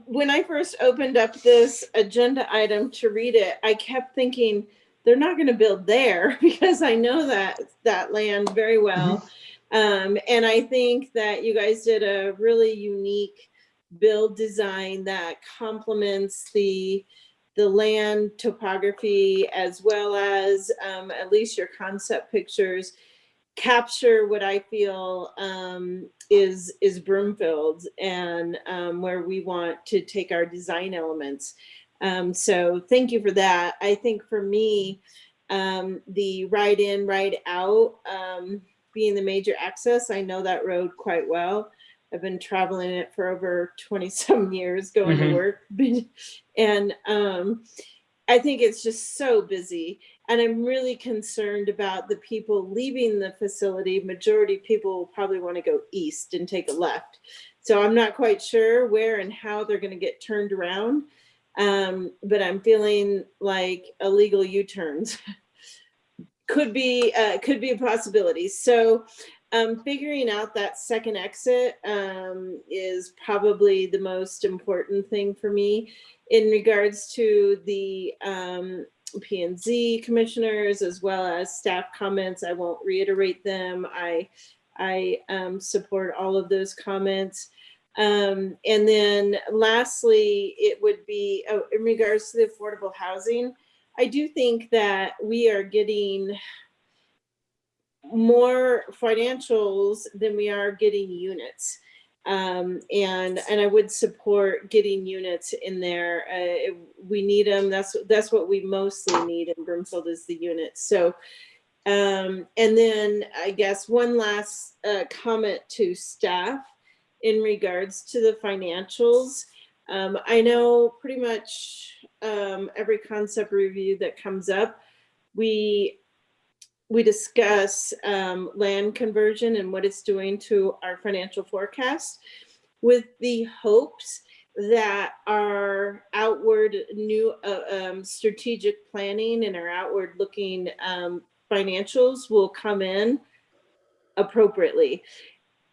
when I first opened up this agenda item to read it, I kept thinking they're not going to build there because I know that land very well. And I think that you guys did a really unique build design that complements the land topography, as well as at least your concept pictures capture what I feel is Broomfield and where we want to take our design elements. So thank you for that. I think for me, the ride in, ride out, being the major access, I know that road quite well. I've been traveling it for over 20-some years going to work. And I think it's just so busy. And I'm really concerned about the people leaving the facility. Majority of people will probably want to go east and take a left. So I'm not quite sure where and how they're going to get turned around. But I'm feeling like illegal U-turns could be a possibility. So figuring out that second exit is probably the most important thing for me. In regards to the P&Z commissioners, as well as staff comments, I won't reiterate them. I support all of those comments. And then lastly, it would be in regards to the affordable housing. I do think that we are getting more financials than we are getting units. And I would support getting units in there. We need them. That's what we mostly need in Broomfield is the units. So, and then I guess one last comment to staff in regards to the financials. I know pretty much every concept review that comes up, we discuss land conversion and what it's doing to our financial forecast, with the hopes that our outward new strategic planning and our outward looking financials will come in appropriately.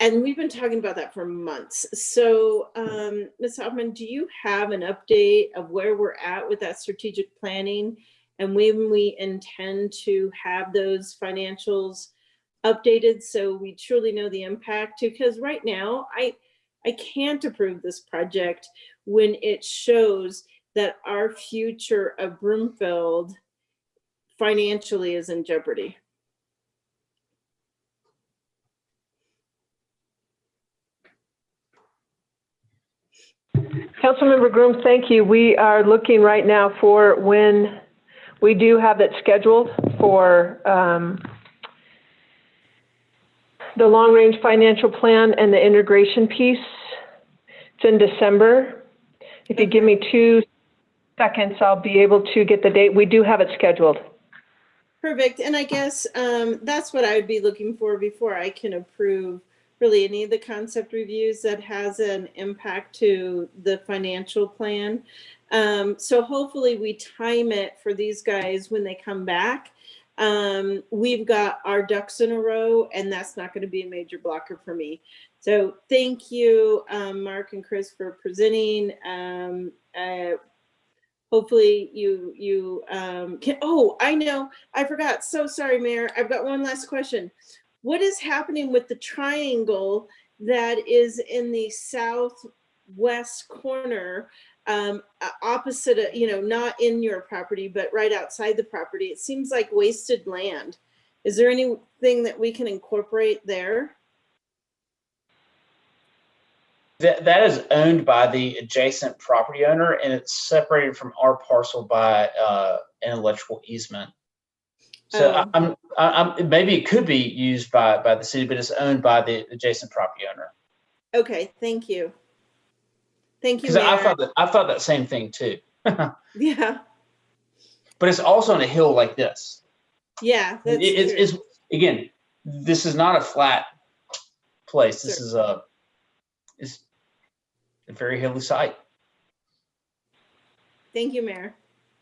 And we've been talking about that for months. So Ms. Hoffman, do you have an update of where we're at with that strategic planning and when we intend to have those financials updated so we truly know the impact? Because right now I can't approve this project when it shows that our future of Broomfield financially is in jeopardy. Councilmember Groom, thank you. We are looking right now for when we do have it scheduled for the long-range financial plan and the integration piece. It's in December. If you give me 2 seconds, I'll be able to get the date. We do have it scheduled. Perfect. And I guess that's what I would be looking for before I can approve really any of the concept reviews that has an impact to the financial plan. So hopefully we time it for these guys when they come back. We've got our ducks in a row, and that's not going to be a major blocker for me. So thank you, Mark and Chris, for presenting. Hopefully you can, oh, I know, I forgot. So sorry, Mayor. I've got one last question. What is happening with the triangle that is in the west corner, opposite, not in your property, but right outside the property. It seems like wasted land. Is there anything that we can incorporate there? That is owned by the adjacent property owner, and it's separated from our parcel by an electrical easement. So maybe it could be used by the city, but it's owned by the adjacent property owner. Okay, thank you. Thank you, Because Mayor. I thought that same thing too. Yeah. But it's also on a hill like this. Yeah, that's It's again, this is not a flat place. This is it's a very hilly site. Thank you, Mayor.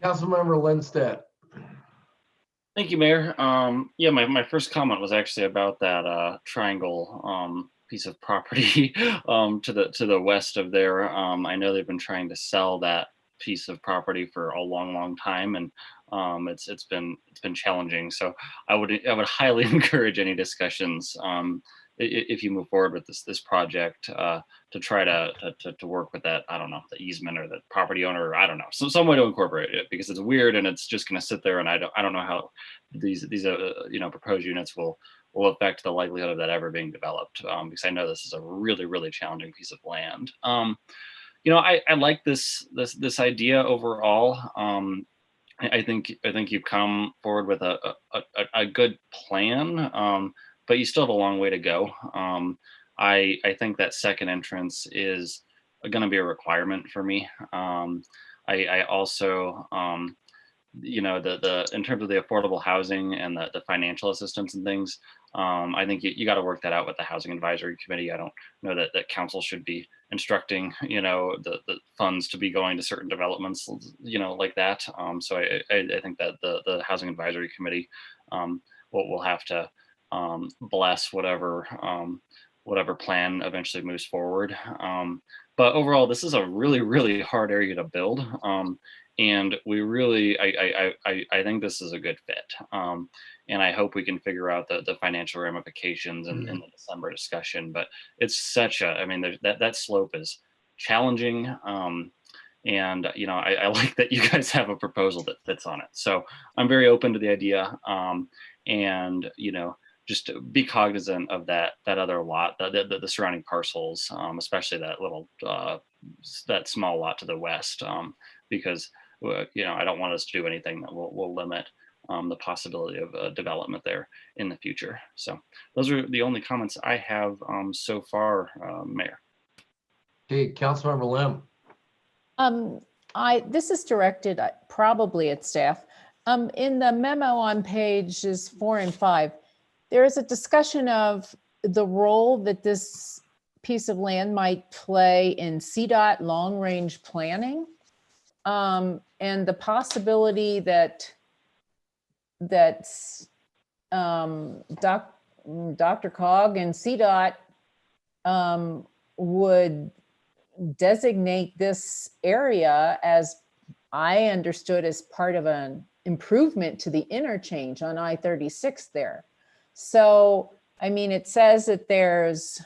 Councilmember Lindstedt. Thank you, Mayor. Yeah, my first comment was actually about that triangle piece of property to the west of there. I know they've been trying to sell that piece of property for a long time, and it's been challenging. So I would highly encourage any discussions if you move forward with this project to try to work with that, I don't know, the easement or the property owner, I don't know, some way to incorporate it, because it's weird and it's just going to sit there, and I don't know how these proposed units will affect the likelihood of that ever being developed, because I know this is a really challenging piece of land. I like this idea overall. I think you've come forward with a good plan, but you still have a long way to go. I think that second entrance is going to be a requirement for me. I also, in terms of the affordable housing and the financial assistance and things, I think you got to work that out with the Housing Advisory Committee. I don't know that council should be instructing, the funds to be going to certain developments, like that. So I think that the Housing Advisory Committee will have to bless whatever plan eventually moves forward. But overall, this is a really hard area to build. And we really, I think this is a good fit. And I hope we can figure out the financial ramifications in the December discussion. But it's that slope is challenging. And I like that you guys have a proposal that fits on it. So I'm very open to the idea. And just be cognizant of that other lot, the surrounding parcels, especially that little that small lot to the west, because I don't want us to do anything that will limit the possibility of development there in the future. So those are the only comments I have so far, Mayor. Okay, Councilmember Lim. This is directed probably at staff. In the memo on pages 4 and 5, there is a discussion of the role that this piece of land might play in CDOT long-range planning, and the possibility that Dr. Cog and CDOT would designate this area, as I understood, as part of an improvement to the interchange on I-36 there. So, it says that there's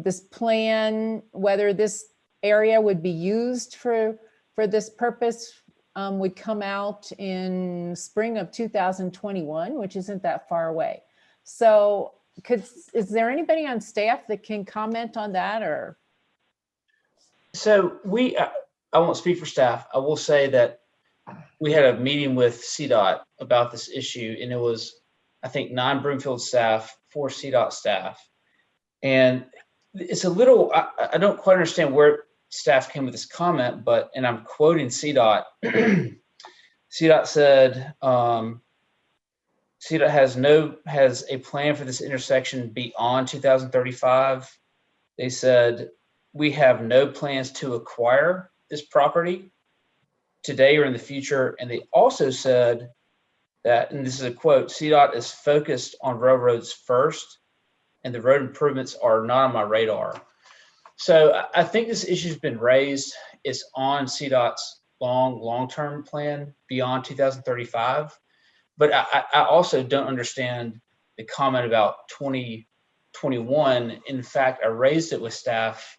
this plan, whether this area would be used for this purpose would come out in spring of 2021, which isn't that far away. So is there anybody on staff that can comment on that? Or? So I won't speak for staff. I will say that we had a meeting with CDOT about this issue, and it was, I think, 9 Broomfield staff, 4 CDOT staff. And it's a little, I don't quite understand where staff came with this comment, and I'm quoting CDOT. CDOT said, CDOT has a plan for this intersection beyond 2035. They said, we have no plans to acquire this property today or in the future. And they also said that, and this is a quote, CDOT is focused on railroads first, and the road improvements are not on my radar. So I think this issue's been raised. It's on CDOT's long-term plan beyond 2035. But I also don't understand the comment about 2021. In fact, I raised it with staff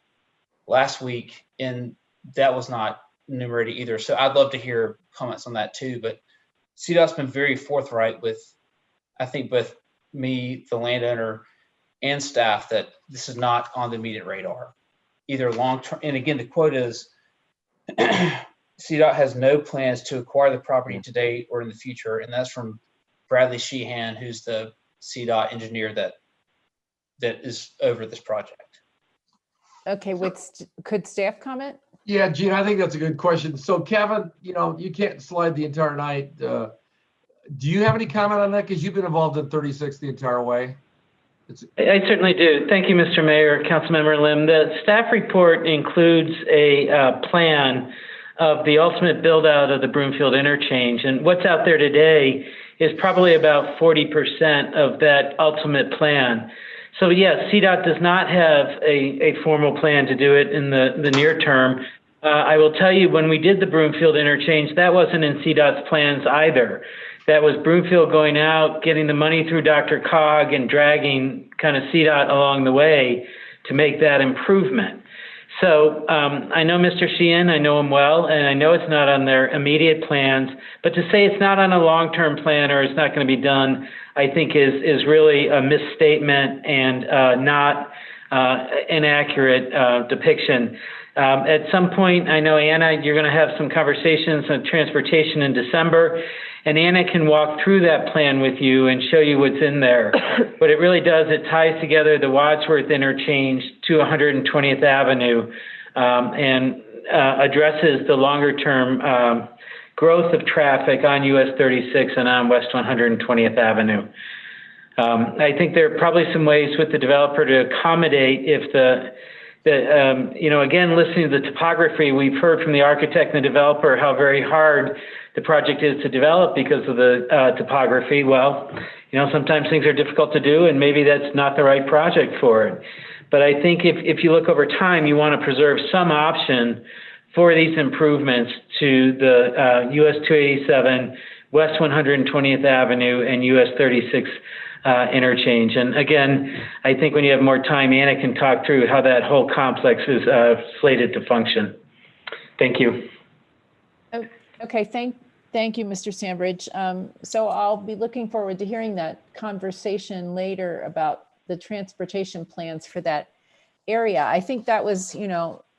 last week, and that was not enumerated either. So I'd love to hear comments on that too. But CDOT's been very forthright with, I think, both me, the landowner, and staff that this is not on the immediate radar, either long term. And again, the quote is, CDOT has no plans to acquire the property today or in the future. And that's from Bradley Sheehan, who's the CDOT engineer that is over this project. Okay, could staff comment? Yeah, Gene, I think that's a good question. So Kevin, you can't slide the entire night. Do you have any comment on that? Because you've been involved in 36 the entire way. I certainly do. Thank you, Mr. Mayor, Councilmember Lim. The staff report includes a plan of the ultimate build out of the Broomfield interchange. And what's out there today is probably about 40% of that ultimate plan. So yes, CDOT does not have a formal plan to do it in the near term. I will tell you, when we did the Broomfield interchange, that wasn't in CDOT's plans either. That was Broomfield going out, getting the money through DRCOG and dragging kind of CDOT along the way to make that improvement. So I know Mr. Sheehan, I know him well, and I know it's not on their immediate plans, but to say it's not on a long-term plan or it's not going to be done, I think is really a misstatement and not an accurate depiction. At some point, I know, Anna, you're going to have some conversations on transportation in December, and Anna can walk through that plan with you and show you what's in there. What it really does, it ties together the Wadsworth interchange to 120th Avenue and addresses the longer-term growth of traffic on US 36 and on West 120th Avenue. I think there are probably some ways with the developer to accommodate if again, listening to the topography, we've heard from the architect and the developer how very hard the project is to develop because of the topography. Well, sometimes things are difficult to do, and maybe that's not the right project for it. But I think if you look over time, you want to preserve some option for these improvements to the US 287, West 120th Avenue, and US 36 interchange. And again, I think when you have more time, Anna can talk through how that whole complex is slated to function. Thank you. Okay, thank you, Mr. Sandbridge. So I'll be looking forward to hearing that conversation later about the transportation plans for that area. I think that was,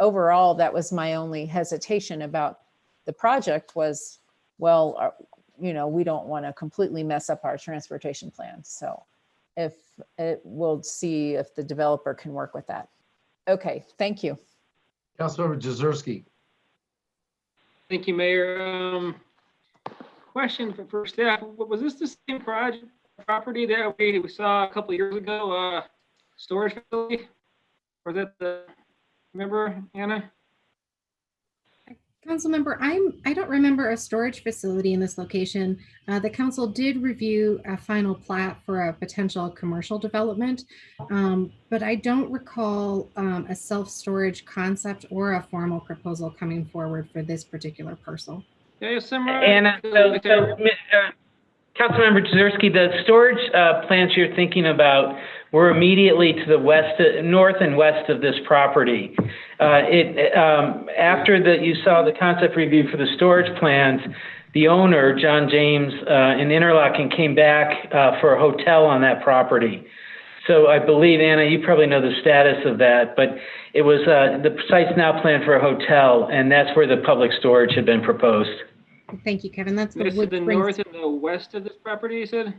overall, that was my only hesitation about the project was, well, we don't want to completely mess up our transportation plans. So we'll see if the developer can work with that. Okay, thank you. Councilmember Jezierski. Thank you, Mayor. Question for staff. Was this the same property that we saw a couple of years ago, storage facility? Or is that remember, Anna? Councilmember, I don't remember a storage facility in this location. The council did review a final plat for a potential commercial development, but I don't recall a self-storage concept or a formal proposal coming forward for this particular parcel. Yeah, similar. Anna, Councilmember Jezierski, the storage plants you're thinking about were immediately to the west, north and west of this property. After you saw the concept review for the storage plans, the owner, John James in Interlochen, came back for a hotel on that property. So I believe, Anna, you probably know the status of that, but it was the site's now planned for a hotel, and that's where the public storage had been proposed. Thank you, Kevin. That's This is the north and the west of this property, you said?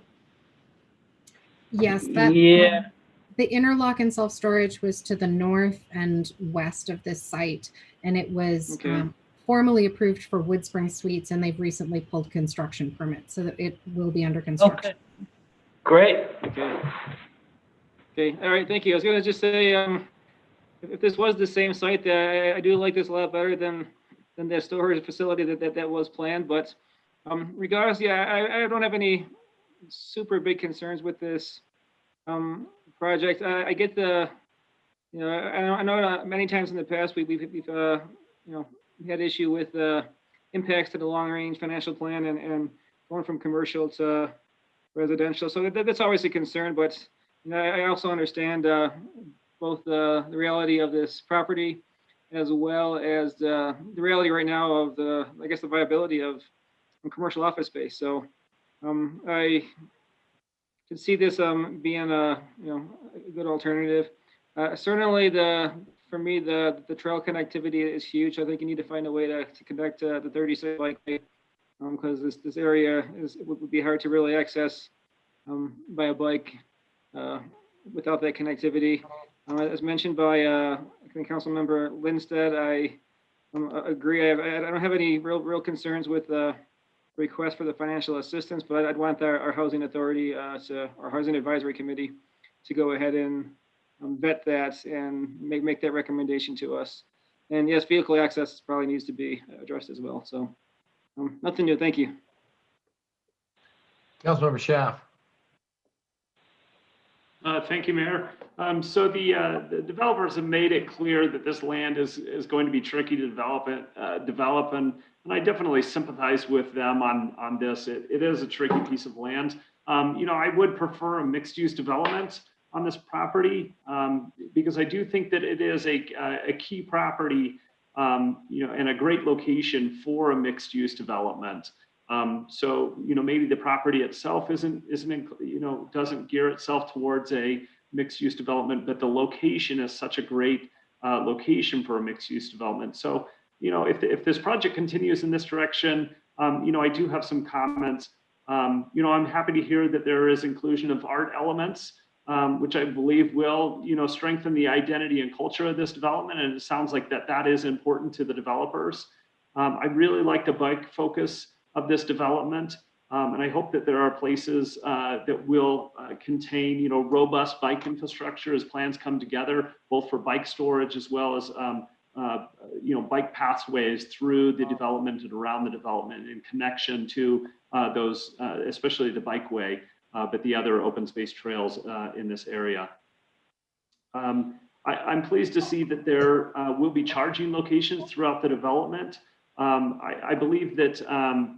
Yes. Yeah. The Interlochen self-storage was to the north and west of this site, and it was formally approved for Woodspring Suites, and they've recently pulled construction permits, so that it will be under construction. Okay. Great. Okay. All right. Thank you. I was going to just say, if this was the same site, I do like this a lot better than the storage facility that was planned. But regardless, I don't have any super big concerns with this project. I get the, I know many times in the past we've had issue with impacts to the long range financial plan and going from commercial to residential. So that's always a concern. But I also understand both the reality of this property as well as the reality right now of the, I guess, the viability of commercial office space. So I could see this being a a good alternative. Certainly for me the trail connectivity is huge. I think you need to find a way to connect the 36 bikeway because this area would be hard to really access by a bike without that connectivity. As mentioned by I think Councilmember Lindstedt, I agree. I don't have any real concerns with request for the financial assistance, but I'd want our housing authority, our housing advisory committee, to go ahead and vet that and make that recommendation to us. And yes, vehicle access probably needs to be addressed as well. So nothing new. Thank you. Councilmember Schaaf. Thank you, Mayor. So the developers have made it clear that this land is going to be tricky to develop, and I definitely sympathize with them on this. It is a tricky piece of land. I would prefer a mixed-use development on this property because I do think that it is a key property, and a great location for a mixed-use development. So maybe the property itself doesn't gear itself towards a mixed-use development, but the location is such a great location for a mixed-use development. So if this project continues in this direction, I do have some comments. I'm happy to hear that there is inclusion of art elements, which I believe will strengthen the identity and culture of this development, and it sounds like that is important to the developers. I really like the bike focus of this development. And I hope that there are places that will contain, robust bike infrastructure as plans come together, both for bike storage as well as, bike pathways through the development and around the development in connection to those, especially the bikeway, but the other open space trails in this area. I'm pleased to see that there will be charging locations throughout the development. I believe that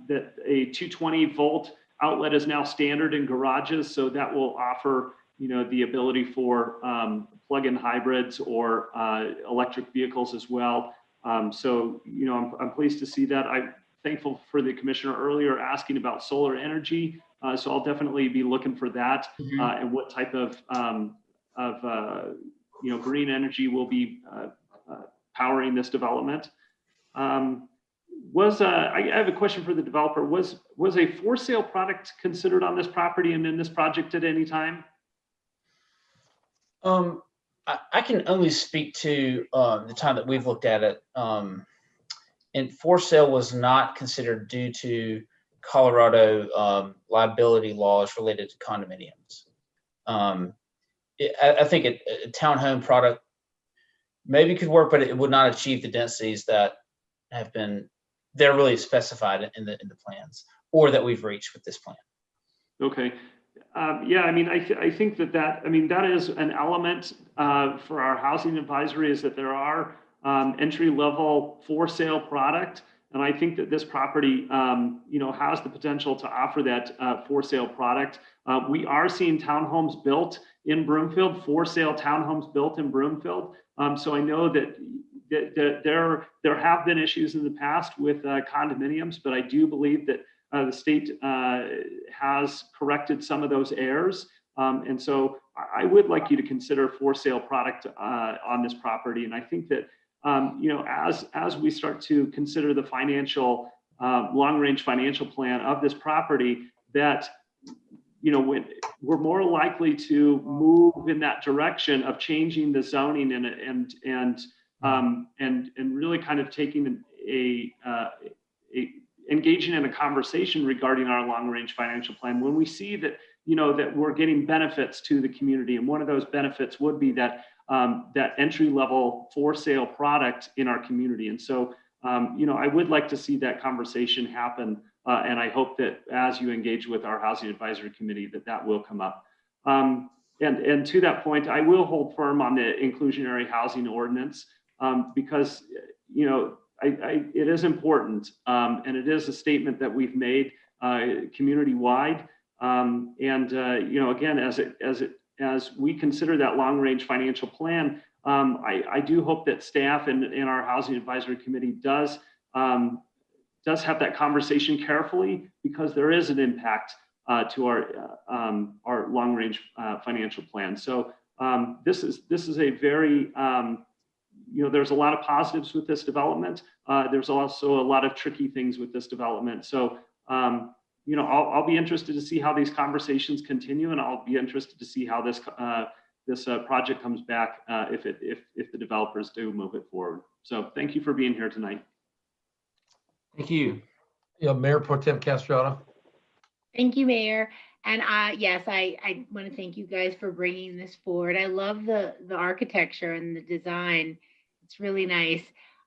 that a 220 volt outlet is now standard in garages, so that will offer the ability for plug-in hybrids or electric vehicles as well. So I'm pleased to see that. I'm thankful for the commissioner earlier asking about solar energy, so I'll definitely be looking for that and what type of green energy will be powering this development. I have a question for the developer. Was a for sale product considered on this property and in this project at any time? I can only speak to the time that we've looked at it. And for sale was not considered due to Colorado liability laws related to condominiums. I think a townhome product maybe could work, but it would not achieve the densities that have been they're really specified in the plans or that we've reached with this plan. Okay. Yeah, I mean, I think that is an element for our housing advisory, is that there are entry level for sale product. And I think that this property, has the potential to offer that for sale product. We are seeing townhomes built in Broomfield, for sale townhomes built in Broomfield. So I know that there have been issues in the past with condominiums, but I do believe that the state has corrected some of those errors. And so I would like you to consider for sale product on this property. And I think that, as we start to consider the financial, long-range financial plan of this property, that, when we're more likely to move in that direction of changing the zoning and really kind of taking engaging in a conversation regarding our long-range financial plan when we see that, that we're getting benefits to the community. And one of those benefits would be that entry-level for sale product in our community. And so, I would like to see that conversation happen. And I hope that as you engage with our housing advisory committee, that will come up. And to that point, I will hold firm on the inclusionary housing ordinance because, it is important, and it is a statement that we've made community-wide. Again, as we consider that long-range financial plan, I do hope that staff and our Housing Advisory Committee does have that conversation carefully, because there is an impact to our long-range financial plan. So this is a very there's a lot of positives with this development. There's also a lot of tricky things with this development. So I'll be interested to see how these conversations continue, and I'll be interested to see how this project comes back if the developers do move it forward. So thank you for being here tonight. Thank you. Yeah, Mayor Pro Tem Castriota. Thank you, Mayor. And yes, I want to thank you guys for bringing this forward. I love the architecture and the design. It's really nice.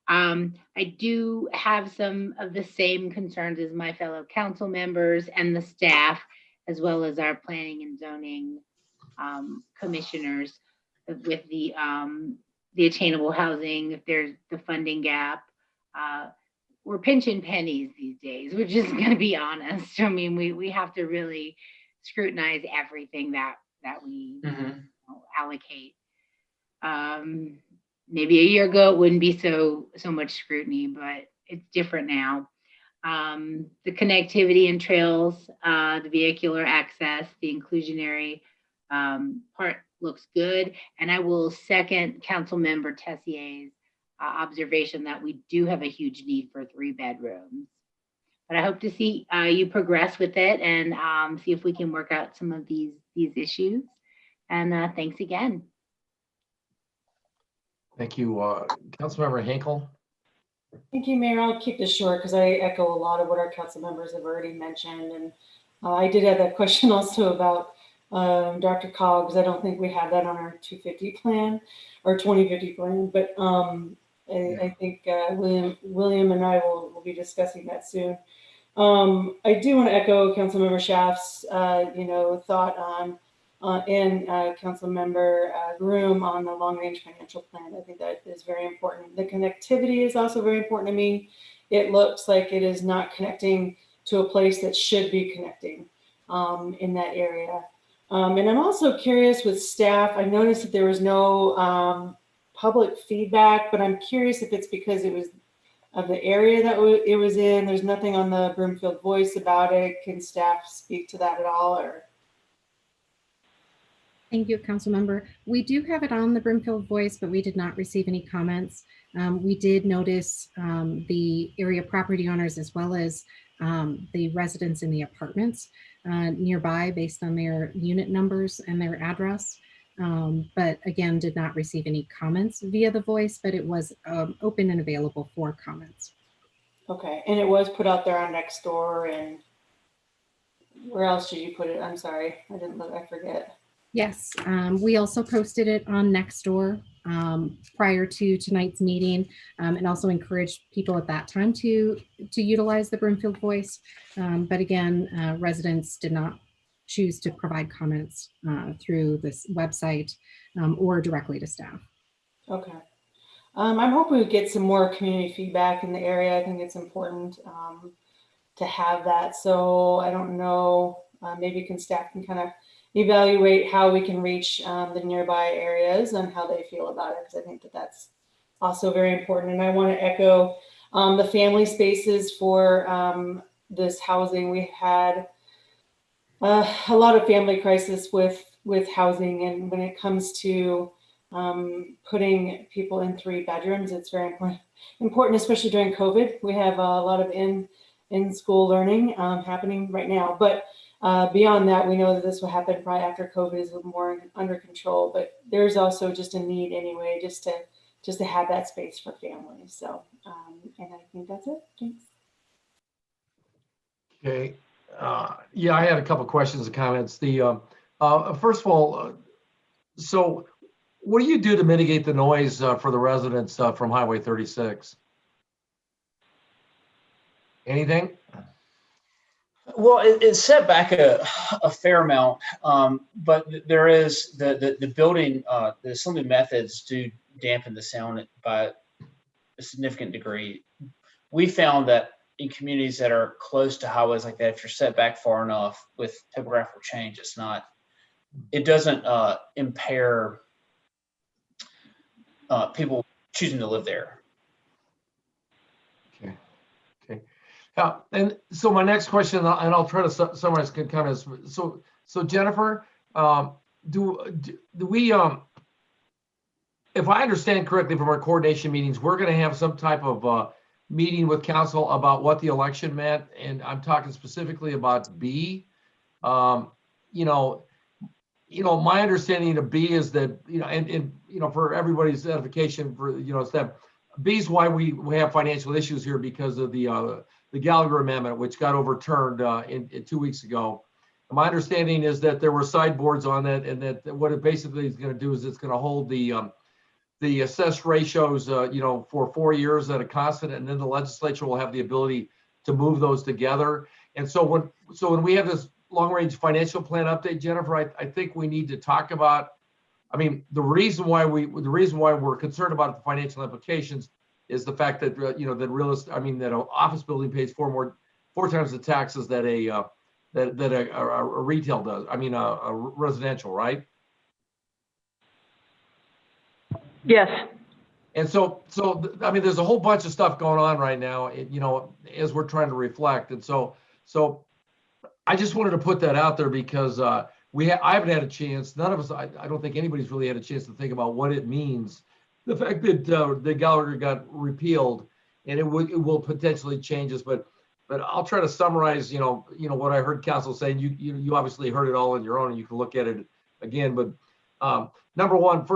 I do have some of the same concerns as my fellow council members and the staff, as well as our planning and zoning commissioners with the attainable housing. If there's the funding gap, we're pinching pennies these days. We're just going to be honest. I mean, we have to really scrutinize everything that we allocate. Maybe a year ago it wouldn't be so much scrutiny, but it's different now. The connectivity and trails, the vehicular access, the inclusionary part looks good. And I will second Councilmember Tessier's observation that we do have a huge need for 3 bedrooms. But I hope to see you progress with it and see if we can work out some of these issues. And thanks again. Thank you. Councilmember Hinkle. Thank you, Mayor. I'll keep this short because I echo a lot of what our council members have already mentioned. And I did have that question also about Dr. Cogs. I don't think we have that on our 250 plan or 2050 plan, but I think William and I will be discussing that soon. I do want to echo Councilmember Schaaf's thought on and Councilmember Groom on the long-range financial plan. I think that is very important. The connectivity is also very important to me. It looks like it is not connecting to a place that should be connecting in that area. And I'm also curious with staff. I noticed that there was no public feedback, but I'm curious if it's because it was of the area that it was in. There's nothing on the Broomfield Voice about it. Can staff speak to that at all? Or Thank you, Councilmember. We do have it on the Broomfield Voice, but we did not receive any comments. We did notice the area property owners as well as the residents in the apartments nearby based on their unit numbers and their address. But again, did not receive any comments via the voice, but it was open and available for comments. Okay, and it was put out there on Nextdoor, and where else did you put it? I'm sorry, I didn't look, I forget. Yes, we also posted it on Nextdoor prior to tonight's meeting, and also encouraged people at that time to utilize the Broomfield Voice. But again, residents did not choose to provide comments through this website or directly to staff. Okay. I'm hoping we get some more community feedback in the area. I think it's important to have that. So I don't know, maybe staff can kind of evaluate how we can reach the nearby areas and how they feel about it, because I think that that's also very important. And I want to echo the family spaces for this housing. We had a lot of family crisis with housing, and when it comes to putting people in 3 bedrooms, it's very important, especially during COVID. We have a lot of in-school learning happening right now, but beyond that, we know that this will happen probably after COVID is a little more under control, but there's also just a need anyway, just to have that space for families. So, and I think that's it. Thanks. Okay. Yeah, I had a couple questions and comments. The first of all, so what do you do to mitigate the noise for the residents from Highway 36? Anything? Well, it's set back a fair amount, but there is the building, the assembly methods do dampen the sound by a significant degree. We found that in communities that are close to highways like that, if you're set back far enough with topographical change, it doesn't impair people choosing to live there. And so my next question, and I'll try to summarize comments. So Jennifer, do we, if I understand correctly from our coordination meetings, we're going to have some type of meeting with council about what the election meant, and I'm talking specifically about B. My understanding of B is that, and for everybody's edification, for is that B is why we have financial issues here because of the Gallagher Amendment, which got overturned in 2 weeks ago. And my understanding is that there were sideboards on that, and that what it basically is going to do is it's going to hold the assessed ratios, for 4 years at a constant, and then the legislature will have the ability to move those together. And so when we have this long-range financial plan update, Jennifer, I think we need to talk about. I mean, the reason why we're concerned about the financial implications is the fact that that an office building pays four times the taxes that a retail does. A residential, right? Yes. And so there's a whole bunch of stuff going on right now, as we're trying to reflect. And so I just wanted to put that out there because I haven't had a chance. None of us, I don't think anybody's really had a chance to think about what it means. The fact that the Gallagher got repealed, and it will potentially change us, but I'll try to summarize, what I heard council saying. You obviously heard it all on your own, and you can look at it again. But number one,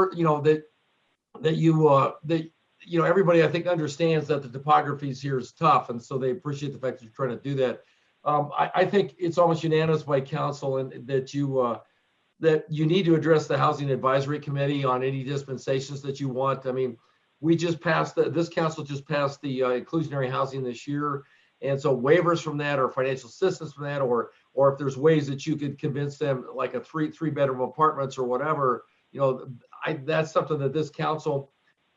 everybody I think understands that the topography here is tough, and so they appreciate the fact that you're trying to do that. I think it's almost unanimous by council and that you need to address the Housing Advisory Committee on any dispensations that you want. I mean, this council just passed the inclusionary housing this year. And so waivers from that or financial assistance from that, or if there's ways that you could convince them, like a three-bedroom apartments or whatever, that's something that this council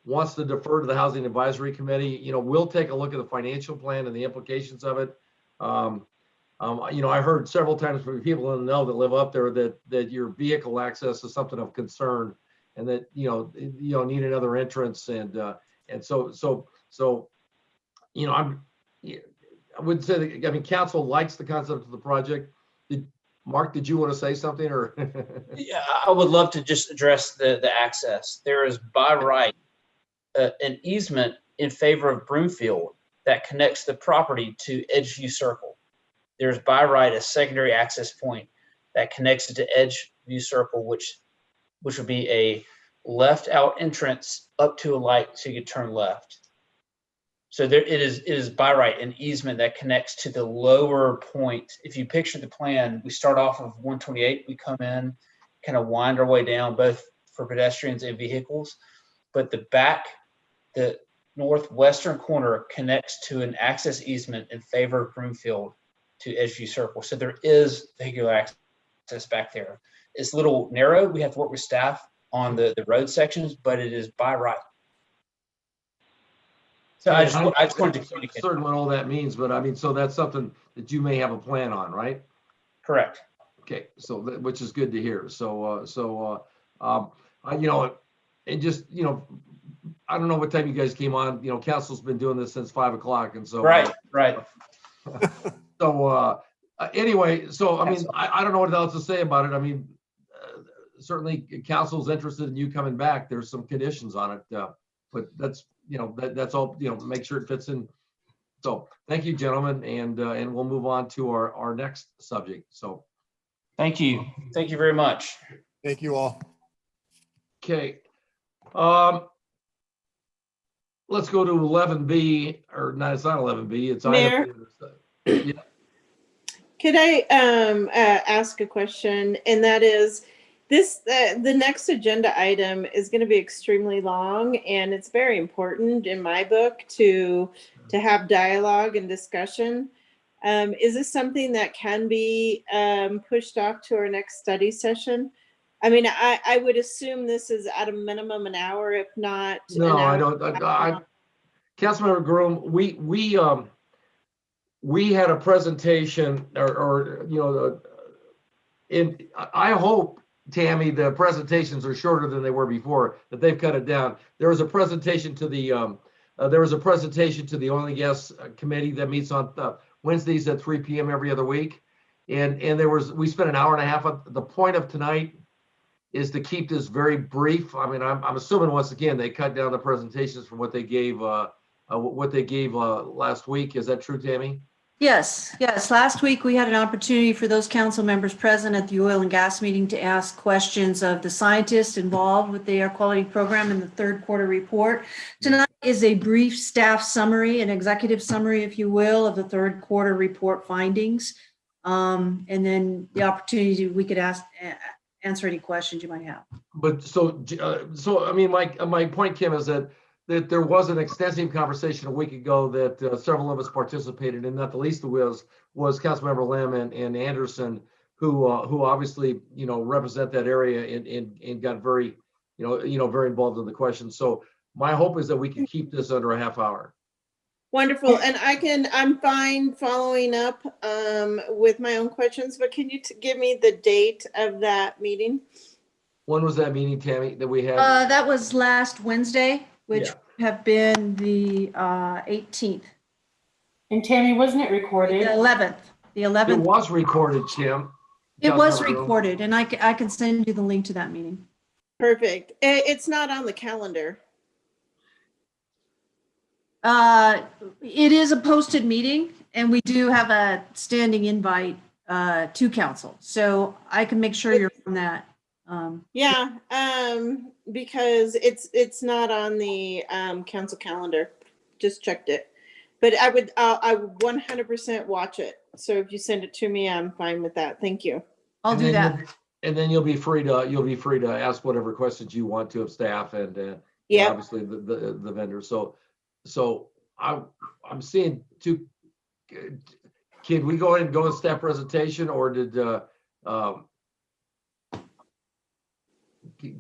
wants to defer to the Housing Advisory Committee. We'll take a look at the financial plan and the implications of it. I heard several times from people in the know that live up there that your vehicle access is something of concern, and that need another entrance, and so I wouldn't say that, council likes the concept of the project. Mark, did you want to say something, or? Yeah, I would love to just address the access. There is by right an easement in favor of Broomfield that connects the property to Edgeview Circle. There's by right a secondary access point that connects it to Edgeview Circle, which would be a left out entrance up to a light so you could turn left. So it is by right an easement that connects to the lower point. If you picture the plan, we start off of 128, we come in, kind of wind our way down, both for pedestrians and vehicles. But the northwestern corner connects to an access easement in favor of Broomfield to Edgeview Circle. So there is vehicular access back there. It's a little narrow. We have to work with staff on the road sections, but it is by right. So I just wanted to communicate. Certain what all that means, but so that's something that you may have a plan on, right? Correct. Okay, so which is good to hear. So and just I don't know what time you guys came on. Council's been doing this since 5 o'clock, and so right. So anyway, so I don't know what else to say about it. Certainly council's interested in you coming back. There's some conditions on it, but that's that's all. Make sure it fits in. So thank you, gentlemen, and we'll move on to our next subject. So thank you very much. Thank you all. Okay. Let's go to 11B, or no, it's not 11B. It's Mayor? Yeah. Could I ask a question? And that is, the next agenda item is going to be extremely long, and it's very important in my book to have dialogue and discussion. Is this something that can be pushed off to our next study session? I would assume this is at a minimum an hour, if not. No, I don't. Councilmember Groom, we had a presentation, and I hope Tammy, the presentations are shorter than they were before, that they've cut it down. There was a presentation to the Oil and Gas Committee that meets on Wednesdays at 3 p.m. every other week. And we spent an hour and a half. The point of tonight is to keep this very brief. I mean, I'm assuming once again, they cut down the presentations from what they gave last week. Is that true, Tammy? Yes, yes. Last week, we had an opportunity for those council members present at the oil and gas meeting to ask questions of the scientists involved with the air quality program in the third quarter report. Tonight is a brief staff summary, an executive summary, if you will, of the third quarter report findings. And then the opportunity we could answer any questions you might have. But so I mean, my point, Kim, is that there was an extensive conversation a week ago that several of us participated in, not the least of which was Councilmember Lim and Anderson, who obviously, represent that area and got very, very involved in the question. So my hope is that we can keep this under a half hour. Wonderful. And I'm fine following up with my own questions, but can you give me the date of that meeting? When was that meeting, Tammy, that we had? That was last Wednesday, which would have been the 18th. And Tammy, wasn't it recorded? The 11th. It was recorded, Tim. It was recorded, and I can send you the link to that meeting. Perfect. It's not on the calendar. It is a posted meeting, and we do have a standing invite to council, so I can make sure you're on that. Because it's not on the council calendar. Just checked it, but I would 100% watch it. So if you send it to me, I'm fine with that. Thank you. I'll do that. And then you'll be free to ask whatever questions you want to of staff and obviously the vendors. So I'm seeing two. Can we go ahead and go with staff presentation, or did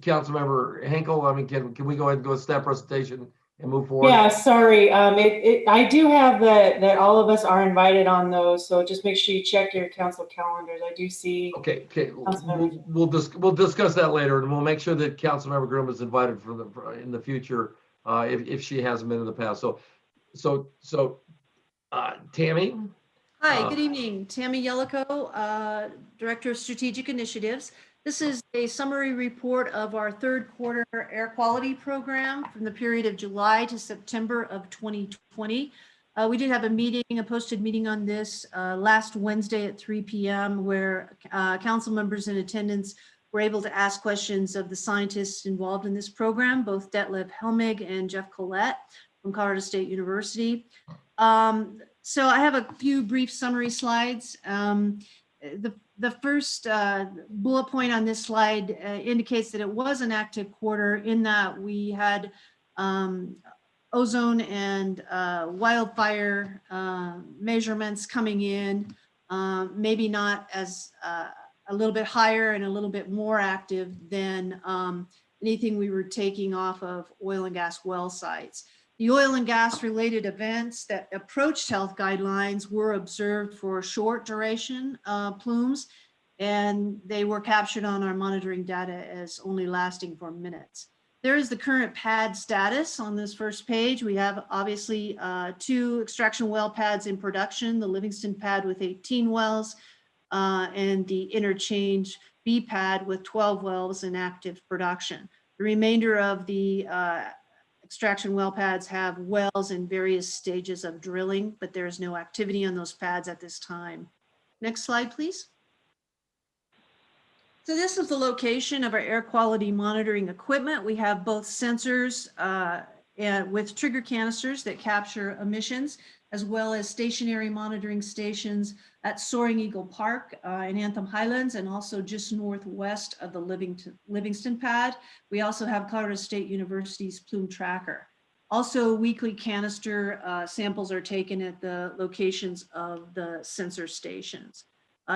Councilmember Henkel? I mean, can we go ahead and go with staff presentation and move forward? Yeah, sorry. I do have that all of us are invited on those, so just make sure you check your council calendars. I do see. Okay. We'll discuss that later, and we'll make sure that Councilmember Groom is invited in the future if she hasn't been in the past. So Tammy. Hi, good evening. Tammy Yellico, Director of Strategic Initiatives. This is a summary report of our third quarter air quality program from the period of July to September of 2020. We did have a posted meeting on this last Wednesday at 3 p.m. where council members in attendance were able to ask questions of the scientists involved in this program, both Detlef Helmig and Jeff Collette from Colorado State University. So I have a few brief summary slides. The first bullet point on this slide indicates that it was an active quarter in that we had ozone and wildfire measurements coming in, maybe not as a little bit higher and a little bit more active than anything we were taking off of oil and gas well sites. The oil and gas related events that approached health guidelines were observed for short duration plumes, and they were captured on our monitoring data as only lasting for minutes. There is the current pad status on this first page. We have obviously 2 extraction well pads in production, the Livingston pad with 18 wells and the Interchange B pad with 12 wells in active production. The remainder of the extraction well pads have wells in various stages of drilling, but there is no activity on those pads at this time. Next slide, please. So this is the location of our air quality monitoring equipment. We have both sensors and with trigger canisters that capture emissions, as well as stationary monitoring stations at Soaring Eagle Park in Anthem Highlands, and also just northwest of the Livingston pad. We also have Colorado State University's Plume Tracker. Also, weekly canister samples are taken at the locations of the sensor stations.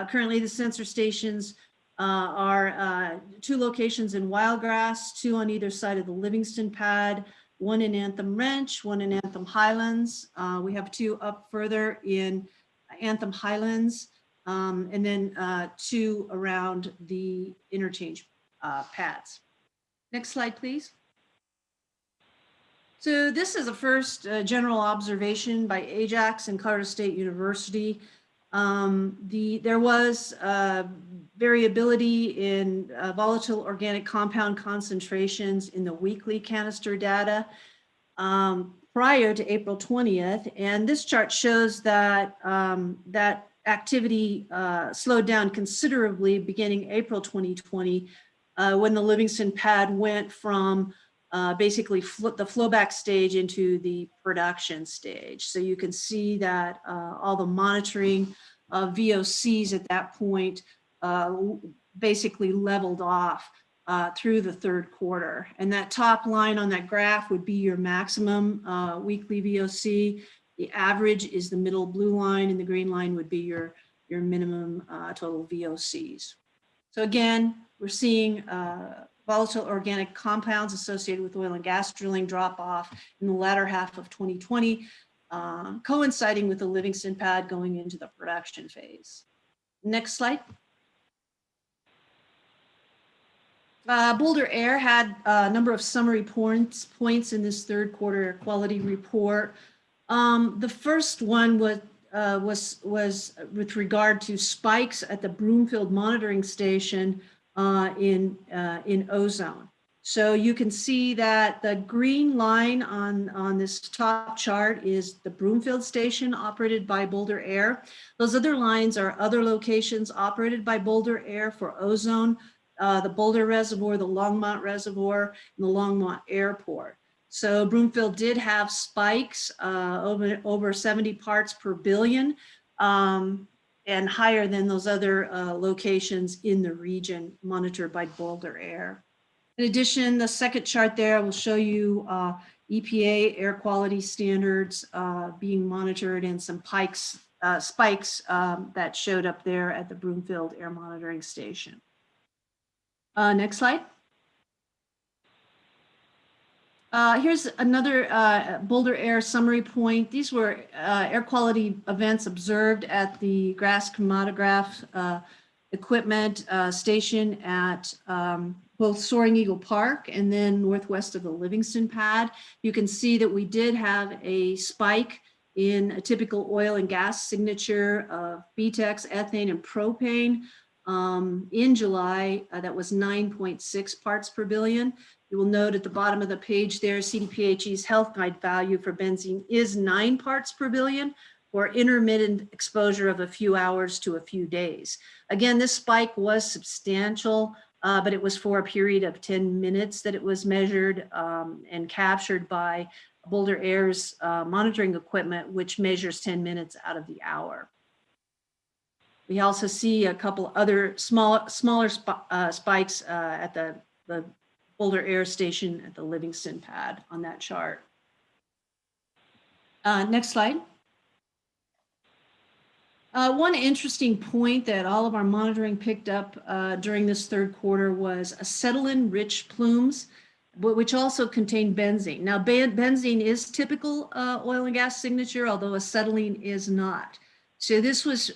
Currently, the sensor stations are 2 locations in Wildgrass, 2 on either side of the Livingston pad, 1 in Anthem Wrench, 1 in Anthem Highlands. We have 2 up further in Anthem Highlands, and then 2 around the Interchange pads. Next slide, please. So this is a first general observation by Ajax and Colorado State University. There was variability in volatile organic compound concentrations in the weekly canister data prior to April 20th. And this chart shows that that activity slowed down considerably beginning April 2020 when the Livingston pad went from basically the flowback stage into the production stage. So you can see that all the monitoring of VOCs at that point basically leveled off through the third quarter. And that top line on that graph would be your maximum weekly VOC. The average is the middle blue line, and the green line would be your minimum total VOCs. So again, we're seeing volatile organic compounds associated with oil and gas drilling drop off in the latter half of 2020, coinciding with the Livingston pad going into the production phase. Next slide. Boulder Air had a number of summary points in this third quarter air quality report. The first one was with regard to spikes at the Broomfield monitoring station in ozone. So you can see that the green line on this top chart is the Broomfield station operated by Boulder Air. Those other lines are other locations operated by Boulder Air for ozone, the Boulder Reservoir, the Longmont Reservoir, and the Longmont Airport. So Broomfield did have spikes over 70 parts per billion and higher than those other locations in the region monitored by Boulder Air. In addition, the second chart there will show you EPA air quality standards being monitored and some spikes that showed up there at the Broomfield Air Monitoring Station. Next slide. Here's another Boulder Air summary point. These were air quality events observed at the Grass Chromatograph equipment station at both Soaring Eagle Park and then northwest of the Livingston pad. You can see that we did have a spike in a typical oil and gas signature of BTEX, ethane, and propane in July. That was 9.6 parts per billion. You will note at the bottom of the page there, CDPHE's health guide value for benzene is 9 parts per billion, or intermittent exposure of a few hours to a few days. Again, this spike was substantial, but it was for a period of 10 minutes that it was measured and captured by Boulder Air's monitoring equipment, which measures 10 minutes out of the hour. We also see a couple other smaller spikes at the Boulder Air Station at the Livingston pad on that chart. Next slide. One interesting point that all of our monitoring picked up during this third quarter was acetylene-rich plumes, which also contain benzene. Now, benzene is typical oil and gas signature, although acetylene is not. So this was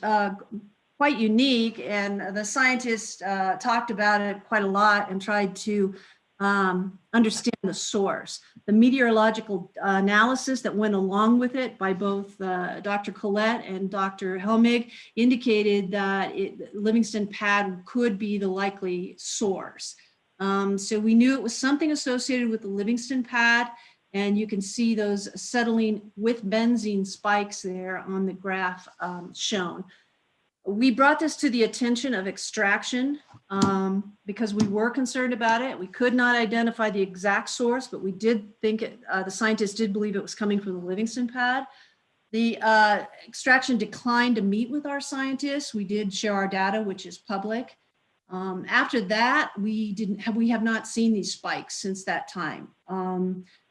quite unique, and the scientists talked about it quite a lot and tried to understand the source. The meteorological analysis that went along with it by both Dr. Collette and Dr. Helmig indicated that Livingston pad could be the likely source. So we knew it was something associated with the Livingston pad, and you can see those acetylene with benzene spikes there on the graph shown. We brought this to the attention of extraction because we were concerned about it. We could not identify the exact source, but we did think the scientists did believe it was coming from the Livingston pad. The extraction declined to meet with our scientists. We did share our data, which is public. After that, we have not seen these spikes since that time.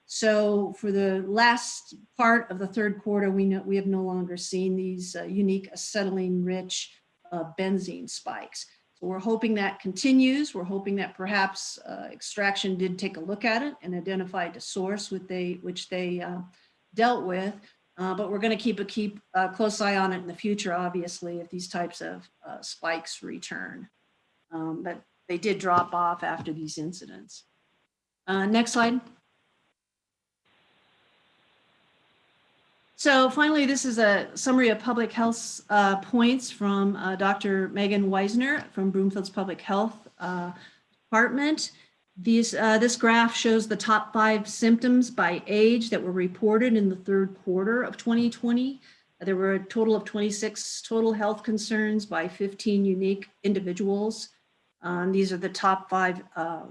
So for the last part of the third quarter, we have no longer seen these unique acetylene-rich benzene spikes. So we're hoping that continues. We're hoping that perhaps extraction did take a look at it and identified the source which they dealt with. But we're going to keep a close eye on it in the future, obviously, if these types of spikes return. But they did drop off after these incidents. Next slide. So finally, this is a summary of public health points from Dr. Megan Weisner from Broomfield's Public Health Department. This graph shows the top 5 symptoms by age that were reported in the third quarter of 2020. There were a total of 26 total health concerns by 15 unique individuals. These are the top 5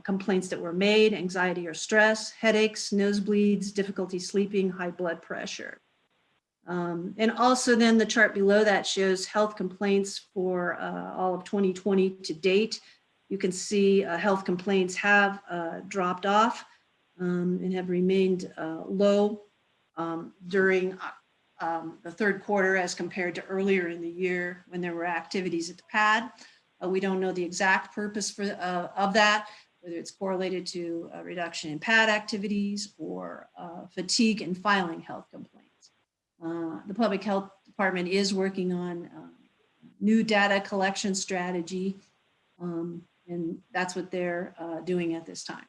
complaints that were made: anxiety or stress, headaches, nosebleeds, difficulty sleeping, high blood pressure. And also then the chart below that shows health complaints for all of 2020 to date. You can see health complaints have dropped off and have remained low during the third quarter as compared to earlier in the year when there were activities at the pad. We don't know the exact purpose of that, whether it's correlated to a reduction in pad activities or fatigue and filing health complaints. The Public Health Department is working on new data collection strategy, and that's what they're doing at this time.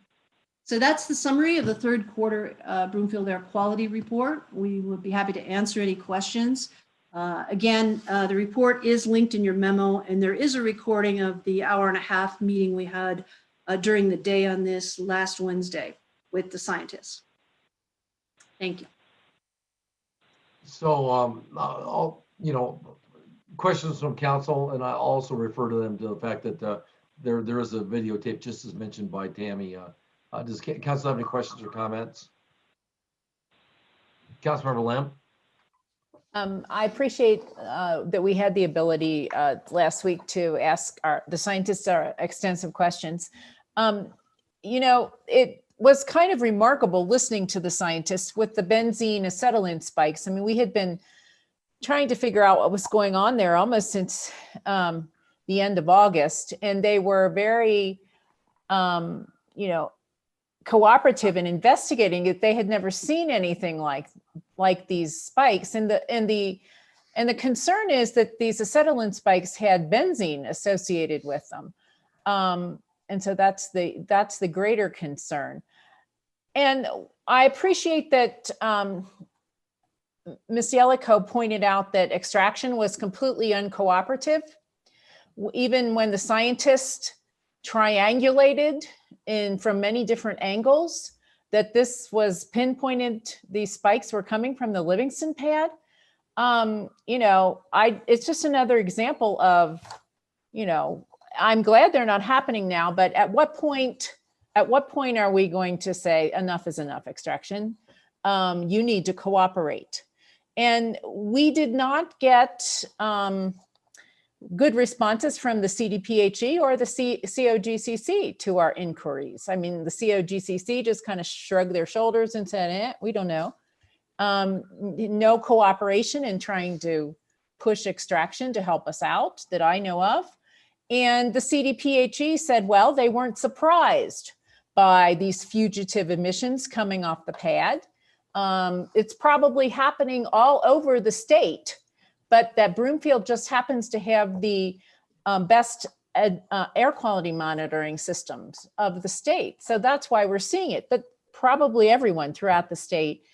So that's the summary of the third quarter Broomfield Air Quality Report. We would be happy to answer any questions. Again, the report is linked in your memo, and there is a recording of the hour-and-a-half meeting we had during the day on this last Wednesday with the scientists. Thank you. So, questions from council, and I also refer to them to the fact that there is a videotape, just as mentioned by Tammy. Does council have any questions or comments? Councilmember Lamb? I appreciate that we had the ability last week to ask the scientists extensive questions. It was kind of remarkable listening to the scientists with the benzene acetylene spikes. I mean, we had been trying to figure out what was going on there almost since the end of August, and they were very, cooperative in investigating it. They had never seen anything like these spikes, and the concern is that these acetylene spikes had benzene associated with them. And so that's the greater concern. And I appreciate that Ms. Yelico pointed out that extraction was completely uncooperative. Even when the scientists triangulated from many different angles, that this was pinpointed, these spikes were coming from the Livingston pad. It's just another example of, I'm glad they're not happening now, but at what point are we going to say enough is enough extraction? You need to cooperate. And we did not get good responses from the CDPHE or the COGCC to our inquiries. I mean, the COGCC just kind of shrugged their shoulders and said, we don't know. No cooperation in trying to push extraction to help us out that I know of. And the CDPHE said, well, they weren't surprised by these fugitive emissions coming off the pad. It's probably happening all over the state, but that Broomfield just happens to have the best air quality monitoring systems of the state. So that's why we're seeing it. But probably everyone throughout the state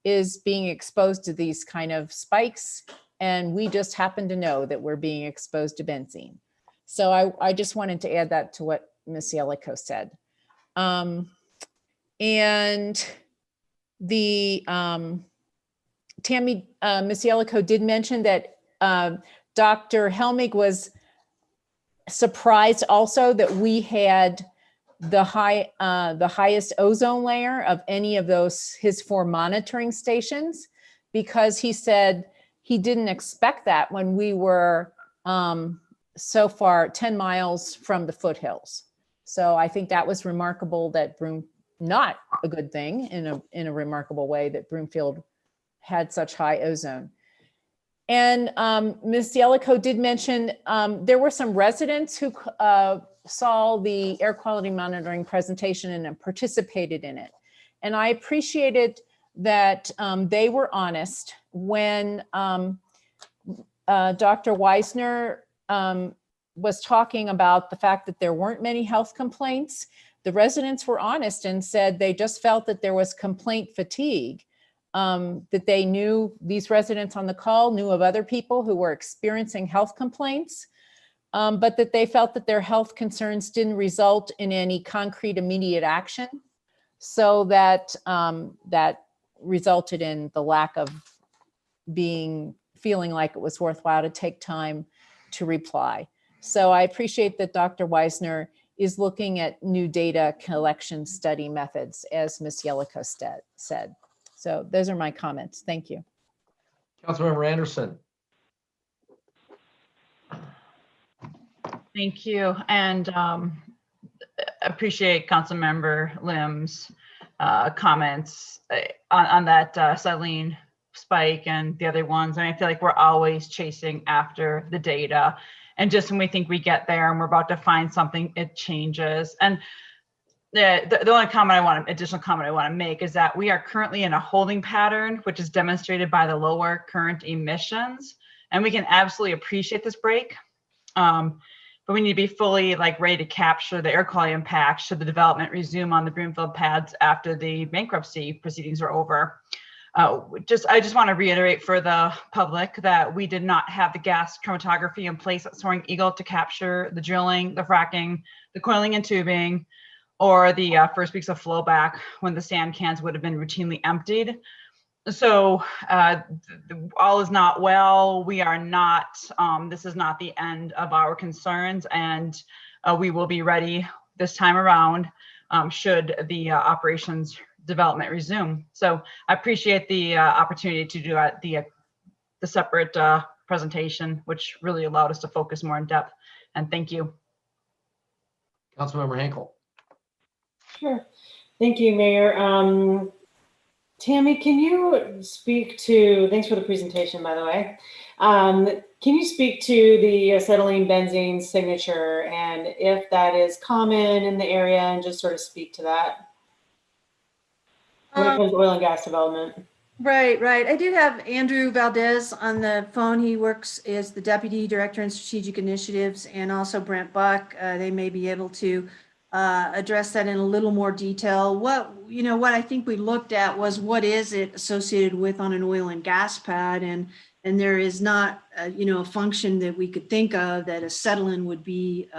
is being exposed to these kind of spikes. And we just happen to know that we're being exposed to benzene. So I just wanted to add that to what Ms. Yelico said. And the Tammy, Ms. Yelico did mention that Dr. Helmig was surprised also that we had the highest ozone layer of any of his 4 monitoring stations, because he said he didn't expect that when we were so far 10 miles from the foothills. So I think that was remarkable, that not a good thing in a remarkable way, that Broomfield had such high ozone. And Ms. Yelico did mention there were some residents who saw the air quality monitoring presentation and participated in it. And I appreciated that they were honest when Dr. Weisner was talking about the fact that there weren't many health complaints. The residents were honest and said they just felt that there was complaint fatigue, that they knew, these residents on the call knew of other people who were experiencing health complaints, but that they felt that their health concerns didn't result in any concrete immediate action. So that that resulted in the lack of feeling like it was worthwhile to take time to reply. So I appreciate that Dr. Weisner is looking at new data collection study methods, as Ms. Yelico said. So those are my comments. Thank you. Councilmember Anderson. Thank you. And appreciate Councilmember Lim's comments on that acetylene spike and the other ones. And I feel like we're always chasing after the data. And just when we think we get there and we're about to find something, it changes. And the only additional comment I want to make is that we are currently in a holding pattern, which is demonstrated by the lower current emissions. And we can absolutely appreciate this break. But we need to be fully ready to capture the air quality impact should the development resume on the Broomfield pads after the bankruptcy proceedings are over. I just want to reiterate for the public that we did not have the gas chromatography in place at Soaring Eagle to capture the drilling, the fracking, the coiling and tubing, or the first weeks of flowback when the sand cans would have been routinely emptied. So all is not well. We are not, this is not the end of our concerns, and we will be ready this time around should the operations development resume. So I appreciate the opportunity to do the separate presentation, which really allowed us to focus more in depth. And thank you. Councilmember Henkel. Sure. Thank you, Mayor. Tammy, can you speak to, thanks for the presentation, by the way. Can you speak to the acetylene benzene signature and if that is common in the area, and just sort of speak to that when it comes to oil and gas development? Right. I do have Andrew Valdez on the phone. He works as the Deputy Director in Strategic Initiatives, and also Brent Buck. They may be able to address that in a little more detail. What I think we looked at was what is it associated with on an oil and gas pad, and there is not a function that we could think of that acetylene would be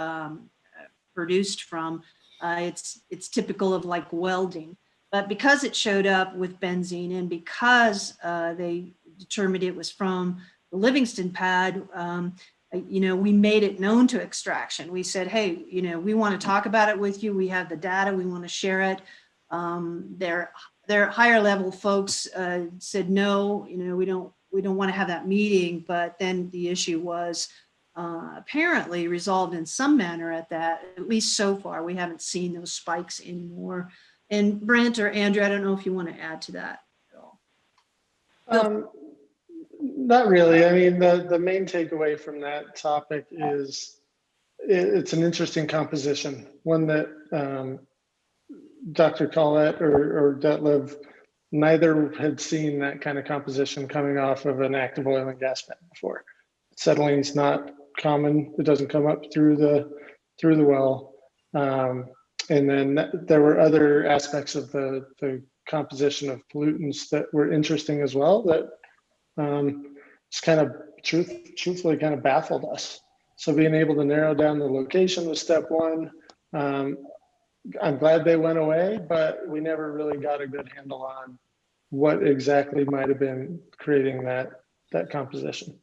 produced from. It's typical of welding, but because it showed up with benzene and because they determined it was from the Livingston pad, we made it known to Extraction. We said, hey, we want to talk about it with you. We have the data. We want to share it. Their higher level folks said, no, we don't want to have that meeting. But then the issue was apparently resolved in some manner at least so far. We haven't seen those spikes anymore. And Brent or Andrew, I don't know if you want to add to that at all. Not really. I mean, the main takeaway from that topic is it's an interesting composition, one that Dr. Collette or Detlev neither had seen that kind of composition coming off of an active oil and gas pad before. Acetylene's not common. It doesn't come up through the well. And then there were other aspects of the composition of pollutants that were interesting as well that it's kind of truthfully kind of baffled us. So being able to narrow down the location was step one. I'm glad they went away, but we never really got a good handle on what exactly might have been creating that composition.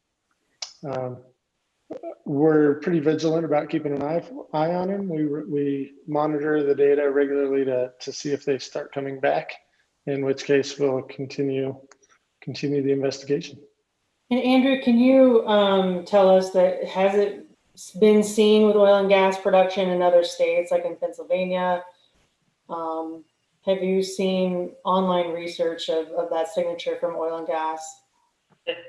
We're pretty vigilant about keeping an eye on them. We monitor the data regularly to see if they start coming back, in which case we'll continue the investigation. And Andrew, can you tell us that has it been seen with oil and gas production in other states, like in Pennsylvania? Have you seen online research of that signature from oil and gas?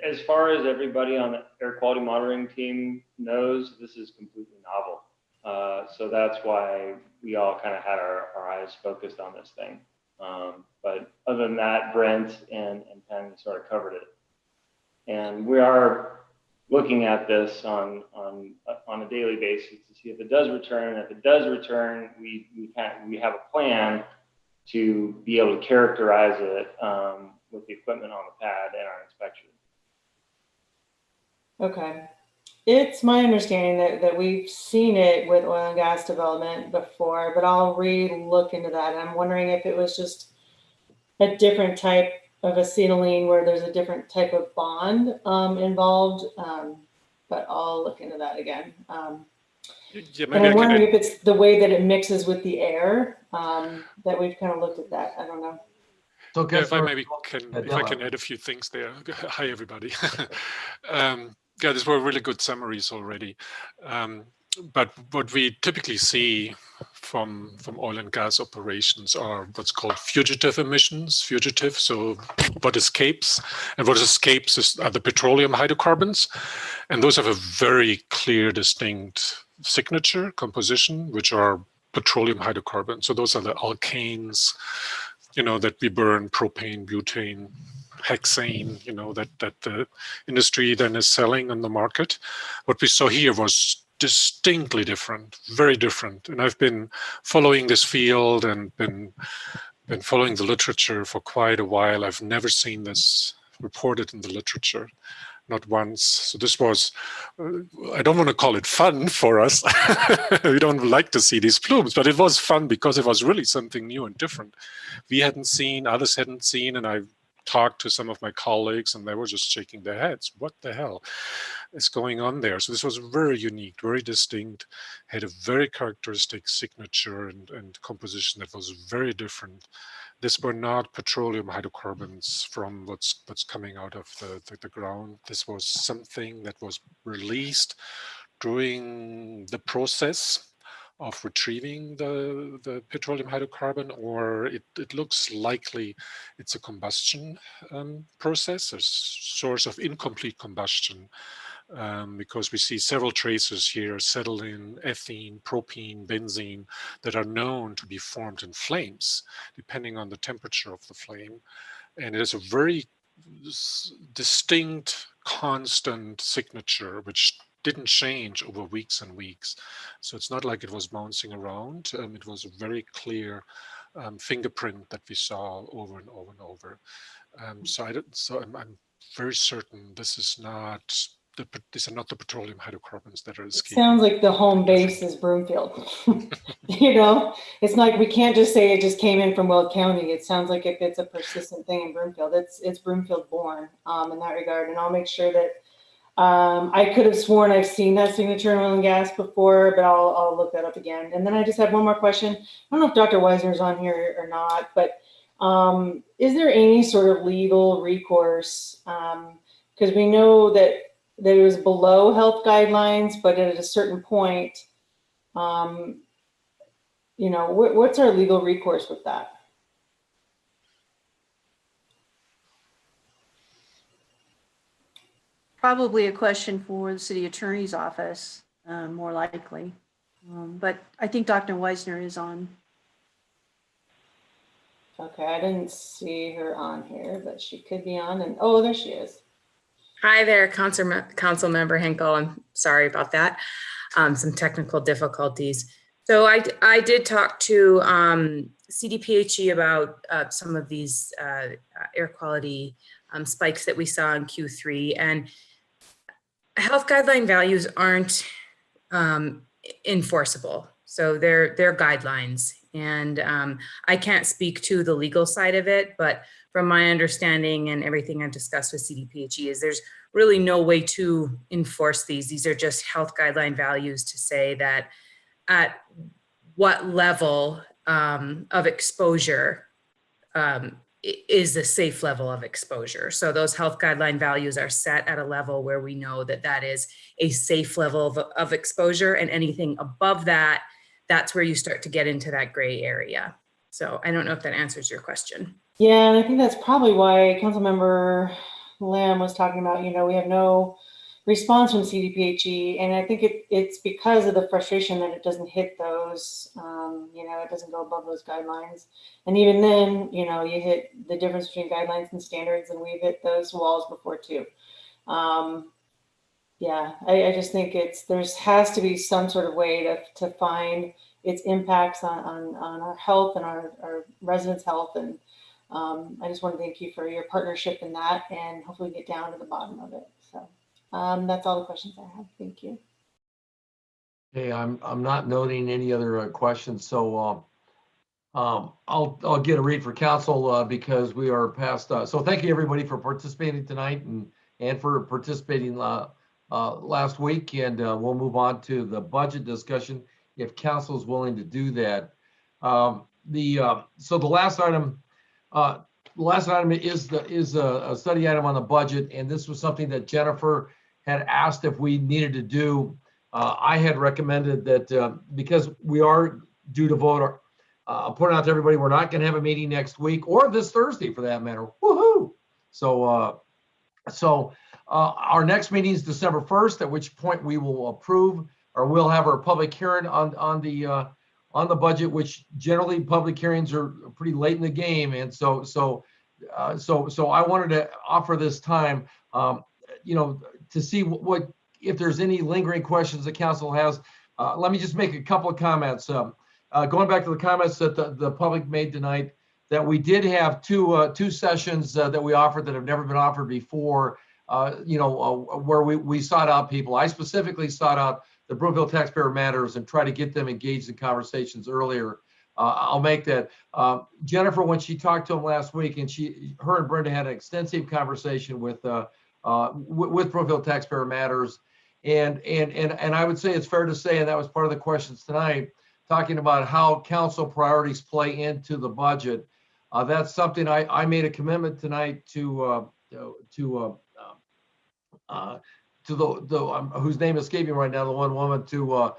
As far as everybody on the air quality monitoring team knows, this is completely novel. So that's why we all kind of had our eyes focused on this thing. But other than that, Brent and Penn sort of covered it. And we are looking at this on a daily basis to see if it does return. If it does return, we have a plan to be able to characterize it with the equipment on the pad and our inspection. Okay. It's my understanding that we've seen it with oil and gas development before, but I'll re-look into that. And I'm wondering if it was just a different type of acetylene where there's a different type of bond involved. But I'll look into that again. Yeah, And I'm wondering if it's the way that it mixes with the air, that we've kind of looked at that. I don't know. So Yeah, if I maybe can add a few things there. Hi, everybody. Yeah, these were really good summaries already. But what we typically see from oil and gas operations are what's called fugitive emissions. Fugitive, so what escapes, and what escapes are the petroleum hydrocarbons, and those have a very clear, distinct signature composition, which are petroleum hydrocarbons. So those are the alkanes, that we burn: propane, butane, hexane, that the industry then is selling on the market. What we saw here was distinctly different, very different. And I've been following this field and been following the literature for quite a while. I've never seen this reported in the literature, not once. So this was, I don't want to call it fun for us. We don't like to see these plumes, but it was fun because it was really something new and different. We hadn't seen, others hadn't seen, and I talked to some of my colleagues and they were just shaking their heads. What the hell is going on there? So this was very unique, very distinct, had a very characteristic signature and composition that was very different. These were not petroleum hydrocarbons from what's coming out of the ground. This was something that was released during the process of retrieving the petroleum hydrocarbon, or it looks likely it's a combustion process, a source of incomplete combustion, because we see several traces here: acetylene, ethene, propene, benzene, that are known to be formed in flames, depending on the temperature of the flame. And it is a very distinct, constant signature, which didn't change over weeks and weeks. So it's not like it was bouncing around. It was a very clear fingerprint that we saw over and over and over. So I'm very certain this is not these are not the petroleum hydrocarbons that are escaping. Sounds like the home base is Broomfield. It's like we can't just say it just came in from Weld County. It sounds like if it's a persistent thing in Broomfield, it's Broomfield born in that regard. And I'll make sure that I could have sworn I've seen that signature in oil and gas before, but I'll look that up again. And then I just have one more question. I don't know if Dr. Weisner's on here or not, but is there any sort of legal recourse? Because we know that it was below health guidelines, but at a certain point, what's our legal recourse with that? Probably a question for the city attorney's office, more likely. But I think Dr. Weisner is on. Okay, I didn't see her on here, but she could be on. And oh, there she is. Hi there, Council Member Henkel. I'm sorry about that. Some technical difficulties. So I did talk to CDPHE about some of these air quality spikes that we saw in Q3, and health guideline values aren't enforceable. So they're guidelines, and I can't speak to the legal side of it, but from my understanding and everything I've discussed with CDPHE is there's really no way to enforce these. These are just health guideline values to say that at what level of exposure is a safe level of exposure. So those health guideline values are set at a level where we know that that is a safe level of exposure, and anything above that, that's where you start to get into that gray area. So I don't know if that answers your question. Yeah, and I think that's probably why Councilmember Lim was talking about, we have no response from CDPHE, and I think it's because of the frustration that it doesn't hit those, it doesn't go above those guidelines. And even then, you hit the difference between guidelines and standards, and we've hit those walls before too. yeah, I just think has to be some sort of way to find its impacts on our health and our residents' health. And I just want to thank you for your partnership in that, and hopefully get down to the bottom of it. So that's all the questions I have. Thank you. Okay, I'm not noting any other questions, so I'll get a read for council because we are past. So thank you everybody for participating tonight and for participating last week, and we'll move on to the budget discussion if council is willing to do that. So the last item is a study item on the budget, and this was something that Jennifer had asked if we needed to do. I had recommended that because we are due to vote, I'll point out to everybody, we're not going to have a meeting next week or this Thursday for that matter. Woohoo! So our next meeting is December 1st, at which point we will approve, or we'll have our public hearing on the budget, which generally public hearings are pretty late in the game. And so I wanted to offer this time, to see what if there's any lingering questions the council has. Let me just make a couple of comments. Going back to the comments that the public made tonight, that we did have two sessions that we offered that have never been offered before, where we sought out people. I specifically sought out the Broomfield Taxpayer Matters and try to get them engaged in conversations earlier. I'll make that. Jennifer, when she talked to them last week, and her and Brenda had an extensive conversation with Broomfield Taxpayer Matters. And I would say it's fair to say, and that was part of the questions tonight, talking about how council priorities play into the budget. That's something I made a commitment tonight to the whose name is escaping right now, the one woman, to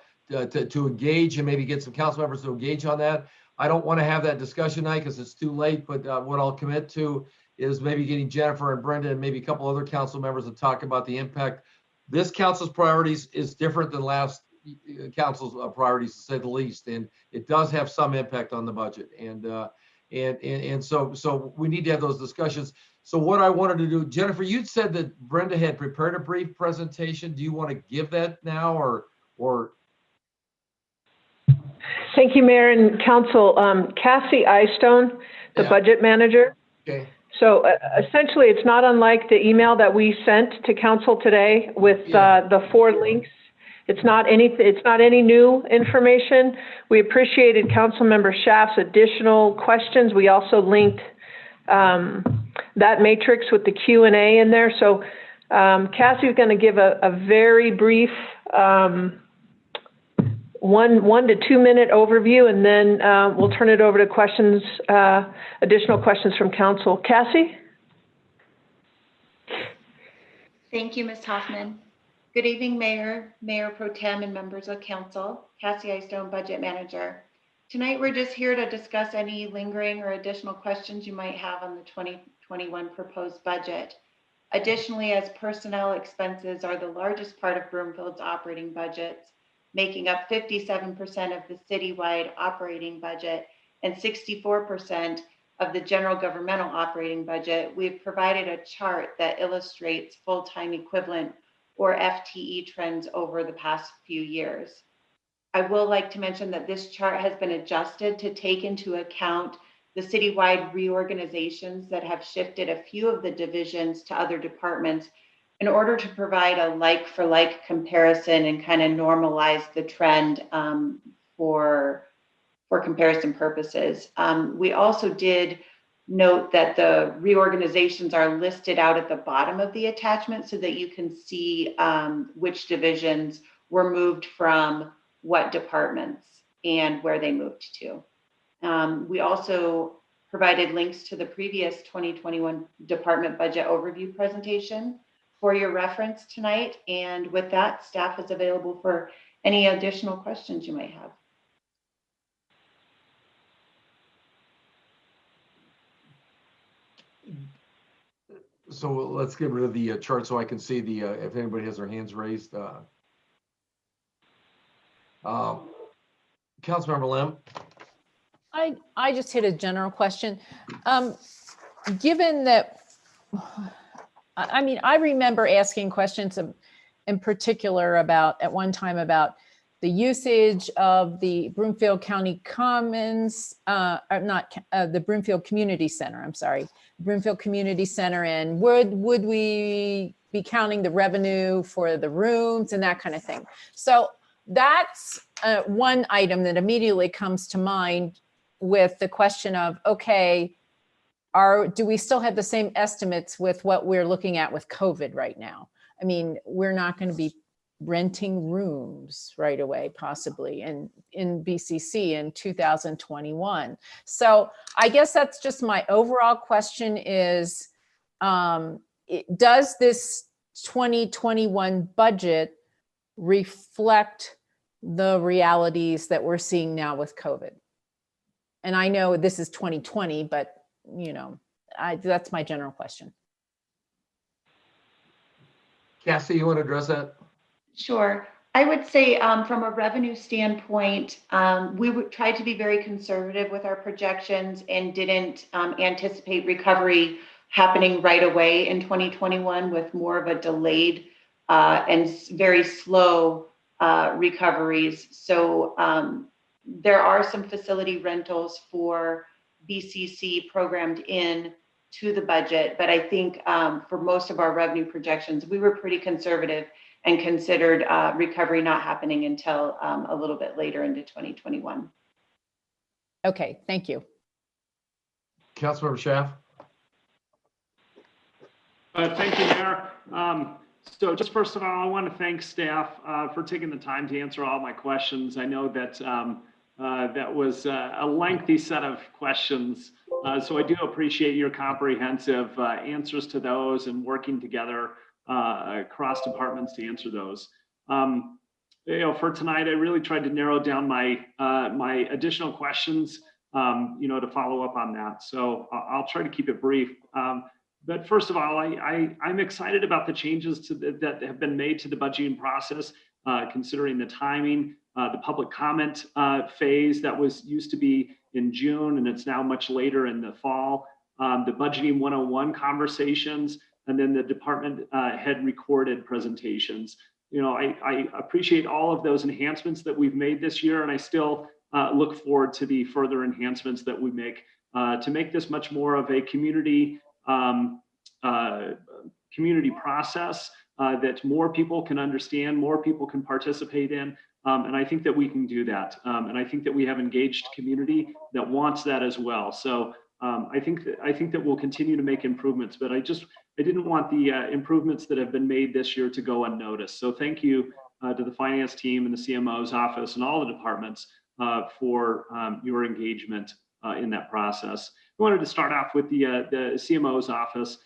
engage and maybe get some council members to engage on that. I don't want to have that discussion tonight because it's too late, but what I'll commit to is maybe getting Jennifer and Brenda and maybe a couple other council members to talk about the impact. This council's priorities is different than last council's priorities, to say the least, and it does have some impact on the budget. And so we need to have those discussions. So what I wanted to do, Jennifer, you'd said that Brenda had prepared a brief presentation. Do you want to give that now, or? Thank you, Mayor and Council. Cassie Eystone, the budget manager. Okay. So essentially, it's not unlike the email that we sent to council today with the 4 links. It's not any new information. We appreciated Councilmember Schaaf's additional questions. We also linked that matrix with the Q&A in there. So Cassie's going to give a very brief 1 to 2 minute overview, and then we'll turn it over to questions, additional questions from council. Cassie? Thank you, Ms. Hoffman. Good evening, Mayor, Mayor Pro Tem, and members of council. Cassie Eystone, Budget Manager. Tonight, we're just here to discuss any lingering or additional questions you might have on the 2021 proposed budget. Additionally, as personnel expenses are the largest part of Broomfield's operating budgets, making up 57% of the citywide operating budget and 64% of the general governmental operating budget, we've provided a chart that illustrates full-time equivalent or FTE trends over the past few years. I will like to mention that this chart has been adjusted to take into account the citywide reorganizations that have shifted a few of the divisions to other departments in order to provide a like-for-like comparison and kind of normalize the trend for comparison purposes. We also did note that the reorganizations are listed out at the bottom of the attachment so that you can see which divisions were moved from what departments and where they moved to. We also provided links to the previous 2021 department budget overview presentation for your reference tonight. And with that, staff is available for any additional questions you might have. So let's get rid of the chart so I can see the if anybody has their hands raised. Councilmember Lim. I just hit a general question. Given that, I mean, I remember asking questions of in particular about, at one time, about the usage of the Broomfield County Commons, or not, the Broomfield Community Center, I'm sorry, Broomfield Community Center, and would we be counting the revenue for the rooms and that kind of thing. So that's one item that immediately comes to mind with the question of, okay, do we still have the same estimates with what we're looking at with COVID right now? I mean, we're not going to be renting rooms right away, possibly in BCC in 2021. So I guess that's just my overall question is, does this 2021 budget reflect the realities that we're seeing now with COVID? And I know this is 2020, but you know, that's my general question. Cassie, you want to address that? Sure. I would say from a revenue standpoint, we would try to be very conservative with our projections and didn't anticipate recovery happening right away in 2021 with more of a delayed and very slow recoveries. So there are some facility rentals for BCC programmed in to the budget, but I think for most of our revenue projections, we were pretty conservative and considered recovery not happening until a little bit later into 2021. Okay, thank you. Councilmember Schaaf. Thank you, Mayor. So just first of all, I want to thank staff for taking the time to answer all my questions. I know that that was a lengthy set of questions. So I do appreciate your comprehensive answers to those and working together across departments to answer those. You know, for tonight, I really tried to narrow down my my additional questions, you know, to follow up on that. So I'll try to keep it brief. But first of all, I'm excited about the changes that have been made to the budgeting process, considering the timing, the public comment phase that used to be in June, and it's now much later in the fall, the budgeting 101 conversations, and then the department head recorded presentations. You know, I appreciate all of those enhancements that we've made this year, and I still look forward to the further enhancements that we make to make this much more of a community process that more people can understand, more people can participate in. And I think that we can do that. And I think that we have engaged community that wants that as well. So I think that we'll continue to make improvements, but I didn't want the improvements that have been made this year to go unnoticed. So thank you to the finance team and the CMO's office and all the departments for your engagement in that process. I wanted to start off with the CMO's office.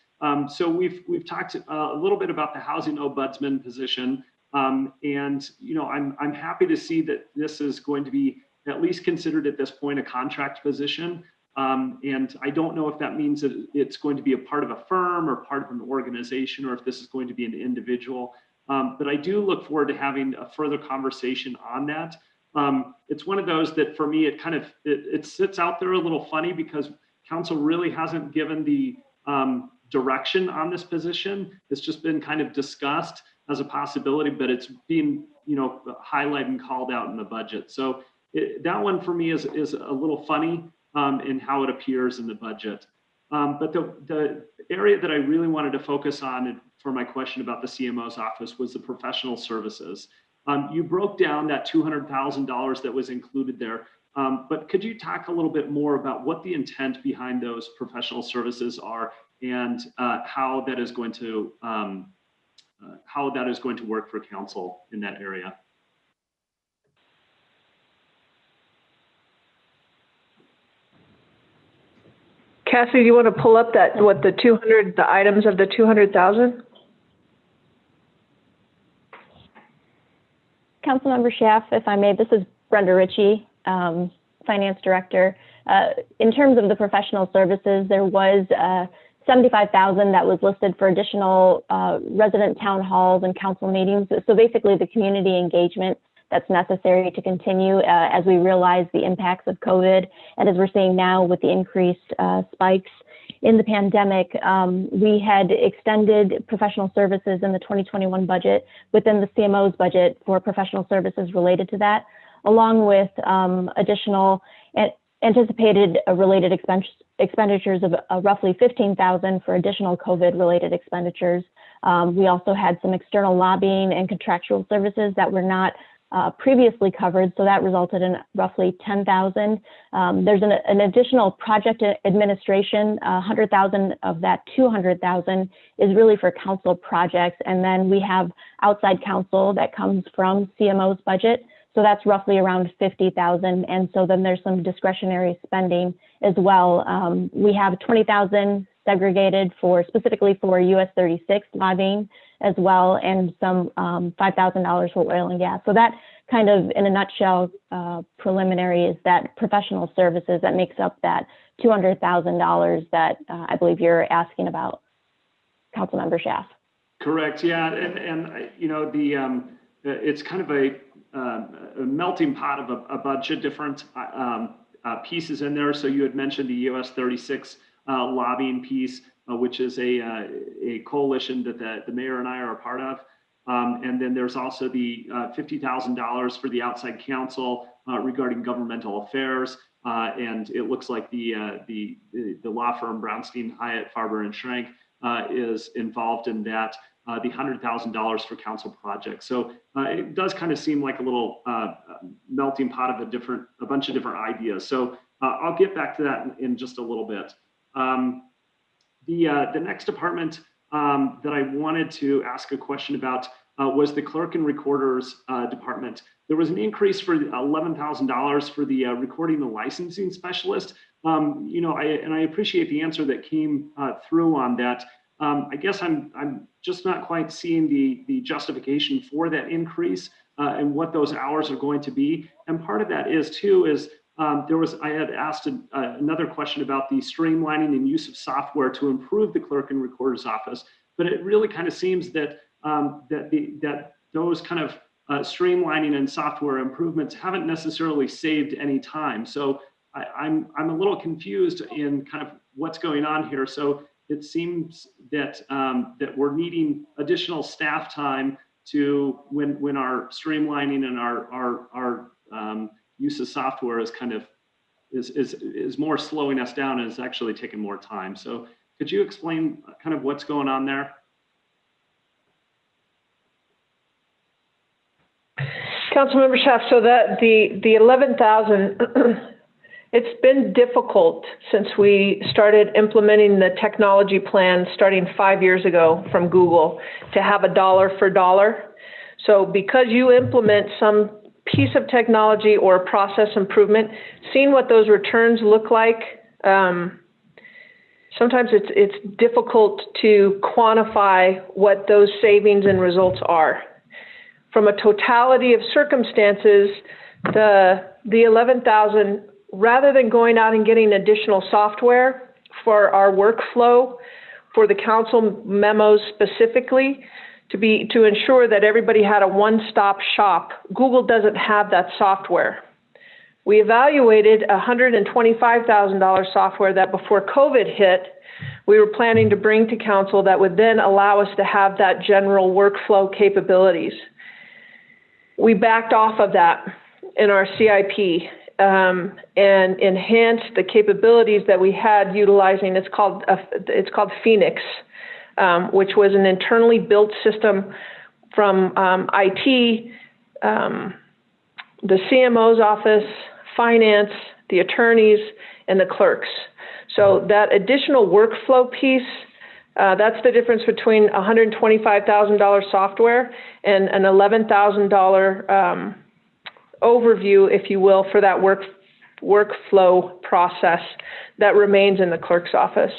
So we've talked a little bit about the housing ombudsman position. And you know, I'm happy to see that this is going to be at least considered at this point a contract position. And I don't know if that means that it's going to be a part of a firm or part of an organization, or if this is going to be an individual. But I do look forward to having a further conversation on that. It's one of those that for me, it sits out there a little funny because council really hasn't given the direction on this position. It's just been kind of discussed as a possibility, but it's being, you know, highlighted and called out in the budget. So that one for me is a little funny in how it appears in the budget. But the area that I really wanted to focus on for my question about the CMO's office was the professional services. You broke down that $200,000 that was included there, but could you talk a little bit more about what the intent behind those professional services are and how that is going to work for council in that area? Cassie, do you want to pull up the items of the 200,000? Councilmember Schaaf, if I may, this is Brenda Ritchie, Finance Director. In terms of the professional services, there was $75,000 that was listed for additional resident town halls and council meetings. So basically the community engagement that's necessary to continue as we realize the impacts of COVID and as we're seeing now with the increased spikes in the pandemic, we had extended professional services in the 2021 budget within the CMO's budget for professional services related to that, along with additional anticipated related expenditures of roughly $15,000 for additional COVID-related expenditures. We also had some external lobbying and contractual services that were not previously covered, so that resulted in roughly $10,000. There's an additional project administration, $100,000 of that $200,000 is really for council projects, and then we have outside counsel that comes from CMO's budget, so that's roughly around $50,000, and so then there's some discretionary spending as well. We have $20,000 segregated specifically for US 36 lobbying as well, and some $5,000 for oil and gas. So that kind of, in a nutshell, preliminary is that professional services that makes up that $200,000 that I believe you're asking about, Councilmember Schaaf. Correct. Yeah, and you know it's kind of a melting pot of a bunch of different pieces in there. So you had mentioned the US 36 lobbying piece, which is a coalition that the mayor and I are a part of. And then there's also the $50,000 for the outside counsel regarding governmental affairs. And it looks like the law firm Brownstein, Hyatt, Farber and Schrank is involved in that. The $100,000 for council projects. So it does kind of seem like a little melting pot of a bunch of different ideas. So I'll get back to that in just a little bit. The next department that I wanted to ask a question about was the clerk and recorders department. There was an increase for $11,000 for the recording and licensing specialist. You know, I appreciate the answer that came through on that. I guess I'm just not quite seeing the justification for that increase and what those hours are going to be. And part of that is I had asked another question about the streamlining and use of software to improve the clerk and recorder's office, but it really kind of seems that that those kind of streamlining and software improvements haven't necessarily saved any time. So I'm a little confused in kind of what's going on here. So it seems that that we're needing additional staff time to when our streamlining and our use of software is kind of is more slowing us down and is actually taking more time. So could you explain kind of what's going on there? Councilmember Schaaf, so that the 11,000, it's been difficult since we started implementing the technology plan starting 5 years ago from Google to have a dollar for dollar. So because you implement some piece of technology or process improvement, seeing what those returns look like, sometimes it's difficult to quantify what those savings and results are. From a totality of circumstances, the 11,000, rather than going out and getting additional software for our workflow, for the council memos specifically, to ensure that everybody had a one-stop shop, Google doesn't have that software. We evaluated $125,000 software that before COVID hit, we were planning to bring to council that would then allow us to have that general workflow capabilities. We backed off of that in our CIP and enhanced the capabilities that we had utilizing. It's called Phoenix, which was an internally built system from IT, the CMO's office, finance, the attorneys, and the clerks. So that additional workflow piece, that's the difference between $125,000 software and an $11,000 overview, if you will, for that workflow process that remains in the clerk's office.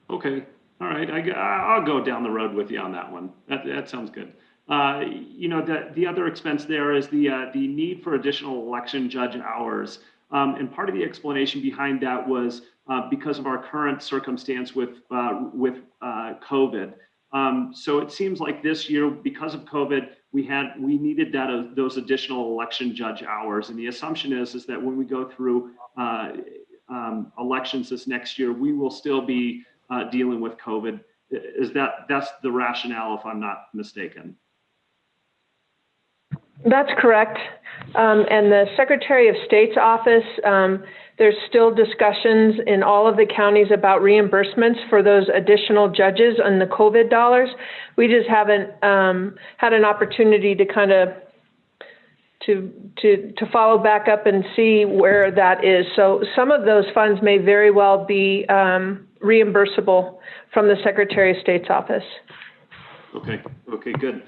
Okay, all right. I'll go down the road with you on that one. That sounds good. You know, the other expense there is the need for additional election judge hours. And part of the explanation behind that was because of our current circumstance with COVID. So it seems like this year, because of COVID, we needed those additional election judge hours. And the assumption is that when we go through elections this next year, we will still be dealing with COVID. That's the rationale, if I'm not mistaken? That's correct. And the Secretary of State's office, there's still discussions in all of the counties about reimbursements for those additional judges and the COVID dollars. We just haven't had an opportunity to kind of to follow back up and see where that is. So some of those funds may very well be reimbursable from the Secretary of State's office. Okay, good.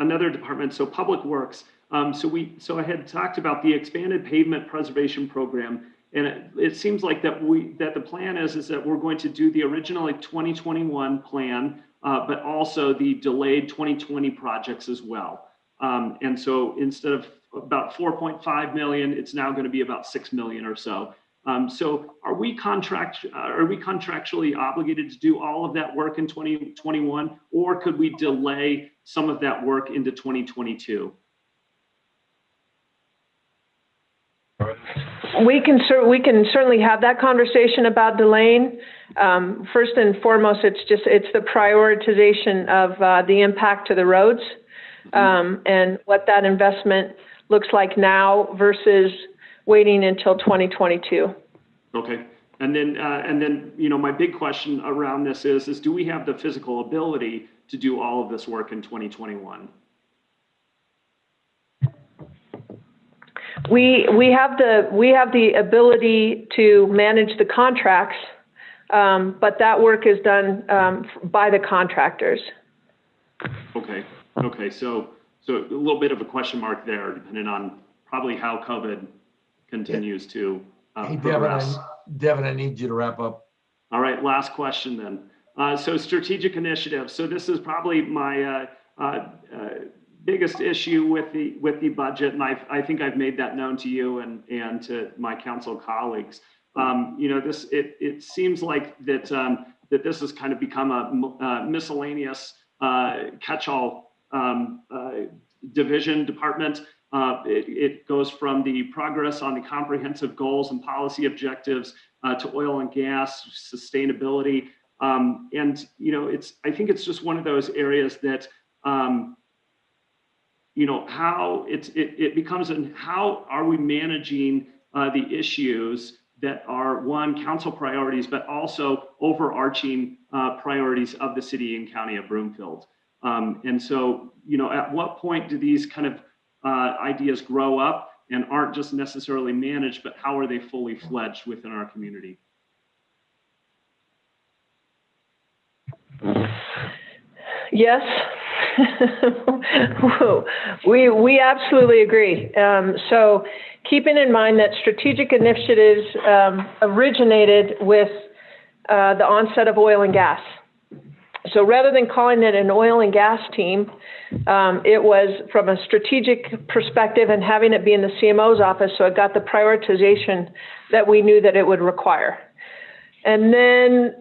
Another department, so Public Works. So I had talked about the expanded pavement preservation program, and it seems like that the plan is that we're going to do the original 2021 plan, but also the delayed 2020 projects as well. And so instead of about 4.5 million, it's now going to be about 6 million or so. So are we contractually obligated to do all of that work in 2021, or could we delay some of that work into 2022? We can certainly have that conversation about delaying. First and foremost, it's the prioritization of the impact to the roads and what that investment looks like now versus waiting until 2022. Okay, and then my big question around this is do we have the physical ability to do all of this work in 2021? We have the ability to manage the contracts, but that work is done by the contractors. Okay. So a little bit of a question mark there, depending on probably how COVID continues to progress. Devin, I need you to wrap up. All right, last question then. So strategic initiatives. So this is probably my biggest issue with the budget, and I think I've made that known to you and to my council colleagues. It seems like that this has kind of become a miscellaneous catch-all department. It goes from the progress on the comprehensive goals and policy objectives to oil and gas, sustainability. I think it's just one of those areas that, how it becomes, and how are we managing the issues that are, one, council priorities, but also overarching priorities of the city and county of Broomfield. And so, at what point do these kind of ideas grow up and aren't just necessarily managed, but how are they fully fledged within our community? Yes, we absolutely agree. So keeping in mind that strategic initiatives originated with the onset of oil and gas. So rather than calling it an oil and gas team, it was from a strategic perspective and having it be in the CMO's office, so it got the prioritization that we knew that it would require. And then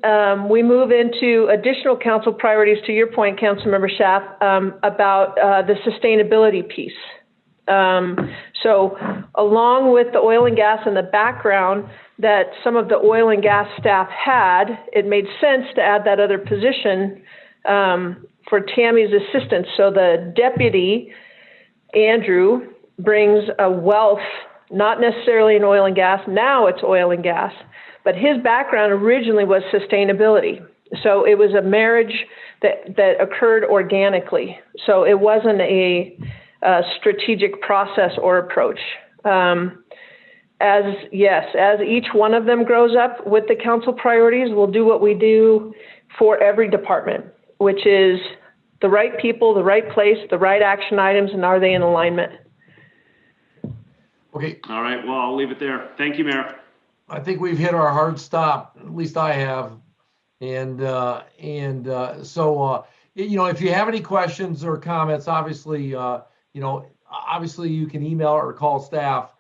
we move into additional council priorities, to your point, Councilmember Schaaf, about the sustainability piece. So along with the oil and gas in the background that some of the oil and gas staff had, it made sense to add that other position for Tammy's assistance. So the deputy, Andrew, brings a wealth, not necessarily in oil and gas, now it's oil and gas, but his background originally was sustainability. So it was a marriage that occurred organically. So it wasn't a strategic process or approach. As each one of them grows up with the council priorities, we'll do what we do for every department, which is the right people, the right place, the right action items, and are they in alignment? Okay. All right, well, I'll leave it there. Thank you, Mayor. I think we've hit our hard stop, at least I have. And so if you have any questions or comments, obviously, obviously you can email or call staff.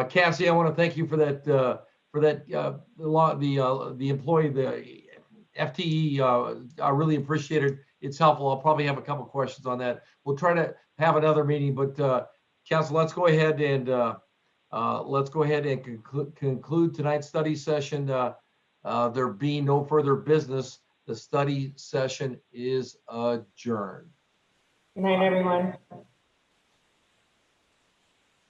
Cassie, I want to thank you for that, the employee, the FTE. I really appreciate it. It's helpful. I'll probably have a couple of questions on that. We'll try to have another meeting, but Council, let's go ahead Let's go ahead and conclude tonight's study session. There being no further business, the study session is adjourned. Good night, everyone.